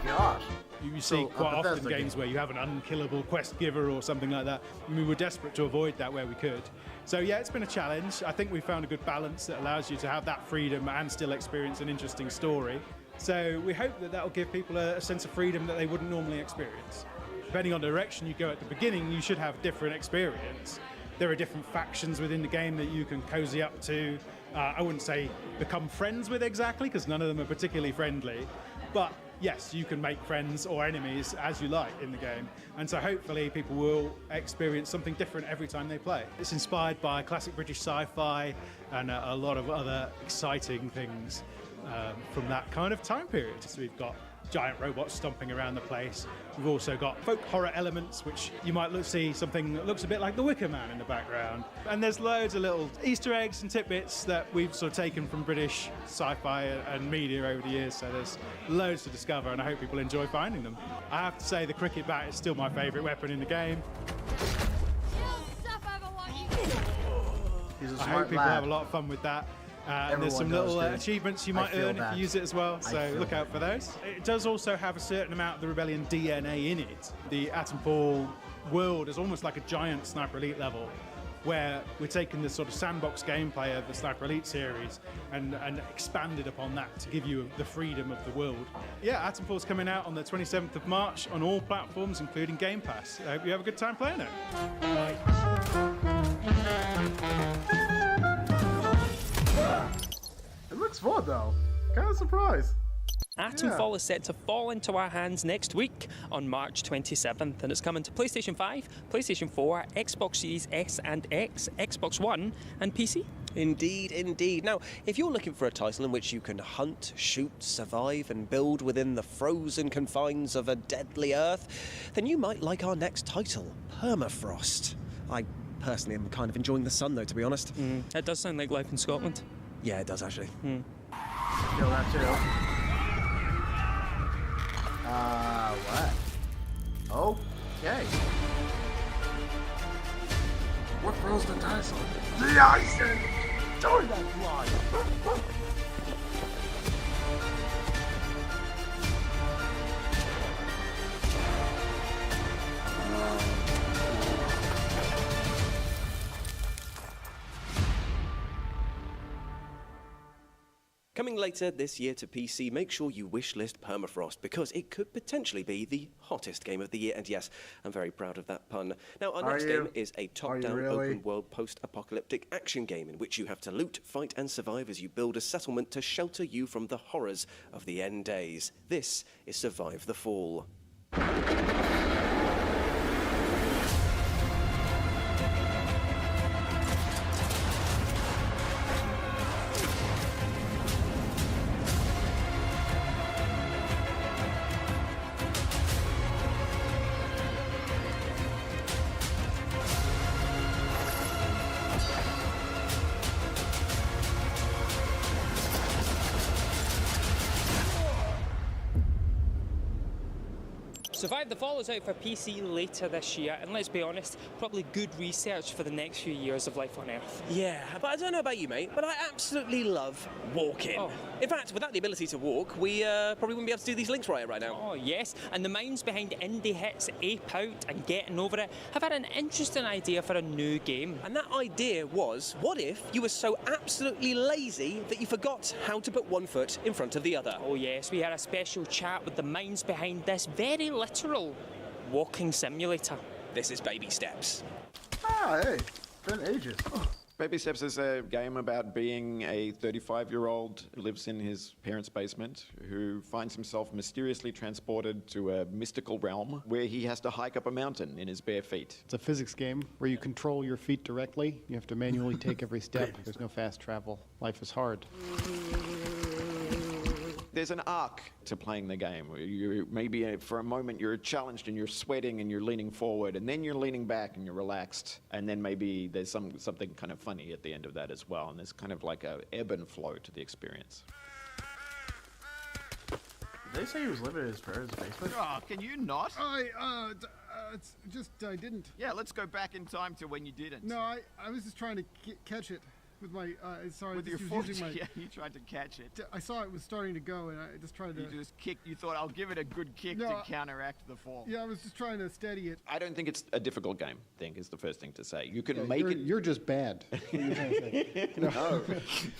[SPEAKER 2] Gosh.
[SPEAKER 11] You see quite often games where you have an unkillable quest giver or something like that. I mean, we were desperate to avoid that where we could. So yeah, it's been a challenge. I think we found a good balance that allows you to have that freedom and still experience an interesting story. So we hope that will give people a sense of freedom that they wouldn't normally experience. Depending on the direction you go at the beginning, you should have a different experience. There are different factions within the game that you can cozy up to. I wouldn't say become friends with exactly, because none of them are particularly friendly. But yes, you can make friends or enemies as you like in the game. And so hopefully people will experience something different every time they play. It's inspired by classic British sci-fi and a lot of other exciting things from that kind of time period. So we've got giant robots stomping around the place. We've also got folk horror elements, which you might see something that looks a bit like the Wicker Man in the background. And there's loads of little Easter eggs and tidbits that we've sort of taken from British sci-fi and media over the years, so there's loads to discover, and I hope people enjoy finding them. I have to say the cricket bat is still my favourite weapon in the game.
[SPEAKER 2] He's a
[SPEAKER 11] I
[SPEAKER 2] smart
[SPEAKER 11] hope people
[SPEAKER 2] lad.
[SPEAKER 11] have a lot of fun with that. And there's some little achievements you might earn if you use it as well, so look out for those. It does also have a certain amount of the Rebellion DNA in it. The Atomfall world is almost like a giant Sniper Elite level, where we're taking this sort of sandbox gameplay of the Sniper Elite series and expanded upon that to give you the freedom of the world. Yeah, Atomfall's coming out on the 27th of March on all platforms, including Game Pass. I hope you have a good time playing it.
[SPEAKER 2] It looks fun though. Kind of surprised.
[SPEAKER 8] Atomfall is set to fall into our hands next week on March 27th, and it's coming to PlayStation 5, PlayStation 4, Xbox Series S and X, Xbox One, and PC.
[SPEAKER 3] Indeed, indeed. Now, if you're looking for a title in which you can hunt, shoot, survive, and build within the frozen confines of a deadly Earth, then you might like our next title, Permafrost. I personally am kind of enjoying the sun, though, to be honest.
[SPEAKER 8] It does sound like life in Scotland.
[SPEAKER 3] Yeah, it does, actually.
[SPEAKER 2] Kill that too. What? Okay. What throws the dice on the icing? Join that fly.
[SPEAKER 3] Coming later this year to PC, make sure you wishlist Permafrost, because it could potentially be the hottest game of the year, and yes, I'm very proud of that pun. Now, our next game is a top-down, open-world, post-apocalyptic action game in which you have to loot, fight, and survive as you build a settlement to shelter you from the horrors of the end days. This is Survive the Fall.
[SPEAKER 8] Survive the Fall is out for PC later this year, and let's be honest, probably good research for the next few years of life on Earth.
[SPEAKER 3] Yeah, but I don't know about you, mate, but I absolutely love walking. In fact, without the ability to walk, we probably wouldn't be able to do these links right now.
[SPEAKER 8] Oh, yes, and the minds behind indie hits Ape Out and Getting Over It have had an interesting idea for a new game.
[SPEAKER 3] And that idea was, what if you were so absolutely lazy that you forgot how to put one foot in front of the other?
[SPEAKER 8] Oh, yes, we had a special chat with the minds behind this very literal walking simulator.
[SPEAKER 3] This is Baby Steps.
[SPEAKER 13] Ah, hey, been ages.
[SPEAKER 16] Baby Steps is a game about being a 35-year-old who lives in his parents' basement, who finds himself mysteriously transported to a mystical realm where he has to hike up a mountain in his bare feet.
[SPEAKER 21] It's a physics game where you control your feet directly. You have to manually take every step. There's no fast travel. Life is hard.
[SPEAKER 16] There's an arc to playing the game. You maybe for a moment you're challenged and you're sweating and you're leaning forward, and then you're leaning back and you're relaxed, and then maybe there's something kind of funny at the end of that as well. And there's kind of like a ebb and flow to the experience.
[SPEAKER 13] Did they say he was living in his parents' basement?
[SPEAKER 23] Oh, can you not?
[SPEAKER 24] It's just I didn't.
[SPEAKER 23] Yeah, let's go back in time to when you didn't.
[SPEAKER 24] No, I was just trying to catch it with my. Sorry,
[SPEAKER 23] with your
[SPEAKER 24] was
[SPEAKER 23] foot.
[SPEAKER 24] using my.
[SPEAKER 23] Yeah, you tried to catch it.
[SPEAKER 24] I saw it was starting to go, and I just tried to.
[SPEAKER 23] You just kicked. You thought I'll give it a good kick to counteract the fall.
[SPEAKER 24] Yeah, I was just trying to steady it.
[SPEAKER 16] I don't think it's a difficult game. I think is the first thing to say. You can make
[SPEAKER 21] you're,
[SPEAKER 16] it.
[SPEAKER 21] You're just bad. What are you trying to say?
[SPEAKER 16] No,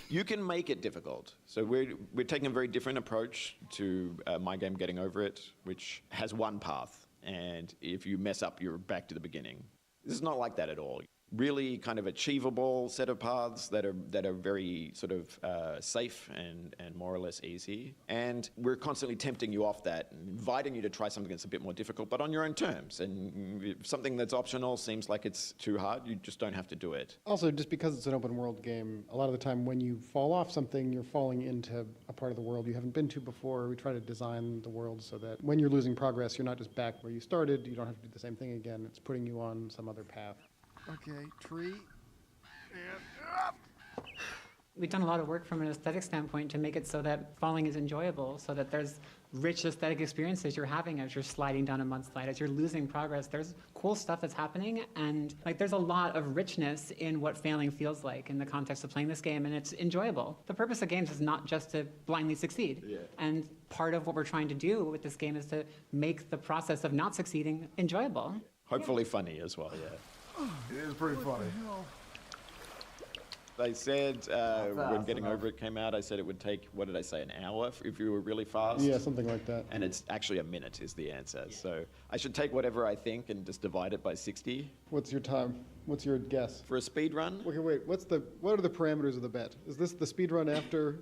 [SPEAKER 16] you can make it difficult. So we're taking a very different approach to My Game Getting Over It, which has one path, and if you mess up, you're back to the beginning. This is not like that at all. Really kind of achievable set of paths that are very sort of safe and more or less easy. And we're constantly tempting you off that and inviting you to try something that's a bit more difficult, but on your own terms. And if something that's optional seems like it's too hard, you just don't have to do it.
[SPEAKER 21] Also, just because it's an open world game, a lot of the time when you fall off something, you're falling into a part of the world you haven't been to before. We try to design the world so that when you're losing progress, you're not just back where you started. You don't have to do the same thing again. It's putting you on some other path.
[SPEAKER 24] Okay, tree.
[SPEAKER 25] We've done a lot of work from an aesthetic standpoint to make it so that falling is enjoyable, so that there's rich aesthetic experiences you're having as you're sliding down a mud slide, as you're losing progress. There's cool stuff that's happening, and there's a lot of richness in what failing feels like in the context of playing this game, and it's enjoyable. The purpose of games is not just to blindly succeed.
[SPEAKER 16] Yeah.
[SPEAKER 25] And part of what we're trying to do with this game is to make the process of not succeeding enjoyable.
[SPEAKER 16] Hopefully funny as well, yeah.
[SPEAKER 13] It is pretty funny.
[SPEAKER 16] They said when Getting Over It came out, I said it would take, what did I say, an hour if you were really fast?
[SPEAKER 21] Yeah, something like that.
[SPEAKER 16] And it's actually a minute is the answer. So I should take whatever I think and just divide it by 60.
[SPEAKER 21] What's your time? What's your guess?
[SPEAKER 16] For a speed run?
[SPEAKER 21] Okay, wait. What are the parameters of the bet? Is this the speed run after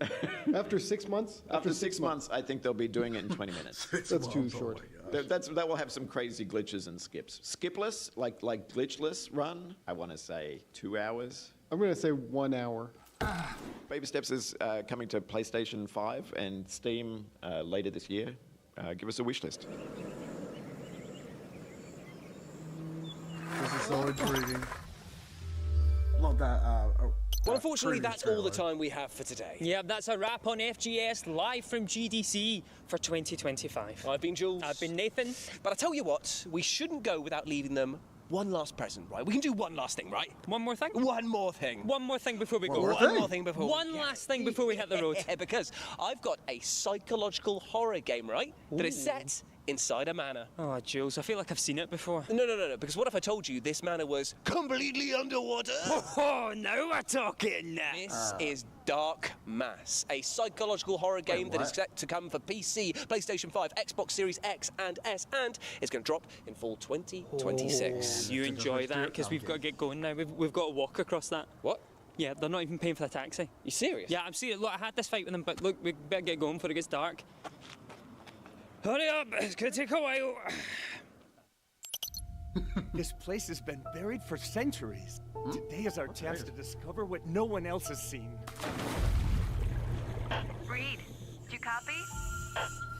[SPEAKER 21] 6 months?
[SPEAKER 16] After 6 months, I think they'll be doing it in 20 minutes.
[SPEAKER 21] That's too short.
[SPEAKER 16] That will have some crazy glitches and skips. Skipless, like glitchless run, I want to say 2 hours.
[SPEAKER 21] I'm going to say 1 hour.
[SPEAKER 16] Baby Steps is coming to PlayStation 5 and Steam later this year. Give us a wish list.
[SPEAKER 13] This is so intriguing. Love that.
[SPEAKER 3] Well, unfortunately, that's all the time we have for today.
[SPEAKER 8] Yeah, that's a wrap on FGS live from GDC for 2025.
[SPEAKER 3] I've been Jules.
[SPEAKER 8] I've been Nathan.
[SPEAKER 3] But I tell you what, we shouldn't go without leaving them one last present, right? We can do one last thing, right?
[SPEAKER 8] One more thing?
[SPEAKER 3] One more thing.
[SPEAKER 8] One more thing before we go.
[SPEAKER 3] One more thing before.
[SPEAKER 8] One last thing before we hit the road.
[SPEAKER 3] Yeah, because I've got a psychological horror game, right? That is set inside a manor.
[SPEAKER 8] Oh, Jules, I feel like I've seen it before.
[SPEAKER 3] No, because what if I told you this manor was completely underwater?
[SPEAKER 8] Oh, now we're talking.
[SPEAKER 3] This is Dark Mass, a psychological horror game that is set to come for PC, PlayStation 5, Xbox Series X and S, and it's going to drop in fall 2026.
[SPEAKER 8] You enjoy that, because we've got to get going now. We've got to walk across that.
[SPEAKER 3] What?
[SPEAKER 8] Yeah, they're not even paying for the taxi.
[SPEAKER 3] You serious?
[SPEAKER 8] Yeah, I'm serious. Look, I had this fight with them, but look, we better get going before it gets dark. Hurry up, it's gonna take a while.
[SPEAKER 26] This place has been buried for centuries. Today is our chance to discover what no one else has seen.
[SPEAKER 28] Reed, do you copy?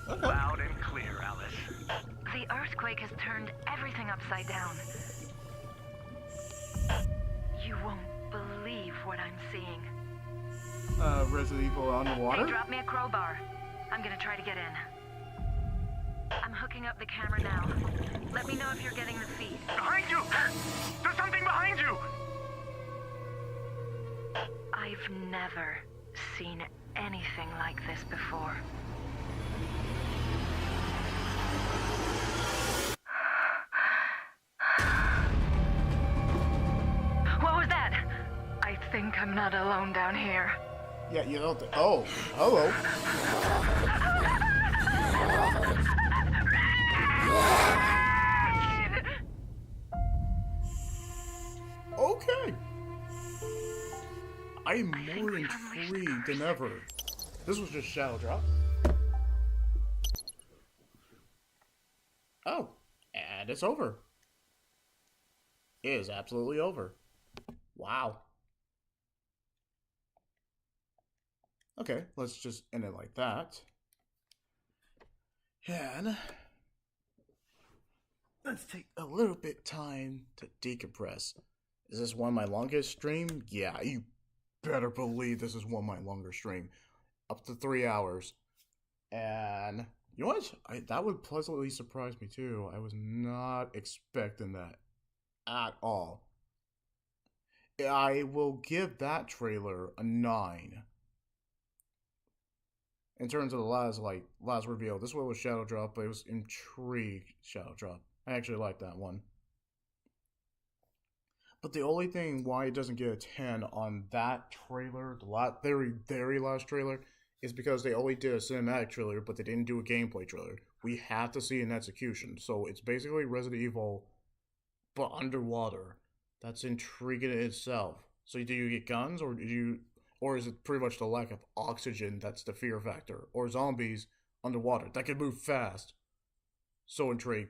[SPEAKER 26] Okay. Loud and clear, Alice.
[SPEAKER 28] The earthquake has turned everything upside down. You won't believe what I'm seeing.
[SPEAKER 13] Resident Evil underwater?
[SPEAKER 28] Hey, drop me a crowbar. I'm gonna try to get in. I'm hooking up the camera now. Let me know if you're getting the feed.
[SPEAKER 26] Behind you! There's something behind you!
[SPEAKER 28] I've never seen anything like this before. What was that? I think I'm not alone down here.
[SPEAKER 2] Yeah, you know. Oh, hello. I am more intrigued than ever. This was just Shadow Drop. Oh, and it's over. It is absolutely over. Wow. Okay, let's just end it like that. And let's take a little bit time to decompress. Is this one of my longest stream? Yeah, you better believe this is one of my longer stream. Up to 3 hours. And you know what? That would pleasantly surprise me too. I was not expecting that at all. I will give that trailer a 9. In terms of the last reveal, this one was Shadow Drop, but it was intrigued Shadow Drop. I actually like that one. But the only thing why it doesn't get a 10 on that trailer, the very, very last trailer, is because they only did a cinematic trailer, but they didn't do a gameplay trailer. We have to see an execution. So it's basically Resident Evil, but underwater. That's intriguing in itself. So do you get guns, or is it pretty much the lack of oxygen that's the fear factor? Or zombies underwater that can move fast? So intrigued.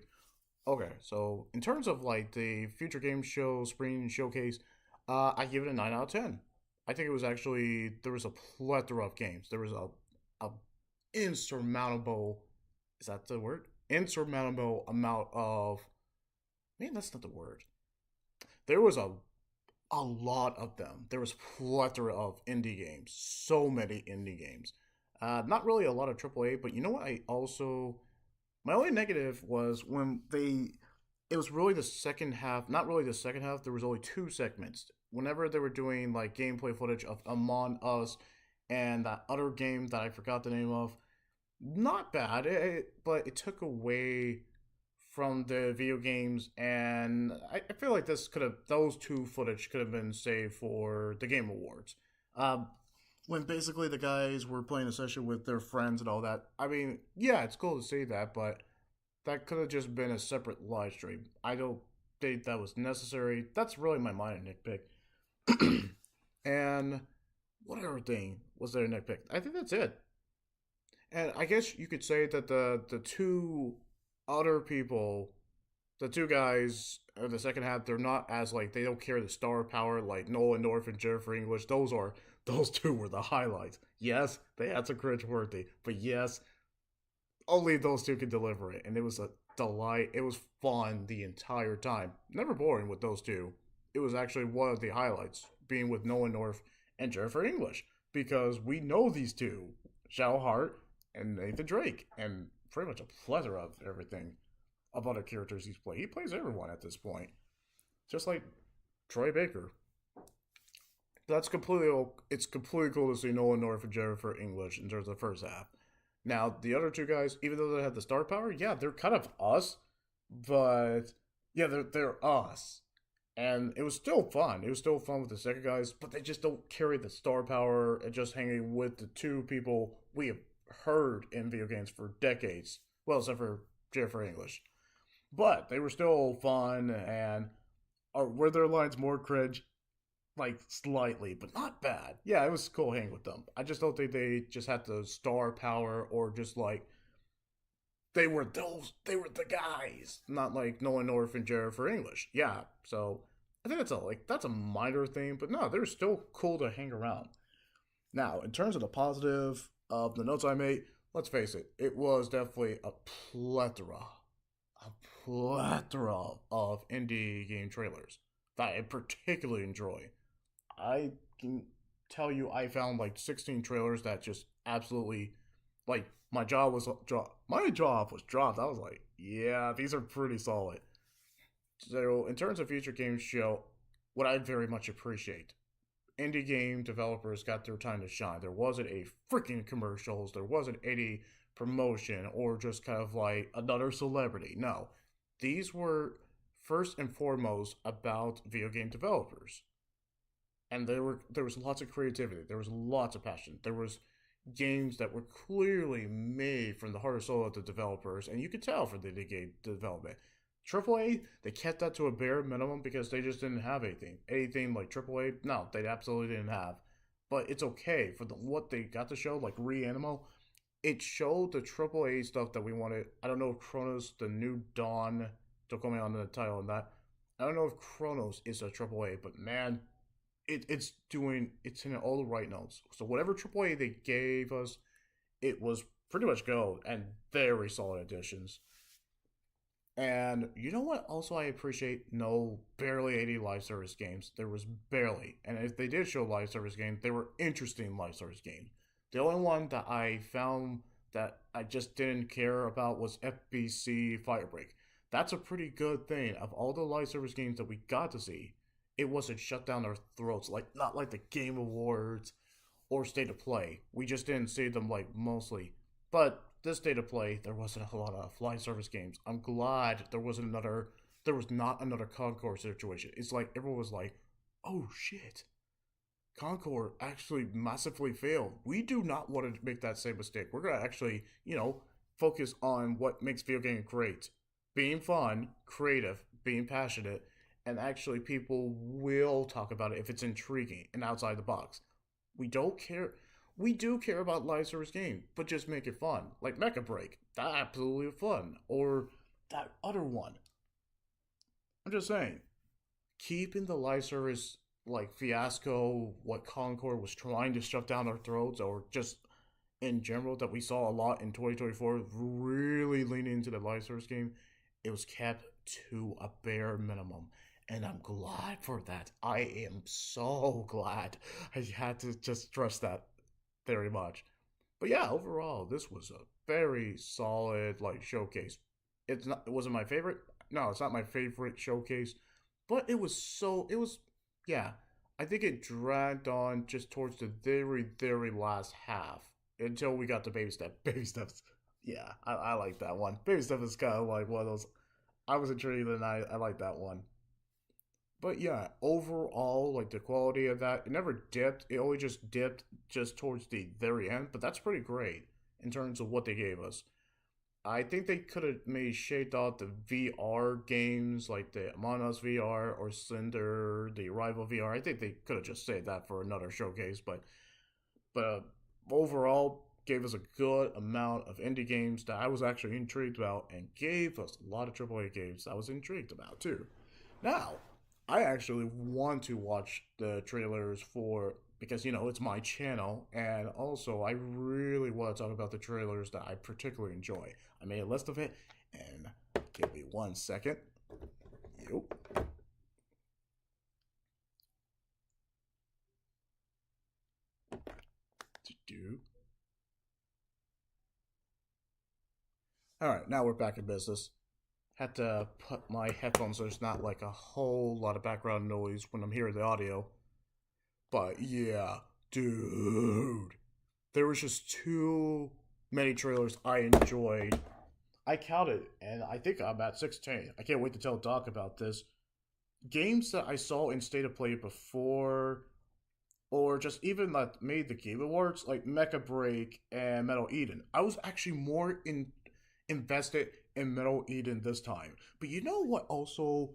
[SPEAKER 2] Okay, so in terms of like the future game show, spring showcase, I give it a 9 out of 10. I think it was actually, there was a plethora of games. There was a insurmountable, is that the word? Insurmountable amount of, man, that's not the word. There was a lot of them. There was plethora of indie games. So many indie games. Not really a lot of AAA, but you know what I also... My only negative was when it was really the second half, not really the second half, there was only 2 segments. Whenever they were doing like gameplay footage of Among Us and that other game that I forgot the name of, not bad, but it took away from the video games, and I feel like those 2 footage could have been saved for the Game Awards. When basically the guys were playing a session with their friends and all that. I mean, yeah, it's cool to see that, but that could have just been a separate live stream. I don't think that was necessary. That's really my minor nitpick. And what other thing was there a nitpick? I think that's it. And I guess you could say that the 2 other people, the 2 guys in the second half, they're not as like, they don't carry the star power like Nolan North and Jennifer English. Those 2 were the highlights. Yes, they had some cringeworthy, but yes, only those 2 could deliver it, and it was a delight. It was fun the entire time. Never boring with those 2. It was actually one of the highlights, being with Nolan North and Jennifer English, because we know these 2, Shao Hart and Nathan Drake, and pretty much a plethora of everything of other characters he's played. He plays everyone at this point, just like Troy Baker. It's completely cool to see Nolan North and Jennifer English in terms of the first half. Now, the other 2 guys, even though they had the star power, yeah, they're kind of us, but yeah, they're us. And it was still fun. It was still fun with the second guys, but they just don't carry the star power and just hanging with the 2 people we have heard in video games for decades. Well, except for Jennifer English. But they were still fun, and were their lines more cringe? Like, slightly, but not bad. Yeah, it was cool hanging with them. I just don't think they just had the star power, or just like, they were the guys. Not like Nolan North and Jennifer English. Yeah, so I think that's a minor thing, but no, they're still cool to hang around. Now, in terms of the positive of the notes I made, let's face it, it was definitely a plethora of indie game trailers that I particularly enjoy. I can tell you I found like 16 trailers that just absolutely, like, my jaw was dropped. I was like, yeah, these are pretty solid. So in terms of future game show, what I very much appreciate, indie game developers got their time to shine. There wasn't a freaking commercials. There wasn't any promotion or just kind of like another celebrity. No, these were first and foremost about video game developers. And there was lots of creativity. There was lots of passion. There was games that were clearly made from the heart and soul of the developers, and you could tell from the game development. AAA, they kept that to a bare minimum because they just didn't have anything. Anything like AAA, no, they absolutely didn't have. but it's okay for what they got to show, like Reanimo. It showed the AAA stuff that we wanted. I don't know if Chronos, the New Dawn, don't call me on the title on that. I don't know if Chronos is a AAA, but man, it's in all the right notes. So whatever AAA they gave us, it was pretty much gold and very solid additions. And you know what also I appreciate? No, barely 80 live service games. There was barely. And if they did show live service games, they were interesting live service games. The only one that I found that I just didn't care about was FBC Firebreak. That's a pretty good thing. Of all the live service games that we got to see, it wasn't shut down our throats, like not like the Game Awards or State of Play. We just didn't see them like mostly. But this State of Play, there wasn't a lot of live service games. I'm glad there was not another Concord situation. It's like everyone was like, oh shit. Concord actually massively failed. We do not want to make that same mistake. We're going to actually, focus on what makes video gaming great. Being fun, creative, being passionate, and actually people will talk about it if it's intriguing and outside the box. We don't care. We do care about live service games, but just make it fun. Like Mecha Break. That's absolutely fun. Or that other one. I'm just saying. Keeping the live service like fiasco, what Concord was trying to shove down our throats, or just in general that we saw a lot in 2024, really leaning into the live service game, it was kept to a bare minimum. And I'm glad for that. I am so glad. I had to just stress that very much. But yeah, overall, this was a very solid showcase. It wasn't my favorite. No, it's not my favorite showcase. But yeah, I think it dragged on just towards the very, very last half until we got to Baby Step. Baby Steps, yeah, I like that one. Baby Step is kind of like one of those. I was intrigued and I like that one. But yeah, overall, the quality of that, it never dipped. It only just dipped just towards the very end. But that's pretty great in terms of what they gave us. I think they could have maybe shaped out the VR games, like the Among Us VR or Slender, the Rival VR. I think they could have just saved that for another showcase. But overall, gave us a good amount of indie games that I was actually intrigued about, and gave us a lot of AAA games I was intrigued about too. Now, I actually want to watch the trailers because, it's my channel, and also I really want to talk about the trailers that I particularly enjoy. I made a list of it, and give me 1 second. Yep. Alright, now we're back in business. Had to put my headphones so there's not a whole lot of background noise when I'm hearing the audio. But yeah, dude, there was just too many trailers I enjoyed. I counted, and I think I'm at 16. I can't wait to tell Doc about this. Games that I saw in State of Play before, or just even that made the Game Awards, like Mecha Break and Metal Eden. I was actually more invested in Metal Eden this time. But you know what also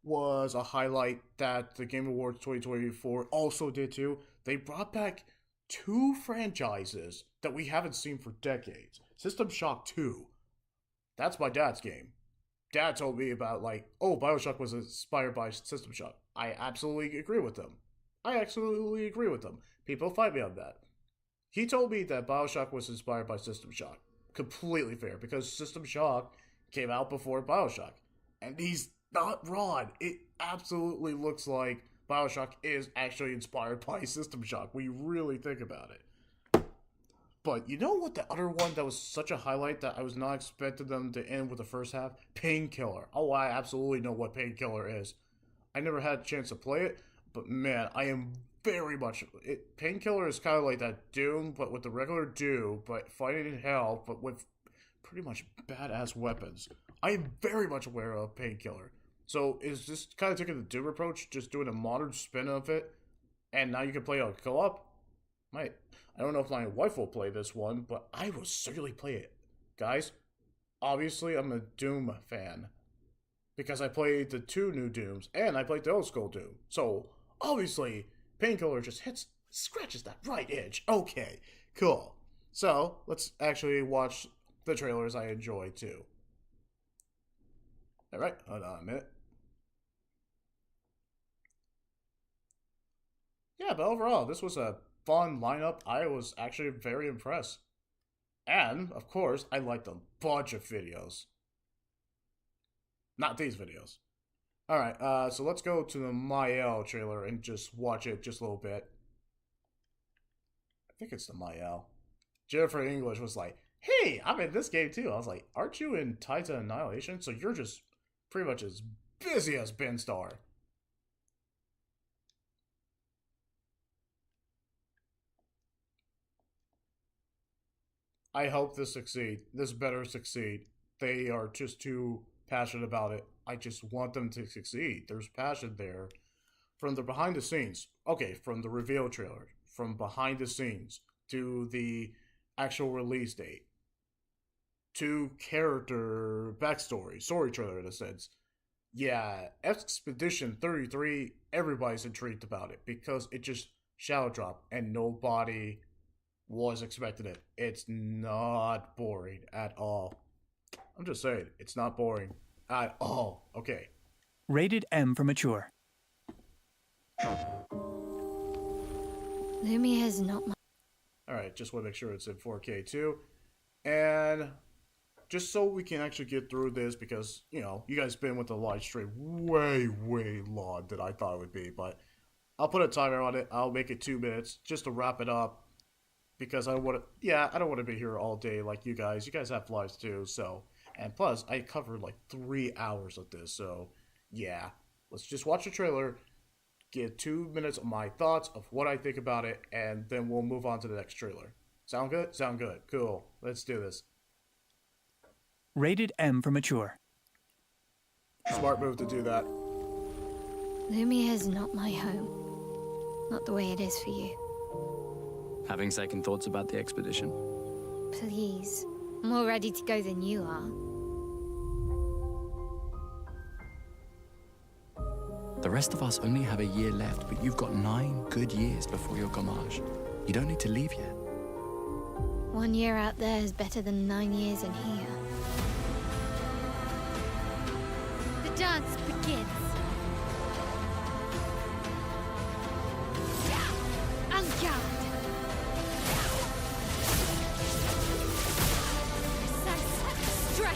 [SPEAKER 2] was a highlight that the Game Awards 2024 also did too? They brought back 2 franchises that we haven't seen for decades. System Shock 2. That's my dad's game. Dad told me about BioShock was inspired by System Shock. I absolutely agree with them. People fight me on that. He told me that BioShock was inspired by System Shock. Completely fair, because System Shock came out before BioShock. And he's not wrong. It absolutely looks like BioShock is actually inspired by System Shock. We really think about it. But you know what the other one that was such a highlight that I was not expecting them to end with the first half? Painkiller. Oh, I absolutely know what Painkiller is. I never had a chance to play it, but man, I am very much... Painkiller is kind of like that Doom, but with the regular Doom, but fighting in hell, but with pretty much badass weapons. I am very much aware of Painkiller. So is this kind of taking the Doom approach, just doing a modern spin of it, and now you can play on co-op? I don't know if my wife will play this one, but I will certainly play it. Guys, obviously I'm a Doom fan, because I played the 2 new Dooms, and I played the old school Doom. So, obviously, Painkiller just hits scratches that right itch. Okay, cool. So, let's actually watch the trailers I enjoy too. Alright, hold on a minute. Yeah, but overall, this was a fun lineup. I was actually very impressed. And, of course, I liked a bunch of videos. Not these videos. Alright, so let's go to the Mael trailer and just watch it just a little bit. I think it's the Mael. Jennifer English was like, hey, I'm in this game too. I was like, aren't you in Titan Annihilation? So you're just pretty much as busy as Ben Starr. I hope this succeed. This better succeed. They are just too passionate about it. I just want them to succeed. There's passion there. From the behind the scenes. Okay, from the reveal trailer. From behind the scenes to the actual release date. To character backstory. Story trailer in a sense. Yeah, Expedition 33, everybody's intrigued about it. Because it just shadow dropped and nobody was expecting it. It's not boring at all. I'm just saying, it's not boring at all. Okay.
[SPEAKER 1] Rated M for mature.
[SPEAKER 12] Lumia's not my...
[SPEAKER 2] Alright, just want to make sure it's in 4K too. And just so we can actually get through this, because, you know, you guys been with the live stream way long than I thought it would be. But I'll put a timer on it. I'll make it 2 minutes just to wrap it up. Because I don't want to, I don't want to be here all day like you guys. You guys have lives too, so. And plus, I covered like 3 hours of this, so yeah. Let's just watch the trailer, get 2 minutes of my thoughts of what I think about it, and then we'll move on to the next trailer. Sound good? Sound good. Cool. Let's do this.
[SPEAKER 1] Rated M for mature.
[SPEAKER 2] Smart move to do that.
[SPEAKER 12] Lumia's not my home. Not the way it is for you.
[SPEAKER 5] Having second thoughts about the expedition?
[SPEAKER 12] Please. I'm more ready to go than you are.
[SPEAKER 5] The rest of us only have a year left, but you've got 9 good years before your Gamage. You don't need to leave yet.
[SPEAKER 12] 1 year out there is better than 9 years in here. The dance begins. En garde! Strike!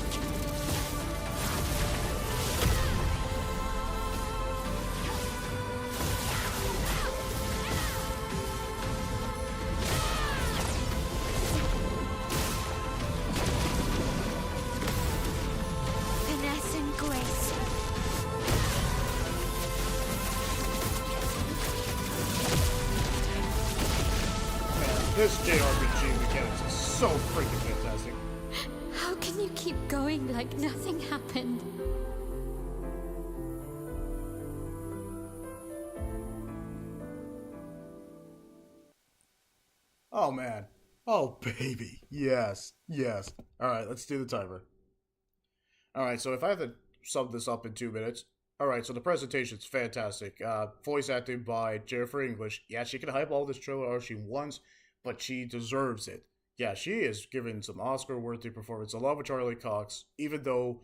[SPEAKER 12] Finesse and grace.
[SPEAKER 2] Man, this JRPG mechanics is so freaking fantastic.
[SPEAKER 12] How can you keep going like nothing happened?
[SPEAKER 2] Oh man. Oh baby. Yes. Yes. Alright, let's do the timer. Alright, so if I have to sum this up in 2 minutes. Alright, so the presentation's fantastic. Voice acting by Jennifer English. Yeah, she can hype all this trailer all she wants, but she deserves it. Yeah, she is giving some Oscar-worthy performance along with Charlie Cox, even though,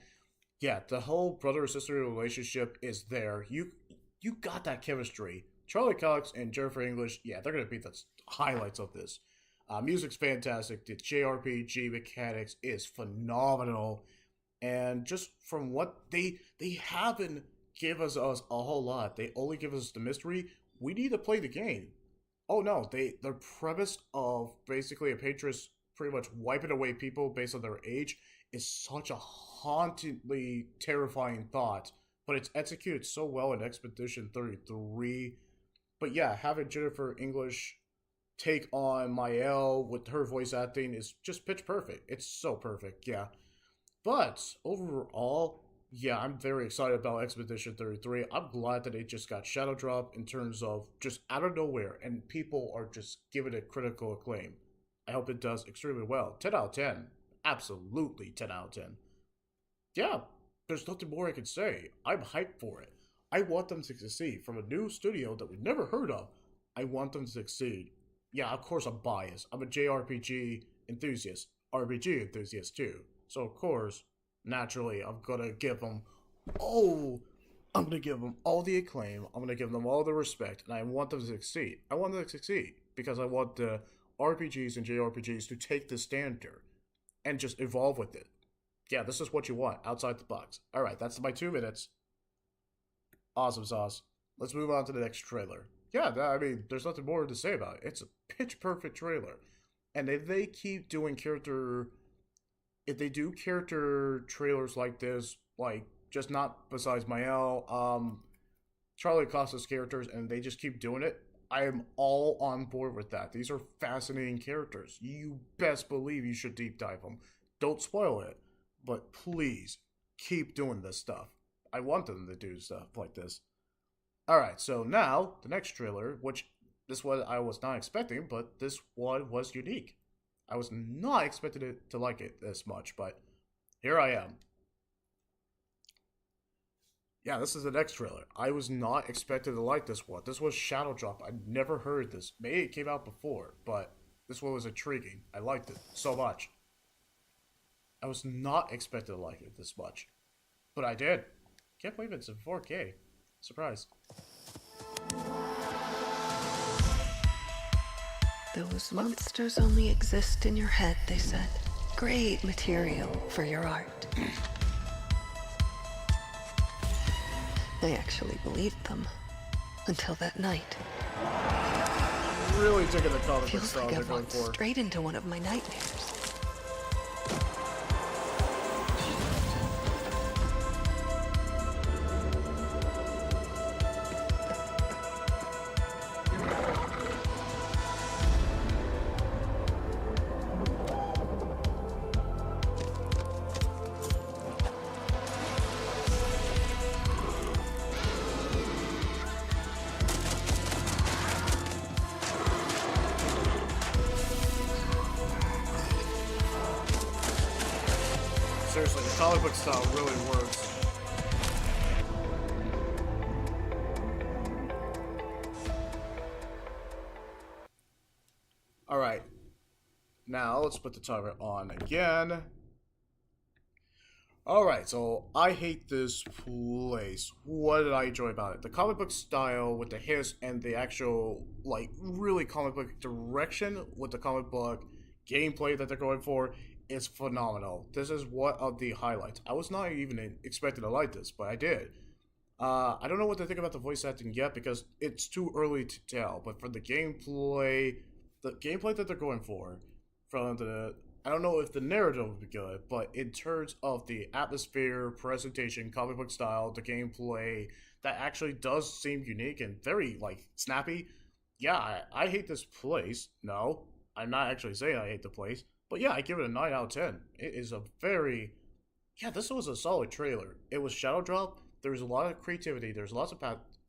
[SPEAKER 2] yeah, the whole brother-sister relationship is there. You got that chemistry. Charlie Cox and Jennifer English, yeah, they're going to be the highlights of this. Music's fantastic. The JRPG mechanics is phenomenal. And just from what they haven't given us a whole lot. They only give us the mystery. We need to play the game. Oh no, the premise of basically a Patronus pretty much wiping away people based on their age is such a hauntingly terrifying thought, but it's executed so well in Expedition 33. But yeah, having Jennifer English take on Mael with her voice acting is just pitch perfect. It's so perfect, yeah. But overall, yeah, I'm very excited about Expedition 33. I'm glad that it just got shadow dropped in terms of just out of nowhere, and people are just giving it critical acclaim. I hope it does extremely well. 10 out of 10. Absolutely 10 out of 10. Yeah, there's nothing more I can say. I'm hyped for it. I want them to succeed from a new studio that we never heard of. I want them to succeed. Yeah, of course I'm biased. I'm a JRPG enthusiast, RPG enthusiast too. So of course, naturally, I'm gonna give them all the acclaim. I'm gonna give them all the respect, and I want them to succeed. I want them to succeed because I want the RPGs and JRPGs to take the standard and just evolve with it. Yeah, this is what you want outside the box. All right, that's my 2 minutes. Awesome sauce. Let's move on to the next trailer. Yeah, I mean, there's nothing more to say about it. It's a pitch perfect trailer. And if they keep doing if they do character trailers like this, like, just not besides Mael, Charlie Acosta's characters, and they just keep doing it, I am all on board with that. These are fascinating characters. You best believe you should deep dive them. Don't spoil it, but please keep doing this stuff. I want them to do stuff like this. Alright, so now, the next trailer, which this one I was not expecting, but this one was unique. I was not expecting it to like it this much, but here I am. Yeah, this is the next trailer. I was not expected to like this one. This was Shadow Drop. I never heard this. Maybe it came out before, but this one was intriguing. I liked it so much. I was not expected to like it this much, but I did. Can't believe it's in 4K. Surprise.
[SPEAKER 6] Those monsters only exist in your head, they said. Great material for your art. I actually believed them. Until that night.
[SPEAKER 2] Really taking the comic book
[SPEAKER 6] Feels
[SPEAKER 2] style
[SPEAKER 6] like
[SPEAKER 2] they're
[SPEAKER 6] I've
[SPEAKER 2] going
[SPEAKER 6] walked
[SPEAKER 2] for.
[SPEAKER 6] straight into one of my nightmares.
[SPEAKER 2] Seriously, the comic book style really works. Alright. Now, let's put the timer on again. Alright, so I hate this place. What did I enjoy about it? The comic book style with the hiss and the actual, like, really comic book direction with the comic book gameplay that they're going for is phenomenal. This is one of the highlights. I was not even expecting to like this, but I did. I don't know what to think about the voice acting yet because it's too early to tell, but for the gameplay that they're going for, from the, I don't know if the narrative will be good, but in terms of the atmosphere, presentation, comic book style, the gameplay, that actually does seem unique and very, like, snappy. Yeah, I hate this place. No, I'm not actually saying I hate the place. But yeah, I give it a 9 out of 10. It is a very... Yeah, this was a solid trailer. It was Shadow Drop. There's a lot of creativity. There's lots of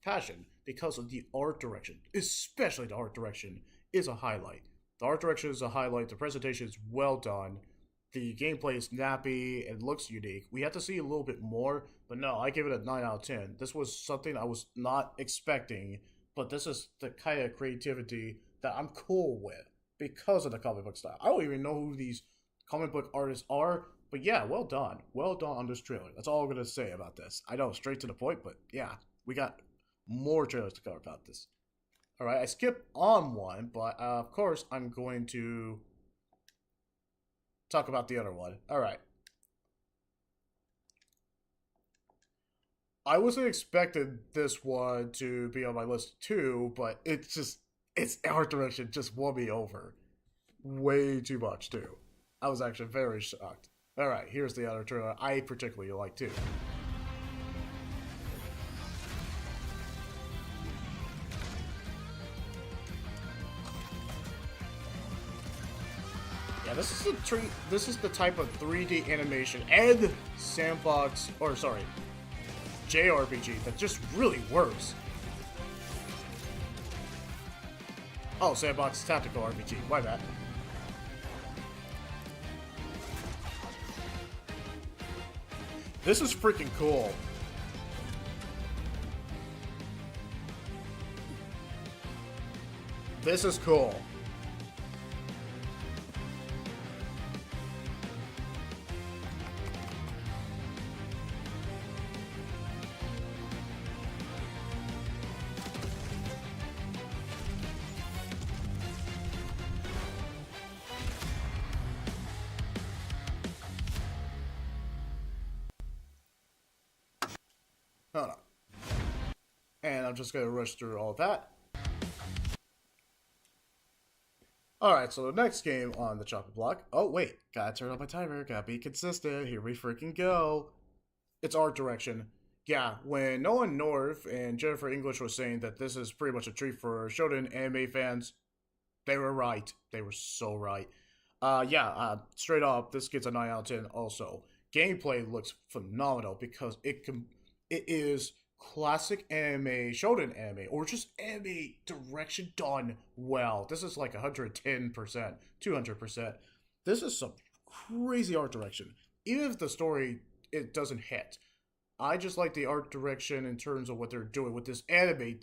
[SPEAKER 2] passion because of the art direction. Especially the art direction is a highlight. The art direction is a highlight. The presentation is well done. The gameplay is snappy and looks unique. We have to see a little bit more, but no, I give it a 9 out of 10. This was something I was not expecting, but this is the kind of creativity that I'm cool with. Because of the comic book style. I don't even know who these comic book artists are, but yeah, well done. Well done on this trailer. That's all I'm going to say about this. I know, straight to the point, but yeah, we got more trailers to cover about this. Alright, I skipped on one, but of course I'm going to talk about the other one. Alright. I wasn't expecting this one to be on my list too, but it's art direction just won me over. Way too much, too. I was actually very shocked. Alright, here's the other trailer I particularly like, too. Yeah, this is the type of 3D animation and sandbox, or sorry, JRPG that just really works. Oh, Sandbox Tactical RPG. Why that? This is freaking cool. This is cool. Hold on. And I'm just going to rush through all that. Alright, so the next game on the chopping block. Oh, wait. Gotta turn on my timer. Gotta be consistent. Here we freaking go. It's art direction. Yeah, when Noah North and Jennifer English was saying that this is pretty much a treat for Shonen anime fans, they were right. They were so right. Straight up, this gets a 9 out of 10 also. Gameplay looks phenomenal because it is classic anime, shonen anime, or just anime direction done well. This is like 110%, 200%. This is some crazy art direction. Even if the story, it doesn't hit. I just like the art direction in terms of what they're doing with this anime-esque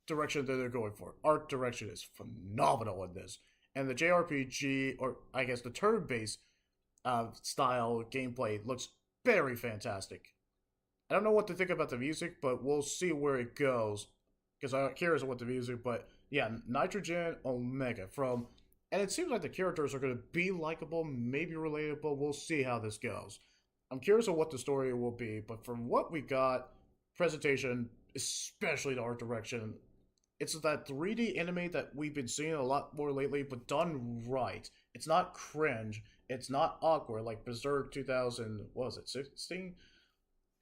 [SPEAKER 2] direction that they're going for. Art direction is phenomenal in this. And the JRPG, or I guess the turn-based style gameplay looks very fantastic. I don't know what to think about the music, but we'll see where it goes. Because I'm curious about the music, but yeah, Nitrogen Omega and it seems like the characters are going to be likable, maybe relatable. We'll see how this goes. I'm curious on what the story will be, but from what we got, presentation, especially the art direction, it's that 3D anime that we've been seeing a lot more lately, but done right. It's not cringe. It's not awkward like Berserk 2016?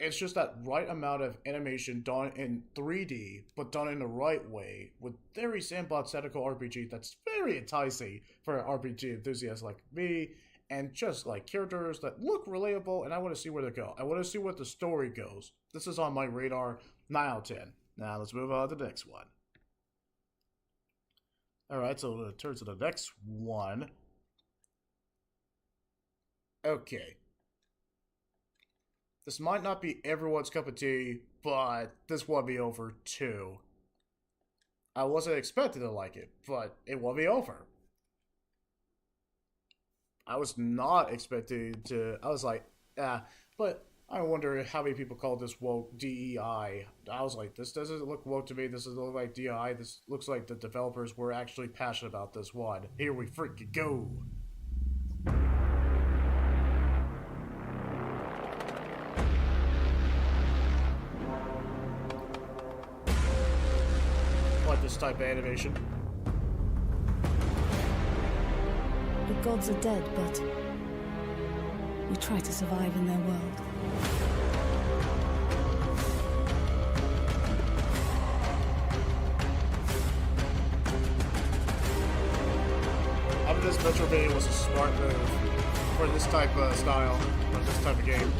[SPEAKER 2] It's just that right amount of animation done in 3D, but done in the right way, with very sandbox-statical RPG that's very enticing for an RPG enthusiast like me, and just like characters that look relatable, and I want to see where they go. I want to see where the story goes. This is on my radar, 9 out of 10. Now let's move on to the next one. Alright, so in terms of the next one. Okay. This might not be everyone's cup of tea, but this won me over too. I wasn't expecting to like it, but it won me over. I was not expecting to. I was like, but I wonder how many people call this woke DEI. I was like, this doesn't look woke to me. This doesn't look like DEI. This looks like the developers were actually passionate about this one. Here we freaking go. Like this type of animation.
[SPEAKER 9] The gods are dead, but we try to survive in their world.
[SPEAKER 2] I think this Metroidvania was a smart move for this type of style, or this type of game.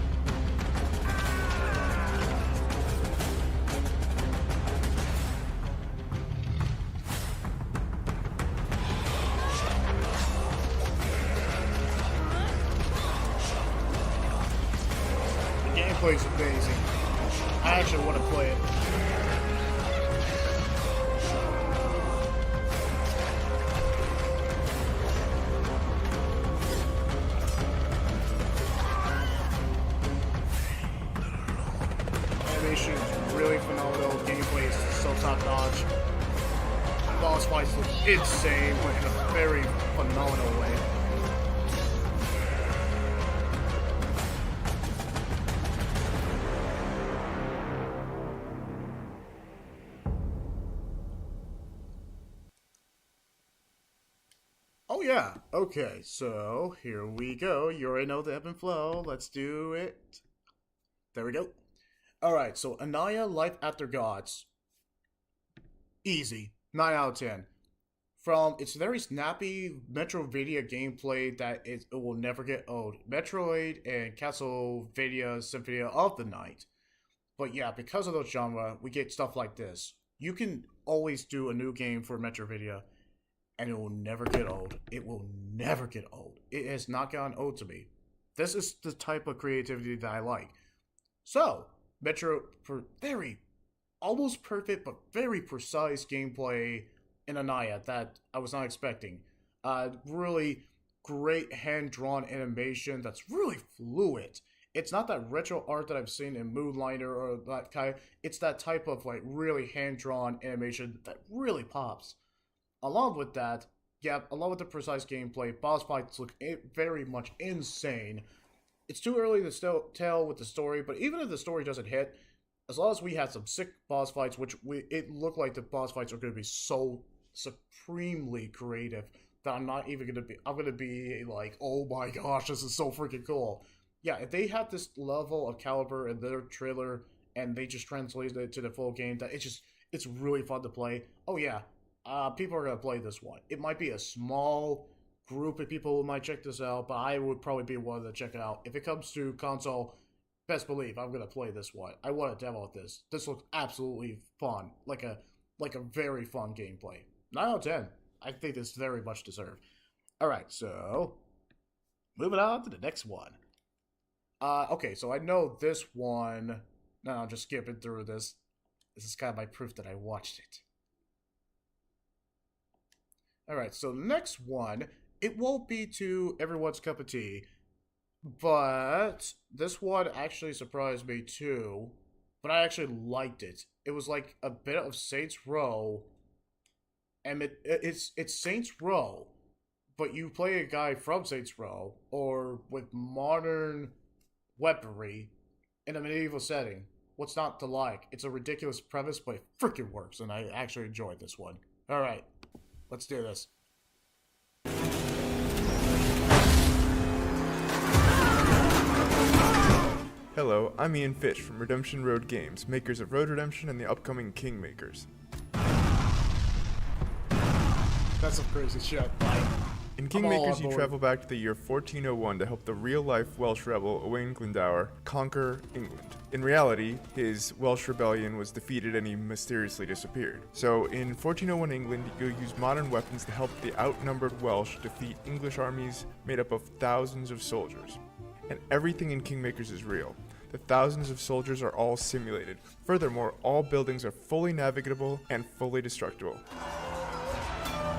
[SPEAKER 2] Gameplay's amazing. I actually want to play it. Animation is really phenomenal. Gameplay is so top notch. Boss fights look insane, but in a very phenomenal way. Oh yeah, okay, so here we go. You already know the ebb and flow. Let's do it. There we go. Alright, so Anaya Life After Gods. Easy. 9 out of 10. From its very snappy Metroidvania gameplay that it will never get old. Metroid and Castlevania Symphony of the Night. But yeah, because of those genre, we get stuff like this. You can always do a new game for Metroidvania, and it will never get old. It will never get old. It has not gotten old to me. This is the type of creativity that I like. So, Metro, for very, almost perfect but very precise gameplay in Anaya that I was not expecting. Really great hand-drawn animation that's really fluid. It's not that retro art that I've seen in Moonlighter or that kind. It's that type of like really hand-drawn animation that really pops. Along with that, yeah, along with the precise gameplay, boss fights look very much insane. It's too early to tell with the story, but even if the story doesn't hit, as long as we had some sick boss fights, it looked like the boss fights are going to be so supremely creative that I'm going to be like, oh my gosh, this is so freaking cool. Yeah, if they had this level of caliber in their trailer and they just translated it to the full game, that it's really fun to play. Oh yeah, people are going to play this one. It might be a small group of people who might check this out, but I would probably be one to check it out. If it comes to console, best believe I'm going to play this one. I want to demo this. This looks absolutely fun, like a very fun gameplay. 9 out of 10. I think this very much deserved. Alright, so moving on to the next one. Okay, so I know this one. No, I'm just skipping through this. This is kind of my proof that I watched it. Alright, so the next one, it won't be to everyone's cup of tea, but this one actually surprised me too, but I actually liked it. It was like a bit of Saints Row, and it's Saints Row, but you play a guy from Saints Row, or with modern weaponry, in a medieval setting. What's not to like? It's a ridiculous premise, but it freaking works, and I actually enjoyed this one. Alright, let's do this.
[SPEAKER 14] Hello, I'm Ian Fish from Redemption Road Games, makers of Road Redemption and the upcoming Kingmakers.
[SPEAKER 2] That's some crazy shit.
[SPEAKER 14] In Kingmakers, you travel back to the year 1401 to help the real-life Welsh rebel Owain Glendower conquer England. In reality, his Welsh rebellion was defeated and he mysteriously disappeared. So, in 1401 England, you'll use modern weapons to help the outnumbered Welsh defeat English armies made up of thousands of soldiers. And everything in Kingmakers is real. The thousands of soldiers are all simulated. Furthermore, all buildings are fully navigable and fully destructible.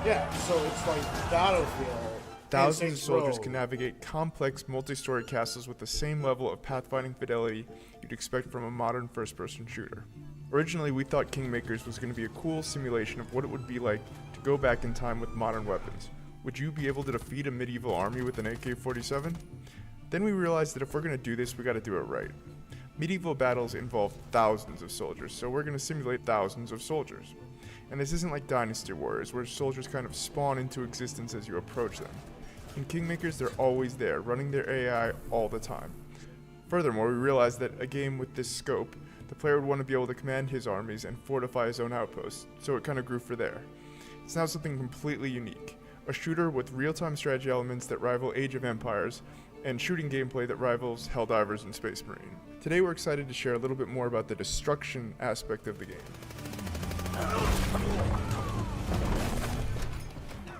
[SPEAKER 2] Yeah, so it's like Battlefield.
[SPEAKER 14] Thousands of soldiers can navigate complex multi-story castles with the same level of pathfinding fidelity you'd expect from a modern first-person shooter. Originally, we thought Kingmakers was going to be a cool simulation of what it would be like to go back in time with modern weapons. Would you be able to defeat a medieval army with an AK-47? Then we realized that if we're going to do this, we got to do it right. Medieval battles involve thousands of soldiers, so we're going to simulate thousands of soldiers. And this isn't like Dynasty Warriors, where soldiers kind of spawn into existence as you approach them. In Kingmakers, they're always there, running their AI all the time. Furthermore, we realized that a game with this scope, the player would want to be able to command his armies and fortify his own outposts, so it kind of grew for there. It's now something completely unique. A shooter with real-time strategy elements that rival Age of Empires, and shooting gameplay that rivals Helldivers and Space Marine. Today we're excited to share a little bit more about the destruction aspect of the game.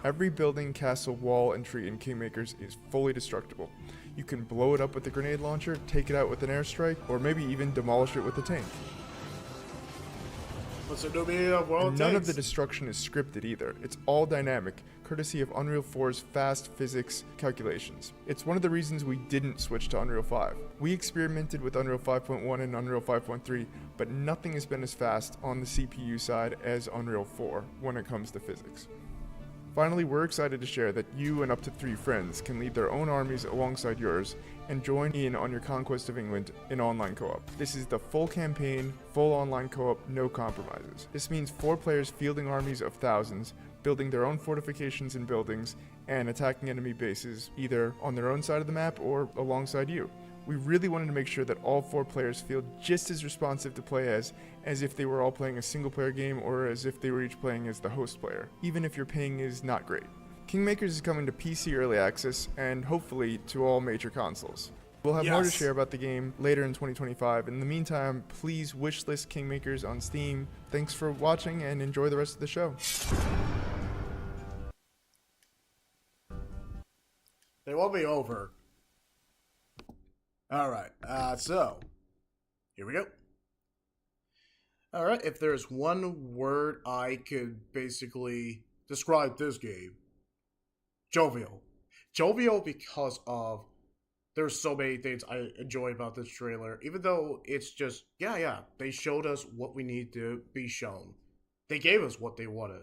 [SPEAKER 14] Every building, castle, wall, and tree in Kingmakers is fully destructible. You can blow it up with a grenade launcher, take it out with an airstrike, or maybe even demolish it with a tank. None of the destruction is scripted either. It's all dynamic, courtesy of Unreal 4's fast physics calculations. It's one of the reasons we didn't switch to Unreal 5. We experimented with Unreal 5.1 and Unreal 5.3, but nothing has been as fast on the CPU side as Unreal 4 when it comes to physics. Finally, we're excited to share that you and up to 3 friends can lead their own armies alongside yours and join in on your conquest of England in online co-op. This is the full campaign, full online co-op, no compromises. This means 4 players fielding armies of thousands, building their own fortifications and buildings, and attacking enemy bases either on their own side of the map or alongside you. We really wanted to make sure that all 4 players feel just as responsive to play as if they were all playing a single player game or as if they were each playing as the host player, even if your ping is not great. Kingmakers is coming to PC Early Access and hopefully to all major consoles. We'll have more to share about the game later in 2025. In the meantime, please wishlist Kingmakers on Steam. Thanks for watching and enjoy the rest of the show.
[SPEAKER 2] They won't be over. Alright, so, here we go. Alright, if there's one word I could basically describe this game, jovial. Jovial because of there's so many things I enjoy about this trailer, even though it's just, yeah, they showed us what we need to be shown. They gave us what they wanted.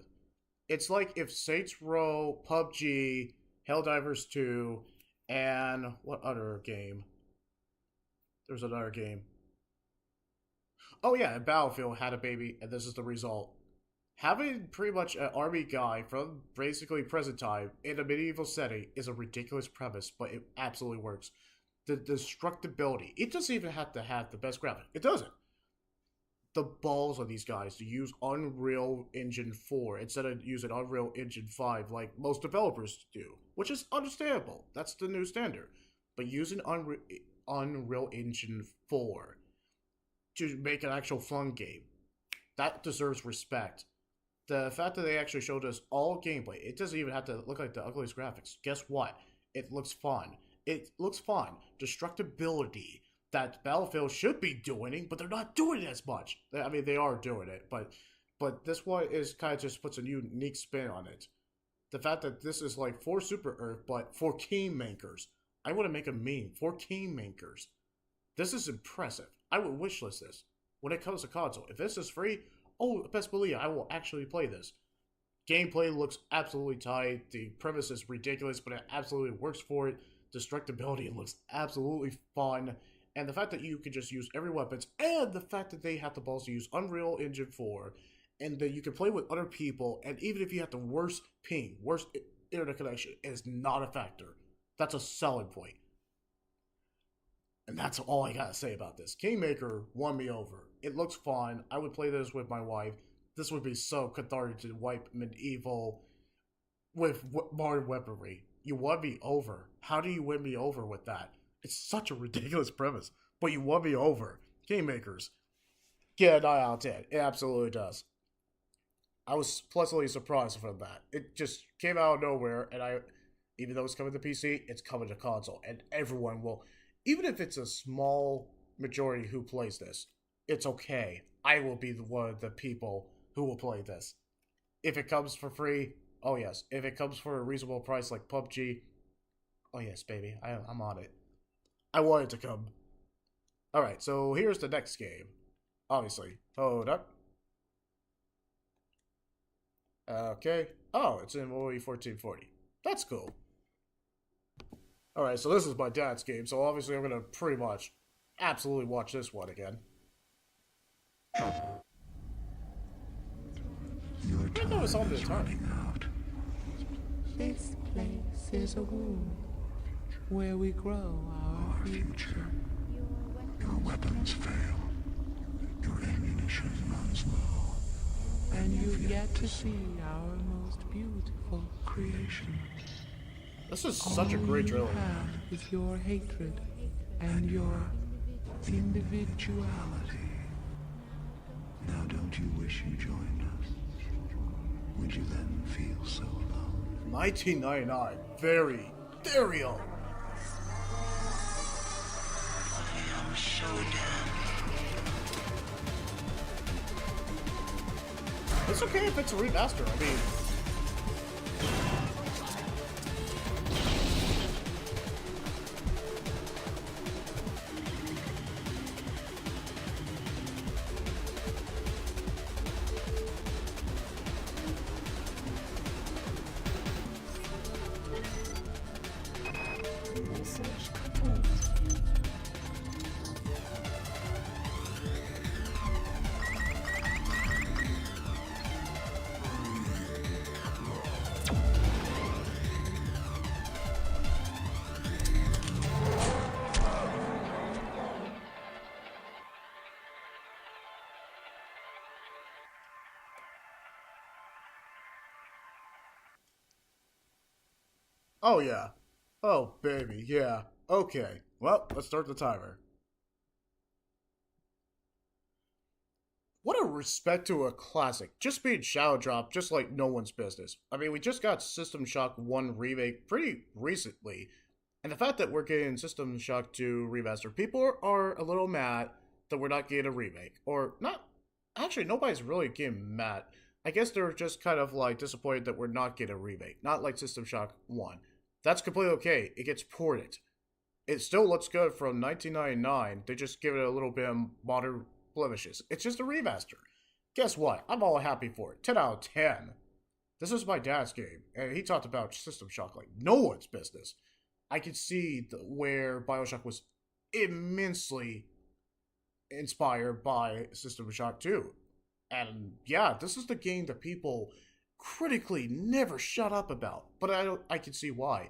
[SPEAKER 2] It's like if Saints Row, PUBG, Helldivers 2, and what other game? There's another game. Oh yeah, and Battlefield had a baby, and this is the result. Having pretty much an army guy from basically present time in a medieval setting is a ridiculous premise, but it absolutely works. The destructibility, it doesn't even have to have the best graphic. It doesn't. The balls of these guys to use Unreal Engine 4 instead of using Unreal Engine 5 like most developers do, which is understandable. That's the new standard. But using Unreal Engine 4 to make an actual fun game, that deserves respect. The fact that they actually showed us all gameplay, it doesn't even have to look like the ugliest graphics. Guess what? It looks fun. It looks fun. Destructibility that Battlefield should be doing, but they're not doing it as much. I mean, they are doing it, but this one is kind of just puts a unique spin on it. The fact that this is like for Super Earth, but for game makers. I want to make a meme for game makers. This is impressive. I would wishlist this when it comes to console. If this is free, oh, best believe I will actually play this. Gameplay looks absolutely tight. The premise is ridiculous, but it absolutely works for it. Destructibility looks absolutely fun. And the fact that you can just use every weapons, and the fact that they have the balls to use Unreal Engine 4, and that you can play with other people, and even if you have the worst ping, worst internet connection, it is not a factor. That's a selling point. And that's all I gotta say about this. Kingmaker won me over. It looks fun. I would play this with my wife. This would be so cathartic to wipe medieval with modern weaponry. You won me over. How do you win me over with that? It's such a ridiculous premise, but you won me over. Kingmakers, get a 9 out of 10. It absolutely does. I was pleasantly surprised from that. It just came out of nowhere, and even though it's coming to PC, it's coming to console, and everyone will, even if it's a small majority who plays this, it's okay. I will be one of the people who will play this. If it comes for free, oh yes. If it comes for a reasonable price like PUBG, oh yes, baby, I'm on it. I want it to come. Alright, so here's the next game. Obviously. Hold up. Okay. Oh, it's in MOE 1440. That's cool. Alright, so this is my dad's game, so obviously I'm gonna pretty much absolutely watch this one again. I didn't know it was on the time.
[SPEAKER 4] This place is a womb where we grow our future.
[SPEAKER 15] Your weapons fail. Your ammunition runs low.
[SPEAKER 4] And you've yet to see our most beautiful creation.
[SPEAKER 2] This is such a great trailer.
[SPEAKER 4] All you have is your hatred and your individuality.
[SPEAKER 15] Now don't you wish you joined us? Would you then feel so alone?
[SPEAKER 2] 1999. Very, very old.
[SPEAKER 15] I am Shodan.
[SPEAKER 2] It's okay if it's a remaster. I mean, oh yeah. Oh baby, yeah. Okay. Well, let's start the timer. What a respect to a classic. Just being Shadow Drop, just like no one's business. I mean, we just got System Shock 1 remake pretty recently. And the fact that we're getting System Shock 2 remaster, people are a little mad that we're not getting a remake. Or not, actually, nobody's really getting mad. I guess they're just kind of like disappointed that we're not getting a remake. Not like System Shock 1. That's completely okay. It gets ported. It still looks good from 1999. They just give it a little bit of modern blemishes. It's just a remaster. Guess what? I'm all happy for it. 10 out of 10. This is my dad's game, and he talked about System Shock like no one's business. I could see where Bioshock was immensely inspired by System Shock 2. And yeah, this is the game that people critically never shut up about. But I can see why.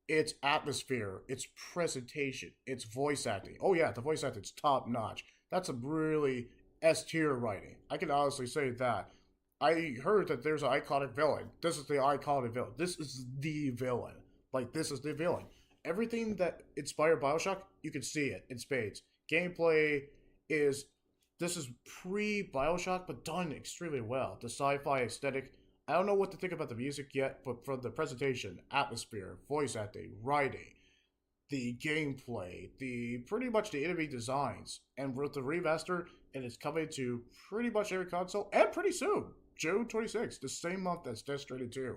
[SPEAKER 2] Its atmosphere, its presentation, its voice acting. Oh yeah, the voice acting's top notch. That's a really S-tier writing. I can honestly say that. I heard that there's an iconic villain. This is the iconic villain. This is the villain. Like, this is the villain. Everything that inspired Bioshock, you can see it in spades. Gameplay is... This is pre-Bioshock, but done extremely well. The sci-fi aesthetic, I don't know what to think about the music yet, but from the presentation, atmosphere, voice acting, writing, the gameplay, pretty much the enemy designs, and with the remaster, it is coming to pretty much every console, and pretty soon, June 26th, the same month as Death Stranding 2.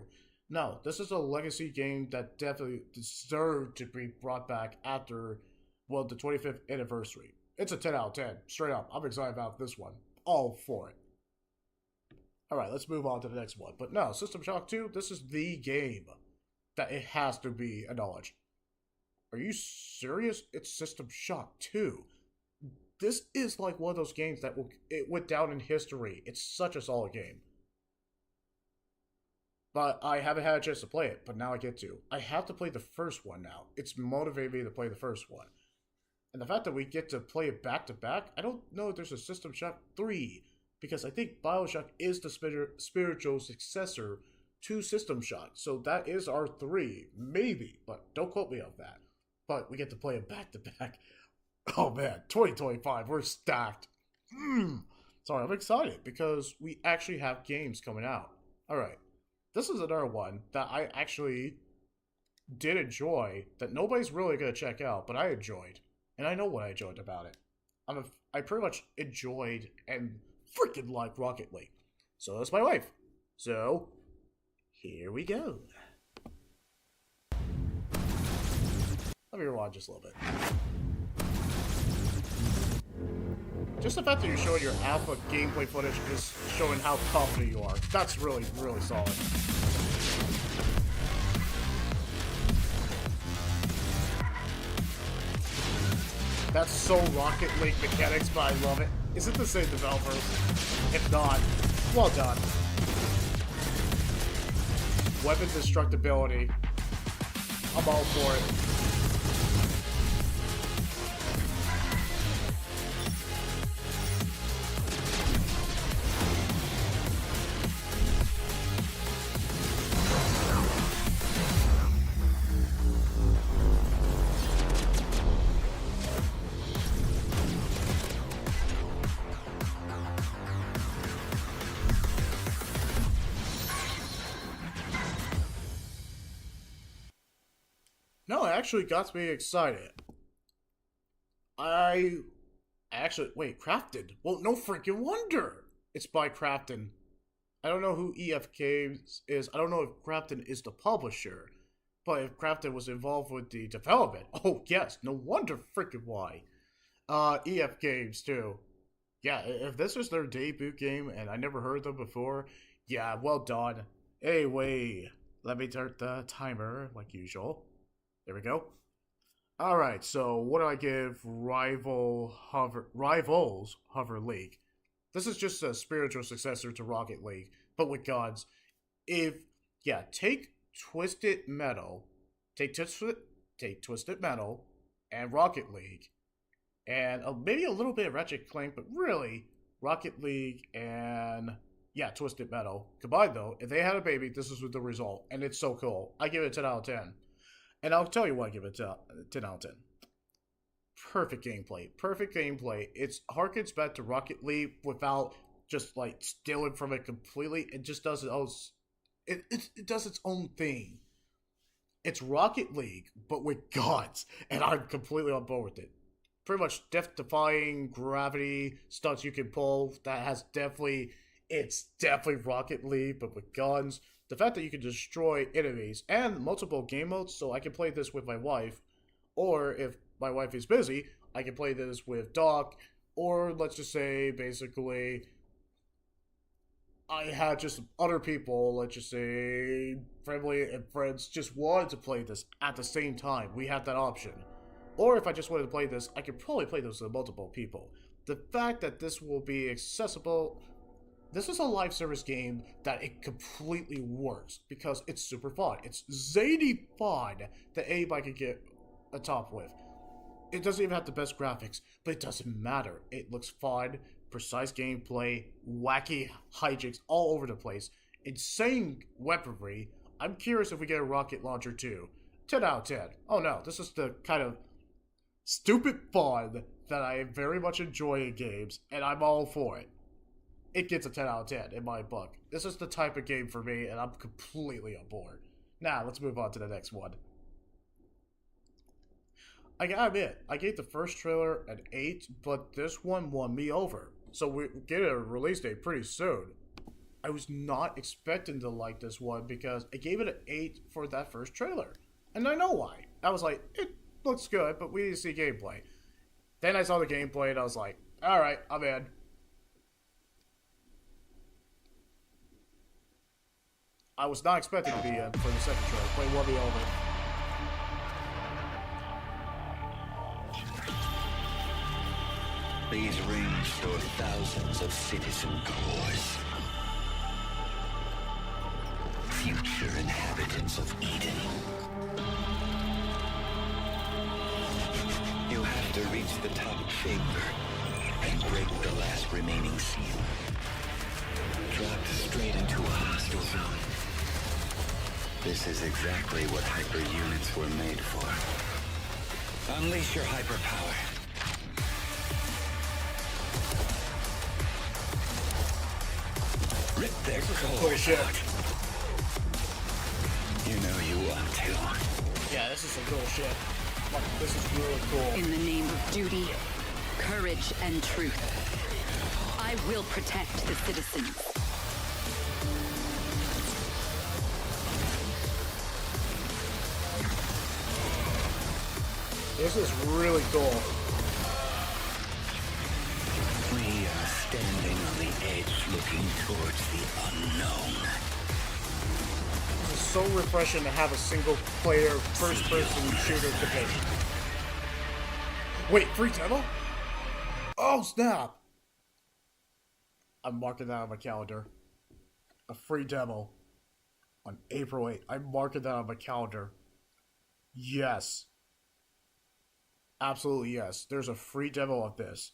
[SPEAKER 2] No, this is a legacy game that definitely deserved to be brought back after, well, the 25th anniversary. It's a 10 out of 10, straight up. I'm excited about this one. All for it. Alright, let's move on to the next one. But no, System Shock 2, this is the game that it has to be acknowledged. Are you serious? It's System Shock 2. This is like one of those games that it went down in history. It's such a solid game. But I haven't had a chance to play it, but now I get to. I have to play the first one now. It's motivated me to play the first one. And the fact that we get to play it back to back, I don't know if there's a System Shock 3, because I think Bioshock is the spiritual successor to System Shock. So that is our 3, maybe, but don't quote me on that. But we get to play it back to back. Oh man, 2025, we're stacked. Sorry, I'm excited because we actually have games coming out. Alright, this is another one that I actually did enjoy that nobody's really going to check out, but I enjoyed. And I know what I enjoyed about it. I pretty much enjoyed and freaking like Rocket League. So that's my wife. So, here we go. Let me rewind just a little bit. Just the fact that you're showing your alpha gameplay footage is showing how confident you are. That's really, really solid. That's so Rocket League mechanics, but I love it. Is it the same developers? If not, well done. Weapon destructibility. I'm all for it. No, it actually got me excited. Wait, Crafton? Well, no freaking wonder! It's by Crafton. I don't know who EF Games is. I don't know if Crafton is the publisher. But if Crafton was involved with the development, oh yes, no wonder freaking why. EF Games too. Yeah, if this was their debut game and I never heard them before, yeah, well done. Anyway, let me start the timer like usual. There we go. Alright, so what do I give Rivals Hover League? This is just a spiritual successor to Rocket League, but with gods. Take Twisted Metal, take Twisted Metal, and Rocket League, and maybe a little bit of Ratchet & Clank, but really, Rocket League and, Twisted Metal. Combined though, if they had a baby, this is the result, and it's so cool. I give it a 10 out of 10. And I'll tell you why I give it a 10 out of 10. Perfect gameplay. Perfect gameplay. It harkens back to Rocket League without just like stealing from it completely. It just does it does its own thing. It's Rocket League, but with gods. And I'm completely on board with it. pretty much death-defying gravity stunts you can pull. That has it's definitely Rocket League, but with guns. The fact that you can destroy enemies and multiple game modes, so I can play this with my wife, or if my wife is busy, I can play this with Doc, or let's just say, basically, I had just other people, let's just say, family and friends, just wanted to play this at the same time. We had that option. Or if I just wanted to play this, I could probably play this with multiple people. The fact that this will be accessible, this is a live service game that it completely works because it's super fun. It's zany fun that anybody can get a top with. It doesn't even have the best graphics, but it doesn't matter. It looks fun, precise gameplay, wacky hijinks all over the place, insane weaponry. I'm curious if we get a rocket launcher too. 10 out of 10. Oh no, this is the kind of stupid fun that I very much enjoy in games, and I'm all for it. It gets a 10 out of 10 in my book. This is the type of game for me, and I'm completely on board. Now, let's move on to the next one. I gotta admit, I gave the first trailer an 8, but this one won me over. So we get a release date pretty soon. I was not expecting to like this one because I gave it an 8 for that first trailer. And I know why. I was like, it looks good, but we need to see gameplay. Then I saw the gameplay and I was like, alright, I'm in. I was not expecting to be in for the second trailer, but it won me over.
[SPEAKER 15] These rings store thousands of citizen cores. Future inhabitants of Eden. You have to reach the top chamber and break the last remaining seal. Dropped straight into a hostile zone. This is exactly what hyper units were made for. Unleash your hyper power. Rip their cores out. You know you want to.
[SPEAKER 2] Yeah, this is some cool shit. Like, this is really cool.
[SPEAKER 7] In the name of duty, courage, and truth, I will protect the citizens.
[SPEAKER 2] This is really cool.
[SPEAKER 15] We are standing on the edge looking towards the unknown.
[SPEAKER 2] This is so refreshing to have a single-player, first-person shooter debate. Wait, free demo? Oh, snap! I'm marking that on my calendar. A free demo. On April 8th. I'm marking that on my calendar. Yes. Absolutely yes. There's a free demo of this.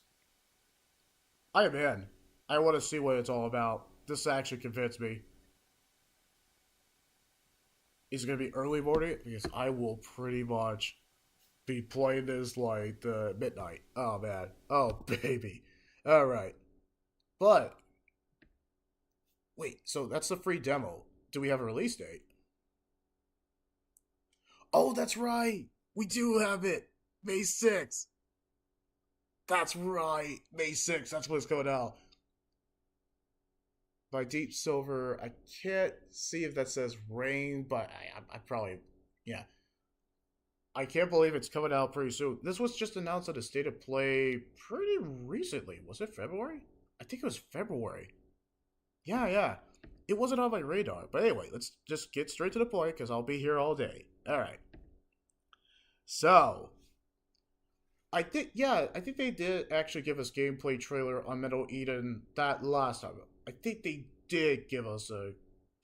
[SPEAKER 2] I am in. I want to see what it's all about. This actually convinced me. Is it going to be early morning? Because I will pretty much be playing this like the midnight. Oh man. Oh baby. Alright. But, wait, so that's the free demo. Do we have a release date? Oh, that's right. We do have it. May 6th. That's right. May 6th. That's when it's coming out. By Deep Silver. I can't see if that says Rain, but I probably, yeah. I can't believe it's coming out pretty soon. This was just announced at a State of Play pretty recently. Was it February? I think it was February. Yeah. It wasn't on my radar. But anyway, let's just get straight to the point because I'll be here all day. Alright. So, I think they did actually give us gameplay trailer on Metal Eden that last time. I think they did give us a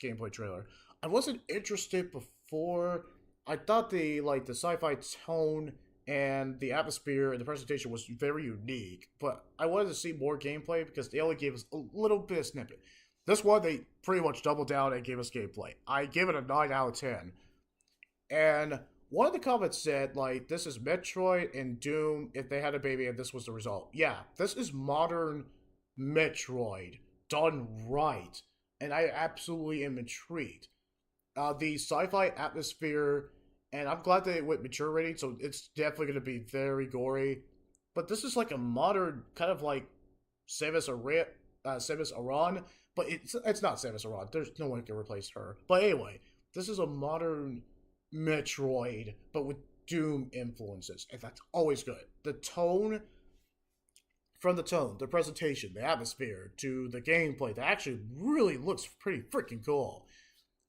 [SPEAKER 2] gameplay trailer. I wasn't interested before. I thought the sci-fi tone and the atmosphere and the presentation was very unique, but I wanted to see more gameplay because they only gave us a little bit of snippet. This one, they pretty much doubled down and gave us gameplay. I gave it a 9 out of 10. And one of the comments said, like, this is Metroid and Doom if they had a baby and this was the result. Yeah, this is modern Metroid done right. And I absolutely am intrigued. The sci-fi atmosphere, and I'm glad that it went mature rating, so it's definitely going to be very gory. but this is like a modern kind of like Samus Aran, but it's not Samus Aran. There's no one can replace her. But anyway, this is a modern Metroid, but with Doom influences, and that's always good. The tone, the presentation, the atmosphere, to the gameplay, that actually really looks pretty freaking cool.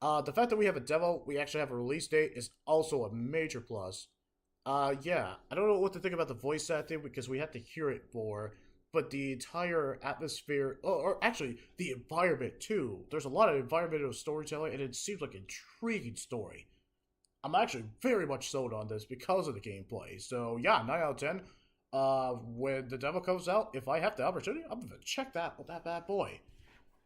[SPEAKER 2] The fact that we have a demo, we actually have a release date, is also a major plus. Yeah, I don't know what to think about the voice acting because we have to hear it more, but the entire atmosphere, or actually the environment too. There's a lot of environmental storytelling, and it seems like an intriguing story. I'm actually very much sold on this because of the gameplay. So yeah, 9 out of 10. When the demo comes out, if I have the opportunity, I'm gonna check that bad boy.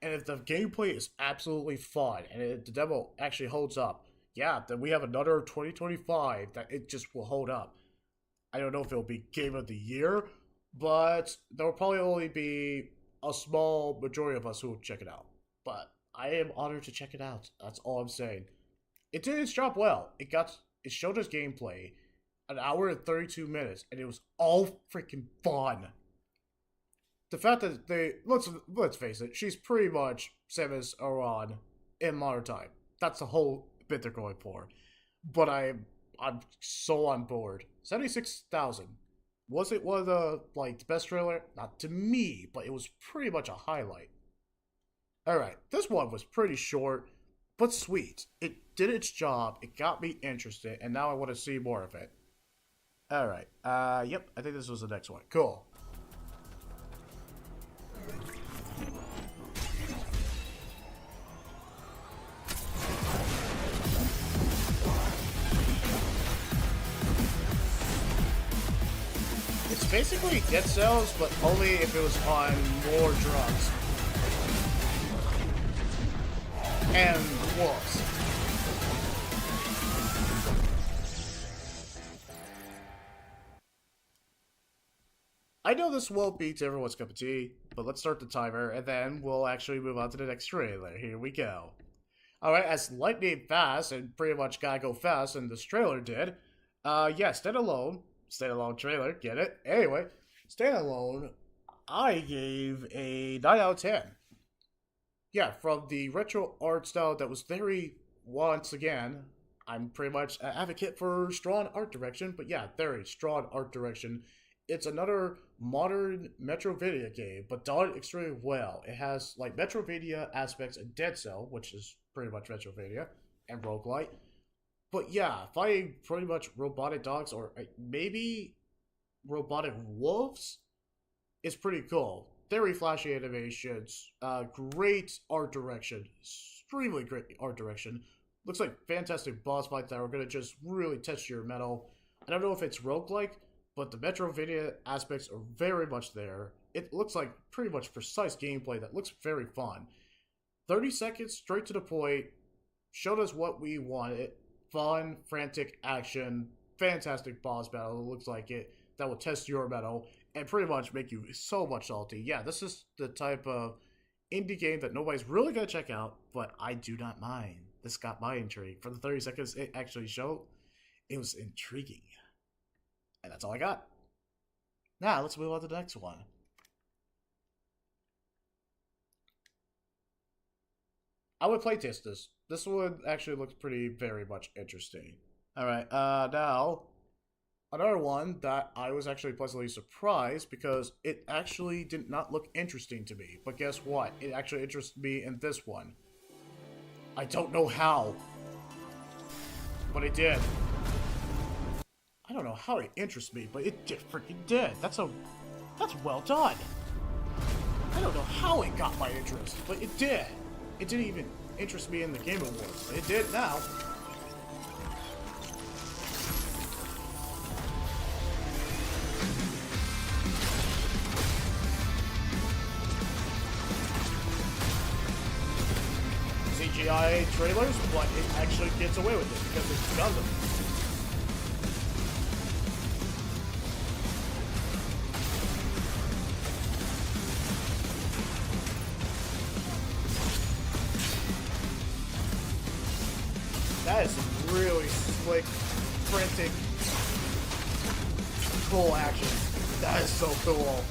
[SPEAKER 2] And if the gameplay is absolutely fun, and if the demo actually holds up, yeah, then we have another 2025 that it just will hold up. I don't know if it'll be Game of the Year, but there will probably only be a small majority of us who will check it out. But I am honored to check it out. That's all I'm saying. It did its job well. It showed us gameplay, 1 hour and 32 minutes, and it was all freaking fun. The fact that let's face it, she's pretty much Samus Aran in modern time. That's the whole bit they're going for. But I'm so on board. 76,000. Was it one of the best trailer? Not to me, but it was pretty much a highlight. Alright, this one was pretty short, but sweet. It did its job, it got me interested, and now I want to see more of it. Alright, yep, I think this was the next one. Cool. It's basically Dead Cells, but only if it was on more drugs. And wolves. I know this won't be to everyone's cup of tea, but let's start the timer, and then we'll actually move on to the next trailer. Here we go. Alright, as lightning fast, and pretty much gotta go fast, and this trailer did. Yeah, standalone trailer, get it? Anyway, standalone, I gave a 9 out of 10. Yeah, from the retro art style that was very, once again, I'm pretty much an advocate for strong art direction, but yeah, very strong art direction. It's another modern Metroidvania game, but done extremely well. It has like Metroidvania aspects in Dead Cell, which is pretty much Metroidvania, and roguelite. But yeah, fighting pretty much robotic dogs, or maybe robotic wolves, is pretty cool. Very flashy animations, great art direction, extremely great art direction. Looks like fantastic boss fights that are going to just really test your mettle. I don't know if it's roguelike, but the Metroidvania aspects are very much there. It looks like pretty much precise gameplay that looks very fun. 30 seconds, straight to the point, showed us what we wanted. Fun, frantic action, fantastic boss battle, it looks like it, that will test your mettle, and pretty much make you so much salty. Yeah, this is the type of indie game that nobody's really going to check out, but I do not mind. This got my intrigue. For the 30 seconds it actually showed, it was intriguing. And that's all I got. Now, let's move on to the next one. I would playtest this. This one actually looks very much interesting. Alright, now, another one that I was actually pleasantly surprised because it actually did not look interesting to me. But guess what? It actually interested me in this one. I don't know how, but it did. I don't know how it interests me, but it freaking did. That's well done. I don't know how it got my interest, but it did. It didn't even interest me in the Game Awards, but it did now. CGI trailers, but it actually gets away with it because it's Gundam. That is some really slick, frantic, cool action. That is so cool.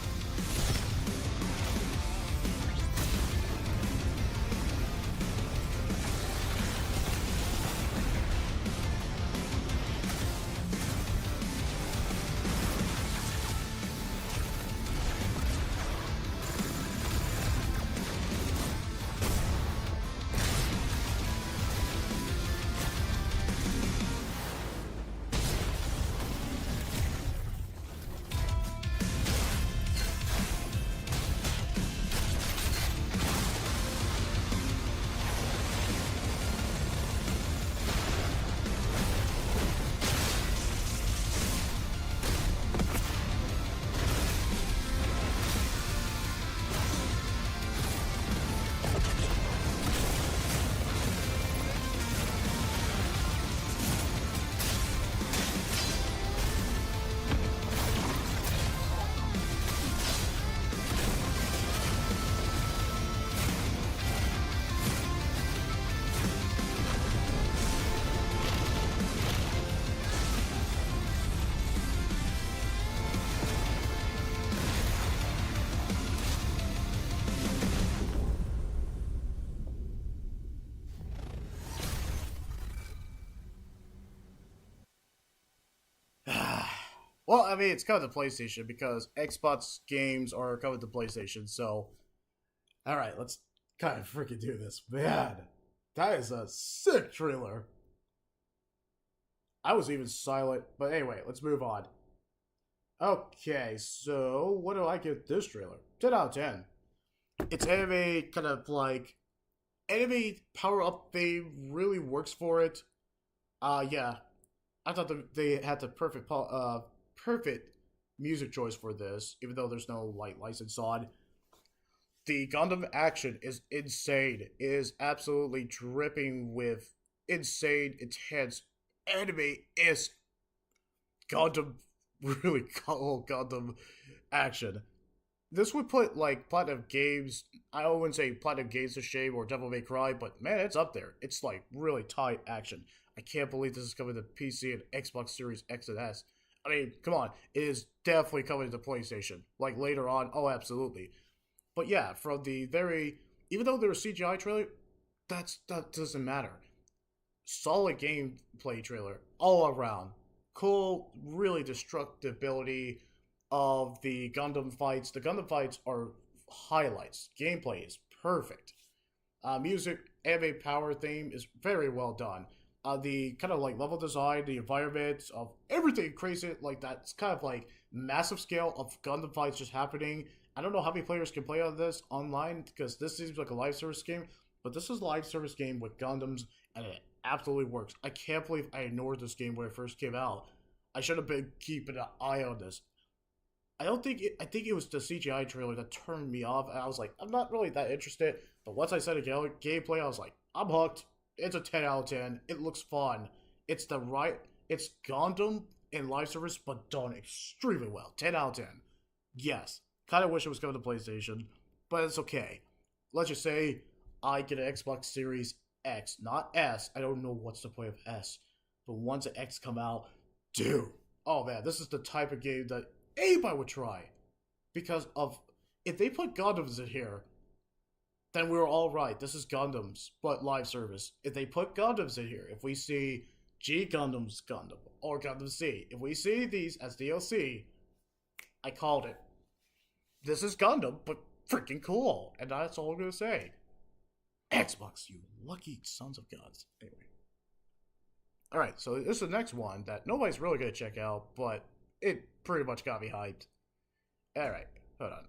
[SPEAKER 2] Well, I mean, it's coming to PlayStation because Xbox games are coming to PlayStation, so... Alright, let's kind of freaking do this. Man, that is a sick trailer. I was even silent, but anyway, let's move on. Okay, so what do I give this trailer? 10 out of 10. It's anime, kind of like... Anime power-up thing really works for it. Yeah. I thought they had the perfect music choice for this, even though there's no license on. The Gundam action is insane. It is absolutely dripping with insane, intense anime is Gundam, really cool Gundam action. This would put Platinum Games, I wouldn't say Platinum Games to shame or Devil May Cry, but man, it's up there. It's really tight action. I can't believe this is coming to PC and Xbox Series X and S. I mean, come on, it is definitely coming to PlayStation. Later on, oh, absolutely. But yeah, from the even though there was CGI trailer, that doesn't matter. Solid gameplay trailer, all around. Cool, really destructibility of the Gundam fights. The Gundam fights are highlights. Gameplay is perfect. Music, anime power theme is very well done. The kind of level design, the environment of everything crazy that's kind of massive scale of Gundam fights just happening. I don't know how many players can play on this online because this seems like a live service game, but this is a live service game with Gundams and it absolutely works. I can't believe I ignored this game when it first came out. I should have been keeping an eye on this. I think it was the CGI trailer that turned me off, and I was like, I'm not really that interested. But once I saw the gameplay, I was like, I'm hooked. It's a 10 out of 10. It looks fun. It's Gundam in live service, but done extremely well. 10 out of 10. Yes. Kind of wish it was coming to PlayStation, but it's okay. Let's just say I get an Xbox Series X, not S. I don't know what's the point of S. But once the X come out, dude. Oh man, this is the type of game that anybody would try. Because if they put Gundams in here, then we were all right. This is Gundams, but live service. If they put Gundams in here, if we see G Gundam's Gundam or Gundam C, if we see these as DLC, I called it. This is Gundam, but freaking cool. And that's all I'm going to say. Xbox, you lucky sons of guns. Anyway. Alright, so this is the next one that nobody's really going to check out, but it pretty much got me hyped. Alright, hold on.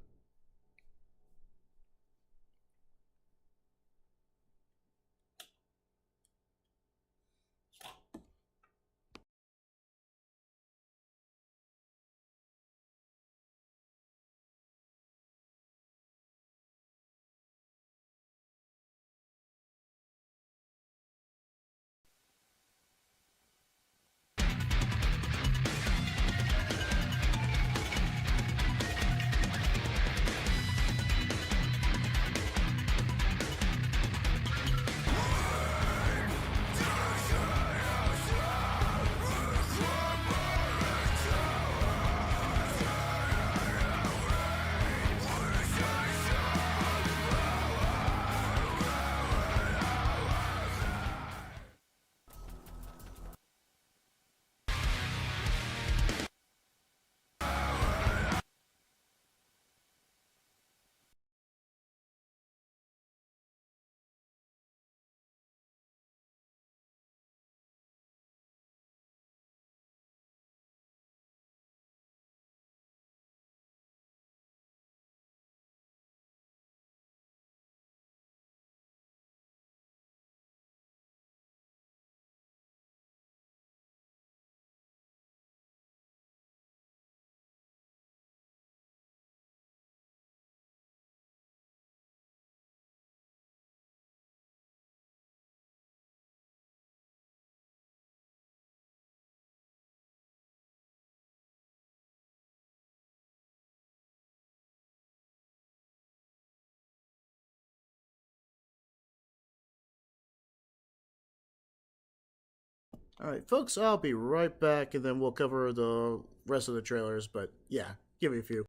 [SPEAKER 2] Alright, folks, I'll be right back, and then we'll cover the rest of the trailers, but yeah, give me a few.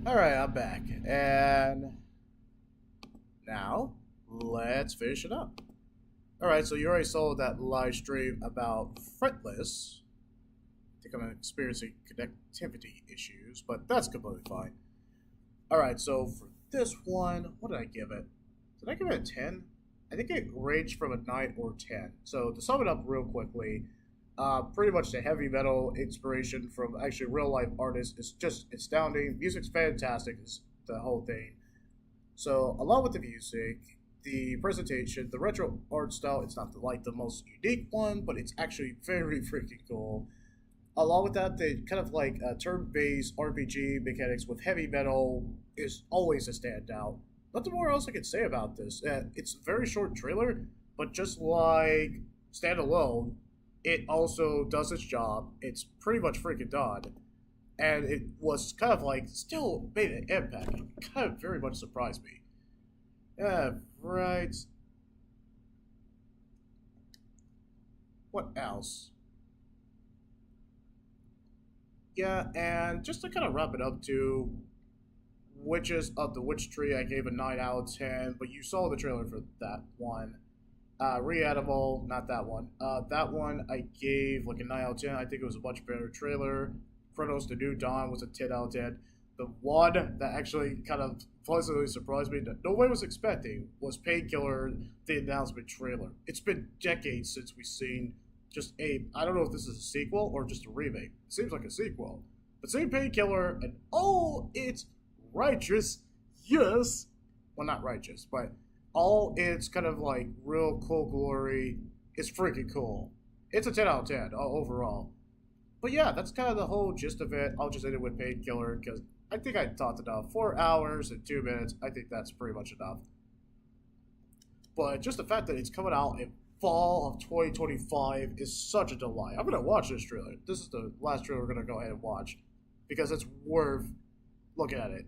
[SPEAKER 2] Alright, I'm back. And now, let's finish it up. Alright, so you already saw that live stream about Fretless. I think I'm experiencing connectivity issues, but that's completely fine. Alright, so for this one, what did I give it? Did I give it a 10? I think it ranged from a 9 or 10. So to sum it up real quickly, pretty much the heavy metal inspiration from actually real life artists is just astounding. Music's fantastic, is the whole thing. So along with the music, the presentation, the retro art style, it's not like the most unique one, but it's actually very freaking cool. Along with that, the kind of like turn-based RPG mechanics with heavy metal is always a standout. Nothing more else I can say about this. It's a very short trailer, but just like standalone, it also does its job. It's pretty much freaking done. And it was kind of like, still made an impact. It kind of very much surprised me. Yeah, right. What else? Yeah, and just to kind of wrap it up too, Witches of the Witch Tree, I gave a 9 out of 10, but you saw the trailer for that one. Reanimal, not that one. That one I gave like a 9 out of 10. I think it was a much better trailer. Chronos: The New Dawn was a 10 out of 10. The one that actually kind of pleasantly surprised me that nobody was expecting was Painkiller, the announcement trailer. It's been decades since we've seen just I don't know if this is a sequel or just a remake. It seems like a sequel. But seeing Painkiller and oh, it's righteous, yes. Well, not righteous, but all its kind of like real cool glory is freaking cool. It's a 10 out of 10 overall. But yeah, that's kind of the whole gist of it. I'll just end it with Painkiller because I think I talked enough. 4 hours and 2 minutes, I think that's pretty much enough. But just the fact that it's coming out in fall of 2025 is such a delight. I'm going to watch this trailer. This is the last trailer we're going to go ahead and watch because it's worth looking at it.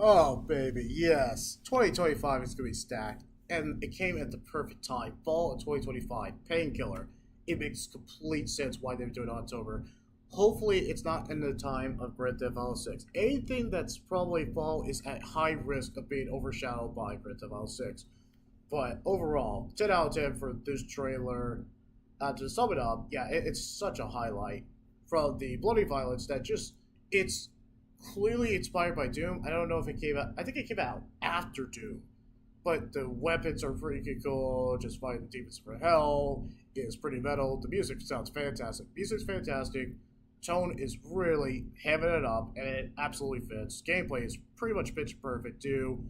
[SPEAKER 2] Oh, baby, yes. 2025 is going to be stacked. And it came at the perfect time. Fall of 2025. Painkiller. It makes complete sense why they were doing October. Hopefully, it's not in the time of Grand Theft Auto 6. Anything that's probably fall is at high risk of being overshadowed by Grand Theft Auto 6. But overall, 10 out of 10 for this trailer. To sum it up, yeah, it's such a highlight. From the bloody violence that just, it's clearly inspired by Doom. I don't know if it came out. I think it came out after Doom. But the weapons are freaking cool. Just fighting the demons from hell is pretty metal. The music sounds fantastic. Music's fantastic. Tone is really having it up, and it absolutely fits. Gameplay is pretty much pitch perfect too.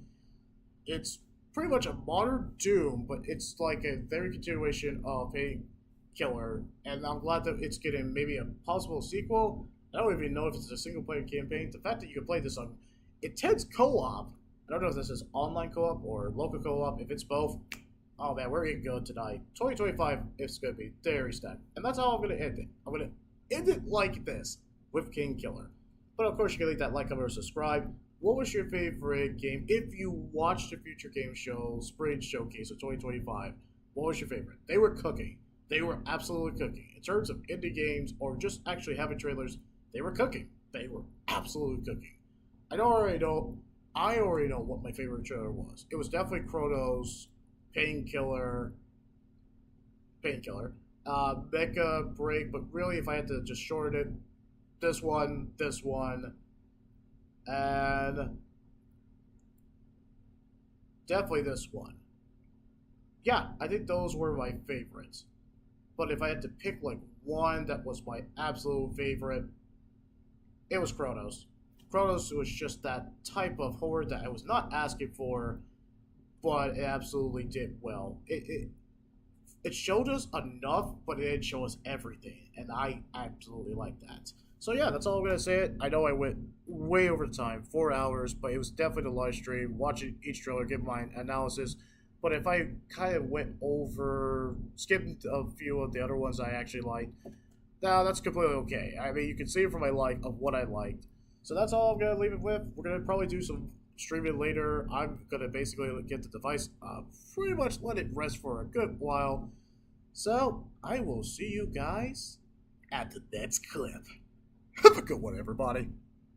[SPEAKER 2] It's pretty much a modern Doom, but it's like a very continuation of Painkiller. And I'm glad that it's getting maybe a possible sequel. I don't even know if it's a single-player campaign. The fact that you can play this on intense co-op, I don't know if this is online co-op or local co-op. If it's both, oh man, we're getting good tonight. 2025 is going to be very stacked. And that's how I'm going to end it. I'm going to end it like this, with Painkiller. But of course, you can leave that like, comment, or subscribe. What was your favorite game? If you watched the Future Game Show Spring Showcase of 2025, what was your favorite? They were cooking. They were absolutely cooking. In terms of indie games or just actually having trailers, they were cooking. They were absolutely cooking. I already know what my favorite trailer was. It was definitely Chronos, Painkiller, Mecha Break, but really if I had to just shorten it, this one, and definitely this one. Yeah, I think those were my favorites. but if I had to pick like one that was my absolute favorite, it was Chronos. Chronos was just that type of horror that I was not asking for, but it absolutely did well. It showed us enough, but it didn't show us everything, and I absolutely like that. So yeah, that's all I'm gonna say. I know I went way over time, 4 hours, but it was definitely the live stream, watching each trailer, give my analysis. But if I kind of went over, skipped a few of the other ones I actually liked, now that's completely okay. I mean, you can see it from my like of what I liked. So that's all I'm gonna leave it with. We're gonna probably do some streaming later. I'm gonna basically get the device, pretty much let it rest for a good while. So I will see you guys at the next clip. Have a good one, everybody.